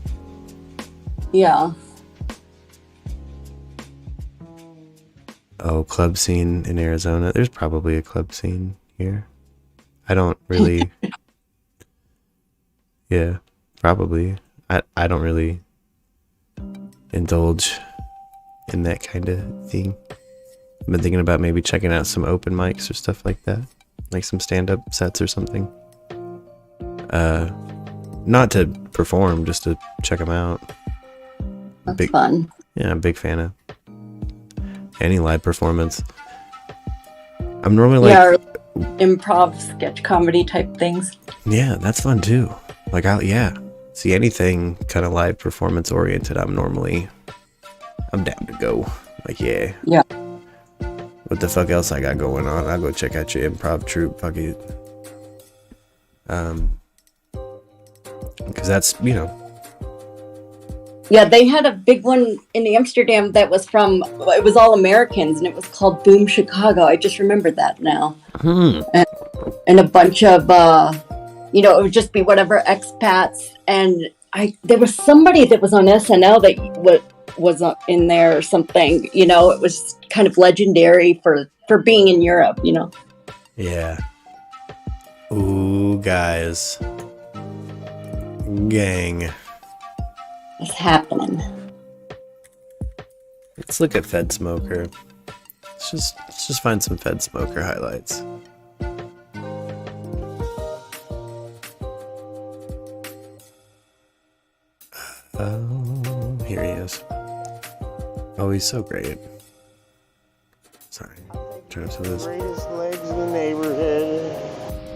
Yeah. Oh, club scene in Arizona. There's probably a club scene here. I don't really... Yeah, probably. I don't really indulge in that kind of thing. I've been thinking about maybe checking out some open mics or stuff like that. Like some stand-up sets or something. Not to perform, just to check them out. That's fun. Yeah, I'm a big fan of any live performance. I'm normally like... Yeah, or improv, sketch comedy type things. Yeah, that's fun too. Like, see anything kind of live performance oriented, I'm down to go. Like, yeah. Yeah. What the fuck else I got going on? I'll go check out your improv troupe. Fuck it. Because that's, Yeah, they had a big one in Amsterdam that was it was all Americans, and it was called Boom Chicago. I just remembered that now. And a bunch of, it would just be whatever expats. And there was somebody that was on SNL that was in there or something. It was kind of legendary for being in Europe, Yeah. Ooh, guys. Gang. What's happening? Let's look at Fed Smoker. Let's just find some Fed Smoker highlights. Oh, here he is. Oh, he's so great. Sorry. Turn to this. Greatest legs in the neighborhood.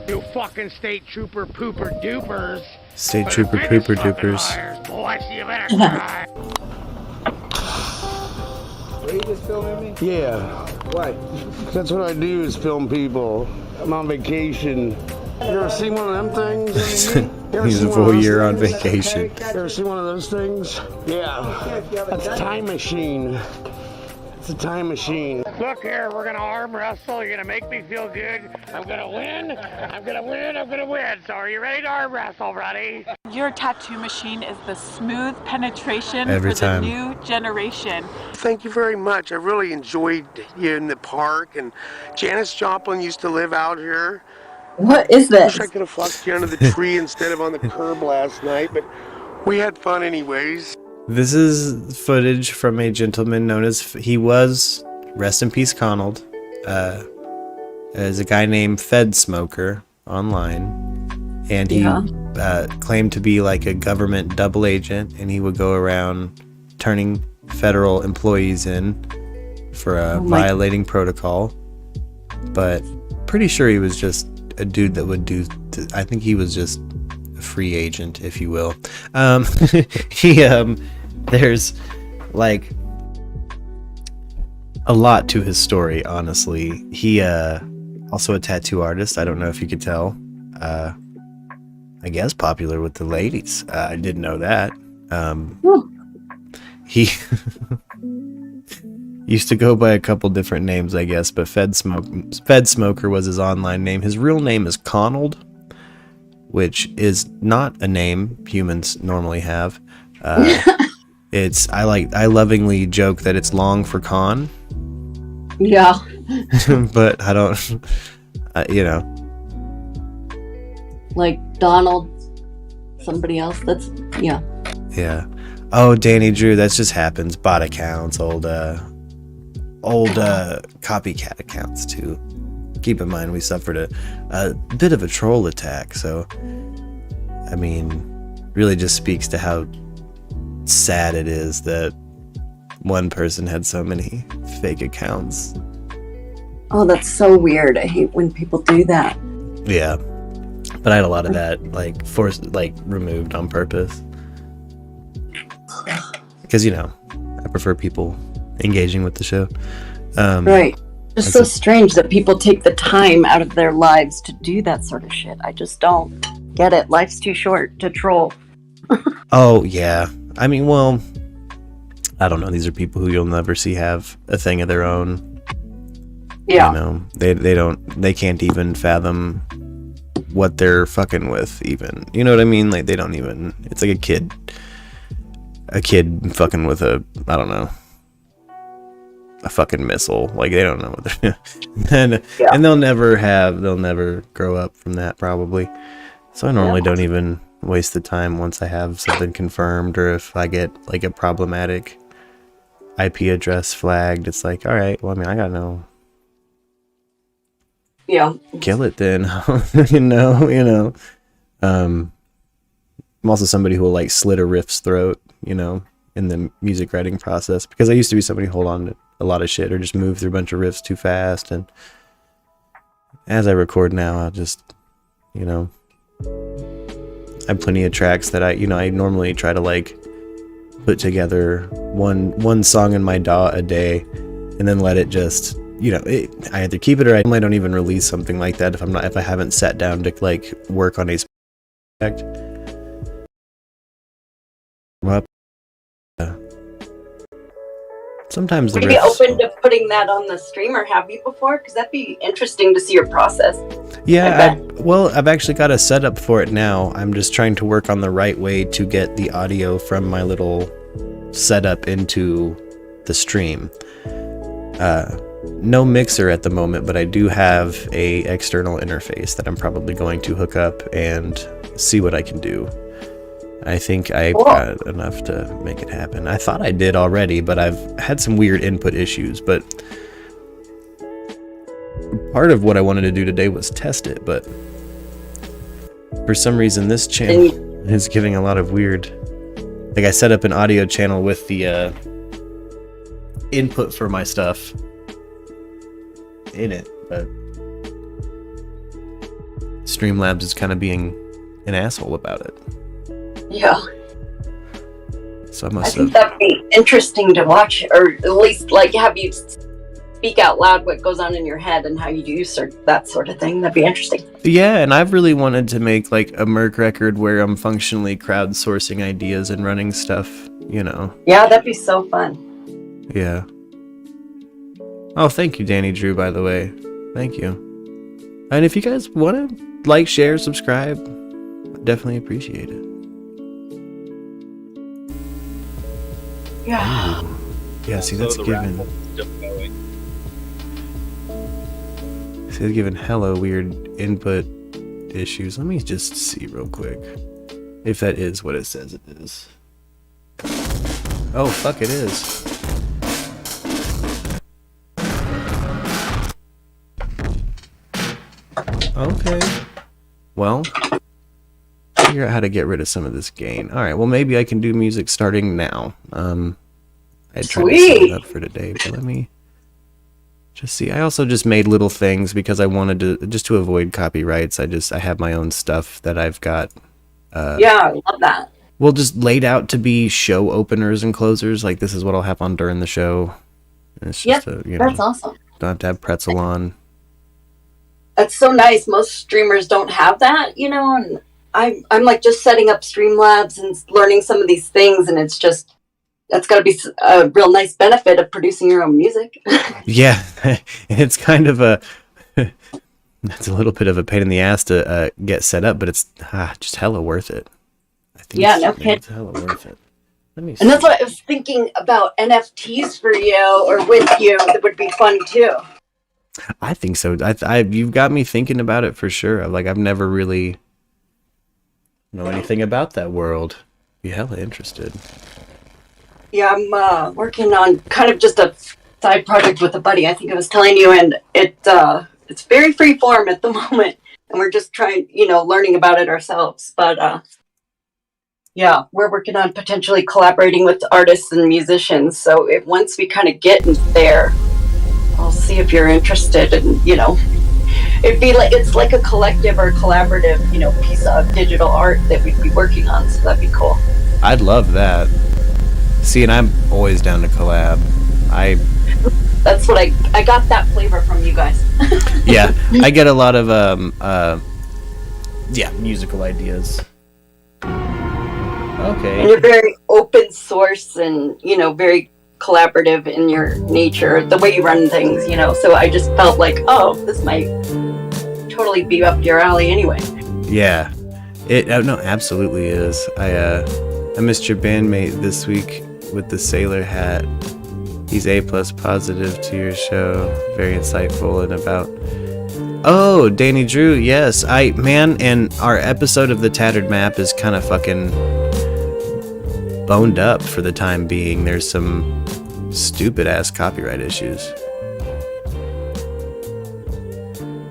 You fucking state trooper pooper dupers. State trooper pooper dupers. Boy, so you better cry. Are you just filming me? Yeah. Why? That's what I do is film people. I'm on vacation. You ever seen one of them things? He's a voyeur on vacation. You ever seen one of those things? Yeah. That's a time machine. It's a time machine. Look here, we're gonna arm wrestle. You're gonna make me feel good. I'm gonna win. I'm gonna win. I'm gonna win. So are you ready to arm wrestle, buddy? Your tattoo machine is the smooth penetration Every for time. the new generation. Thank you very much. I really enjoyed you in the park. And Janis Joplin used to live out here. What is this? Wish I could have fucked you under the tree instead of on the curb last night, but we had fun anyways. This is footage from a gentleman known as, he was, rest in peace Conald, as a guy named Fed Smoker online, and he claimed to be like a government double agent, and he would go around turning federal employees in for violating protocol, but pretty sure he was just a dude that would I think he was just a free agent, if you will. There's like a lot to his story, honestly. He also a tattoo artist. I don't know if you could tell. I guess popular with the ladies. I didn't know that. He used to go by a couple different names, I guess, but Fed Smoker was his online name. His real name is Conald, which is not a name humans normally have. I lovingly joke that it's long for con. Yeah. But I don't, Like Donald, somebody else. That's, yeah. Yeah. Oh, Danny Drew, that just happens. Bot accounts, old copycat accounts too. Keep in mind, we suffered a bit of a troll attack, so I mean, really just speaks to how sad it is that one person had so many fake accounts. Oh, that's so weird. I hate when people do that. Yeah, but I had a lot of that removed on purpose because I prefer people engaging with the show. Right. It's so strange that people take the time out of their lives to do that sort of shit. I just don't get it. Life's too short to troll. Oh, yeah. I mean, well, I don't know. These are people who you'll never see have a thing of their own. Yeah. They can't even fathom what they're fucking with even. You know what I mean? Like, they don't even, it's like a kid fucking with a fucking missile. Like, they don't know what they're doing. And they'll never grow up from that probably. So I normally don't even waste the time once I have something confirmed, or if I get like a problematic IP address flagged. It's like, all right, well, I mean, I gotta know. Yeah. Kill it then. you know. I'm also somebody who will like slit a riff's throat, you know, in the music writing process, because I used to be somebody who hold on to a lot of shit or just move through a bunch of riffs too fast. And as I record now, I'll just, you know, I have plenty of tracks that I normally try to like put together one song in my DAW a day, and then let it just, you know, I either keep it or I don't even release something like that if I haven't sat down to like work on a project. Sometimes the Would you be riffs, open to putting that on the stream, or have you before? Because that'd be interesting to see your process. yeah, I've actually got a setup for it now. I'm just trying to work on the right way to get the audio from my little setup into the stream. No mixer at the moment, but I do have a external interface that I'm probably going to hook up and see what I can do. I think I've got enough to make it happen. I thought I did already, but I've had some weird input issues. But part of what I wanted to do today was test it, but for some reason this channel is giving a lot of weird... Like, I set up an audio channel with the input for my stuff in it, but Streamlabs is kind of being an asshole about it. Yeah. So I I must think have... that'd be interesting to watch, or at least like have you speak out loud what goes on in your head and how you do that sort of thing. That'd be interesting. Yeah, and I've really wanted to make like a Merc record where I'm functionally crowdsourcing ideas and running stuff, you know. Yeah, that'd be so fun. Yeah. Oh, thank you, Danny Drew, by the way. Thank you. And if you guys want to like, share, subscribe, I definitely appreciate it. Yeah. Yeah, see, that's given... See, that's given hella weird input issues. Let me just see real quick if that is what it says it is. Oh, fuck, it is. Okay. Well, figure out how to get rid of some of this gain. Alright, well, maybe I can do music starting now. I tried to set it up for today, but let me just see. I also just made little things because I wanted to, just to avoid copyrights. I have my own stuff that I've got. Yeah, I love that. Well, just laid out to be show openers and closers. Like, this is what I'll have on during the show. And it's just that's awesome. Don't have to have pretzel on. That's so nice. Most streamers don't have that, you know, and I'm like just setting up Streamlabs and learning some of these things, and it's just, that's got to be a real nice benefit of producing your own music. Yeah, it's kind of it's a little bit of a pain in the ass to get set up, but it's just hella worth it. I think it's hella worth it. Let me see. And that's what I was thinking about, NFTs for you or with you. That would be fun too. I think so. You've got me thinking about it for sure. I've never really know anything about that world. Be hella interested. Yeah, I'm working on kind of just a side project with a buddy. I think I was telling you, and it's very free form at the moment, and we're just trying, learning about it ourselves. But yeah, we're working on potentially collaborating with artists and musicians. So once we kind of get in there, I'll see if you're interested, and it'd be like, it's like a collective or collaborative, piece of digital art that we'd be working on. So that'd be cool. I'd love that. See, and I'm always down to collab. That's what I got that flavor from you guys. Yeah, I get a lot of musical ideas. Okay. And you're very open source and, very collaborative in your nature, the way you run things, so I just felt like, oh, this might totally be up your alley anyway. Yeah, no, absolutely is. I missed your bandmate this week with the sailor hat. He's A+ positive to your show, very insightful and about... Oh, Danny Drew, yes, and our episode of the Tattered Map is kind of fucking boned up for the time being. There's some stupid ass copyright issues.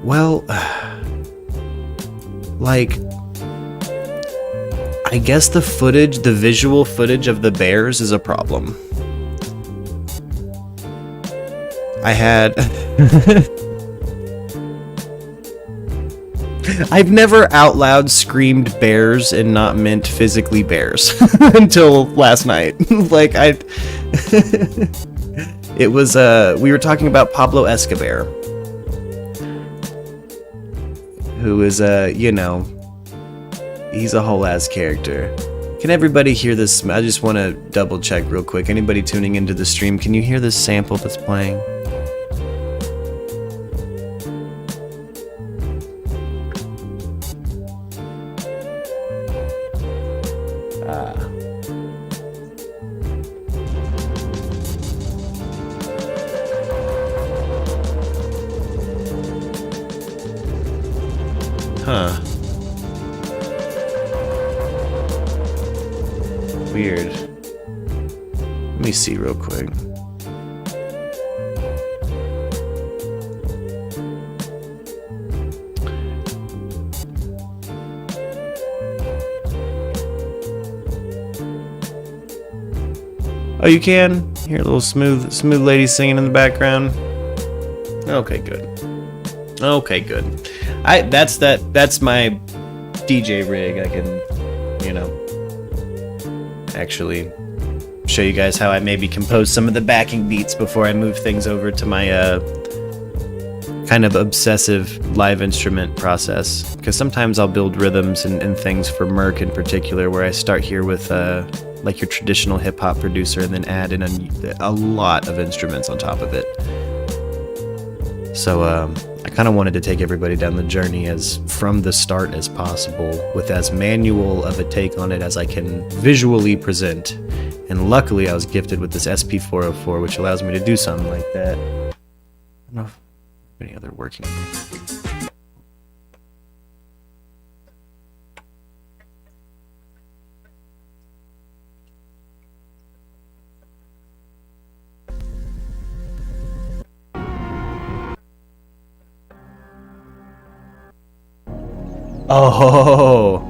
Well, like, I guess the footage, the visual footage of the bears is a problem. I had... I've never out loud screamed bears and not meant physically bears until last night. Like, it was, we were talking about Pablo Escobar, who is, you know, he's a whole ass character. Can everybody hear this? I just want to double check real quick. Anybody tuning into the stream, can you hear this sample that's playing? Huh. Weird. Let me see real quick. Oh, you can? Hear a little smooth lady singing in the background. Okay, good. Okay, good. That's my DJ rig. I can, you know, actually show you guys how I maybe compose some of the backing beats before I move things over to my kind of obsessive live instrument process. Because sometimes I'll build rhythms and things for Murk in particular, where I start here with like your traditional hip hop producer and then add in a lot of instruments on top of it. So I kind of wanted to take everybody down the journey as from the start as possible, with as manual of a take on it as I can visually present. And luckily I was gifted with this SP404, which allows me to do something like that. I don't know if any other working. Oh,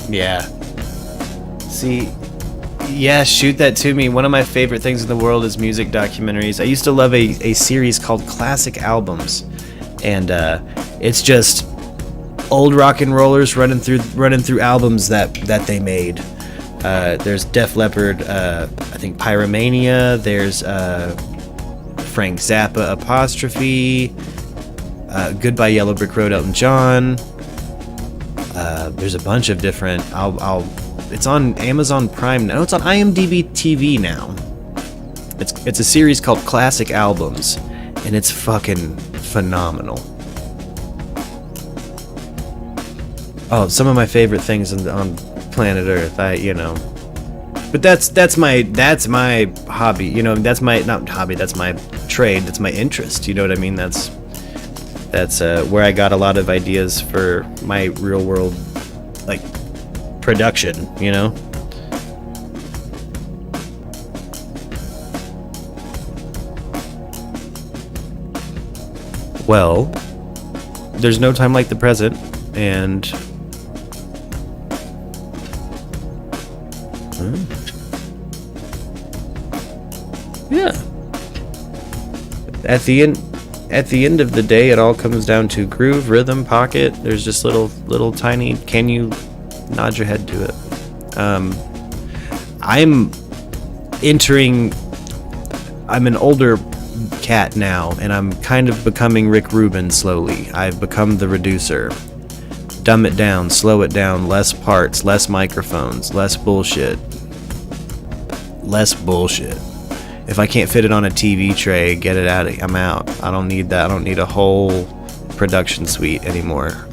yeah. See, yeah, shoot that to me. One of my favorite things in the world is music documentaries. I used to love a series called Classic Albums, and it's just old rock and rollers running through albums that they made. There's Def Leppard, I think Pyromania. There's Frank Zappa Apostrophe, Goodbye Yellow Brick Road, Elton John. There's a bunch of different. It's on Amazon Prime now. It's on IMDb TV now. It's a series called Classic Albums, and it's fucking phenomenal. Oh, some of my favorite things on planet Earth. But that's my hobby. You know, that's my not hobby. That's my trade. That's my interest. You know what I mean? That's where I got a lot of ideas for my real world, like, production. You know. Well, there's no time like the present, and yeah. At the end of the day, it all comes down to groove, rhythm, pocket. There's just little tiny. Can you nod your head to it? I'm an older cat now, and I'm kind of becoming Rick Rubin slowly. I've become the reducer. Dumb it down, slow it down, less parts, less microphones, less bullshit. Less bullshit. If I can't fit it on a TV tray, get it out. I'm out. I don't need that. I don't need a whole production suite anymore.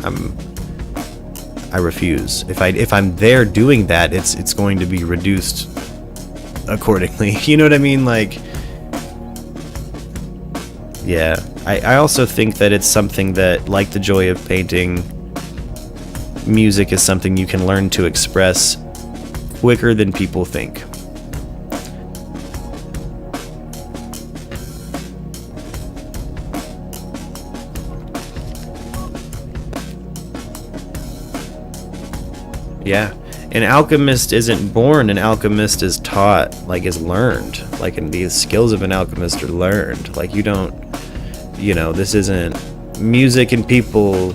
I refuse. If I'm there doing that, it's going to be reduced accordingly. You know what I mean? Like, yeah. I also think that it's something that, like the joy of painting, music is something you can learn to express quicker than people think. Yeah. An alchemist isn't born, an alchemist is taught, like is learned. Like, and these skills of an alchemist are learned. Like, you don't, you know, this isn't music and people.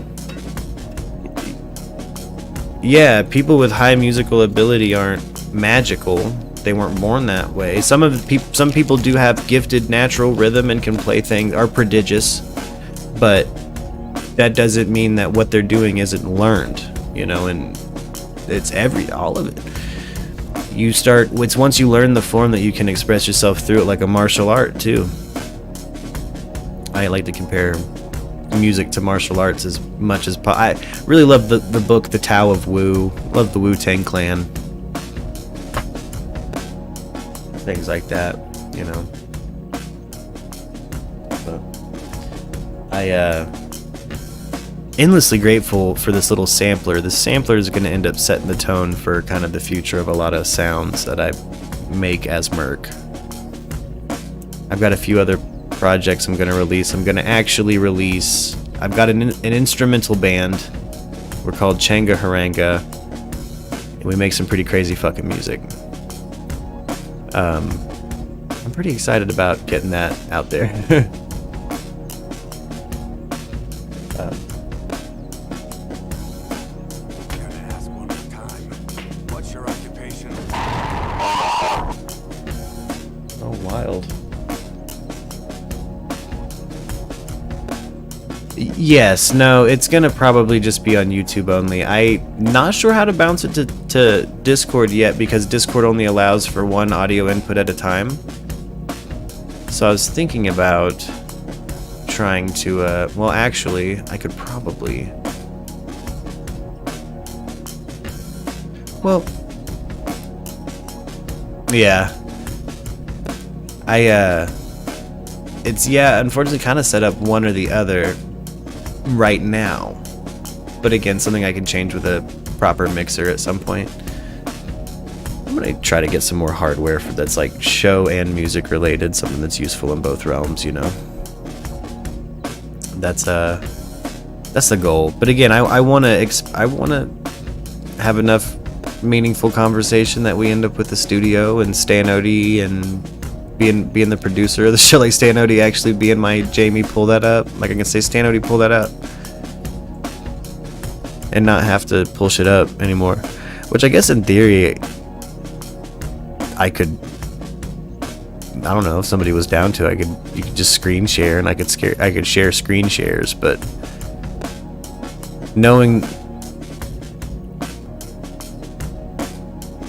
Yeah, people with high musical ability aren't magical. They weren't born that way. Some people do have gifted natural rhythm and can play things, are prodigious, but that doesn't mean that what they're doing isn't learned, you know, and it's all of it. It's once you learn the form that you can express yourself through it, like a martial art too. I like to compare music to martial arts as much as I really love the book The Tao of Wu. Love the Wu-Tang Clan. Things like that, you know. I endlessly grateful for this little sampler. This sampler is going to end up setting the tone for kind of the future of a lot of sounds that I make as Murk. I've got a few other projects I'm going to release. I'm going to actually release... I've got an instrumental band. We're called Changa Haranga. And we make some pretty crazy fucking music. I'm pretty excited about getting that out there. Yes, no, it's gonna probably just be on YouTube only. I'm not sure how to bounce it to Discord yet, because Discord only allows for one audio input at a time. So I was thinking about trying to, well, actually, I could probably... Well... Yeah. It's, yeah, unfortunately kind of set up one or the other right now, but again, something I can change with a proper mixer at some point. I'm gonna try to get some more hardware that's like show and music related, something that's useful in both realms, you know. That's the goal. But again, I want to have enough meaningful conversation that we end up with the studio and Stan Odie and being the producer of the show, like Stan Odie actually being my Jamie, pull that up. Like I can say, Stan Odie, pull that up. And not have to pull shit up anymore. Which I guess in theory, I could, I don't know, if somebody was down to it, you could just screen share and I could share screen shares, but knowing,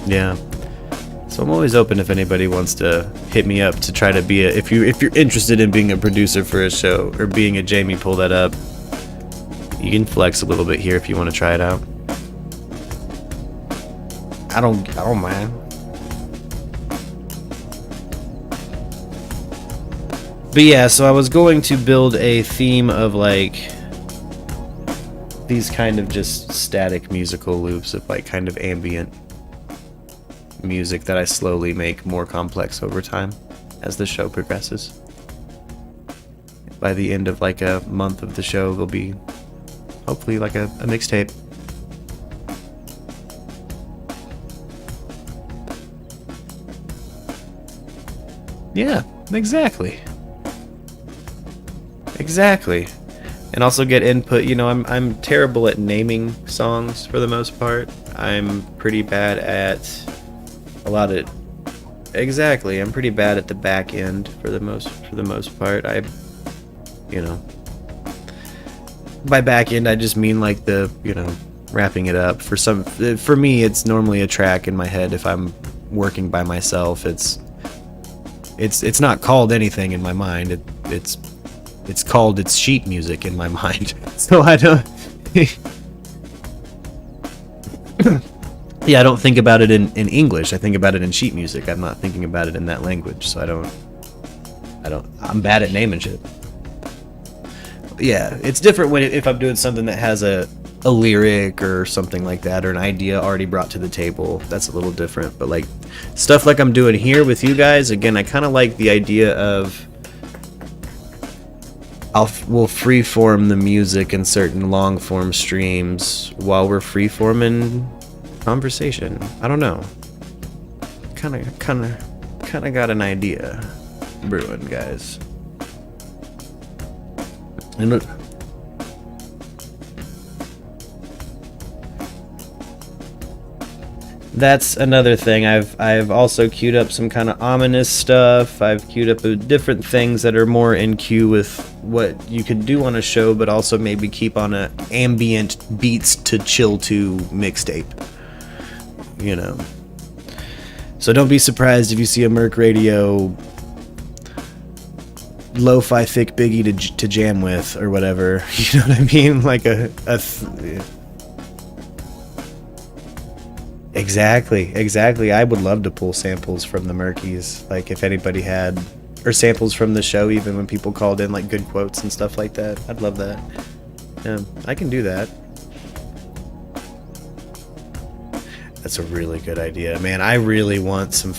yeah. So I'm always open if anybody wants to hit me up to try to be if you're interested in being a producer for a show or being a Jamie, pull that up. You can flex a little bit here if you want to try it out. I don't mind. But yeah, so I was going to build a theme of like these kind of just static musical loops of like kind of ambient music that I slowly make more complex over time as the show progresses. By the end of like a month of the show, there'll be hopefully like a mixtape. Yeah, exactly. Exactly. And also get input, you know, I'm terrible at naming songs for the most part. I'm pretty bad at a lot of, exactly, I'm pretty bad at the back end for the most part. You know, by back end I just mean like the, you know, wrapping it up. For me it's normally a track in my head. If I'm working by myself, it's not called anything in my mind. It's called sheet music in my mind. So I don't yeah, I don't think about it in English. I think about it in sheet music. I'm not thinking about it in that language, so I'm bad at naming shit. Yeah, it's different if I'm doing something that has a lyric or something like that, or an idea already brought to the table. That's a little different. But like stuff like I'm doing here with you guys, again, I kind of like the idea of we'll freeform the music in certain long form streams while we're freeforming conversation. I don't know. Kind of got an idea brewing, guys. And look, that's another thing. I've also queued up some kind of ominous stuff. I've queued up different things that are more in queue with what you could do on a show, but also maybe keep on a ambient beats to chill to mixtape. You know. So don't be surprised if you see a MURKradio lo-fi thick biggie to jam with or whatever. You know what I mean? Like Exactly. I would love to pull samples from the Murkies. Like if anybody had, or samples from the show, even when people called in like good quotes and stuff like that. I'd love that. Yeah, I can do that. That's a really good idea, man. I really want some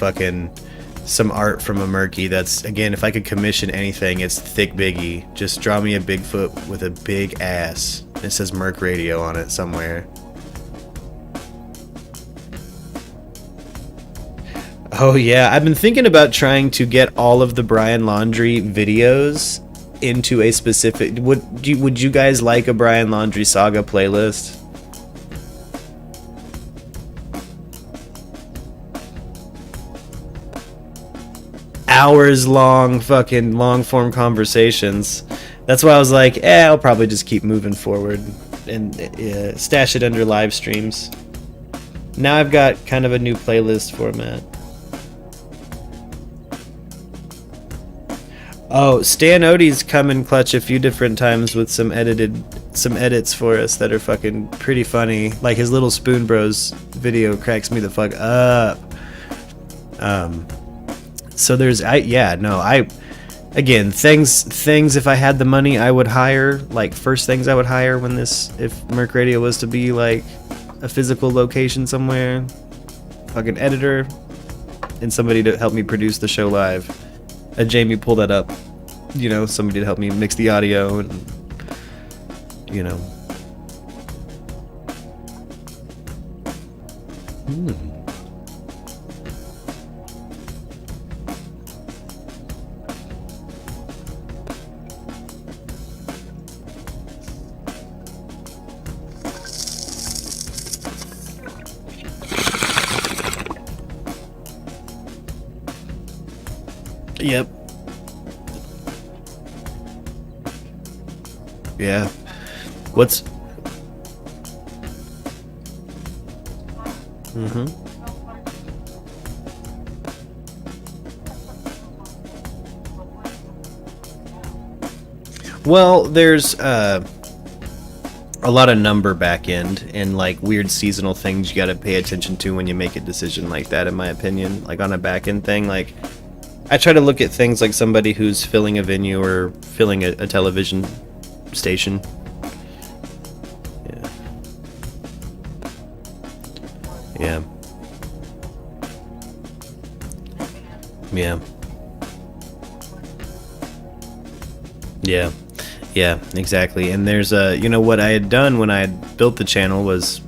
art from a Murky. That's, again, if I could commission anything, it's thick biggie. Just draw me a Bigfoot with a big ass. It says MURKradio on it somewhere. Oh yeah, I've been thinking about trying to get all of the Brian Laundrie videos into a specific... Would you guys like a Brian Laundrie Saga playlist? Hours long fucking long form conversations. That's why I was like, I'll probably just keep moving forward and stash it under live streams. Now I've got kind of a new playlist format. Oh, Stan Odie's come in clutch a few different times with some edits for us that are fucking pretty funny. Like his Little Spoon Bros video cracks me the fuck up. So there's again, things if I had the money I would hire, like first things I would hire when if MURKradio was to be like a physical location somewhere, fucking editor and somebody to help me produce the show live. Jamie, pull that up. You know, somebody to help me mix the audio and, you know. Yep. Yeah. What's... Well, there's a lot of number back end and like weird seasonal things you got to pay attention to when you make a decision like that, in my opinion. Like on a back end thing, like I try to look at things like somebody who's filling a venue or filling a television station. Yeah, exactly. And there's what I had done when I had built the channel was,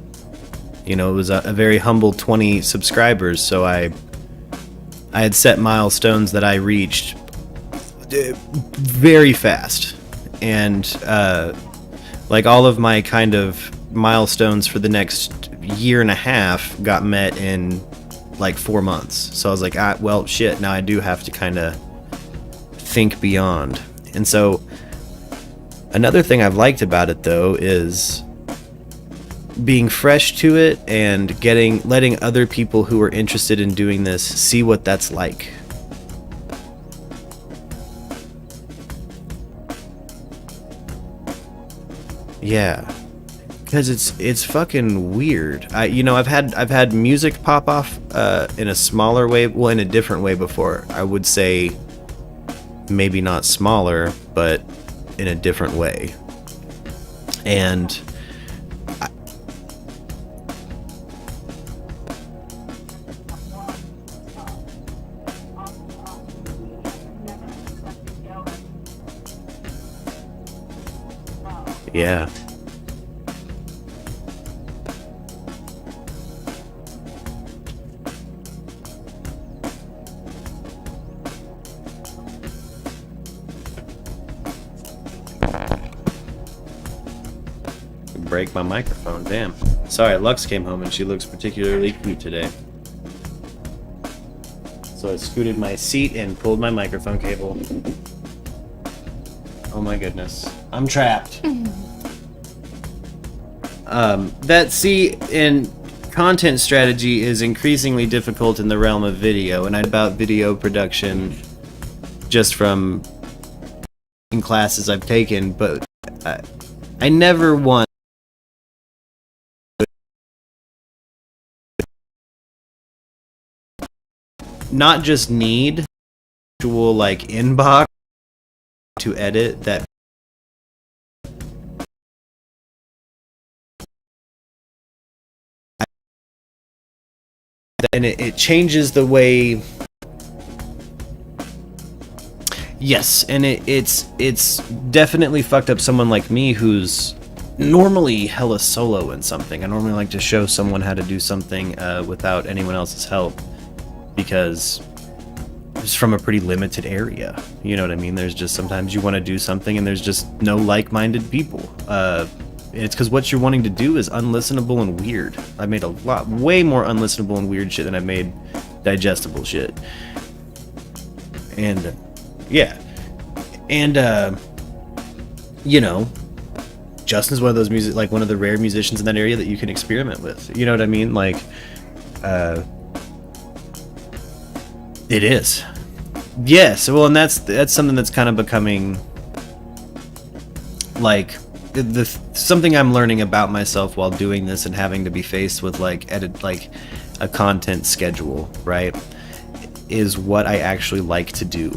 it was a very humble 20 subscribers. So I had set milestones that I reached very fast. And like all of my kind of milestones for the next year and a half got met in like 4 months. So I was like, well, shit, now I do have to kind of think beyond. And so another thing I've liked about it though is being fresh to it and letting other people who are interested in doing this see what that's like. Yeah, because it's fucking weird. I've had music pop off in a smaller way, well, in a different way before. I would say maybe not smaller, but in a different way. And break my microphone. Damn. Sorry, Lux came home and she looks particularly cute today. So I scooted my seat and pulled my microphone cable. Oh my goodness. I'm trapped. In content strategy is increasingly difficult in the realm of video, and about video production just from in classes I've taken, but I never want not just need actual like inbox to edit that. And it changes the way. Yes, and it's definitely fucked up someone like me who's normally hella solo in something. I normally like to show someone how to do something without anyone else's help, because it's from a pretty limited area. You know what I mean? There's just sometimes you want to do something and there's just no like-minded people. It's because what you're wanting to do is unlistenable and weird. I made way more unlistenable and weird shit than I made digestible shit. And yeah, and you know, Justin's one of those one of the rare musicians in that area that you can experiment with. You know what I mean? Like, it is. Yes. Well, and that's something that's kind of becoming like something I'm learning about myself while doing this and having to be faced with like a content schedule, right? Is what I actually like to do.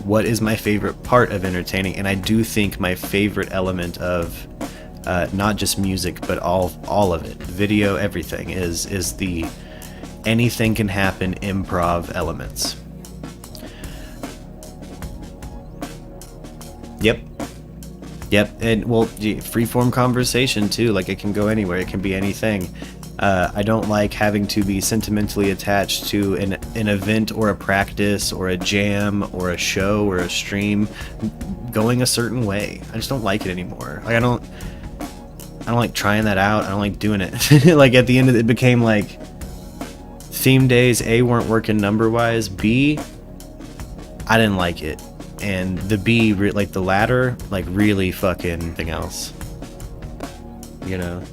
What is my favorite part of entertaining? And I do think my favorite element of not just music but all of it, video, everything, is the anything can happen improv elements. Yep, and well, freeform conversation too. Like, it can go anywhere. It can be anything. I don't like having to be sentimentally attached to an event or a practice or a jam or a show or a stream going a certain way. I just don't like it anymore. Like, I don't like trying that out. I don't like doing it. Like, at the end of it became like theme days, A, weren't working number wise, B, I didn't like it. And the B, like the latter, like really fucking anything else. You know?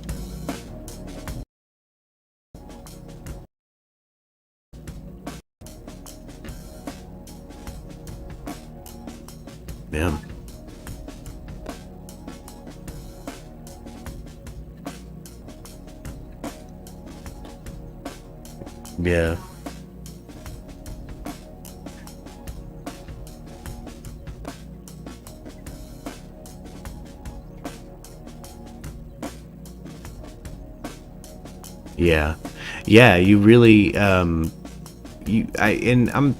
Yeah. Yeah. Yeah, you really I'm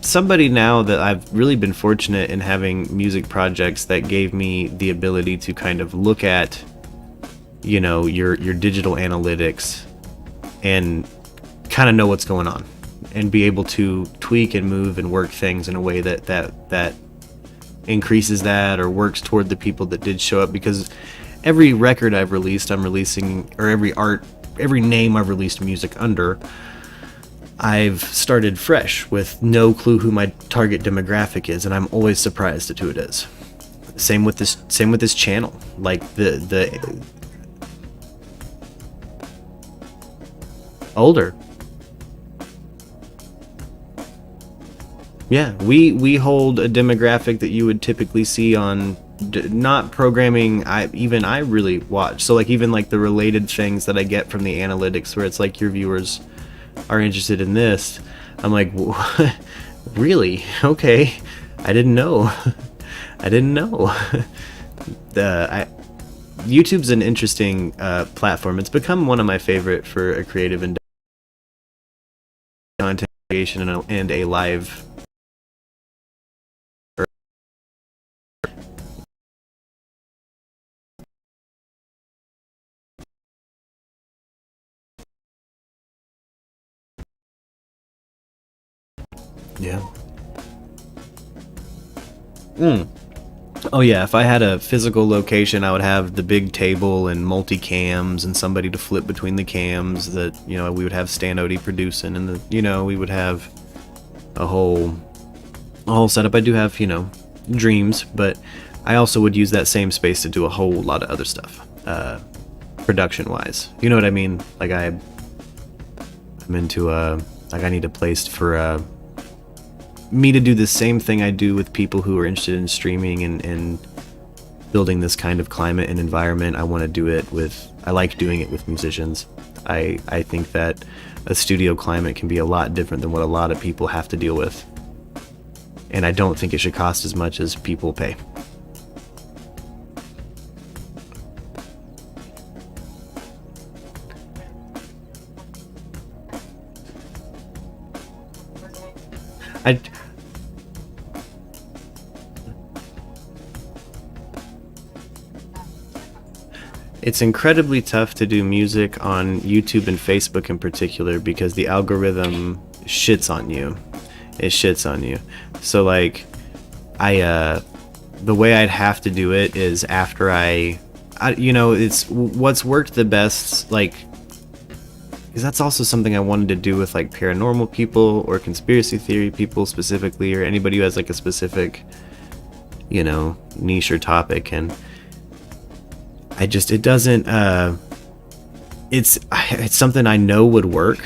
somebody now that I've really been fortunate in having music projects that gave me the ability to kind of look at, you know, your digital analytics and kind of know what's going on and be able to tweak and move and work things in a way that increases that or works toward the people that did show up. Because every record I've released, or every name I've released music under, I've started fresh with no clue who my target demographic is, and I'm always surprised at who it is. Same with this channel. Like the older. Yeah, we hold a demographic that you would typically see on not programming I really watch. So like even like the related things that I get from the analytics where it's like your viewers are interested in this, I'm like, really? Okay, I didn't know. YouTube's an interesting platform. It's become one of my favorite for a creative and content creation and a live. Yeah. Oh yeah, if I had a physical location, I would have the big table and multi-cams and somebody to flip between the cams that, you know, we would have Stan Odie producing and we would have a whole setup. I do have, dreams, but I also would use that same space to do a whole lot of other stuff, production-wise. You know what I mean? Like I'm into, like I need a place for, me to do the same thing I do with people who are interested in streaming and building this kind of climate and environment. I want to do it I like doing it with musicians. I think that a studio climate can be a lot different than what a lot of people have to deal with. And I don't think it should cost as much as people pay. It's incredibly tough to do music on YouTube and Facebook in particular because the algorithm shits on you. It shits on you. So like, the way I'd have to do it is after it's what's worked the best, like, because that's also something I wanted to do with like paranormal people or conspiracy theory people specifically, or anybody who has like a specific, niche or topic. And it doesn't, it's something I know would work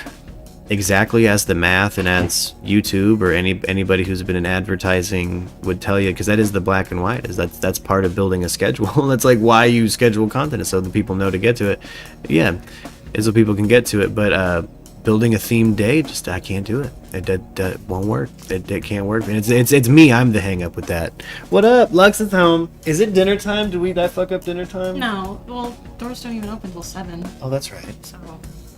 exactly as the math and as YouTube or anybody who's been in advertising would tell you, because that is the black and white, that's part of building a schedule. That's like why you schedule content, is so that people know to get to it. Yeah, is so people can get to it. But building a themed day, I can't do it. It won't work. It can't work. And it's me. I'm the hang up with that. What up? Lux is home. Is it dinner time? Did I fuck up dinner time? No. Well, doors don't even open till 7. Oh, that's right. So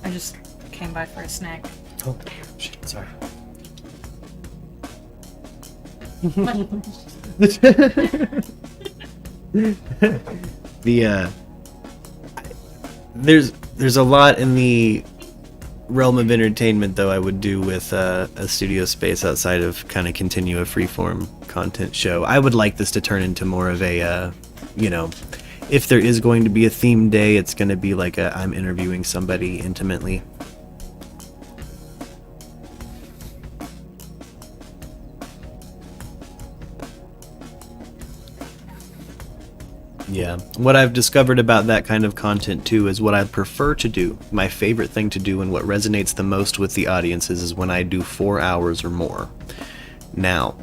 I just came by for a snack. Oh, shit. Sorry. There's a lot in the realm of entertainment though I would do with a studio space outside of kind of continue a freeform content show. I would like this to turn into more of a if there is going to be a theme day, it's going to be like I'm interviewing somebody intimately. Yeah, what I've discovered about that kind of content too is what I prefer to do. My favorite thing to do and what resonates the most with the audiences is when I do 4 hours or more. Now,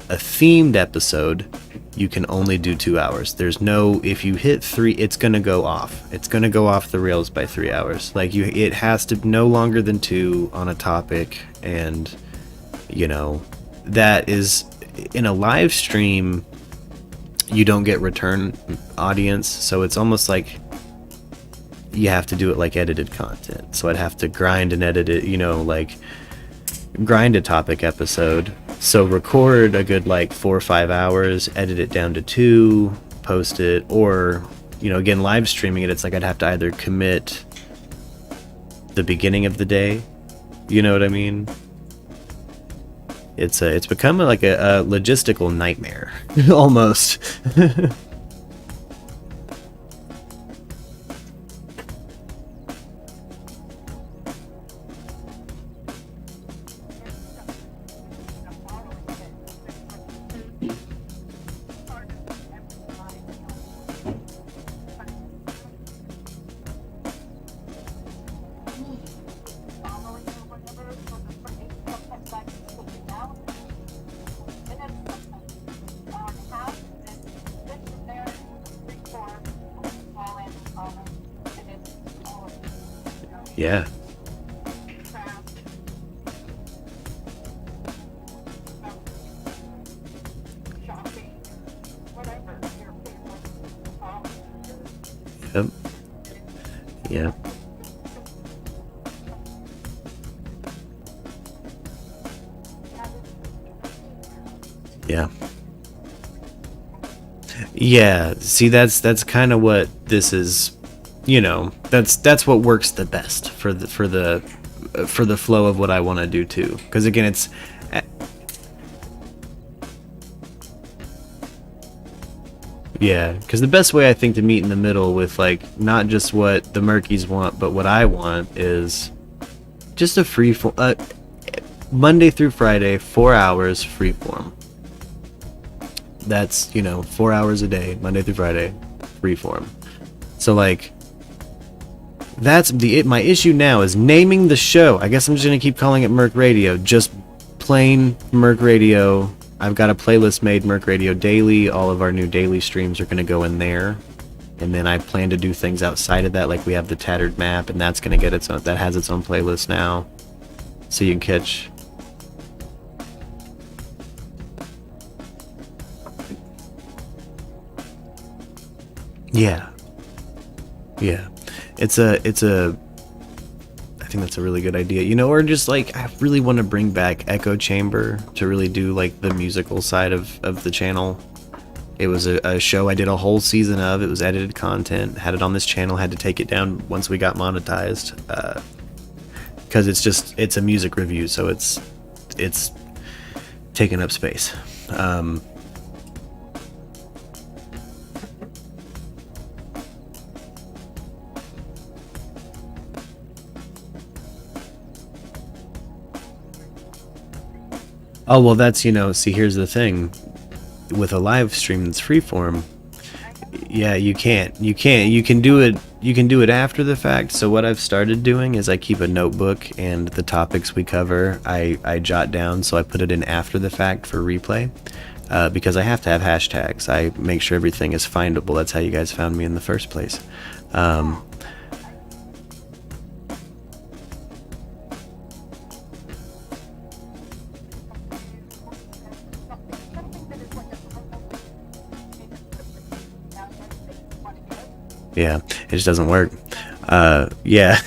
a themed episode, you can only do 2 hours. There's no, if you hit 3, it's gonna go off. It's gonna go off the rails by 3 hours. Like it has to no longer than 2 on a topic, and that is in a live stream. You don't get return audience, so it's almost like you have to do it like edited content. So I'd have to grind and edit it, like grind a topic episode. So record a good like 4 or 5 hours, edit it down to 2, post it, or again live streaming it. It's like I'd have to either commit the beginning of the day, you know what I mean? It's become like a logistical nightmare, almost. Yeah. Yep. Yeah. Yeah. Yeah. See, that's kind of what this is. That's what works the best for the flow of what I want to do too. Because again, it's Yeah, because the best way I think to meet in the middle with like not just what the Murkies want, but what I want is just a free form, Monday through Friday, 4 hours free form. That's 4 hours a day, Monday through Friday, free form. So like, that's my issue now is naming the show. I guess I'm just gonna keep calling it MURKradio, just plain MURKradio. I've got a playlist made, MURKradio Daily. All of our new daily streams are going to go in there. And then I plan to do things outside of that, like we have the Tattered Map, and that's going to get its own, that has its own playlist now. So you can catch... Yeah. Yeah. It's a I think that's a really good idea, or just like I really want to bring back Echo Chamber to really do like the musical side of the channel. It was a show I did a whole season of. It was edited content, had it on this channel, had to take it down once we got monetized, because it's a music review, so it's taking up space. Oh, well, that's, see, here's the thing. With a live stream that's freeform, yeah, you can do it after the fact. So what I've started doing is I keep a notebook, and the topics we cover, I jot down, so I put it in after the fact for replay, because I have to have hashtags. I make sure everything is findable. That's how you guys found me in the first place. Yeah, it just doesn't work. Yeah.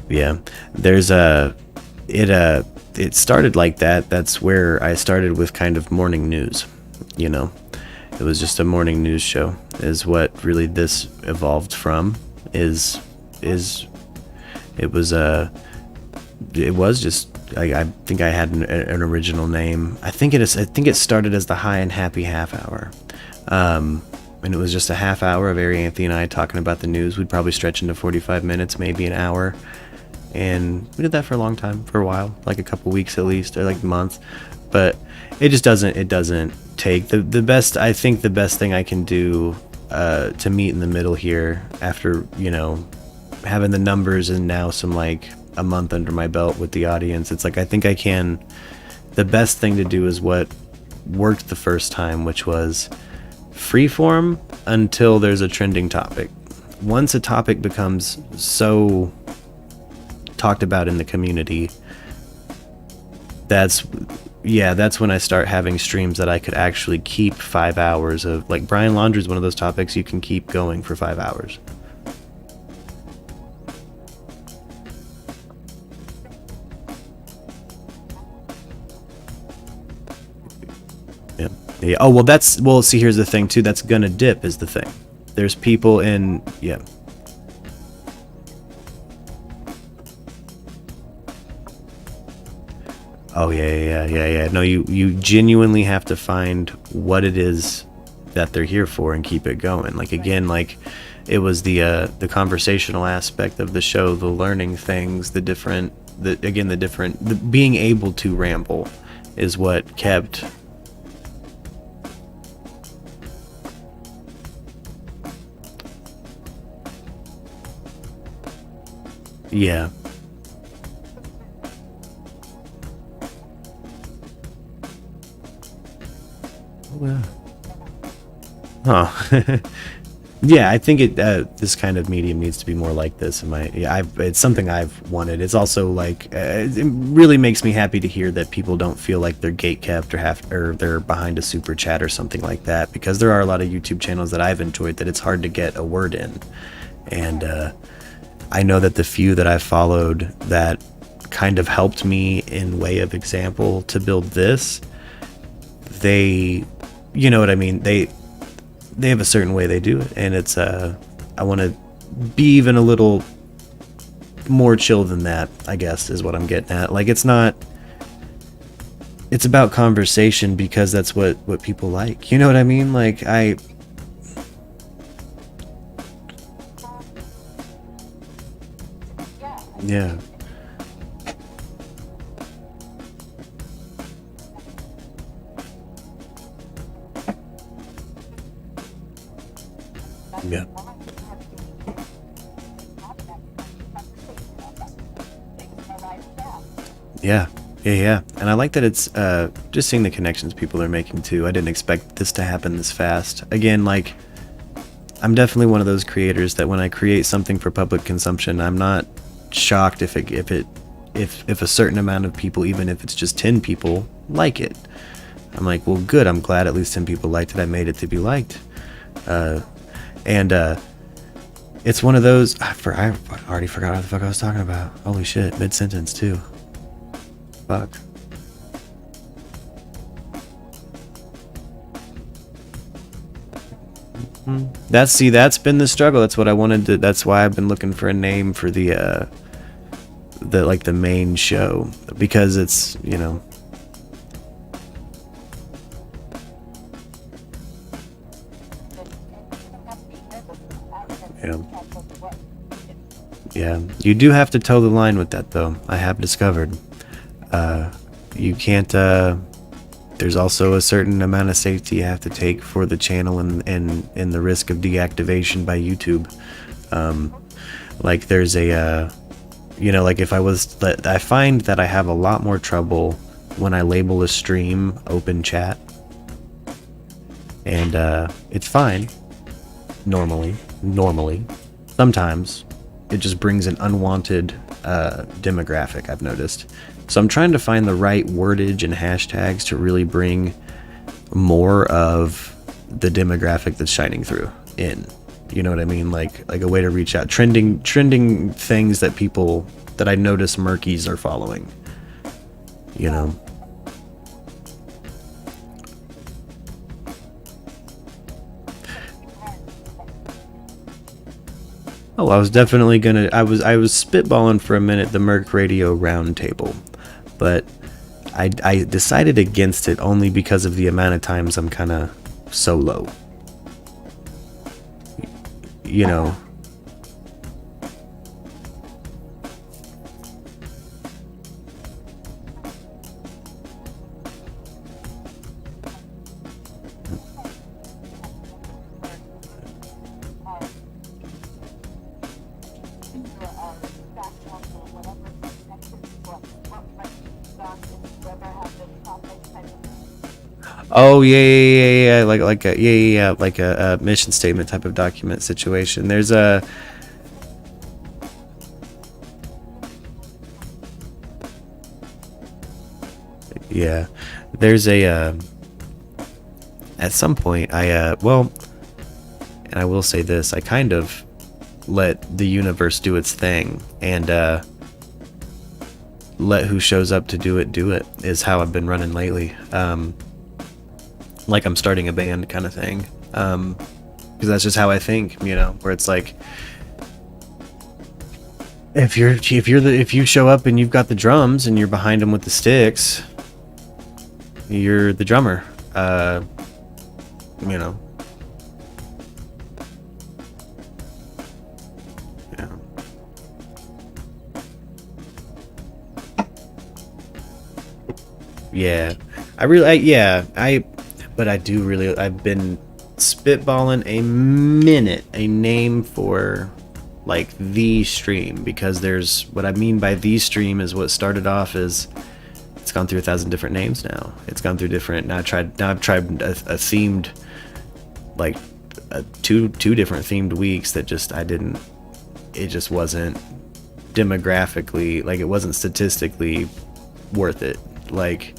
Yeah. There's it started like that. That's where I started with kind of morning news, It was just a morning news show is what really this evolved from it was just I think I had an original name. I think it started as the High and Happy Half Hour. And it was just a half hour of Ari, Anthony, and I talking about the news. We'd probably stretch into 45 minutes, maybe an hour. And we did that for a long time, for a while, like a couple weeks at least, or like a month. But it just doesn't take the best. I think the best thing I can do to meet in the middle here after, having the numbers and now some like a month under my belt with the audience. It's like, I think I can, the best thing to do is what worked the first time, which was freeform until there's a trending topic. Once a topic becomes so talked about in the community, that's when I start having streams that I could actually keep 5 hours of. Like Brian Laundrie is one of those topics you can keep going for 5 hours. Yeah. Oh, well, see, here's the thing too. That's gonna dip is the thing. There's people in, yeah. Oh, yeah. No, you genuinely have to find what it is that they're here for and keep it going. Like, again, like it was the conversational aspect of the show, the learning things, the being able to ramble is what kept. Yeah. Well. Huh. Yeah, I think this kind of medium needs to be more like this. It's something I've wanted. It's also like it really makes me happy to hear that people don't feel like they're gatekept or they're behind a super chat or something like that, because there are a lot of YouTube channels that I've enjoyed that it's hard to get a word in, and I know that the few that I've followed that kind of helped me in way of example to build this, they, you know what I mean, they have a certain way they do it, and it's I want to be even a little more chill than that, I guess, is what I'm getting at. Like, it's not, it's about conversation because that's what people like. You know what I mean? Like yeah. Yeah. Yeah. And I like that it's just seeing the connections people are making too. I didn't expect this to happen this fast. Again, like I'm definitely one of those creators that when I create something for public consumption, I'm not shocked if a certain amount of people, even if it's just 10 people, like it. I'm like, well, good. I'm glad at least 10 people liked it. I made it to be liked. It's one of those. I already forgot what the fuck I was talking about. Holy shit! Mid sentence too. Fuck. That's been the struggle. That's what I wanted to. That's why I've been looking for a name for the main show, because it's, you know. Yeah, you do have to toe the line with that, though. I have discovered. You can't. There's also a certain amount of safety you have to take for the channel and the risk of deactivation by YouTube. Like there's a, like if I find that I have a lot more trouble when I label a stream open chat, and it's fine. Normally, sometimes it just brings an unwanted demographic, I've noticed. So I'm trying to find the right wordage and hashtags to really bring more of the demographic that's shining through in. You know what I mean? Like a way to reach out. Trending things that people that I notice Murkies are following. You know? Oh, I was definitely gonna. I was spitballing for a minute the MURKradio roundtable, but I decided against it only because of the amount of times I'm kind of solo. You know. Oh yeah, like a mission statement type of document situation. There's a at some point I and I will say this, I kind of let the universe do its thing, and let who shows up to do it is how I've been running lately. Like I'm starting a band kind of thing, because that's just how I think, you know, where it's like if you show up and you've got the drums and you're behind them with the sticks, you're the drummer, you know. Yeah, but I've been spitballing a name for like the stream, because there's what I mean by the stream is what started off as, it's gone through 1,000 different names now. It's gone through different, I've tried a themed, like two different themed weeks that it just wasn't demographically, like it wasn't statistically worth it. Like,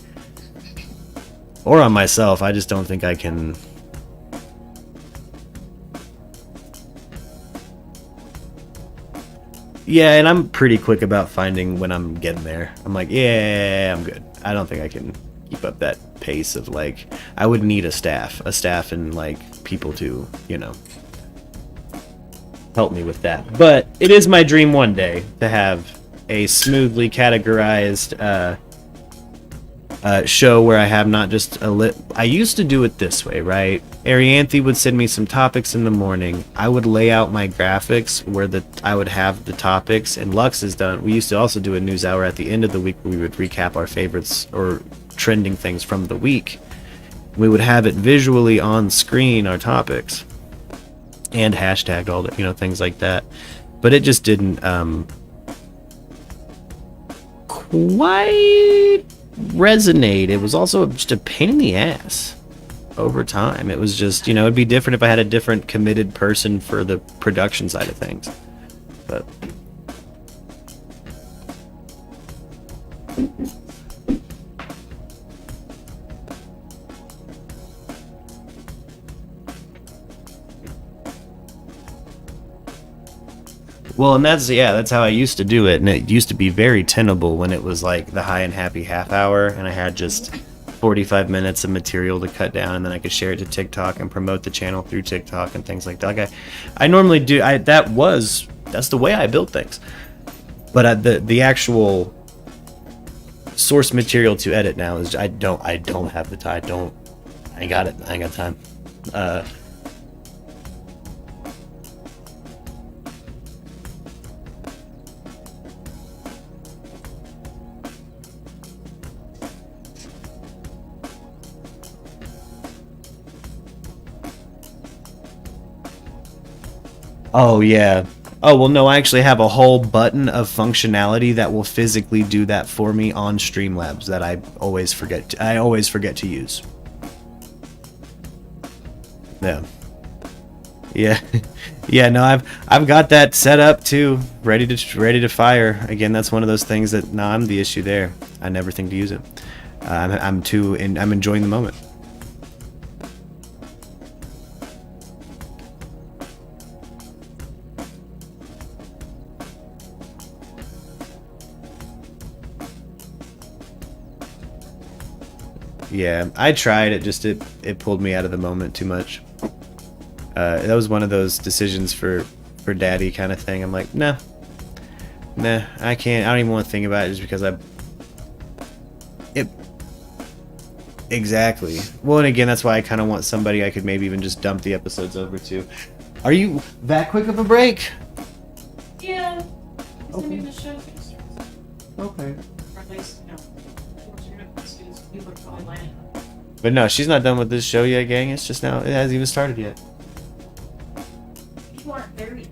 or on myself, I just don't think I can. Yeah, and I'm pretty quick about finding when I'm getting there. I'm like, yeah, I'm good. I don't think I can keep up that pace of, like, I would need a staff and like people to, you know, help me with that. But it is my dream one day to have a smoothly categorized show where I have not just I used to do it this way, right? Arianthe would send me some topics in the morning. I would lay out my graphics where I would have the topics, and Lux is done. We used to also do a news hour at the end of the week where we would recap our favorites or trending things from the week. We would have it visually on screen, our topics, and hashtagged all the, things like that. But it just didn't quite resonate. It was also just a pain in the ass over time. It was just, it'd be different if I had a different committed person for the production side of things. But well, and that's how I used to do it, and it used to be very tenable when it was like the high and happy half hour, and I had just 45 minutes of material to cut down, and then I could share it to TikTok and promote the channel through TikTok and things like that. Like I normally do. That's the way I build things. But the actual source material to edit now is I don't have the time. I ain't got it. I ain't got time. Oh, yeah. Oh, well, no, I actually have a whole button of functionality that will physically do that for me on Streamlabs that I always forget to use. Yeah. Yeah. Yeah, no, I've got that set up too, ready to fire. Again, that's one of those things that I'm the issue there. I never think to use it. I'm enjoying the moment. Yeah, I tried it, just it pulled me out of the moment too much. That was one of those decisions for daddy kind of thing. I'm like, nah, I can't. I don't even want to think about it just because exactly. Well, and again, that's why I kind of want somebody I could maybe even just dump the episodes over to. Are you that quick of a break? Yeah. Okay. The show fixed. Okay. Or at least, people are probably lining up. But no, she's not done with this show yet, gang. It's just now. It hasn't even started yet. People aren't there yet.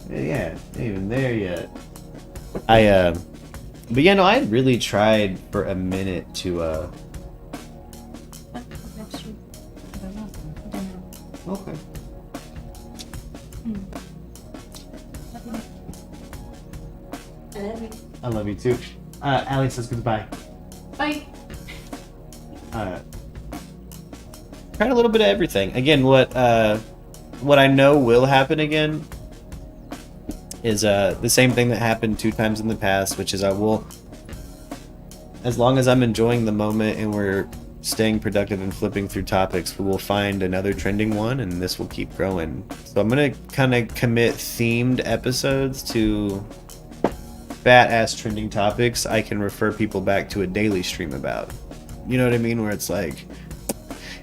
Yeah, ain't even there yet. But yeah, no, I really tried for a minute to Okay. I love you too. Allie says goodbye. Bye. Tried a little bit of everything. Again, what I know will happen again is the same thing that happened 2 times in the past, which is I will, as long as I'm enjoying the moment and we're staying productive and flipping through topics, we will find another trending one, and this will keep growing. So I'm gonna kind of commit themed episodes to fat ass trending topics I can refer people back to a daily stream about. You know what I mean? Where it's like,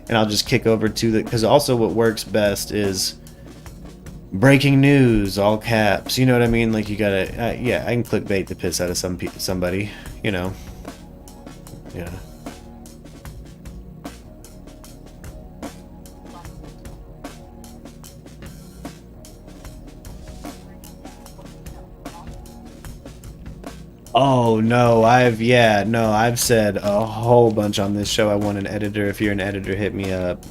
and I'll just kick over to the, because also what works best is breaking news, all caps. You know what I mean? Like you gotta, yeah, I can clickbait the piss out of somebody. You know, yeah. Oh no, I've said a whole bunch on this show. I want an editor. If you're an editor, hit me up.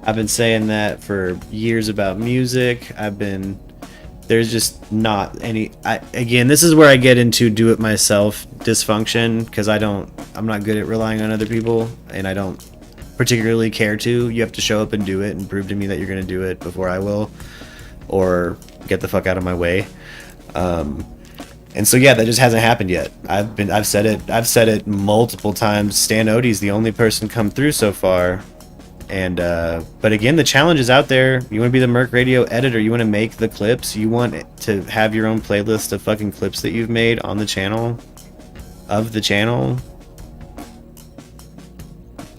I've been saying that for years about music. There's just not any, again, this is where I get into do it myself dysfunction, because I'm not good at relying on other people, and I don't particularly care to. You have to show up and do it and prove to me that you're going to do it before I will, or get the fuck out of my way. And so yeah, that just hasn't happened yet. I've said it multiple times. Stan Odie's the only person come through so far. And but again, the challenge is out there. You want to be the MURKradio editor, you want to make the clips, you want to have your own playlist of fucking clips that you've made on the channel, of the channel.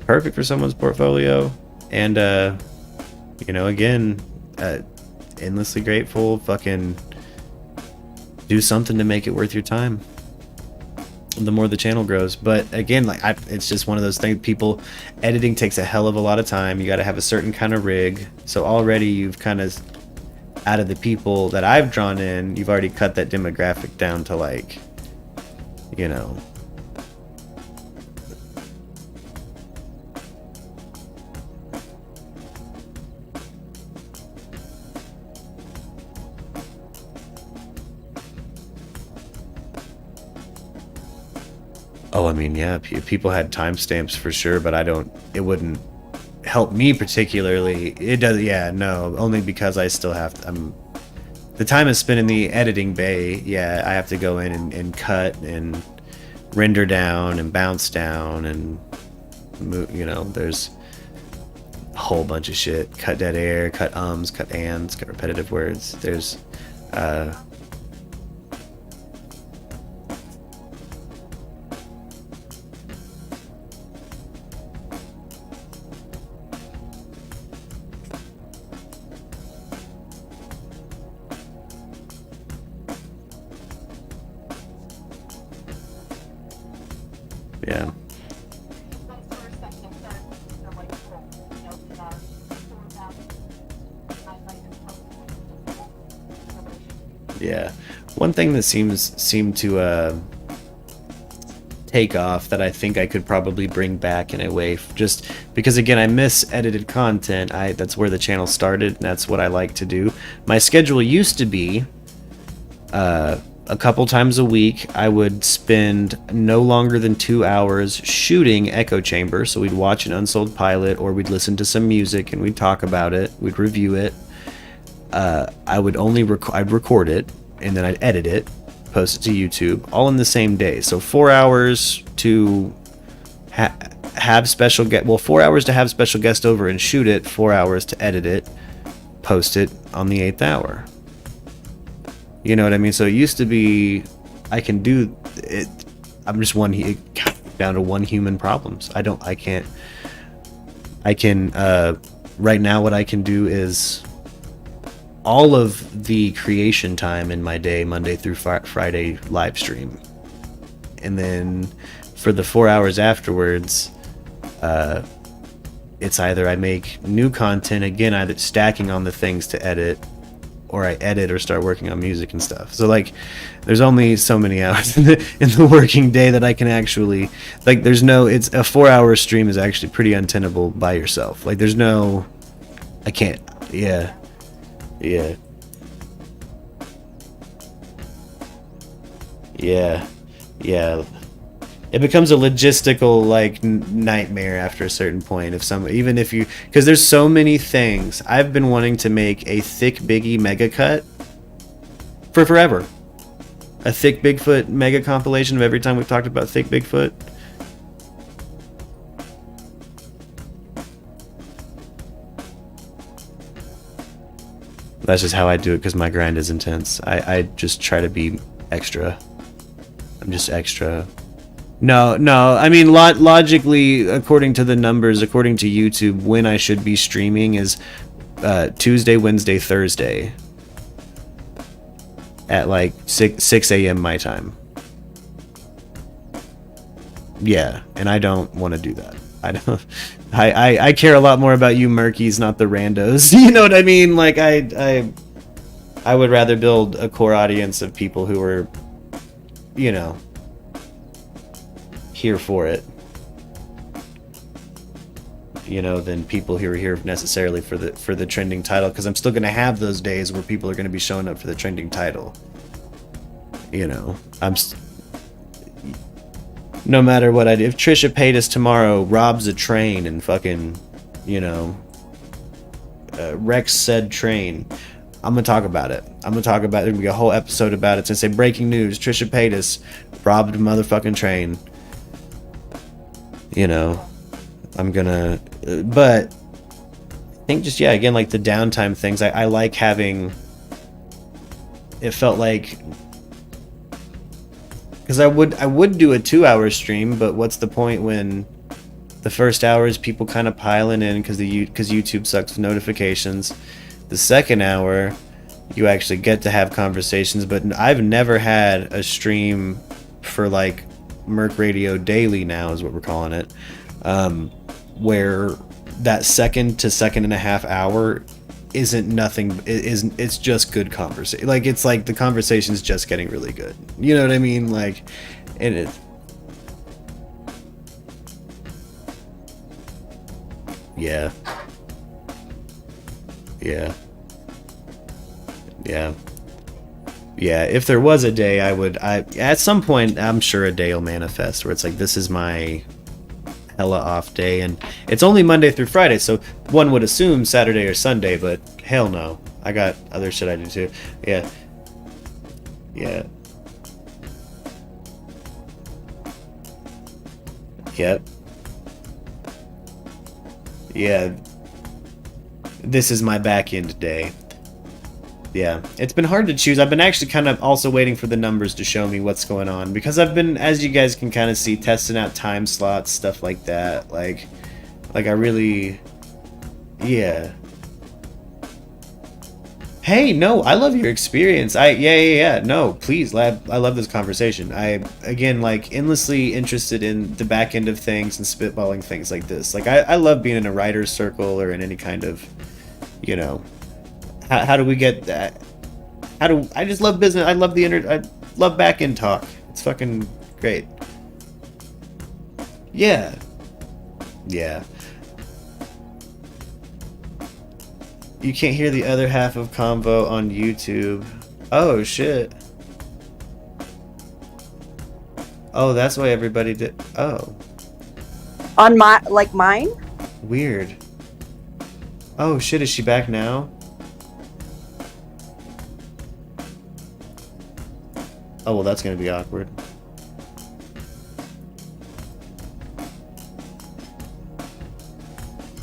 perfect for someone's portfolio. And you know, again, endlessly grateful. Fucking do something to make it worth your time. The more the channel grows. But again, like it's just one of those things. People, editing takes a hell of a lot of time. You got to have a certain kind of rig. So already you've kind of, out of the people that I've drawn in, you've already cut that demographic down to, like, you know, oh, I mean, yeah, people had timestamps for sure, but it wouldn't help me particularly. It does, yeah, no, only because I still have to, the time is spent in the editing bay. Yeah, I have to go in and cut and render down and bounce down and move, you know, there's a whole bunch of shit. Cut dead air, cut ums, cut ands, cut repetitive words. There's, yeah. Yeah. One thing that seemed to take off that I think I could probably bring back in a way, just because again I miss edited content. That's where the channel started, and that's what I like to do. My schedule used to be a couple times a week I would spend no longer than 2 hours shooting Echo Chamber. So we'd watch an unsold pilot, or we'd listen to some music and we'd talk about it, we'd review it. I'd record it, and then I'd edit it, post it to YouTube, all in the same day. So 4 hours to have special guest, well, 4 hours to have special guest over and shoot it, 4 hours to edit it, post it on the 8th hour. You know what I mean? So it used to be, I can do it. I'm just down to one human problems. I can, right now what I can do is all of the creation time in my day, Monday through Friday, live stream. And then for the 4 hours afterwards, it's either I make new content, again, either stacking on the things to edit, or I edit or start working on music and stuff. So like, there's only so many hours in the working day that I can actually, like, it's a 4 hour stream is actually pretty untenable by yourself. Like, I can't, yeah. It becomes a logistical, like, nightmare after a certain point. Because there's so many things. I've been wanting to make a thick Biggie mega cut for forever. A thick Bigfoot mega compilation of every time we've talked about thick Bigfoot. That's just how I do it, because my grind is intense. I just try to be extra. I'm just extra. No, I mean, logically, according to the numbers, according to YouTube, when I should be streaming is Tuesday, Wednesday, Thursday at like 6 a.m. my time. Yeah, and I don't want to do that. I care a lot more about you Murkies, not the randos. You know what I mean? Like, I would rather build a core audience of people who are, you know, here for it, you know, than people who are here necessarily for the trending title, because I'm still going to have those days where people are going to be showing up for the trending title. You know, no matter what I do. If Trisha Paytas tomorrow robs a train and fucking, you know, wrecks said train, I'm gonna talk about it. There's gonna be a whole episode about it. It's gonna say breaking news: Trisha Paytas robbed a motherfucking train. You know, I'm gonna, but I think just, yeah, again, like the downtime things, I like having, it felt like, because I would do a 2 hour stream, but what's the point when The first hour is people kind of piling in because YouTube sucks with notifications. The second hour, you actually get to have conversations. But I've never had a stream for like MURKradio Daily now is what we're calling it, where that second to second and a half hour isn't nothing. It's just good conversation. Like it's like the conversation's just getting really good. You know what I mean? Like, and it. Yeah. Yeah. Yeah. Yeah, if there was a day, at some point, I'm sure a day will manifest where it's like, this is my hella off day, and it's only Monday through Friday, so one would assume Saturday or Sunday, but hell no. I got other shit I do too. Yeah. Yeah. Yep. Yeah. This is my back end day. Yeah, it's been hard to choose. I've been actually kind of also waiting for the numbers to show me what's going on, because I've been, as you guys can kind of see, testing out time slots, stuff like that. Like I really, yeah. Hey, no, I love your experience. Yeah. No, please, lab. I love this conversation. Again, like, endlessly interested in the back end of things and spitballing things like this. Like, I love being in a writer's circle or in any kind of, you know. How do we get that? I just love business. I love I love back end talk. It's fucking great. Yeah. Yeah. You can't hear the other half of convo on YouTube. Oh shit. Oh, that's why everybody did. Oh. On mine? Weird. Oh shit, is she back now? Oh, well, that's gonna be awkward.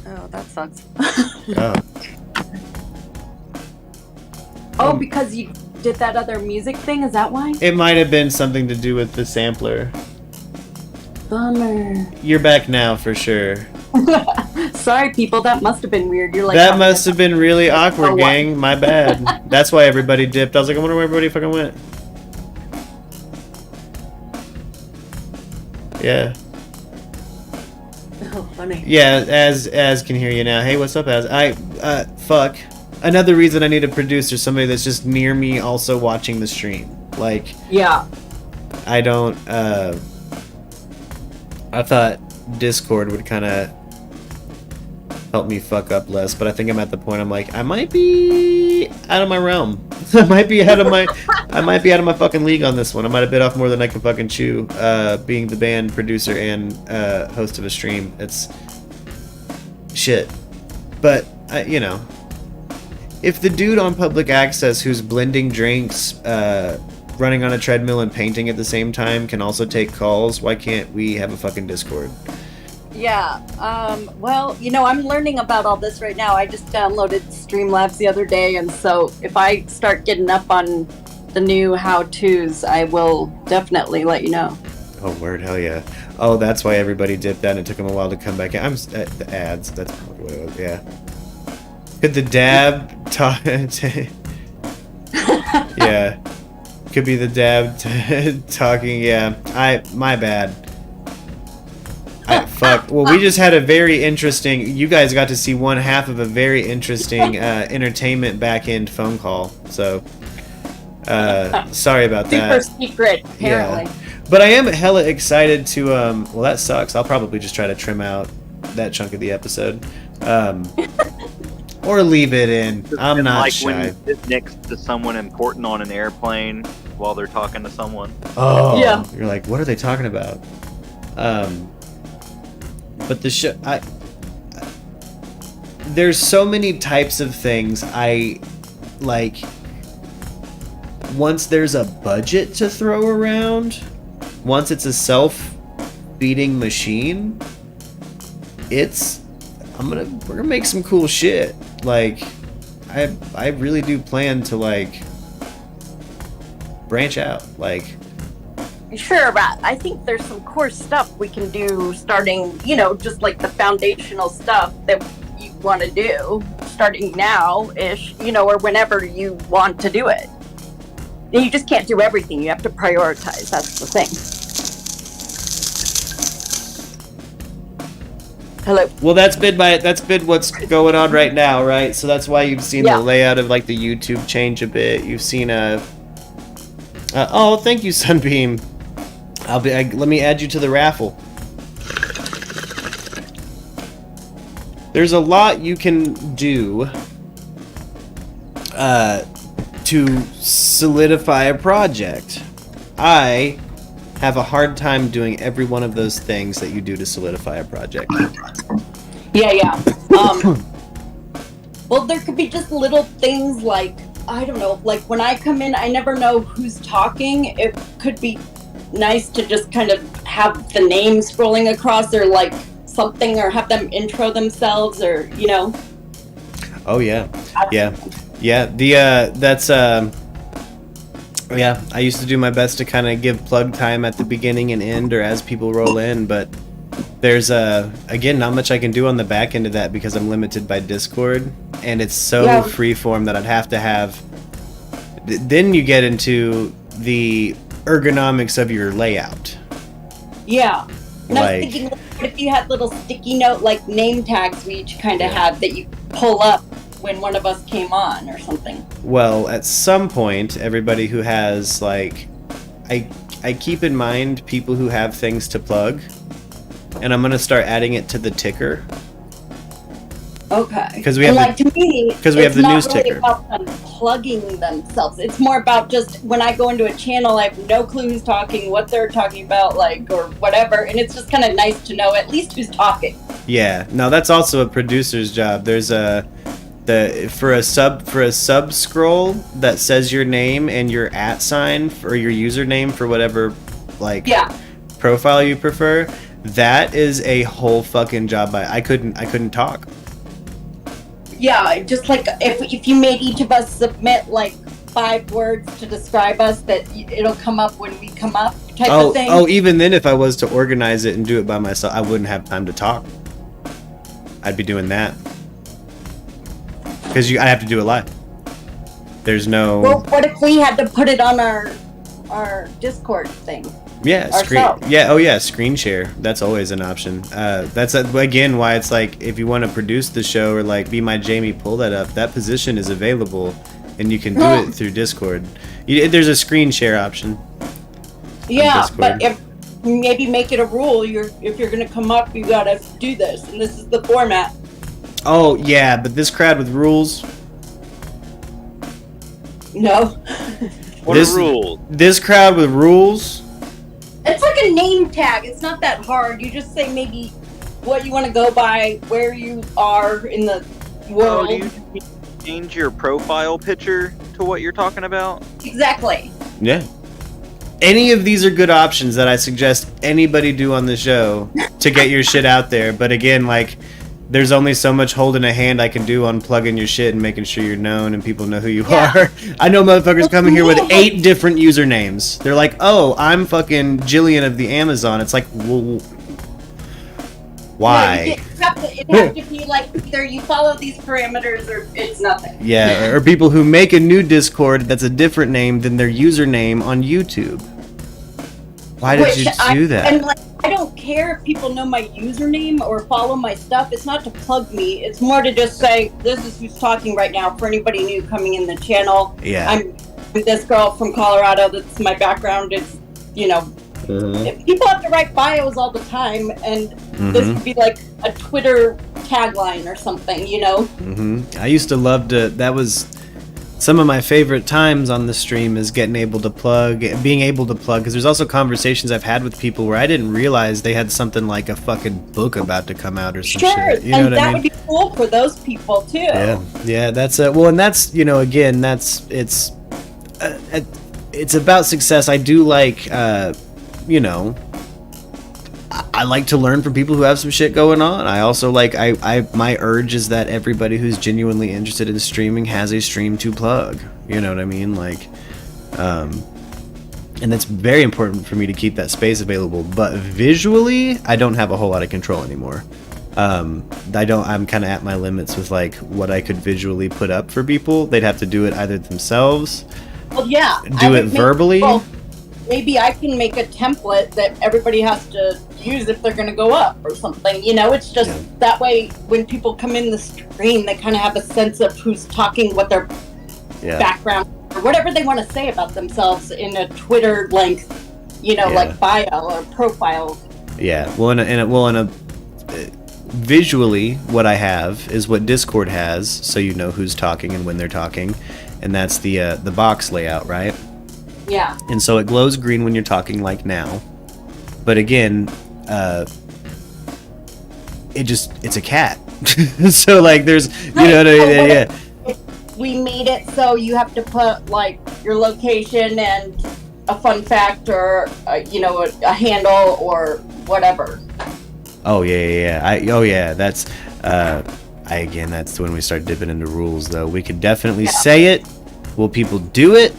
Oh, that sucks. Oh. Oh, because you did that other music thing? Is that why? It might have been something to do with the sampler. Bummer. You're back now for sure. Sorry, people. That must have been weird. You're like, That must have been really awkward, what? gang. My bad. That's why everybody dipped. I was like, I wonder where everybody fucking went. Yeah. Oh, funny. Yeah, Az can hear you now. Hey, what's up, Az? Fuck. Another reason I need a producer, somebody that's just near me also watching the stream. Like, yeah. I don't, I thought Discord would kind of help me fuck up less, but I think I'm at the point I'm like, I might be out of my realm. I might be out of my fucking league on this one. I might have bit off more than I can fucking chew, being the band producer and host of a stream. It's shit. But, you know, if the dude on public access who's blending drinks, running on a treadmill and painting at the same time can also take calls, why can't we have a fucking Discord? Yeah. Well, you know, I'm learning about all this right now. I just downloaded Streamlabs the other day, and so if I start getting up on the new how-tos, I will definitely let you know. Oh, word, hell yeah. Oh, that's why everybody dipped out and it took them a while to come back in. The ads, that's probably what it was, yeah. Could the dab talk... yeah. Could be the dab talking, yeah. My bad. Fuck. Well, we just had a very interesting... You guys got to see one half of a very interesting entertainment back-end phone call. So, sorry about that. Super secret, apparently. Yeah. But I am hella excited to... well, that sucks. I'll probably just try to trim out that chunk of the episode. Or leave it in. I'm not like shy. when you sit next to someone important on an airplane while they're talking to someone. Oh, yeah. You're like, what are they talking about? But the show, there's so many types of things I like. Once there's a budget to throw around, once it's a self-feeding machine, we're gonna make some cool shit. Like, I really do plan to like branch out. Like, Sure, but I think there's some core stuff we can do starting, just like the foundational stuff that you want to do starting now-ish, or whenever you want to do it. And you just can't do everything. You have to prioritize. That's the thing. Hello. Well, that's been what's going on right now, right? So that's why you've seen the layout of like the YouTube change a bit. You've seen oh, thank you, Sunbeam. Let me add you to the raffle. There's a lot you can do to solidify a project. I have a hard time doing every one of those things that you do to solidify a project. Yeah. Well, there could be just little things like, I don't know, like when I come in, I never know who's talking. It could be nice to just kind of have the name scrolling across or like something, or have them intro themselves, or Oh yeah. I used to do my best to kind of give plug time at the beginning and end, or as people roll in, but there's again not much I can do on the back end of that because I'm limited by Discord, and it's so freeform that I'd have to have. Then you get into the ergonomics of your layout. Yeah. And I was thinking, what if you had little sticky note like name tags we each kind of had that you pull up when one of us came on or something? Well, at some point, everybody who has like, I keep in mind people who have things to plug, and I'm gonna start adding it to the ticker. Okay. Because we have to me, because we have the news really ticker. About them plugging themselves. It's more about just when I go into a channel, I have no clue who's talking, what they're talking about, like, or whatever, and it's just kind of nice to know at least who's talking. Yeah. No, that's also a producer's job. There's for a sub scroll that says your name and your @ sign or your username for whatever profile you prefer. That is a whole fucking job. I couldn't talk. Yeah, just like if you made each of us submit like 5 words to describe us, that it'll come up when we come up type of thing. Oh, even then, if I was to organize it and do it by myself, I wouldn't have time to talk. I'd be doing that. Because I have to do it live. There's no... Well, what if we had to put it on our Discord thing? Yeah, screen share. That's always an option. That's again why it's like, if you want to produce the show or like be my Jamie, pull that up. That position is available, and you can do it through Discord. There's a screen share option. Yeah, but if maybe make it a rule. If you're gonna come up, you gotta do this, and this is the format. Oh yeah, but this crowd with rules. No. What are rules? This crowd with rules. It's like a name tag. It's not that hard. You just say maybe what you want to go by, where you are in the world. Oh, do you change your profile picture to what you're talking about? Exactly. Yeah. Any of these are good options that I suggest anybody do on the show to get your shit out there. But again, like, there's only so much holding a hand I can do on plugging your shit and making sure you're known and people know who you are. I know motherfuckers coming here with 8 different usernames. They're like, oh, I'm fucking Jillian of the Amazon. It's like, well, why? It has to be like either you follow these parameters or it's nothing. Yeah, or people who make a new Discord that's a different name than their username on YouTube. Why did you do that? And like, I don't care if people know my username or follow my stuff. It's not to plug me. It's more to just say, this is who's talking right now for anybody new coming in the channel. Yeah. I'm this girl from Colorado. That's my background. It's, people have to write bios all the time, and this would be like a Twitter tagline or something, I used to love to, that was some of my favorite times on the stream, is being able to plug, because there's also conversations I've had with people where I didn't realize they had something like a fucking book about to come out or some shit. You know what I mean? Would be cool for those people too. Yeah, that's well, and that's, again, that's, it's about success. I do like, I like to learn from people who have some shit going on. I also like, my urge is that everybody who's genuinely interested in streaming has a stream to plug. You know what I mean? Like, and it's very important for me to keep that space available. But visually, I don't have a whole lot of control anymore. I'm kind of at my limits with like what I could visually put up for people. They'd have to do it either themselves, Well, yeah. do it verbally. Maybe I can make a template that everybody has to use if they're going to go up or something. You know, it's just that way when people come in the stream, they kind of have a sense of who's talking, what their background, or whatever they want to say about themselves in a Twitter length, you know, like bio or profile. Yeah. Visually, what I have is what Discord has, so you know who's talking and when they're talking, and that's the box layout, right? Yeah. And so it glows green when you're talking, like now. But again, it's a cat. So like there's, you know what I mean? Yeah. We made it so you have to put like your location and a fun fact or you know, a handle or whatever. Oh yeah. That's that's when we start dipping into rules, though. We could definitely say it. Will people do it?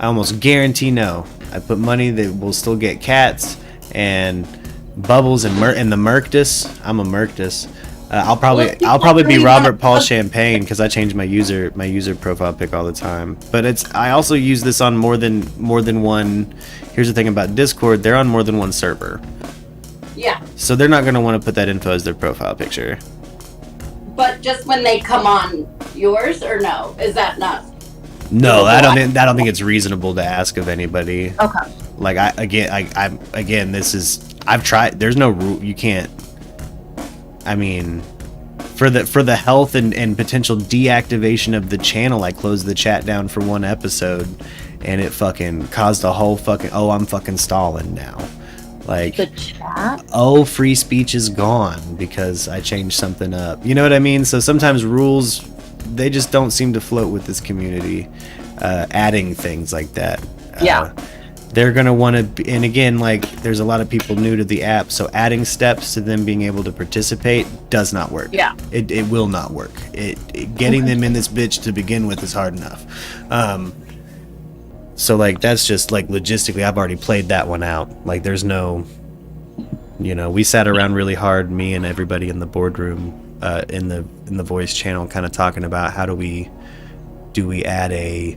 I almost guarantee no. I put money that we'll still get cats and Bubbles and the Murkdus. I'm a Murkdus. I'll probably be Robert Paul Champagne because I change my user profile pic all the time. But I also use this on more than one. Here's the thing about Discord: they're on more than one server. Yeah. So they're not going to want to put that info as their profile picture. But just when they come on yours, or no? Is that not? No, I don't think it's reasonable to ask of anybody. Okay. Like I've tried. There's no rule. You can't. I mean, for the health and potential deactivation of the channel, I closed the chat down for one episode, and it fucking caused a whole fucking. Oh, I'm fucking stalling now. Like, the chat? Oh, free speech is gone because I changed something up. You know what I mean? So sometimes rules, they just don't seem to float with this community. Adding things like that. Yeah. They're going to want to, and again, like, there's a lot of people new to the app, so adding steps to them being able to participate does not work. Yeah. It will not work. Getting them in this bitch to begin with is hard enough. So, like, that's just, like, logistically, I've already played that one out. Like, there's no, you know, we sat around really hard, me and everybody in the boardroom, in the voice channel, kind of talking about how do we add a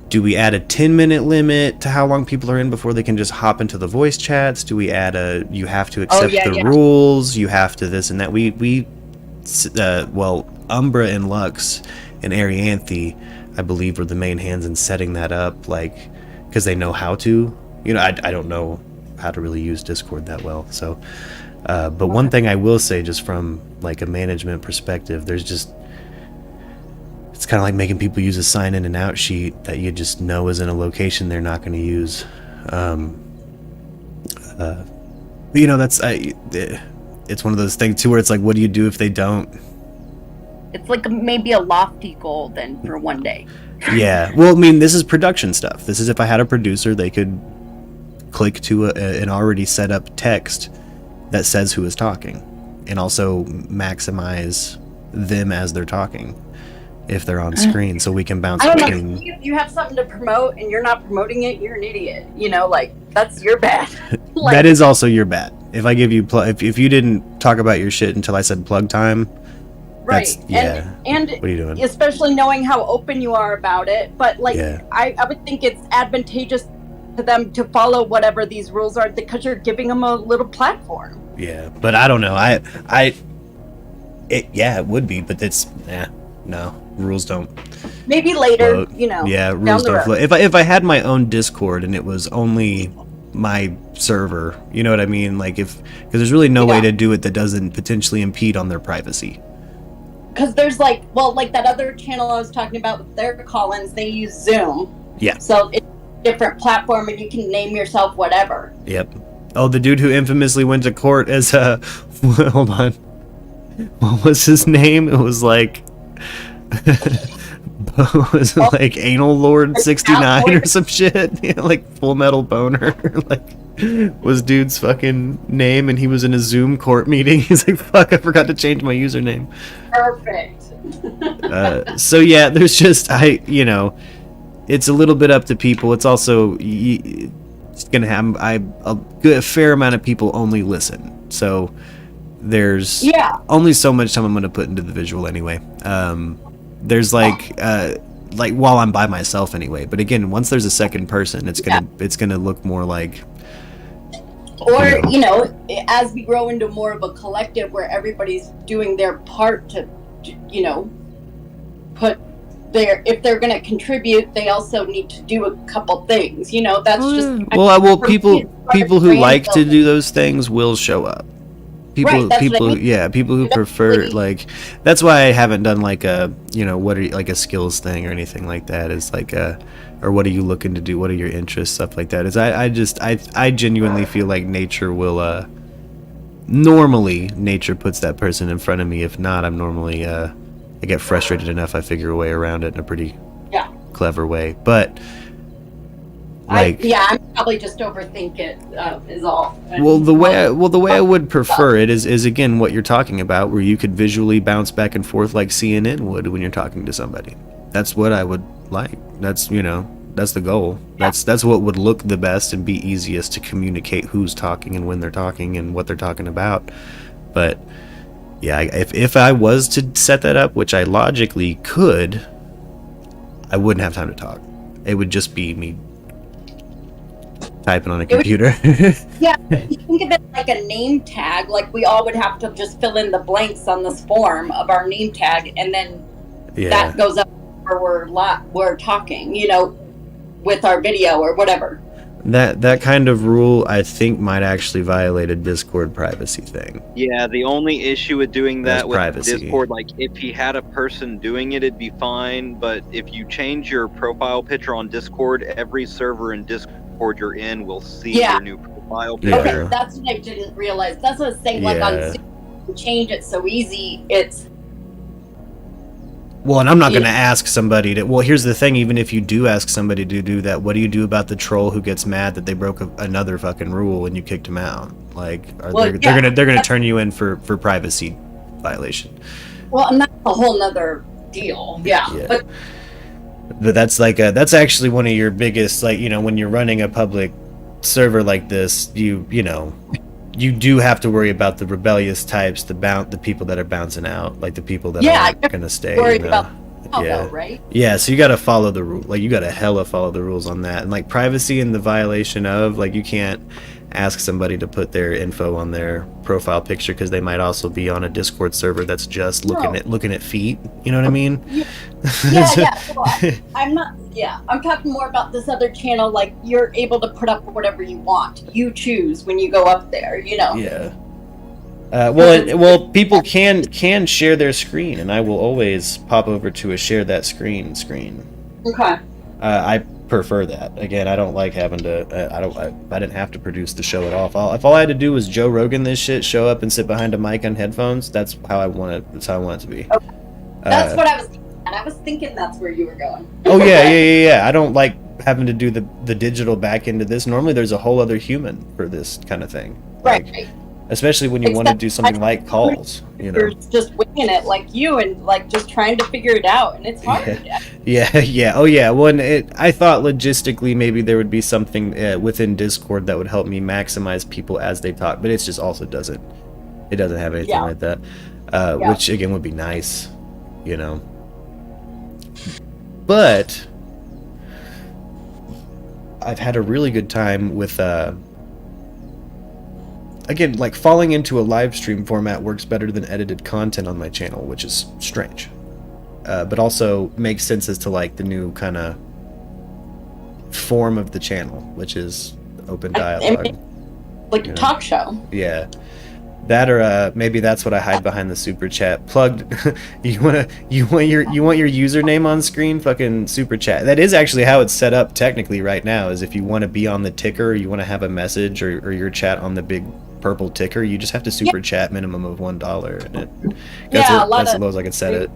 10-minute limit to how long people are in before they can just hop into the voice chats? Do we add you have to accept rules, you have to this and that? Umbra and Lux and Arianthe, I believe, were the main hands in setting that up, like, because they know how to. You know, I don't know how to really use Discord that well, so but one thing I will say, just from like a management perspective, it's kind of like making people use a sign in and out sheet that you just know is in a location they're not going to use. You know, it's one of those things too where it's like, what do you do if they don't? It's like maybe a lofty goal then for one day. Yeah. Well, I mean, this is production stuff. This is if I had a producer, they could click to an already set up text that says who is talking, and also maximize them as they're talking if they're on screen, so we can bounce between. If you have something to promote and you're not promoting it, you're an idiot. You know, like, that's your bad. Like, that is also your bad. If I give you if you didn't talk about your shit until I said plug time. Right. And what are you doing? Especially knowing how open you are about it. But like, I would think it's advantageous to them to follow whatever these rules are because you're giving them a little platform. Yeah, but I don't know. It would be, but no, rules don't. Maybe later, float. you know. Yeah, rules don't float. If I had my own Discord and it was only my server, you know what I mean? Like, because there's really no way to do it that doesn't potentially impede on their privacy. Because there's like that other channel I was talking about with their call-ins, they use Zoom. Yeah. So it's a different platform and you can name yourself whatever. Yep. Oh, the dude who infamously went to court as hold on. What was his name? It was like like Anal Lord 69 or some shit. Yeah, like Full Metal Boner. Like, was dude's fucking name, and he was in a Zoom court meeting. He's like, fuck, I forgot to change my username. Perfect. So yeah, there's just it's a little bit up to people. It's also it's gonna have a fair amount of people only listen, so there's only so much time I'm gonna put into the visual anyway. There's like while I'm by myself anyway. But again, once there's a second person, it's gonna look more like. Or, as we grow into more of a collective where everybody's doing their part to, put if they're going to contribute, they also need to do a couple things, that's just. Well, people who like to do those things will show up. People who prefer, like, that's why I haven't done like a, what are you, like a skills thing or anything like that. Is like or what are you looking to do? What are your interests? Stuff like that. Is I genuinely feel like nature will, normally nature puts that person in front of me. If not, I'm normally, I get frustrated enough. I figure a way around it in a pretty clever way. But I'm probably just overthink it, is all. Well, the way I would prefer it is again what you're talking about, where you could visually bounce back and forth like CNN would when you're talking to somebody. That's what I would like. That's that's the goal. That's what would look the best and be easiest to communicate who's talking and when they're talking and what they're talking about. But yeah, if I was to set that up, which I logically could, I wouldn't have time to talk. It would just be me typing on a computer. Yeah, you think of it like a name tag. Like we all would have to just fill in the blanks on this form of our name tag, and then that goes up where we're talking, with our video or whatever. That kind of rule, I think, might actually violate a Discord privacy thing. Yeah, the only issue with doing that with privacy. Discord, like if he had a person doing it, it'd be fine. But if you change your profile picture on Discord, every server in Discord you're in will see your new profile picture. Okay, that's what I didn't realize. That's what I was saying. Like on Zoom, you change it so easy. It's. Well, and I'm not going to ask somebody to. Well, here's the thing. Even if you do ask somebody to do that, what do you do about the troll who gets mad that they broke another fucking rule and you kicked him out? Like, they're gonna turn you in for privacy violation. Well, and that's a whole nother deal. Yeah. But that's like that's actually one of your biggest, like, when you're running a public server like this, you do have to worry about the rebellious types, the people that are bouncing out, like the people that aren't gonna stay. About though, right? Yeah, so you got to follow the rule. Like you got to hella follow the rules on that, and like privacy and the violation of, like, you can't ask somebody to put their info on their profile picture because they might also be on a Discord server that's just looking at feet. You know what I mean? Yeah. Well, I'm not. Yeah, I'm talking more about this other channel. Like you're able to put up whatever you want. You choose when you go up there. Yeah. Well, people can share their screen, and I will always pop over to a share that screen. Okay. I prefer that. Again, I don't like having to. I didn't have to produce the show at all. If all I had to do was Joe Rogan this shit, show up and sit behind a mic on headphones, that's how I want it. That's how I want it to be. Okay. That's what I was. And I was thinking that's where you were going. Oh yeah. I don't like having to do the digital back into this. Normally, there's a whole other human for this kind of thing. Right. Especially when you want to do something like calls. You're just winging it like you, and like just trying to figure it out, and it's hard. Yeah. Oh yeah. Well, I thought logistically maybe there would be something within Discord that would help me maximize people as they talk, but it just also doesn't. It doesn't have anything like that, which again would be nice, But I've had a really good time with again, like, falling into a live stream format works better than edited content on my channel, which is strange, but also makes sense as to like the new kind of form of the channel, which is open dialogue, like a talk show. Yeah. That, or maybe that's what I hide behind the super chat. Plugged. you want your username on screen? Fucking super chat. That is actually how it's set up technically right now. Is if you want to be on the ticker, or you want to have a message or your chat on the big purple ticker, you just have to super chat minimum of $1, and that's as low as I can set it.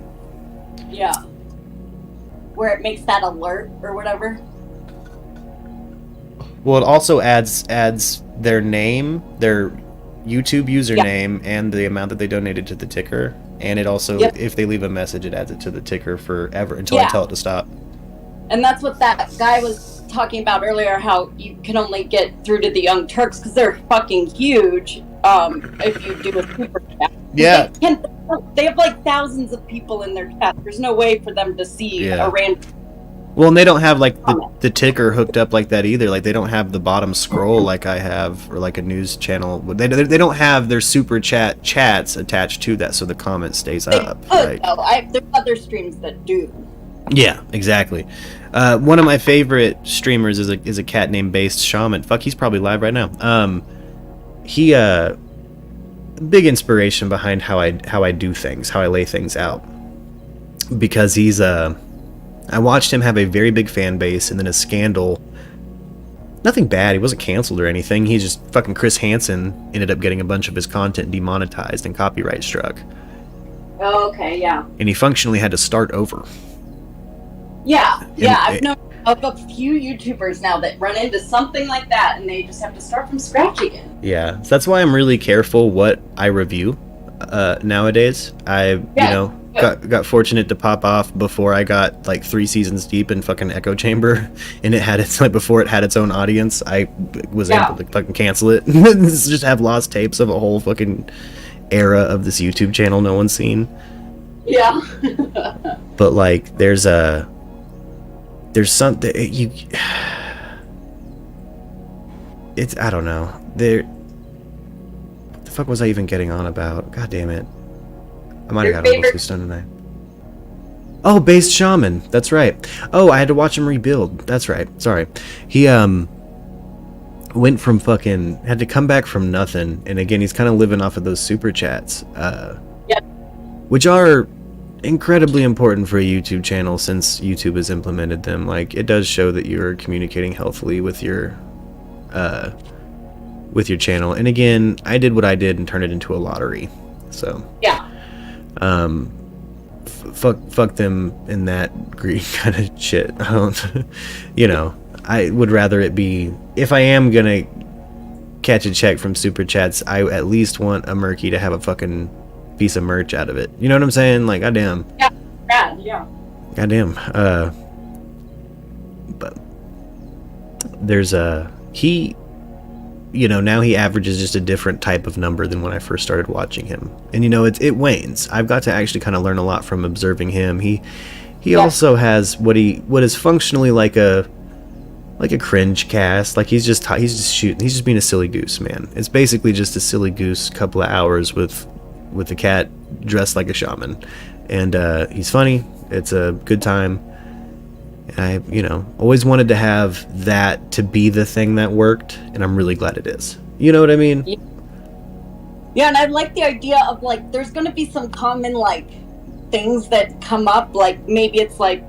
Yeah. Where it makes that alert or whatever. Well, it also adds their name, their YouTube username, and the amount that they donated to the ticker, and it also, if they leave a message, it adds it to the ticker forever until I tell it to stop. And that's what that guy was talking about earlier, how you can only get through to the Young Turks because they're fucking huge if you do a super chat. Yeah. They have like thousands of people in their chat. There's no way for them to see Yeah. a random. Well, and they don't have like the ticker hooked up like that either. Like they don't have the bottom scroll like I have, or like a news channel. They don't have their super chats attached to that, so the comment stays up. Right? No, there's other streams that do. Yeah, exactly. One of my favorite streamers is a cat named Based Shaman. Fuck, he's probably live right now. He big inspiration behind how I do things, how I lay things out, because he's I watched him have a very big fan base, and then a scandal. Nothing bad. He wasn't canceled or anything. He just fucking Chris Hansen ended up getting a bunch of his content demonetized and copyright struck. Oh, okay, yeah. And he functionally had to start over. Yeah, I've known of a few YouTubers now that run into something like that, and they just have to start from scratch again. Yeah, so that's why I'm really careful what I review nowadays. Got fortunate to pop off before I got like 3 seasons deep in fucking Echo Chamber, and it had its like before it had its own audience. I was able to fucking cancel it. Just have lost tapes of a whole fucking era of this YouTube channel no one's seen. Yeah. But like there's something it's I don't know. What the fuck was I even getting on about? God damn it. I might have got a little too stoned tonight. Oh, Based Shaman. That's right. Oh, I had to watch him rebuild. That's right. Sorry. He went from fucking had to come back from nothing, and again he's kind of living off of those super chats, which are incredibly important for a YouTube channel since YouTube has implemented them. Like it does show that you're communicating healthily with your channel. And again, I did what I did and turned it into a lottery. So yeah. Fuck them in that greed kind of shit. I don't, I would rather it be, if I am gonna catch a check from super chats, I at least want a Murky to have a fucking piece of merch out of it. You know what I'm saying? Like, goddamn. Yeah, yeah. Goddamn. But there's he, now he averages just a different type of number than when I first started watching him. And it wanes. I've got to actually kind of learn a lot from observing him. He also has what is functionally like a cringe cast. Like he's just being a silly goose, man. It's basically just a silly goose couple of hours with a cat dressed like a shaman. And he's funny. It's a good time. I, always wanted to have that to be the thing that worked, and I'm really glad it is. You know what I mean? Yeah, and I like the idea of, like, there's going to be some common, like, things that come up, like, maybe it's, like,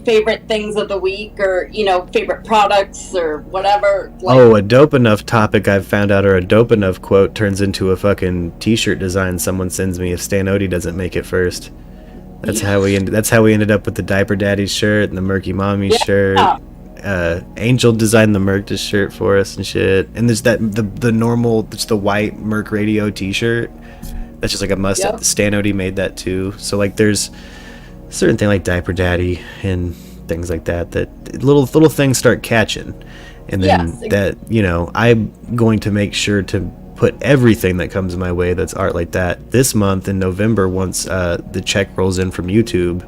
favorite things of the week, or, favorite products, or whatever. Like, a dope enough topic I've found out, or a dope enough quote turns into a fucking t-shirt design someone sends me if Stan Odie doesn't make it first. That's how we ended up with the Diaper Daddy shirt and the Murky Mommy shirt. Angel designed the Murked shirt for us and shit. And there's the normal, it's the white MURKradio t-shirt. That's just like a must. Yep. Stan Odie made that too. So like there's certain thing like Diaper Daddy and things like that little things start catching. And then I'm going to make sure to put everything that comes my way that's art like that this month in November. Once the check rolls in from YouTube,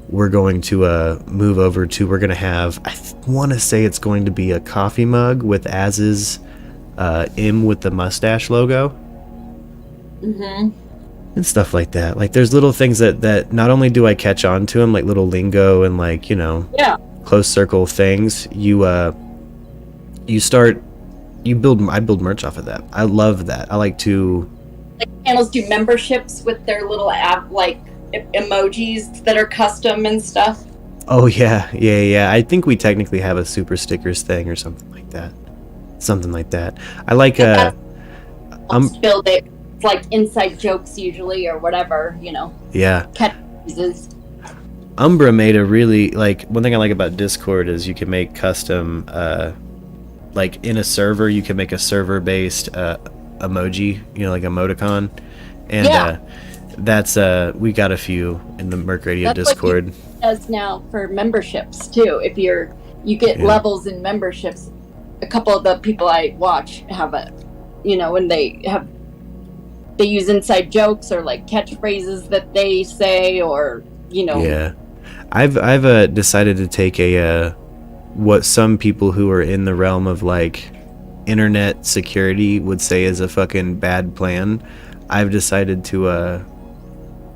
we're going to move over to, we're going to have, I want to say it's going to be a coffee mug with Az's M with the mustache logo. Mm-hmm. And stuff like that. Like there's little things that not only do I catch on to them, like little lingo and like, close circle things, I build merch off of that. I love that. I like to, like, channels do memberships with their little app, like emojis that are custom and stuff. Oh yeah. I think we technically have a super stickers thing or something like that. I like build it. It's like inside jokes usually, or whatever, Yeah. Catchphrases. Umbra made a really, like, one thing I like about Discord is you can make custom like in a server, you can make a server-based emoji, like emoticon, and that's we got a few in the MURKradio Discord. does now for memberships too. If you get levels in memberships. A couple of the people I watch have when they use inside jokes or like catchphrases that they say, or Yeah, I've decided to take what some people who are in the realm of like internet security would say is a fucking bad plan. I've decided to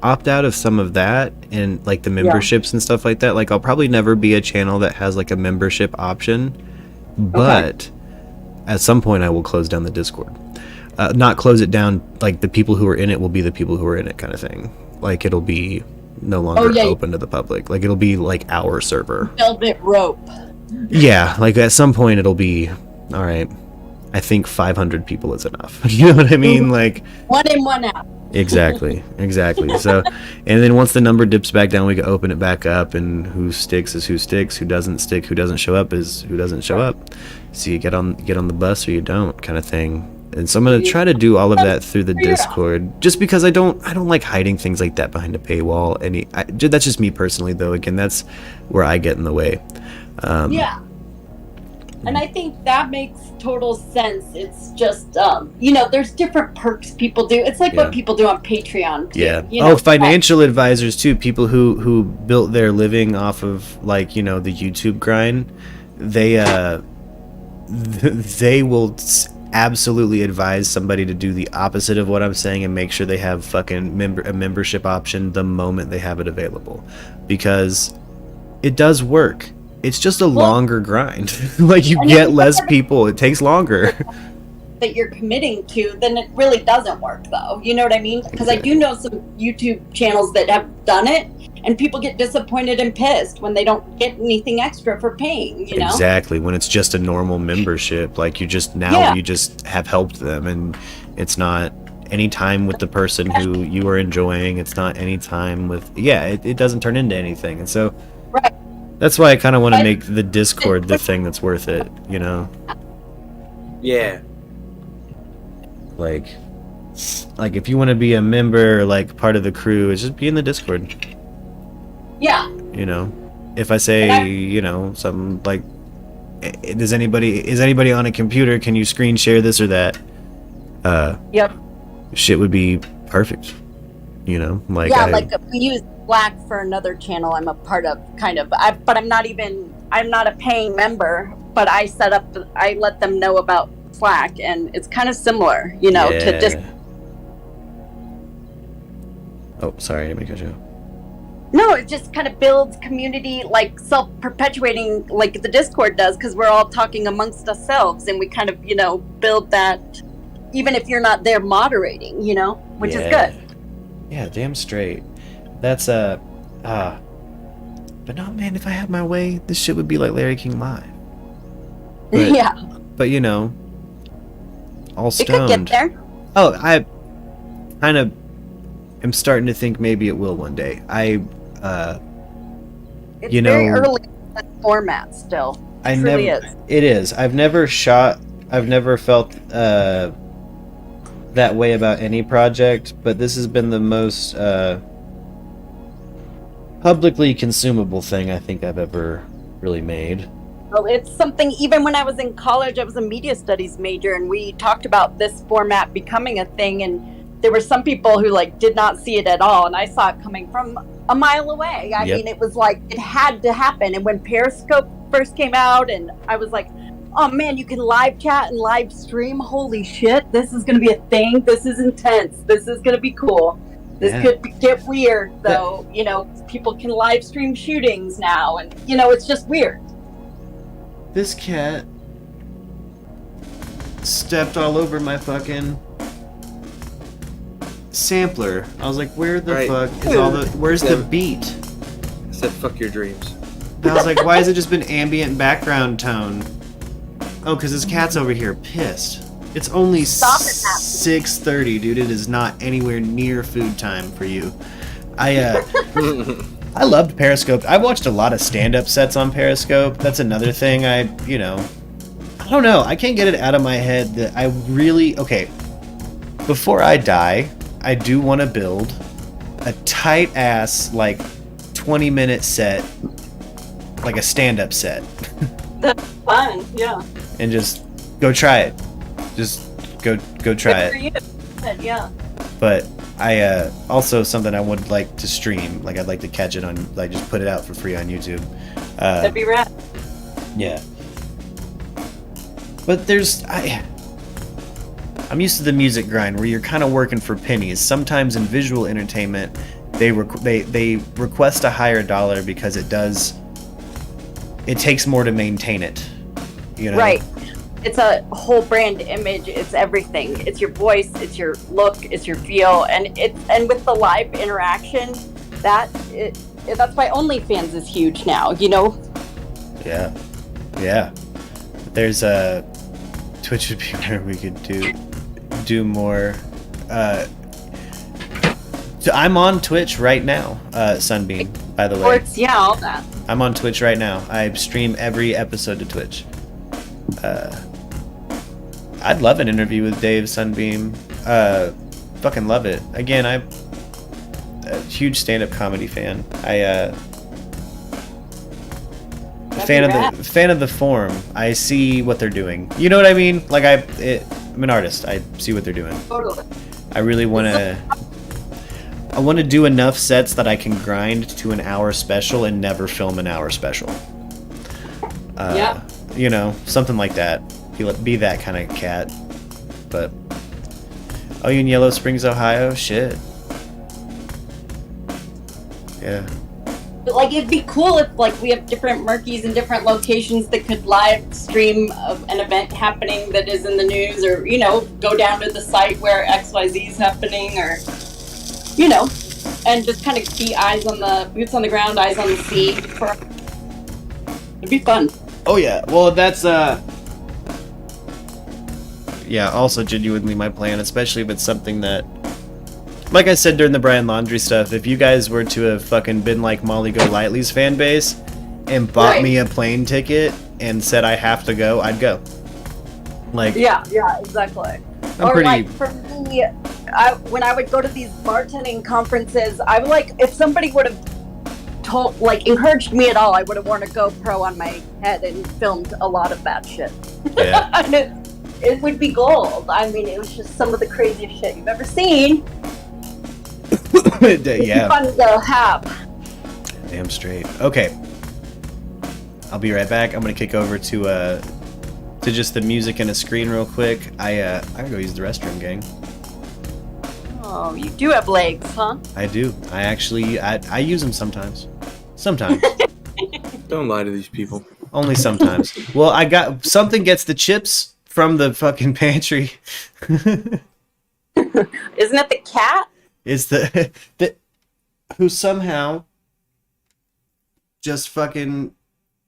opt out of some of that and like the memberships and stuff like that. Like I'll probably never be a channel that has like a membership option, but at some point I will close down the Discord. Not close it down, like the people who are in it will be the people who are in it kind of thing. Like it'll be no longer open to the public. Like it'll be like our server. Velvet rope. Yeah, like at some point it'll be, all right, I think 500 people is enough. You know what I mean? Like one in, one out. Exactly. So, and then once the number dips back down, we can open it back up, and who sticks is who sticks, who doesn't stick, who doesn't show up is who doesn't show up. So you get on the bus or you don't, kind of thing. And so I'm gonna try to do all of that through the Discord, just because I don't like hiding things like that behind a paywall. That's just me personally, though. Again, that's where I get in the way. Yeah. And I think that makes total sense. It's just, there's different perks people do. It's like what people do on Patreon, too. Yeah. Financial advisors, too. People who built their living off of, like, the YouTube grind. They will absolutely advise somebody to do the opposite of what I'm saying and make sure they have fucking a membership option the moment they have it available. Because it does work. It's just a longer grind. Like you get less people. It takes longer. That you're committing to, then it really doesn't work, though. You know what I mean? Because I do know some YouTube channels that have done it, and people get disappointed and pissed when they don't get anything extra for paying. You know? Exactly. When it's just a normal membership, like you just have helped them, and it's not any time with the person who you are enjoying. It's not any time with it doesn't turn into anything, and so. Right. That's why I kind of want to make the Discord the thing that's worth it, Yeah. Like if you want to be a member, like part of the crew, it's just be in the Discord. Yeah. If I say, something like, is anybody on a computer? Can you screen share this or that? Yep. Shit would be perfect. Like we use Slack for another channel I'm a part of, kind of. But I'm not a paying member, but I let them know about Slack, and it's kind of similar, to just. Oh, sorry, I didn't mean to cut you off. No, it just kind of builds community, like self-perpetuating, like the Discord does, because we're all talking amongst ourselves, and we kind of, build that, even if you're not there moderating, which is good. Yeah, damn straight. That's but no, man, if I had my way, this shit would be like Larry King Live. But, yeah. But all stoned. It could get there. Oh, I kind of am starting to think maybe it will one day. It's very early in the format still. It really is. It is. I've never felt that way about any project, but this has been the most publicly consumable thing I think I've ever really made. Well, it's something, even when I was in college, I was a media studies major, and we talked about this format becoming a thing, and there were some people who did not see it at all, and I saw it coming from a mile away. I mean, it was like it had to happen. And when Periscope first came out, and I was like, oh man, you can live chat and live stream. Holy shit, this is going to be a thing. This is intense. This is going to be cool. This could get weird, though. People can live stream shootings now, and it's just weird. This cat stepped all over my fucking sampler. I was like, where the fuck is where's the beat? I said, fuck your dreams. I was like, why has it just been ambient background tone? Oh, because this cat's over here pissed. It's only 6:30, dude. It is not anywhere near food time for you. I loved Periscope. I watched a lot of stand-up sets on Periscope. That's another thing I don't know. I can't get it out of my head that I really... Okay, before I die, I do want to build a tight-ass, 20 20-minute set, like a stand-up set, That's fun. Yeah. and just go try it. Just go try Good for it. you. Good, yeah. But I also something I would like to stream. Like I'd like to catch it on, like just put it out for free on YouTube. That'd be rad. Yeah. But I'm used to the music grind where you're kind of working for pennies. Sometimes in visual entertainment, they request a higher dollar because it takes more to maintain it. You know? Right. It's a whole brand image. It's everything. It's your voice. It's your look. It's your feel. And with the live interaction, that's why OnlyFans is huge now. You know. Yeah. There's a Twitch would be where we could do more. So I'm on Twitch right now, Sunbeam. By the way. Sports, yeah, all that. I'm on Twitch right now. I stream every episode to Twitch. I'd love an interview with Dave, Sunbeam. Fucking love it. Again, I'm a huge stand-up comedy fan. Fan of the form. I see what they're doing. You know what I mean? Like I'm an artist. I see what they're doing. Totally. I really want to do enough sets that I can grind to an hour special and never film an hour special. Yeah. You know, something like that. Be that kind of cat. But oh, you in Yellow Springs, Ohio? Shit. Yeah. But like, it'd be cool if like we have different Murkies in different locations that could live stream of an event happening that is in the news, or go down to the site where XYZ is happening, or and just kind of be boots on the ground, eyes on the sea. It'd be fun. Oh yeah. Well, that's yeah, also genuinely my plan, especially if it's something that, like I said during the Brian Laundrie stuff, if you guys were to have fucking been like Molly Golightly's fan base and bought me a plane ticket and said I have to go, I'd go. Like, yeah, exactly. Like for me, when I would go to these bartending conferences, I would like, if somebody would have encouraged me at all, I would have worn a GoPro on my head and filmed a lot of that shit. Yeah. And it would be gold. I mean, it was just some of the craziest shit you've ever seen. Yeah. Fun to have. Damn straight. Okay. I'll be right back. I'm gonna kick over to just the music and a screen real quick. I gotta go use the restroom, gang. Oh, you do have legs, huh? I do. I actually I use them sometimes. Sometimes. Don't lie to these people. Only sometimes. Well, I got something gets the chips from the fucking pantry. Isn't it the cat? It's the who somehow just fucking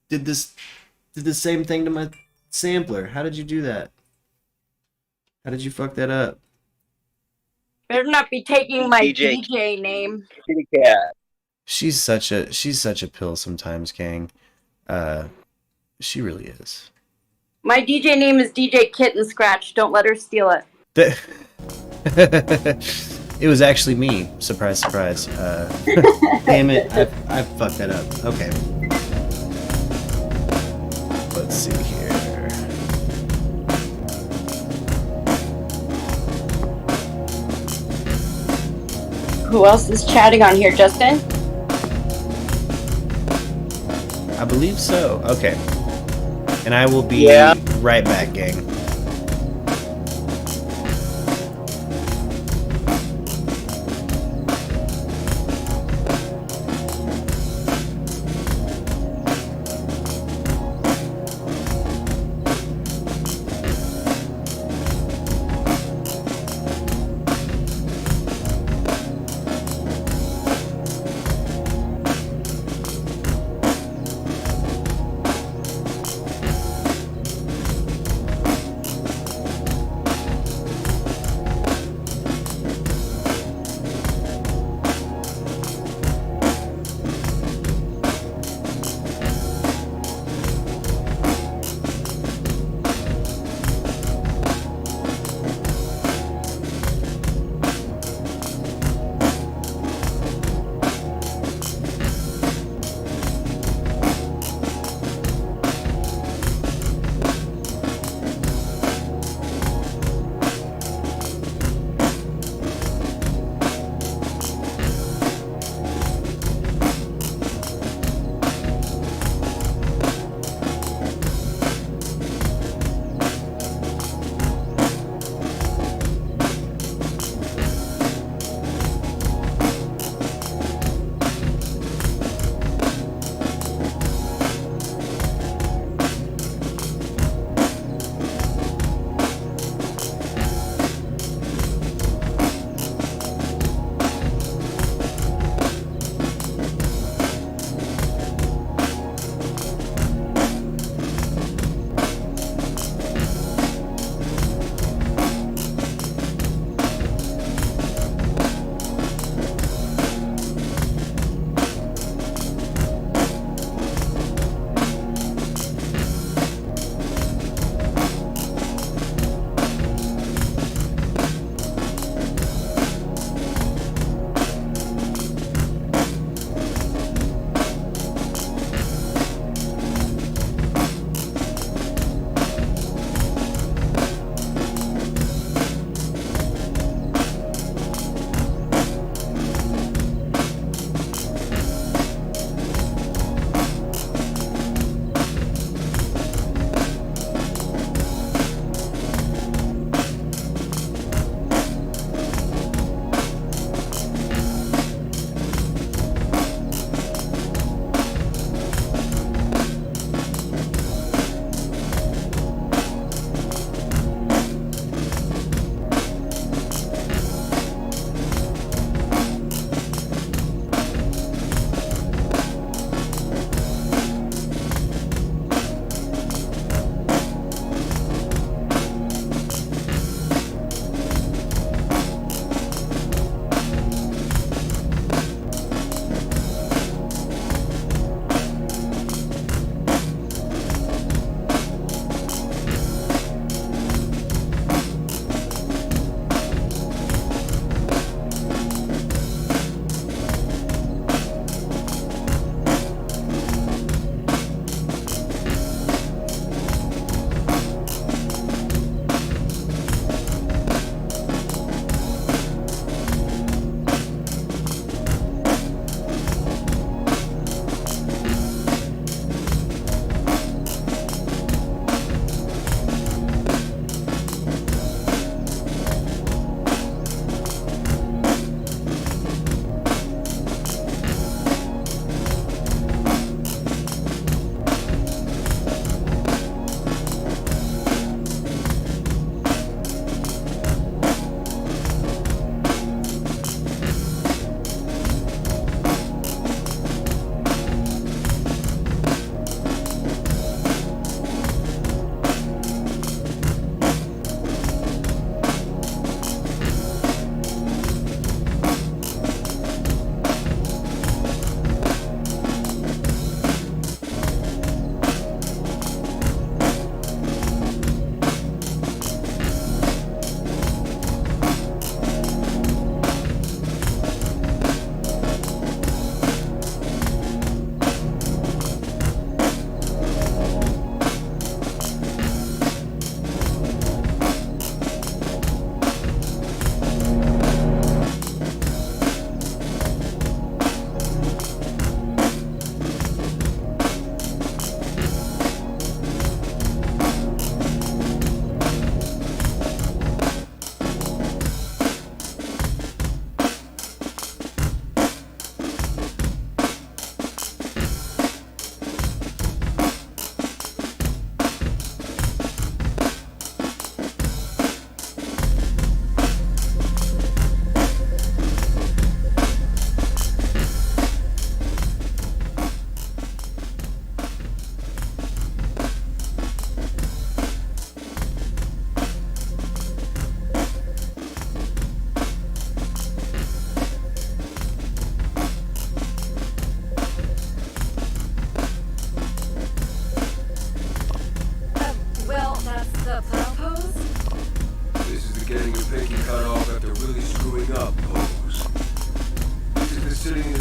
did the same thing to my sampler. How did you do that? How did you fuck that up? Better not be taking my DJ. DJ name. Kitty cat. She's such a pill sometimes, gang. She really is. My DJ name is DJ Kitten Scratch. Don't let her steal it. It was actually me. Surprise, surprise. Damn it, I fucked that up. Okay. Let's see here. Who else is chatting on here, Justin? I believe so. Okay. And I will be right back, gang.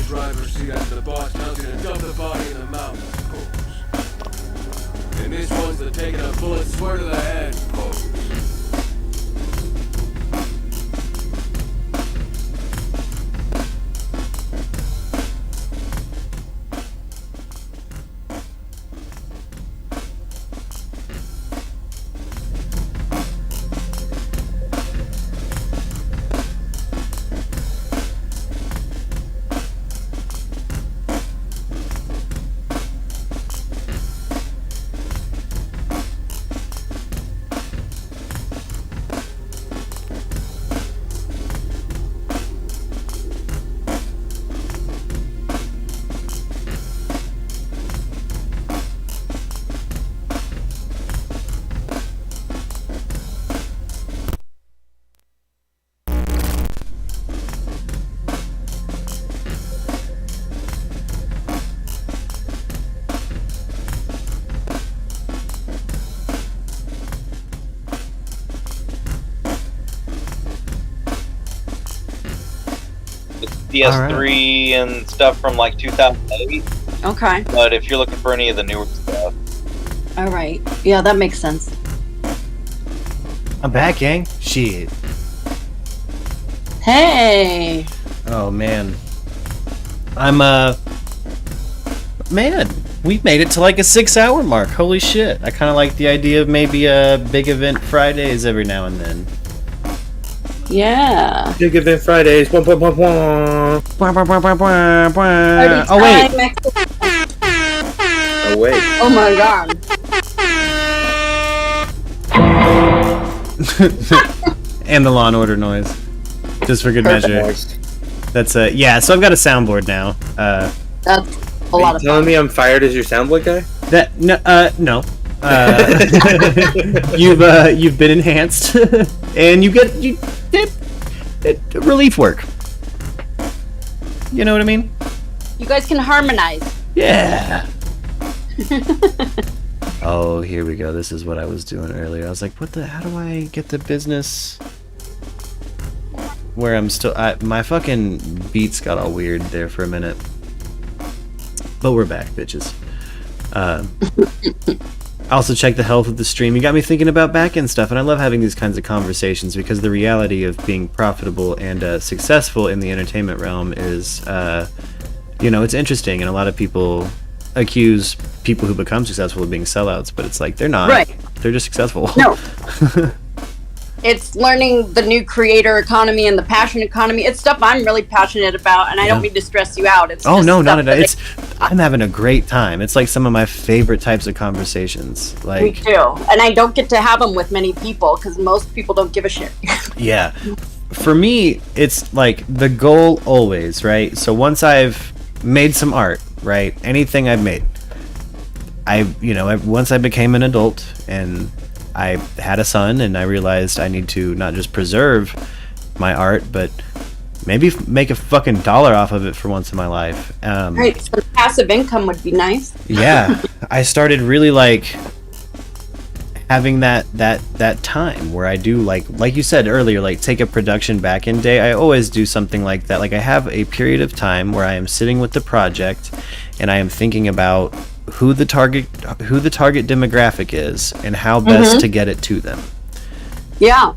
driver's seat after the boss now he's gonna dump the body in the mountain pose. And this one's the taking a bullet square to the head pose. PS3 and stuff from like 2008. Okay. But if you're looking for any of the newer stuff, All right. Yeah, that makes sense. I'm back, gang. Shit. Hey. Oh man. Man, we've made it to like a 6-hour mark. Holy shit. I kind of like the idea of maybe a big event Fridays every now and then. Yeah. Big event Fridays. Wah, wah, wah, wah. Oh wait. Oh wait. Oh my god. And the Law and Order noise. Just for good measure. That's yeah, so I've got a soundboard now. That's a lot of telling me I'm fired as your soundboard guy? That no. You've been enhanced, and you get relief work. You know what I mean? You guys can harmonize. Yeah. Oh, here we go. This is what I was doing earlier. I was like, how do I get the business where I'm still... my fucking beats got all weird there for a minute. But we're back, bitches. I also checked the health of the stream. You got me thinking about back-end stuff, and I love having these kinds of conversations because the reality of being profitable and successful in the entertainment realm is, it's interesting, and a lot of people accuse people who become successful of being sellouts, but it's like they're not. Right. They're just successful. No. It's learning the new creator economy and the passion economy. It's stuff I'm really passionate about, and I don't mean to stress you out. It's just no, not stuff at all. that I'm having a great time. It's like some of my favorite types of conversations. me Like, too. And I don't get to have them with many people because most people don't give a shit. yeah. For me, it's like the goal always, right? So once I've made some art, right? Anything I've made, once I became an adult and I had a son and I realized I need to not just preserve my art, but maybe make a fucking dollar off of it for once in my life. Right, so passive income would be nice. Yeah, I started really like having that time where I do like you said earlier, like take a production back in day. I always do something like that. Like I have a period of time where I am sitting with the project and I am thinking about who the target demographic is and how best to get it to them. Yeah.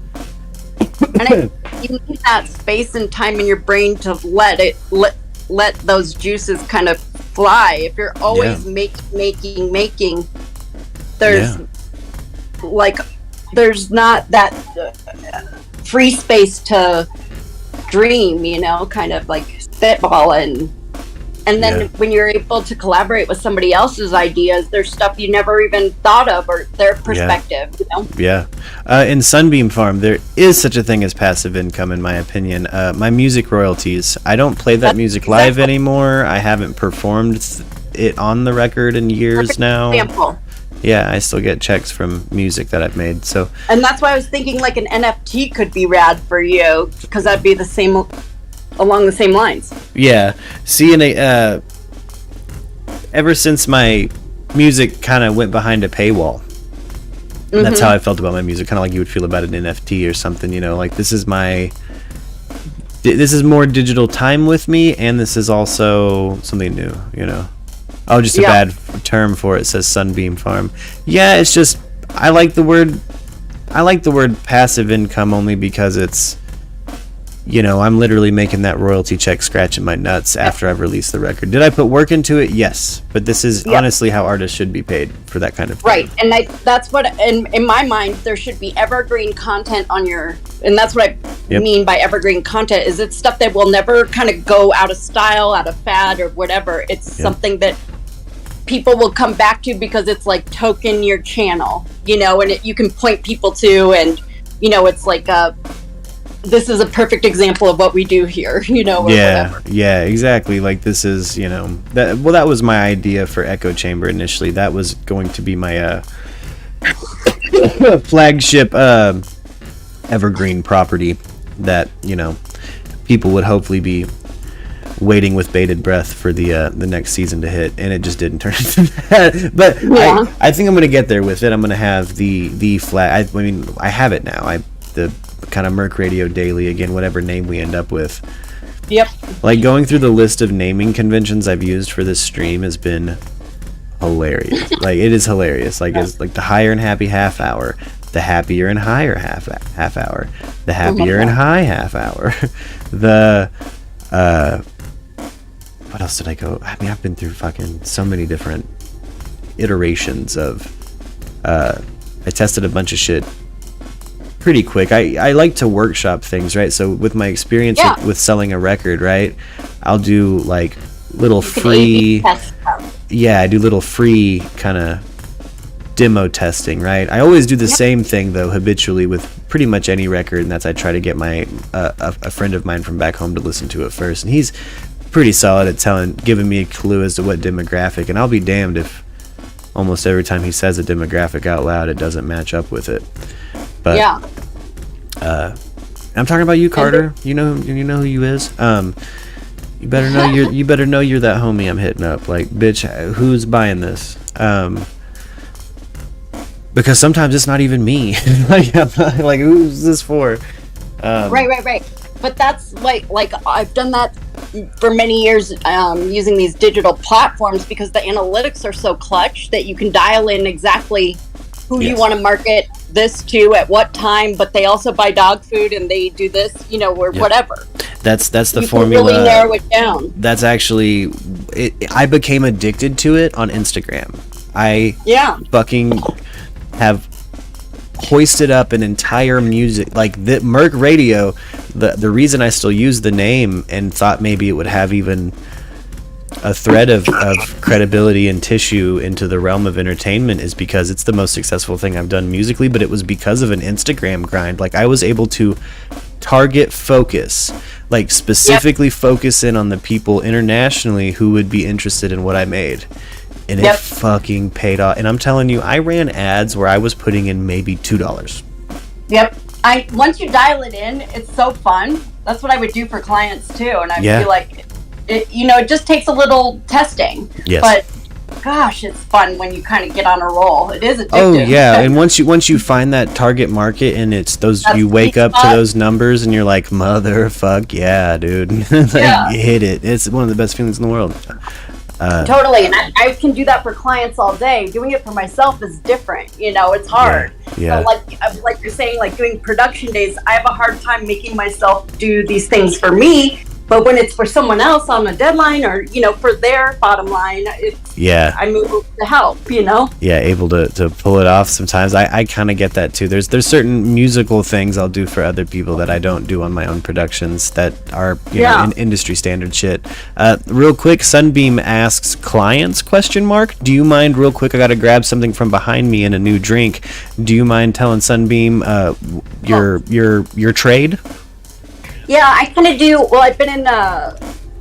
And you need that space and time in your brain to let those juices kind of fly. If you're always making, there's there's not that free space to dream, kind of like spitball and then when you're able to collaborate with somebody else's ideas, there's stuff you never even thought of or their perspective, Yeah. In Sunbeam Farm, there is such a thing as passive income, in my opinion. My music royalties. I don't play that music live anymore. I haven't performed it on the record in years now. Example. Yeah, I still get checks from music that I've made. So. And that's why I was thinking like an NFT could be rad for you, because that'd be the same, along the same lines. Yeah. See, ever since my music kind of went behind a paywall, that's how I felt about my music, kind of like you would feel about an NFT or something, like this is my This is more digital time with me, and this is also something new, you know. Oh, just a bad term for it. It says Sunbeam Farm. Yeah, it's just I like the word passive income only because it's, you know, I'm literally making that royalty check scratching my nuts after I've released the record. Did I put work into it? Yes. But this is honestly how artists should be paid for that kind of thing. Right. And that's what, in my mind, there should be evergreen content on your, and that's what I mean by evergreen content, is it's stuff that will never kind of go out of style, out of fad or whatever. It's something that people will come back to because it's like token your channel, you know, and you can point people to, and, you know, it's like this is a perfect example of what we do here, you know, or whatever. Yeah, exactly. Like this is, you know, that was my idea for Echo Chamber initially. That was going to be my flagship evergreen property that, you know, people would hopefully be waiting with bated breath for the next season to hit, and it just didn't turn into that. But I think I'm gonna get there with it. I'm gonna have the flag. I mean, I have it now. The kind of MURKradio Daily, again, whatever name we end up with. Yep. Like going through the list of naming conventions I've used for this stream has been hilarious. Like it is hilarious. Like it's like the higher and happy half hour, the happier and higher half hour, the happier and high half hour. The what else did I go? I mean, I've been through fucking so many different iterations of I tested a bunch of shit pretty quick. I like to workshop things, right? So with my experience with selling a record, right, I'll do like little free I do little free kind of demo testing, right? I always do the same thing though habitually with pretty much any record, and that's I try to get my a friend of mine from back home to listen to it first, and he's pretty solid at giving me a clue as to what demographic, and I'll be damned if almost every time he says a demographic out loud it doesn't match up with it. But I'm talking about you, Carter. You know who you is. You better know you're that homie I'm hitting up. Like, bitch, who's buying this? Because sometimes it's not even me. like who's this for? Right. But that's like I've done that for many years using these digital platforms because the analytics are so clutch that you can dial in exactly who you want to market this to at what time, but they also buy dog food and they do this, you know, or whatever. That's the you formula. Can really narrow it down. That's actually I became addicted to it on Instagram. I fucking have hoisted up an entire music like the MURKradio. The reason I still use the name and thought maybe it would have even a thread of credibility and tissue into the realm of entertainment is because it's the most successful thing I've done musically, but it was because of an Instagram grind. Like I was able to target focus, like specifically focus in on the people internationally who would be interested in what I made. And it fucking paid off. And I'm telling you, I ran ads where I was putting in maybe $2. Yep. Once you dial it in, it's so fun. That's what I would do for clients too. And I feel like it just takes a little testing. Yes. But gosh, it's fun when you kind of get on a roll. It is addictive. Oh yeah, and once you find that target market and it's those you wake up to those numbers and you're like, motherfuck yeah, dude. Like, hit it. It's one of the best feelings in the world. Totally, and I can do that for clients all day. Doing it for myself is different. You know, it's hard. Yeah. So like you're saying, like doing production days, I have a hard time making myself do these things for me. But when it's for someone else on a deadline or, you know, for their bottom line, I move to help, you know? Yeah, able to pull it off sometimes. I kind of get that too. There's certain musical things I'll do for other people that I don't do on my own productions that are, you know, in industry standard shit. Real quick, Sunbeam asks, clients, ? Do you mind, real quick, I got to grab something from behind me and a new drink. Do you mind telling Sunbeam your trade? Yeah, I kind of do. Well, I've been in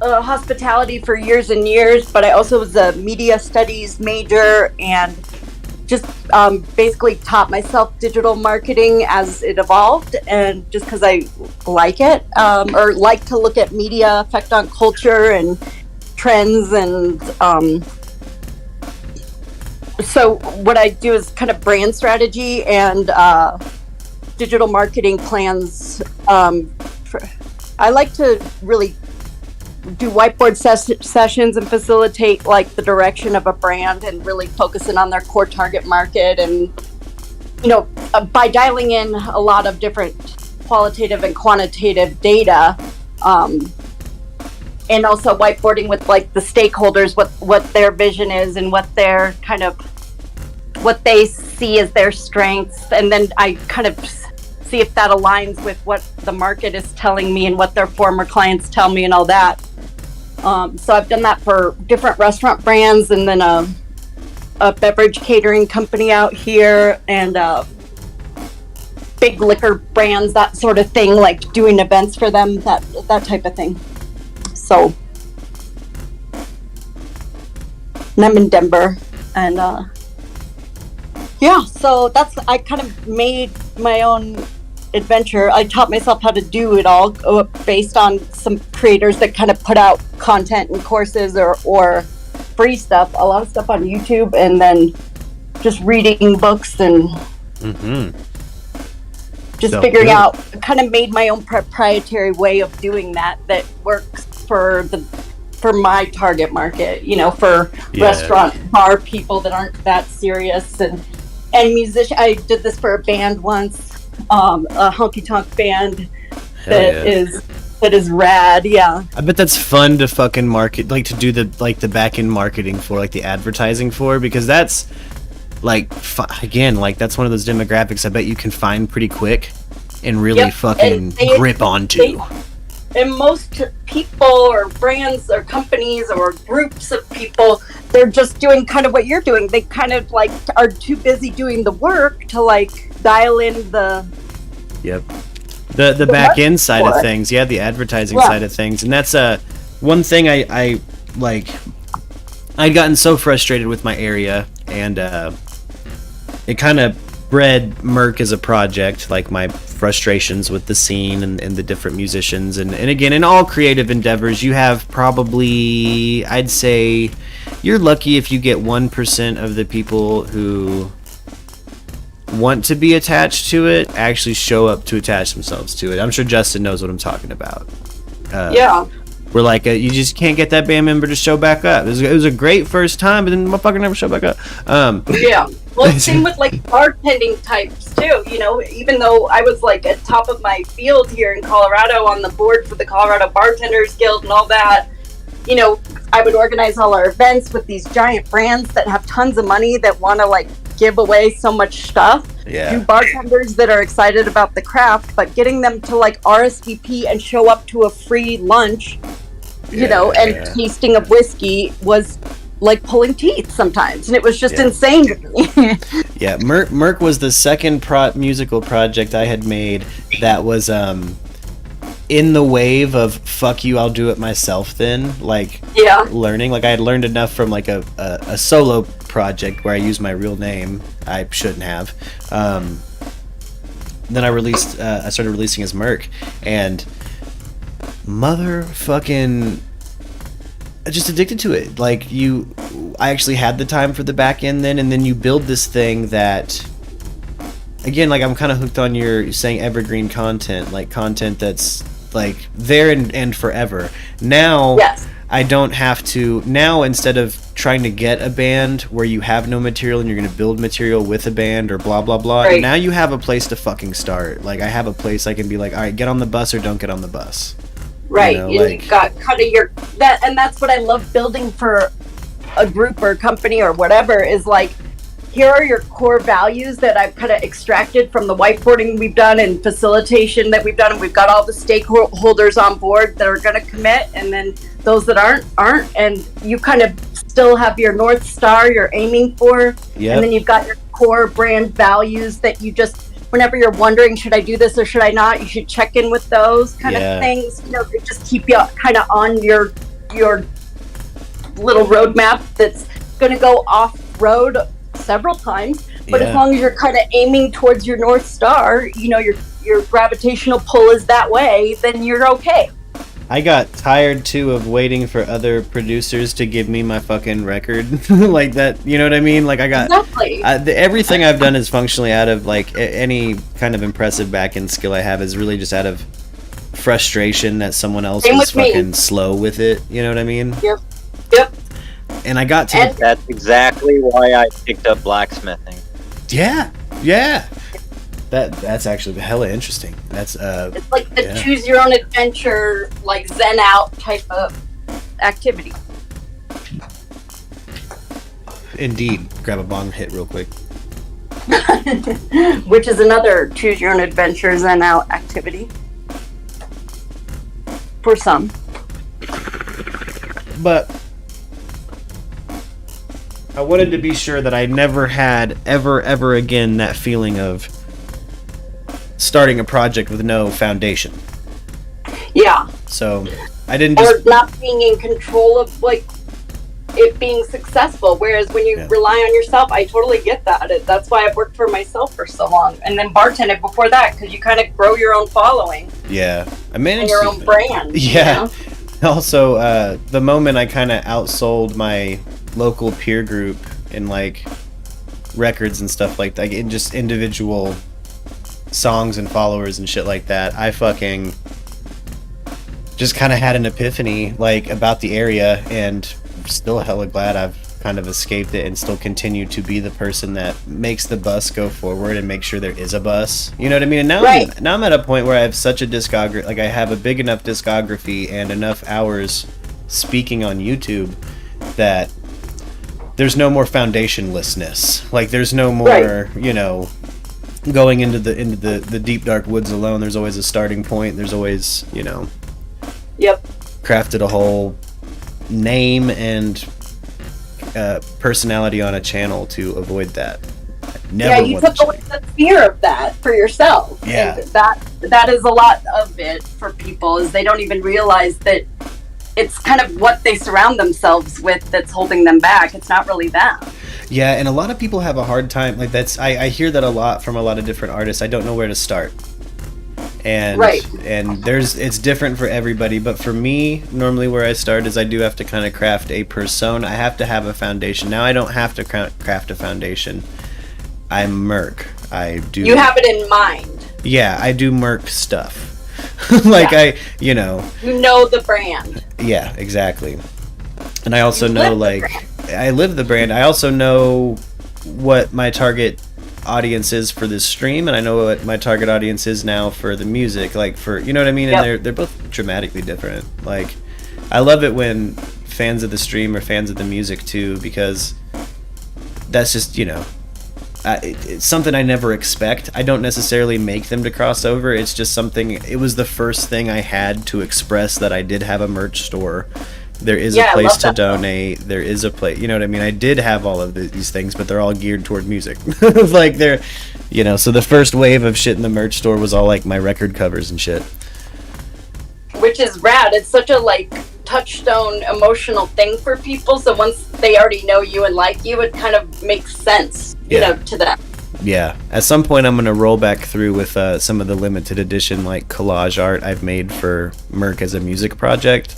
hospitality for years and years, but I also was a media studies major and just basically taught myself digital marketing as it evolved, and just because I like it or like to look at media effect on culture and trends. And so what I do is kind of brand strategy and digital marketing plans. I like to really do whiteboard sessions and facilitate like the direction of a brand and really focusing on their core target market. And by dialing in a lot of different qualitative and quantitative data, and also whiteboarding with like the stakeholders what their vision is and what their kind of what they see as their strengths, and then I kind of see if that aligns with what the market is telling me and what their former clients tell me and all that. So I've done that for different restaurant brands, and then a beverage catering company out here, and big liquor brands, that sort of thing, like doing events for them, that type of thing. So, and I'm in Denver, and yeah, so I kind of made my own adventure. I taught myself how to do it all based on some creators that kind of put out content and courses or free stuff, a lot of stuff on YouTube, and then just reading books and just figuring out, kind of made my own proprietary way of doing that works for my target market, for restaurant bar people that aren't that serious, and musician. I did this for a band once, a honky tonk band that is rad. Yeah, I bet that's fun to fucking market, like to do the back end marketing for, like the advertising for, because that's like again, like that's one of those demographics I bet you can find pretty quick and really fucking grip onto. And most people or brands or companies or groups of people, they're just doing kind of what you're doing. They kind of like are too busy doing the work to like dial in the the back end side of things. The advertising side of things. And that's one thing I like. I'd gotten so frustrated with my area, and it kind of bred Murk as a project, like my frustrations with the scene and the different musicians, and again, in all creative endeavors, you have probably, I'd say, you're lucky if you get 1% of the people who want to be attached to it actually show up to attach themselves to it. I'm sure Justin knows what I'm talking about. We're like, you just can't get that band member to show back up. It was a great first time, but then the motherfucker never showed back up. Well, same with like bartending types too. Even though I was like at top of my field here in Colorado on the board for the Colorado Bartenders Guild and all that, I would organize all our events with these giant brands that have tons of money that want to like give away so much stuff. Do bartenders that are excited about the craft, but getting them to like RSVP and show up to a free lunch, and tasting of whiskey was like pulling teeth sometimes, and it was just insane to me. Murk was the second musical project I had made that was in the wave of fuck you, I'll do it myself then, like learning. Like I had learned enough from like a solo project where I used my real name. I shouldn't have. Then I started releasing as Murk, and motherfucking just addicted to it. Like I actually had the time for the back end then, and then you build this thing that, again, like I'm kind of hooked on your saying evergreen content, like content that's like there and forever. Now I don't have to, now instead of trying to get a band where you have no material and you're going to build material with a band or blah blah blah, now you have a place to fucking start. Like I have a place I can be like, all right, get on the bus or don't get on the bus. You've got kind of and that's what I love building for a group or a company or whatever, is like, here are your core values that I've kind of extracted from the whiteboarding we've done and facilitation that we've done, and we've got all the stakeholders on board that are going to commit, and then those that aren't, and you kind of still have your North Star you're aiming for, and then you've got your core brand values that you just, whenever you're wondering, should I do this or should I not, you should check in with those kind of things. They just keep you kind of on your little roadmap that's going to go off-road several times, but as long as you're kind of aiming towards your North Star, your gravitational pull is that way, then you're okay. I got tired too of waiting for other producers to give me my fucking record like that, you know what I mean? Like I got everything I've done is functionally out of like any kind of impressive back end skill I have is really just out of frustration that someone else Same was with me. fucking slow with it. You know what I mean? Yep. And I got to That's exactly why I picked up blacksmithing. yeah. That's actually hella interesting. That's It's like the yeah. choose your own adventure, like zen out type of activity. Indeed. Grab a bong hit real quick. Which is another choose your own adventure zen out activity. For some. But I wanted to be sure that I never had ever again that feeling of starting a project with no foundation. Yeah. So I didn't Or just not being in control of like it being successful. Whereas when you rely on yourself, I totally get that. That's why I've worked for myself for so long, and then bartended before that because you kind of grow your own following I and managed your own brand. Yeah. You know? Also, the moment I kind of outsold my local peer group in like records and stuff like that, in just individual songs and followers and shit like that, I fucking just kind of had an epiphany like about the area, and still hella glad I've kind of escaped it and still continue to be the person that makes the bus go forward and make sure there is a bus. You know what I mean? And now, now I'm at a point where I have such a discography, like I have a big enough discography and enough hours speaking on YouTube that there's no more foundationlessness. Like there's no more, you know, going into the deep dark woods alone. There's always a starting point. There's always, you know, crafted a whole name and personality on a channel to avoid that. Never you want took away the fear of that for yourself. Yeah. And that is a lot of it for people, is they don't even realize that it's kind of what they surround themselves with that's holding them back. It's not really them. Yeah, and a lot of people have a hard time. Like I hear that a lot from a lot of different artists. I don't know where to start. And and it's different for everybody, but for me, normally where I start is I do have to kind of craft a persona. I have to have a foundation. Now I don't have to craft a foundation. I'm Murk. I do. You have it in mind. Yeah, I do Murk stuff. Like you know the brand. Yeah, exactly. And I also know I live the brand. I also know what my target audience is for this stream, and I know what my target audience is now for the music, like for, you know what I mean? And they're both dramatically different. Like I love it when fans of the stream are fans of the music too, because that's just, you know, it's something I never expect. I don't necessarily make them to cross over. It's just something, it was the first thing I had to express that I did have a merch store. There is a place to donate. There is a place, you know what I mean? I did have all of these things, but they're all geared toward music. Like they're, you know, so the first wave of shit in the merch store was all like my record covers and shit. Which is rad. It's such a like touchstone emotional thing for people. So once they already know you and like you, it kind of makes sense, you know, to them. Yeah. At some point I'm going to roll back through with some of the limited edition like collage art I've made for Murk as a music project.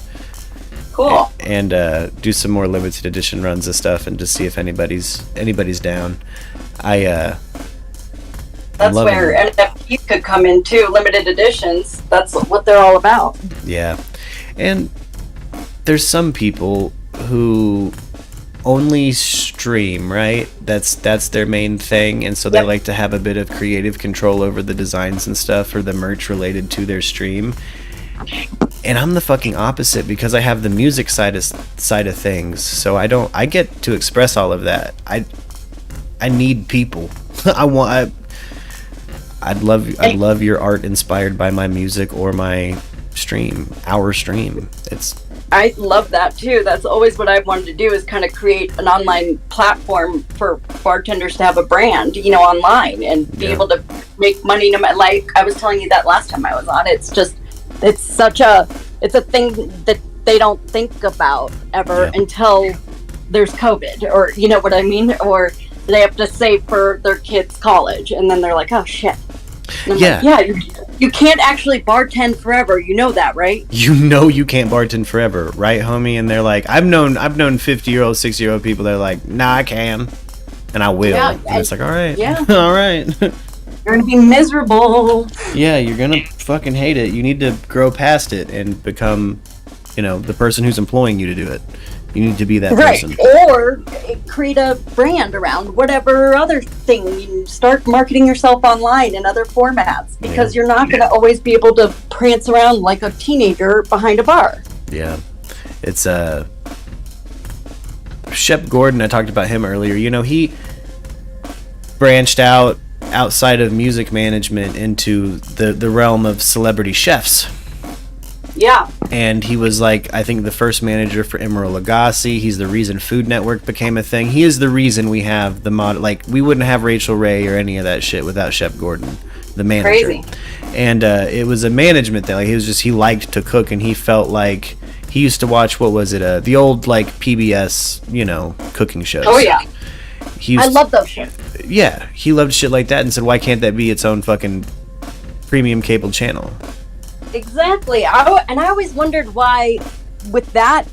Cool. And do some more limited edition runs of stuff and just see if anybody's down. That's where NFT could come in too. Limited editions. That's what they're all about. Yeah. And there's some people who only stream, right? That's their main thing, and so they like to have a bit of creative control over the designs and stuff or the merch related to their stream. And I'm the fucking opposite, because I have the music side of things, so I get to express all of that. I need people. I'd love your art inspired by my music or my stream, our stream. I love that too. That's always what I've wanted to do, is kind of create an online platform for bartenders to have a brand, you know, online, and be able to make money. No matter, like I was telling you that last time I was on. It's a thing that they don't think about ever until there's COVID, or you know what I mean, or they have to save for their kids' college, and then they're like, oh shit. And I'm like, you can't actually bartend forever. You know that, right? You know you can't bartend forever, right, homie? And they're like, I've known 50-year-old, 60-year-old people that are like, nah, I can, and I will. Yeah, and it's like, all right, yeah. all right. You're gonna be miserable. Yeah, you're gonna fucking hate it. You need to grow past it and become, the person who's employing you to do it. You need to be that Right. person. Or create a brand around whatever other thing. You start marketing yourself online in other formats because you're not going to always be able to prance around like a teenager behind a bar. Yeah. It's Shep Gordon, I talked about him earlier. He branched outside of music management into the realm of celebrity chefs. Yeah. And he was I think the first manager for Emeril Lagasse. He's the reason Food Network became a thing. He is the reason we have we wouldn't have Rachel Ray or any of that shit without Shep Gordon, the manager. Crazy. And it was a management thing. He liked to cook, and he felt like he used to watch, what was it, the old PBS, cooking shows. Oh yeah. I love those shows. Yeah, he loved shit like that and said, why can't that be its own fucking premium cable channel? Exactly. And I always wondered why, with that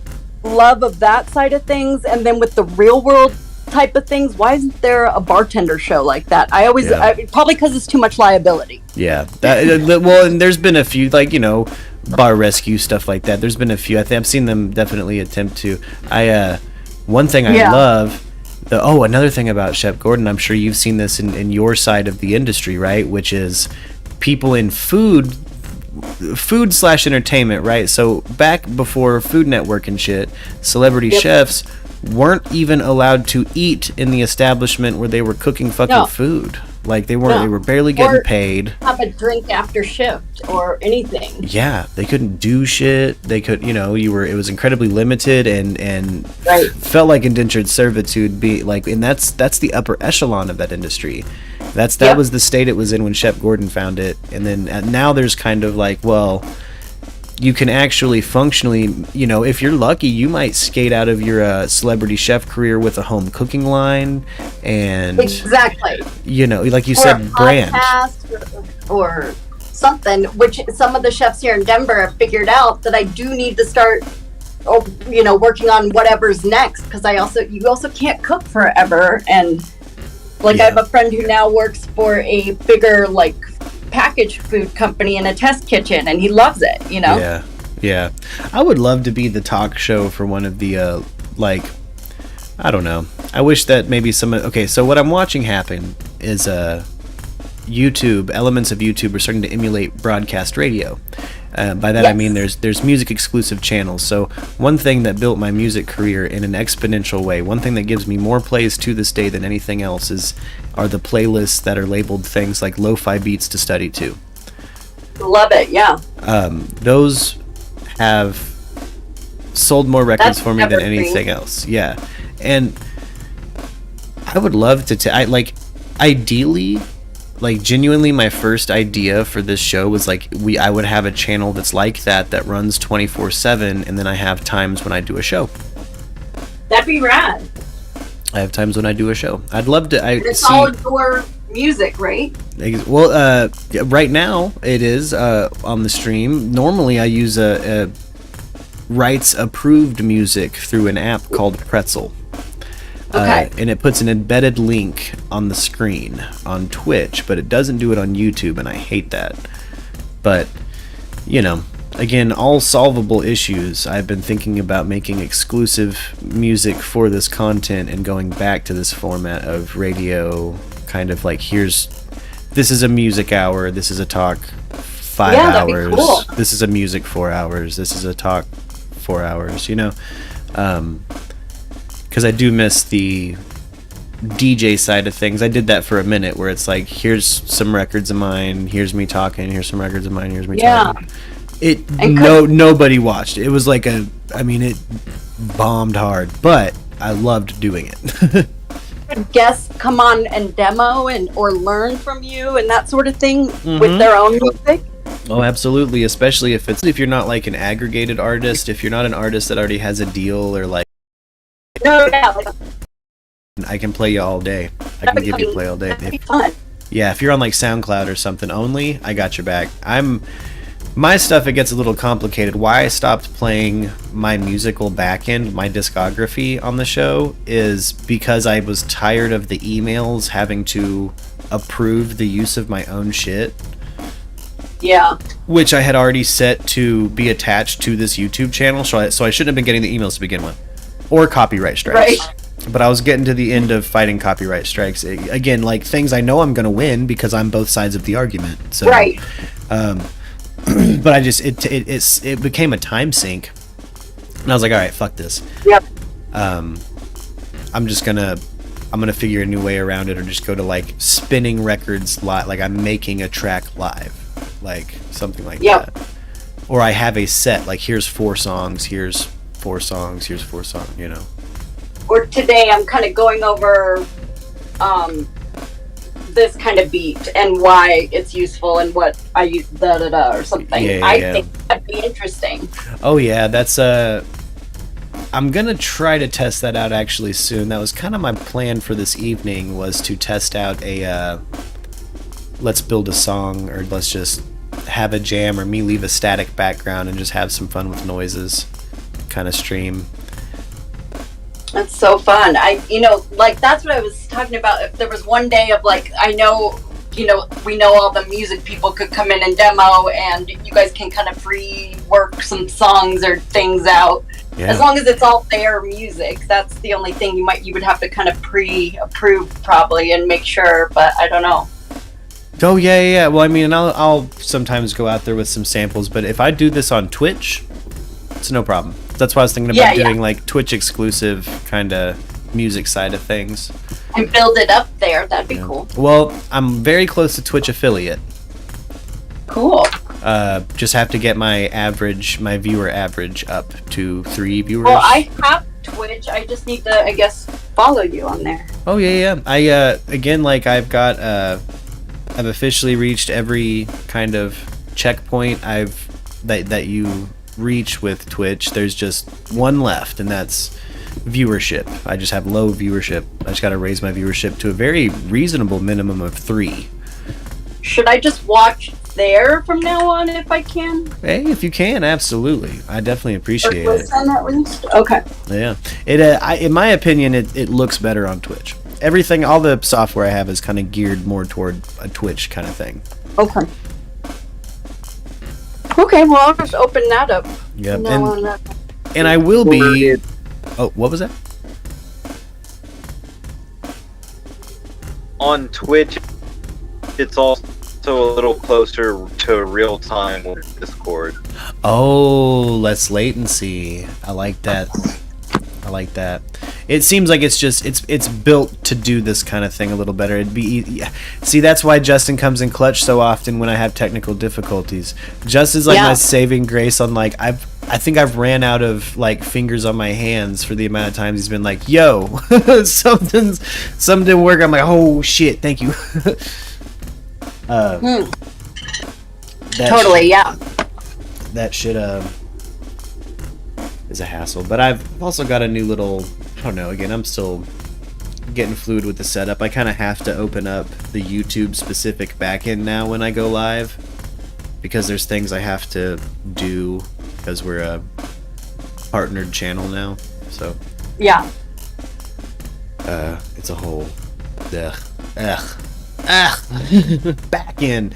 love of that side of things, and then with the real world type of things, why isn't there a bartender show like that? Probably because it's too much liability. Yeah. Well, and there's been a few, bar rescue stuff like that. There's been a few. I've seen them definitely attempt to. One thing I love. Another thing about Shep Gordon, I'm sure you've seen this in your side of the industry, right? Which is people in food/entertainment, right? So back before Food Network and shit, celebrity chefs weren't even allowed to eat in the establishment where they were cooking fucking food. They weren't. They were barely getting paid. Have a drink after shift or anything. Yeah, they couldn't do shit. They could, it was incredibly limited and felt like indentured servitude. And that's the upper echelon of that industry. That was the state it was in when Shep Gordon found it. And then now there's kind of you can actually functionally, if you're lucky, you might skate out of your celebrity chef career with a home cooking line, and exactly, like you said, brand or something. Which some of the chefs here in Denver have figured out that I do need to start, working on whatever's next, because you also can't cook forever. And I have a friend who now works for a bigger packaged food company in a test kitchen, and he loves it. Yeah. I would love to be the talk show for one of the I don't know. I wish that maybe so what I'm watching happen is YouTube, elements of YouTube are starting to emulate broadcast radio. By that I mean there's music exclusive channels. So one thing that built my music career in an exponential way, one thing that gives me more plays to this day than anything else are the playlists that are labeled things like lo-fi beats to study to. Love it, yeah. Those have sold more records for me than anything else. Yeah. And I would love to ideally, genuinely, my first idea for this show was I would have a channel that's like that runs 24/7, and then I have times when I do a show. That'd be rad. I have times when I do a show. I'd love to. It's all your music, right? Well, right now it is on the stream. Normally I use a rights approved music through an app called Pretzel. Okay. And it puts an embedded link on the screen on Twitch, but it doesn't do it on YouTube, and I hate that. But, again, all solvable issues. I've been thinking about making exclusive music for this content and going back to this format of radio, kind of this is a music hour, this is a talk 5 hours, cool. This is a music 4 hours, this is a talk 4 hours, because I do miss the DJ side of things. I did that for a minute where it's here's some records of mine, here's me talking, here's some records of mine, here's me talking. Nobody watched. It was it bombed hard, but I loved doing it. Guests come on and demo or learn from you and that sort of thing with their own music. Oh, absolutely, especially if you're not an aggregated artist, if you're not an artist that already has a deal or I can play you all day. I can give you play all day. That'd be fun. Yeah, if you're on SoundCloud or something only, I got your back. My stuff, it gets a little complicated. Why I stopped playing my musical backend, my discography on the show, is because I was tired of the emails having to approve the use of my own shit, Yeah. which I had already set to be attached to this YouTube channel, so I shouldn't have been getting the emails to begin with, or copyright strikes. Right. But I was getting to the end of fighting copyright strikes. Again, like things I know I'm going to win because I'm both sides of the argument. So, Right. But I just it became a time sink, and I was like, all right, fuck this. Yep. I'm gonna figure a new way around it, or just go to like spinning records live, like I'm making a track live, like something like Yep. that. Or I have a set, like here's 4 songs, here's 4 songs, here's 4 songs, you know. Or today I'm kind of going over this kind of beat and why it's useful and what I use or something. Yeah, I yeah. think that'd be interesting. Oh yeah, that's I'm gonna try to test that out actually soon. That was kind of my plan for this evening, was to test out a let's build a song, or let's just have a jam, or me leave a static background and just have some fun with noises kind of stream. That's so fun. That's what I was talking about. If there was one day of like, we know all the music people could come in and demo, and you guys can kind of free work some songs or things out. Yeah. As long as it's all their music, that's the only thing you would have to kind of pre-approve probably and make sure, but I don't know. Oh yeah. Well, I mean, I'll sometimes go out there with some samples, but if I do this on Twitch, it's no problem. That's why I was thinking about doing like Twitch exclusive kind of music side of things. And build it up there. That'd be cool. Well, I'm very close to Twitch affiliate. Cool. Just have to get my viewer average up to 3 viewers. Well, I have Twitch. I just need to, I guess, follow you on there. Oh yeah. I again, like I've officially reached every kind of checkpoint that you reach with Twitch. There's just one left, and that's viewership. I just have low viewership. I just got to raise my viewership to a very reasonable minimum of 3. Should I just watch there from now on if I can? Hey, if you can, absolutely. I definitely appreciate Or it. listen at least? Okay. Yeah. In my opinion, it looks better on Twitch. Everything, all the software I have is kind of geared more toward a Twitch kind of thing. Okay. Okay, well, I'll just open that up. Yep. No, I'm not- And I will be... Oh, what was that? On Twitch, it's also a little closer to real time with Discord. Oh, less latency. I like that. It seems like it's built to do this kind of thing a little better. It'd be see, that's why Justin comes in clutch so often when I have technical difficulties. Justin's like my saving grace on like I think I've ran out of like fingers on my hands for the amount of times he's been like, yo, something didn't work. I'm like, oh shit, thank you. Totally, yeah. That shit is a hassle. But I've also got a new little, I don't know, again, I'm still getting fluid with the setup. I kind of have to open up the YouTube specific backend now when I go live, because there's things I have to do because we're a partnered channel now. So yeah, it's a whole back end.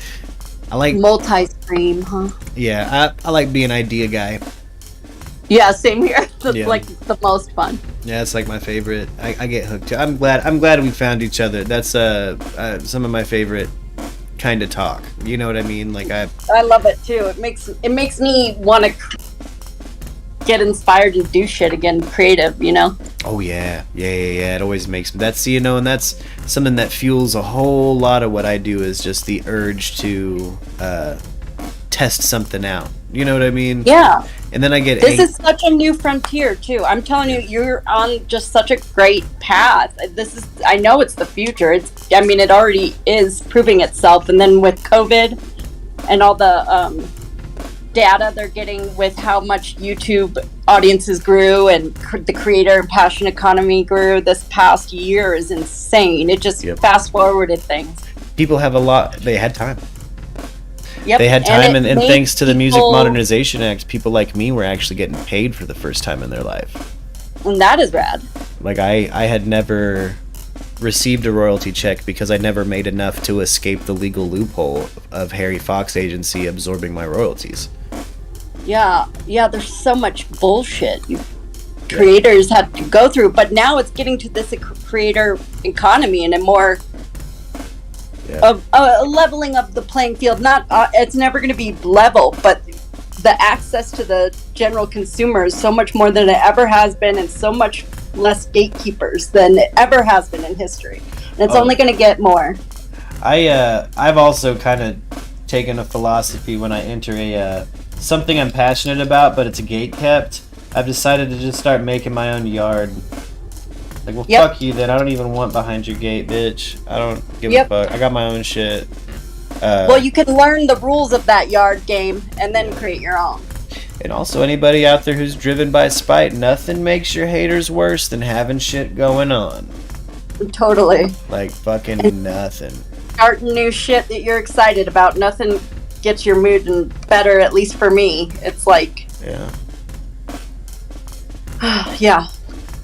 I like multi-stream, huh? Yeah, I like being idea guy. Yeah, same here. That's Yeah. like the most fun. Yeah, it's like my favorite. I get hooked to. I'm glad we found each other. That's some of my favorite kind of talk. You know what I mean? Like I love it too. It makes me want to get inspired to do shit again, creative. You know? Oh yeah. It always makes me. That's and that's something that fuels a whole lot of what I do, is just the urge to test something out. You know what I mean? Yeah. And then I get This is such a new frontier too. I'm telling you, you're on just such a great path. I know it's the future. It already is proving itself. And then with COVID and all the data they're getting with how much YouTube audiences grew and the creator and passion economy grew this past year is insane. It just fast forwarded things. people have a lot. They had time. Yep. They had time, and made thanks to the Music people- Modernization Act, people like me were actually getting paid for the first time in their life. And that is rad. Like I had never, received a royalty check because I never made enough to escape the legal loophole of Harry Fox Agency absorbing my royalties. Yeah, there's so much bullshit creators have to go through, but now it's getting to this creator economy and a more a leveling of the playing field. Not it's never going to be level, but the access to the general consumer is so much more than it ever has been, and so much less gatekeepers than it ever has been in history. And it's only going to get more. I've also kind of taken a philosophy when I enter a something I'm passionate about, but it's a gate kept. I've decided to just start making my own yard. Like, well, fuck you then. I don't even want behind your gate, bitch. I don't give a fuck. I got my own shit. Well, you can learn the rules of that yard game and then create your own. And also, anybody out there who's driven by spite, nothing makes your haters worse than having shit going on. Totally. Like, fucking nothing. Starting new shit that you're excited about. Nothing gets your mood better, at least for me. It's like... Yeah. Yeah.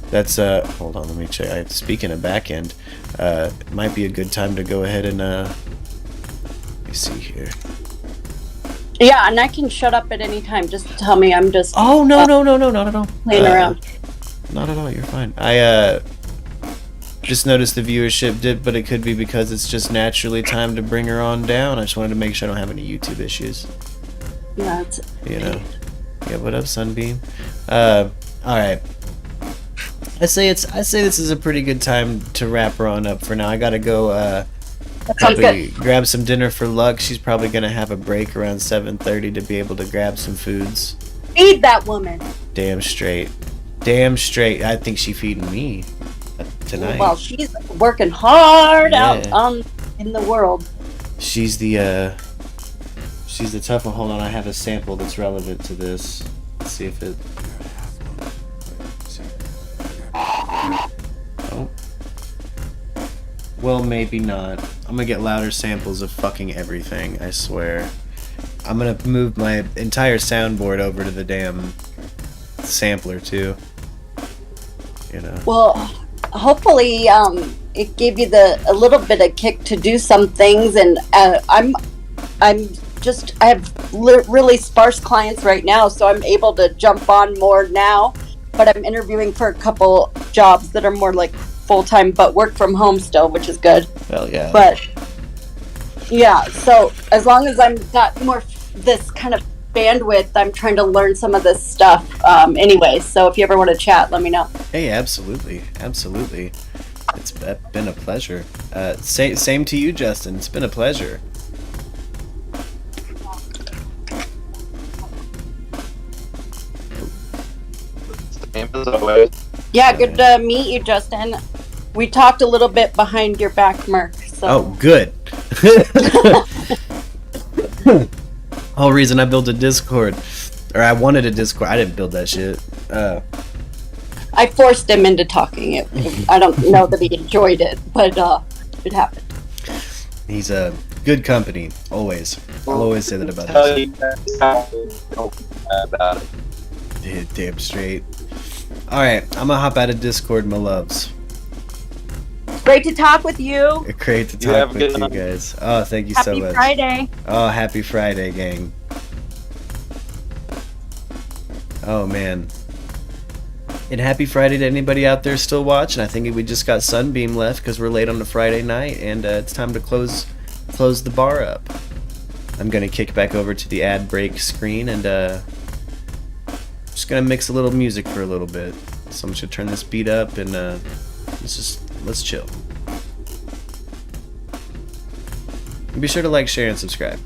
That's hold on, let me check. Speaking of back end, it might be a good time to go ahead and let me see here. Yeah, and I can shut up at any time. Just tell me. I'm just no, not at all. Playing around. Not at all, you're fine. I just noticed the viewership dip, but it could be because it's just naturally time to bring her on down. I just wanted to make sure I don't have any YouTube issues. Yeah, it's Yeah, what up, Sunbeam? Alright. I say this is a pretty good time to wrap her on up for now. I gotta go grab some dinner for Luck. She's probably gonna have a break around 7:30 to be able to grab some foods. Feed that woman. Damn straight. I think she's feeding me tonight. Well, she's working hard out in the world. She's the tough one. Hold on, I have a sample that's relevant to this. Let's see if it... Oh. Well, maybe not. I'm gonna get louder samples of fucking everything, I swear. I'm gonna move my entire soundboard over to the damn sampler, too. You know. Well, hopefully, it gave you a little bit of kick to do some things, and I have really sparse clients right now, so I'm able to jump on more now. But I'm interviewing for a couple jobs that are more like full-time, but work from home still, which is good. Hell yeah. But yeah, so as long as I've got more this kind of bandwidth, I'm trying to learn some of this stuff anyway. So if you ever want to chat, let me know. Hey, absolutely. It's been a pleasure. Same to you, Justin. It's been a pleasure. Yeah, good to meet you, Justin. We talked a little bit behind your back, Merk. So. Oh, good. Whole reason I built a Discord, or I wanted a Discord. I didn't build that shit. I forced him into talking. I don't know that he enjoyed it, but it happened. He's a good company, always. I'll always say that about this. Yeah, damn straight. Alright, I'm gonna hop out of Discord, my loves. Great to talk with you. Great to talk with you guys. Oh, thank you so much. Happy Friday. Oh, happy Friday, gang. Oh, man. And happy Friday to anybody out there still watching. I think we just got Sunbeam left because we're late on the Friday night, and it's time to close the bar up. I'm gonna kick back over to the ad break screen and just gonna mix a little music for a little bit. So I'm just gonna turn this beat up and let's chill. And be sure to like, share, and subscribe.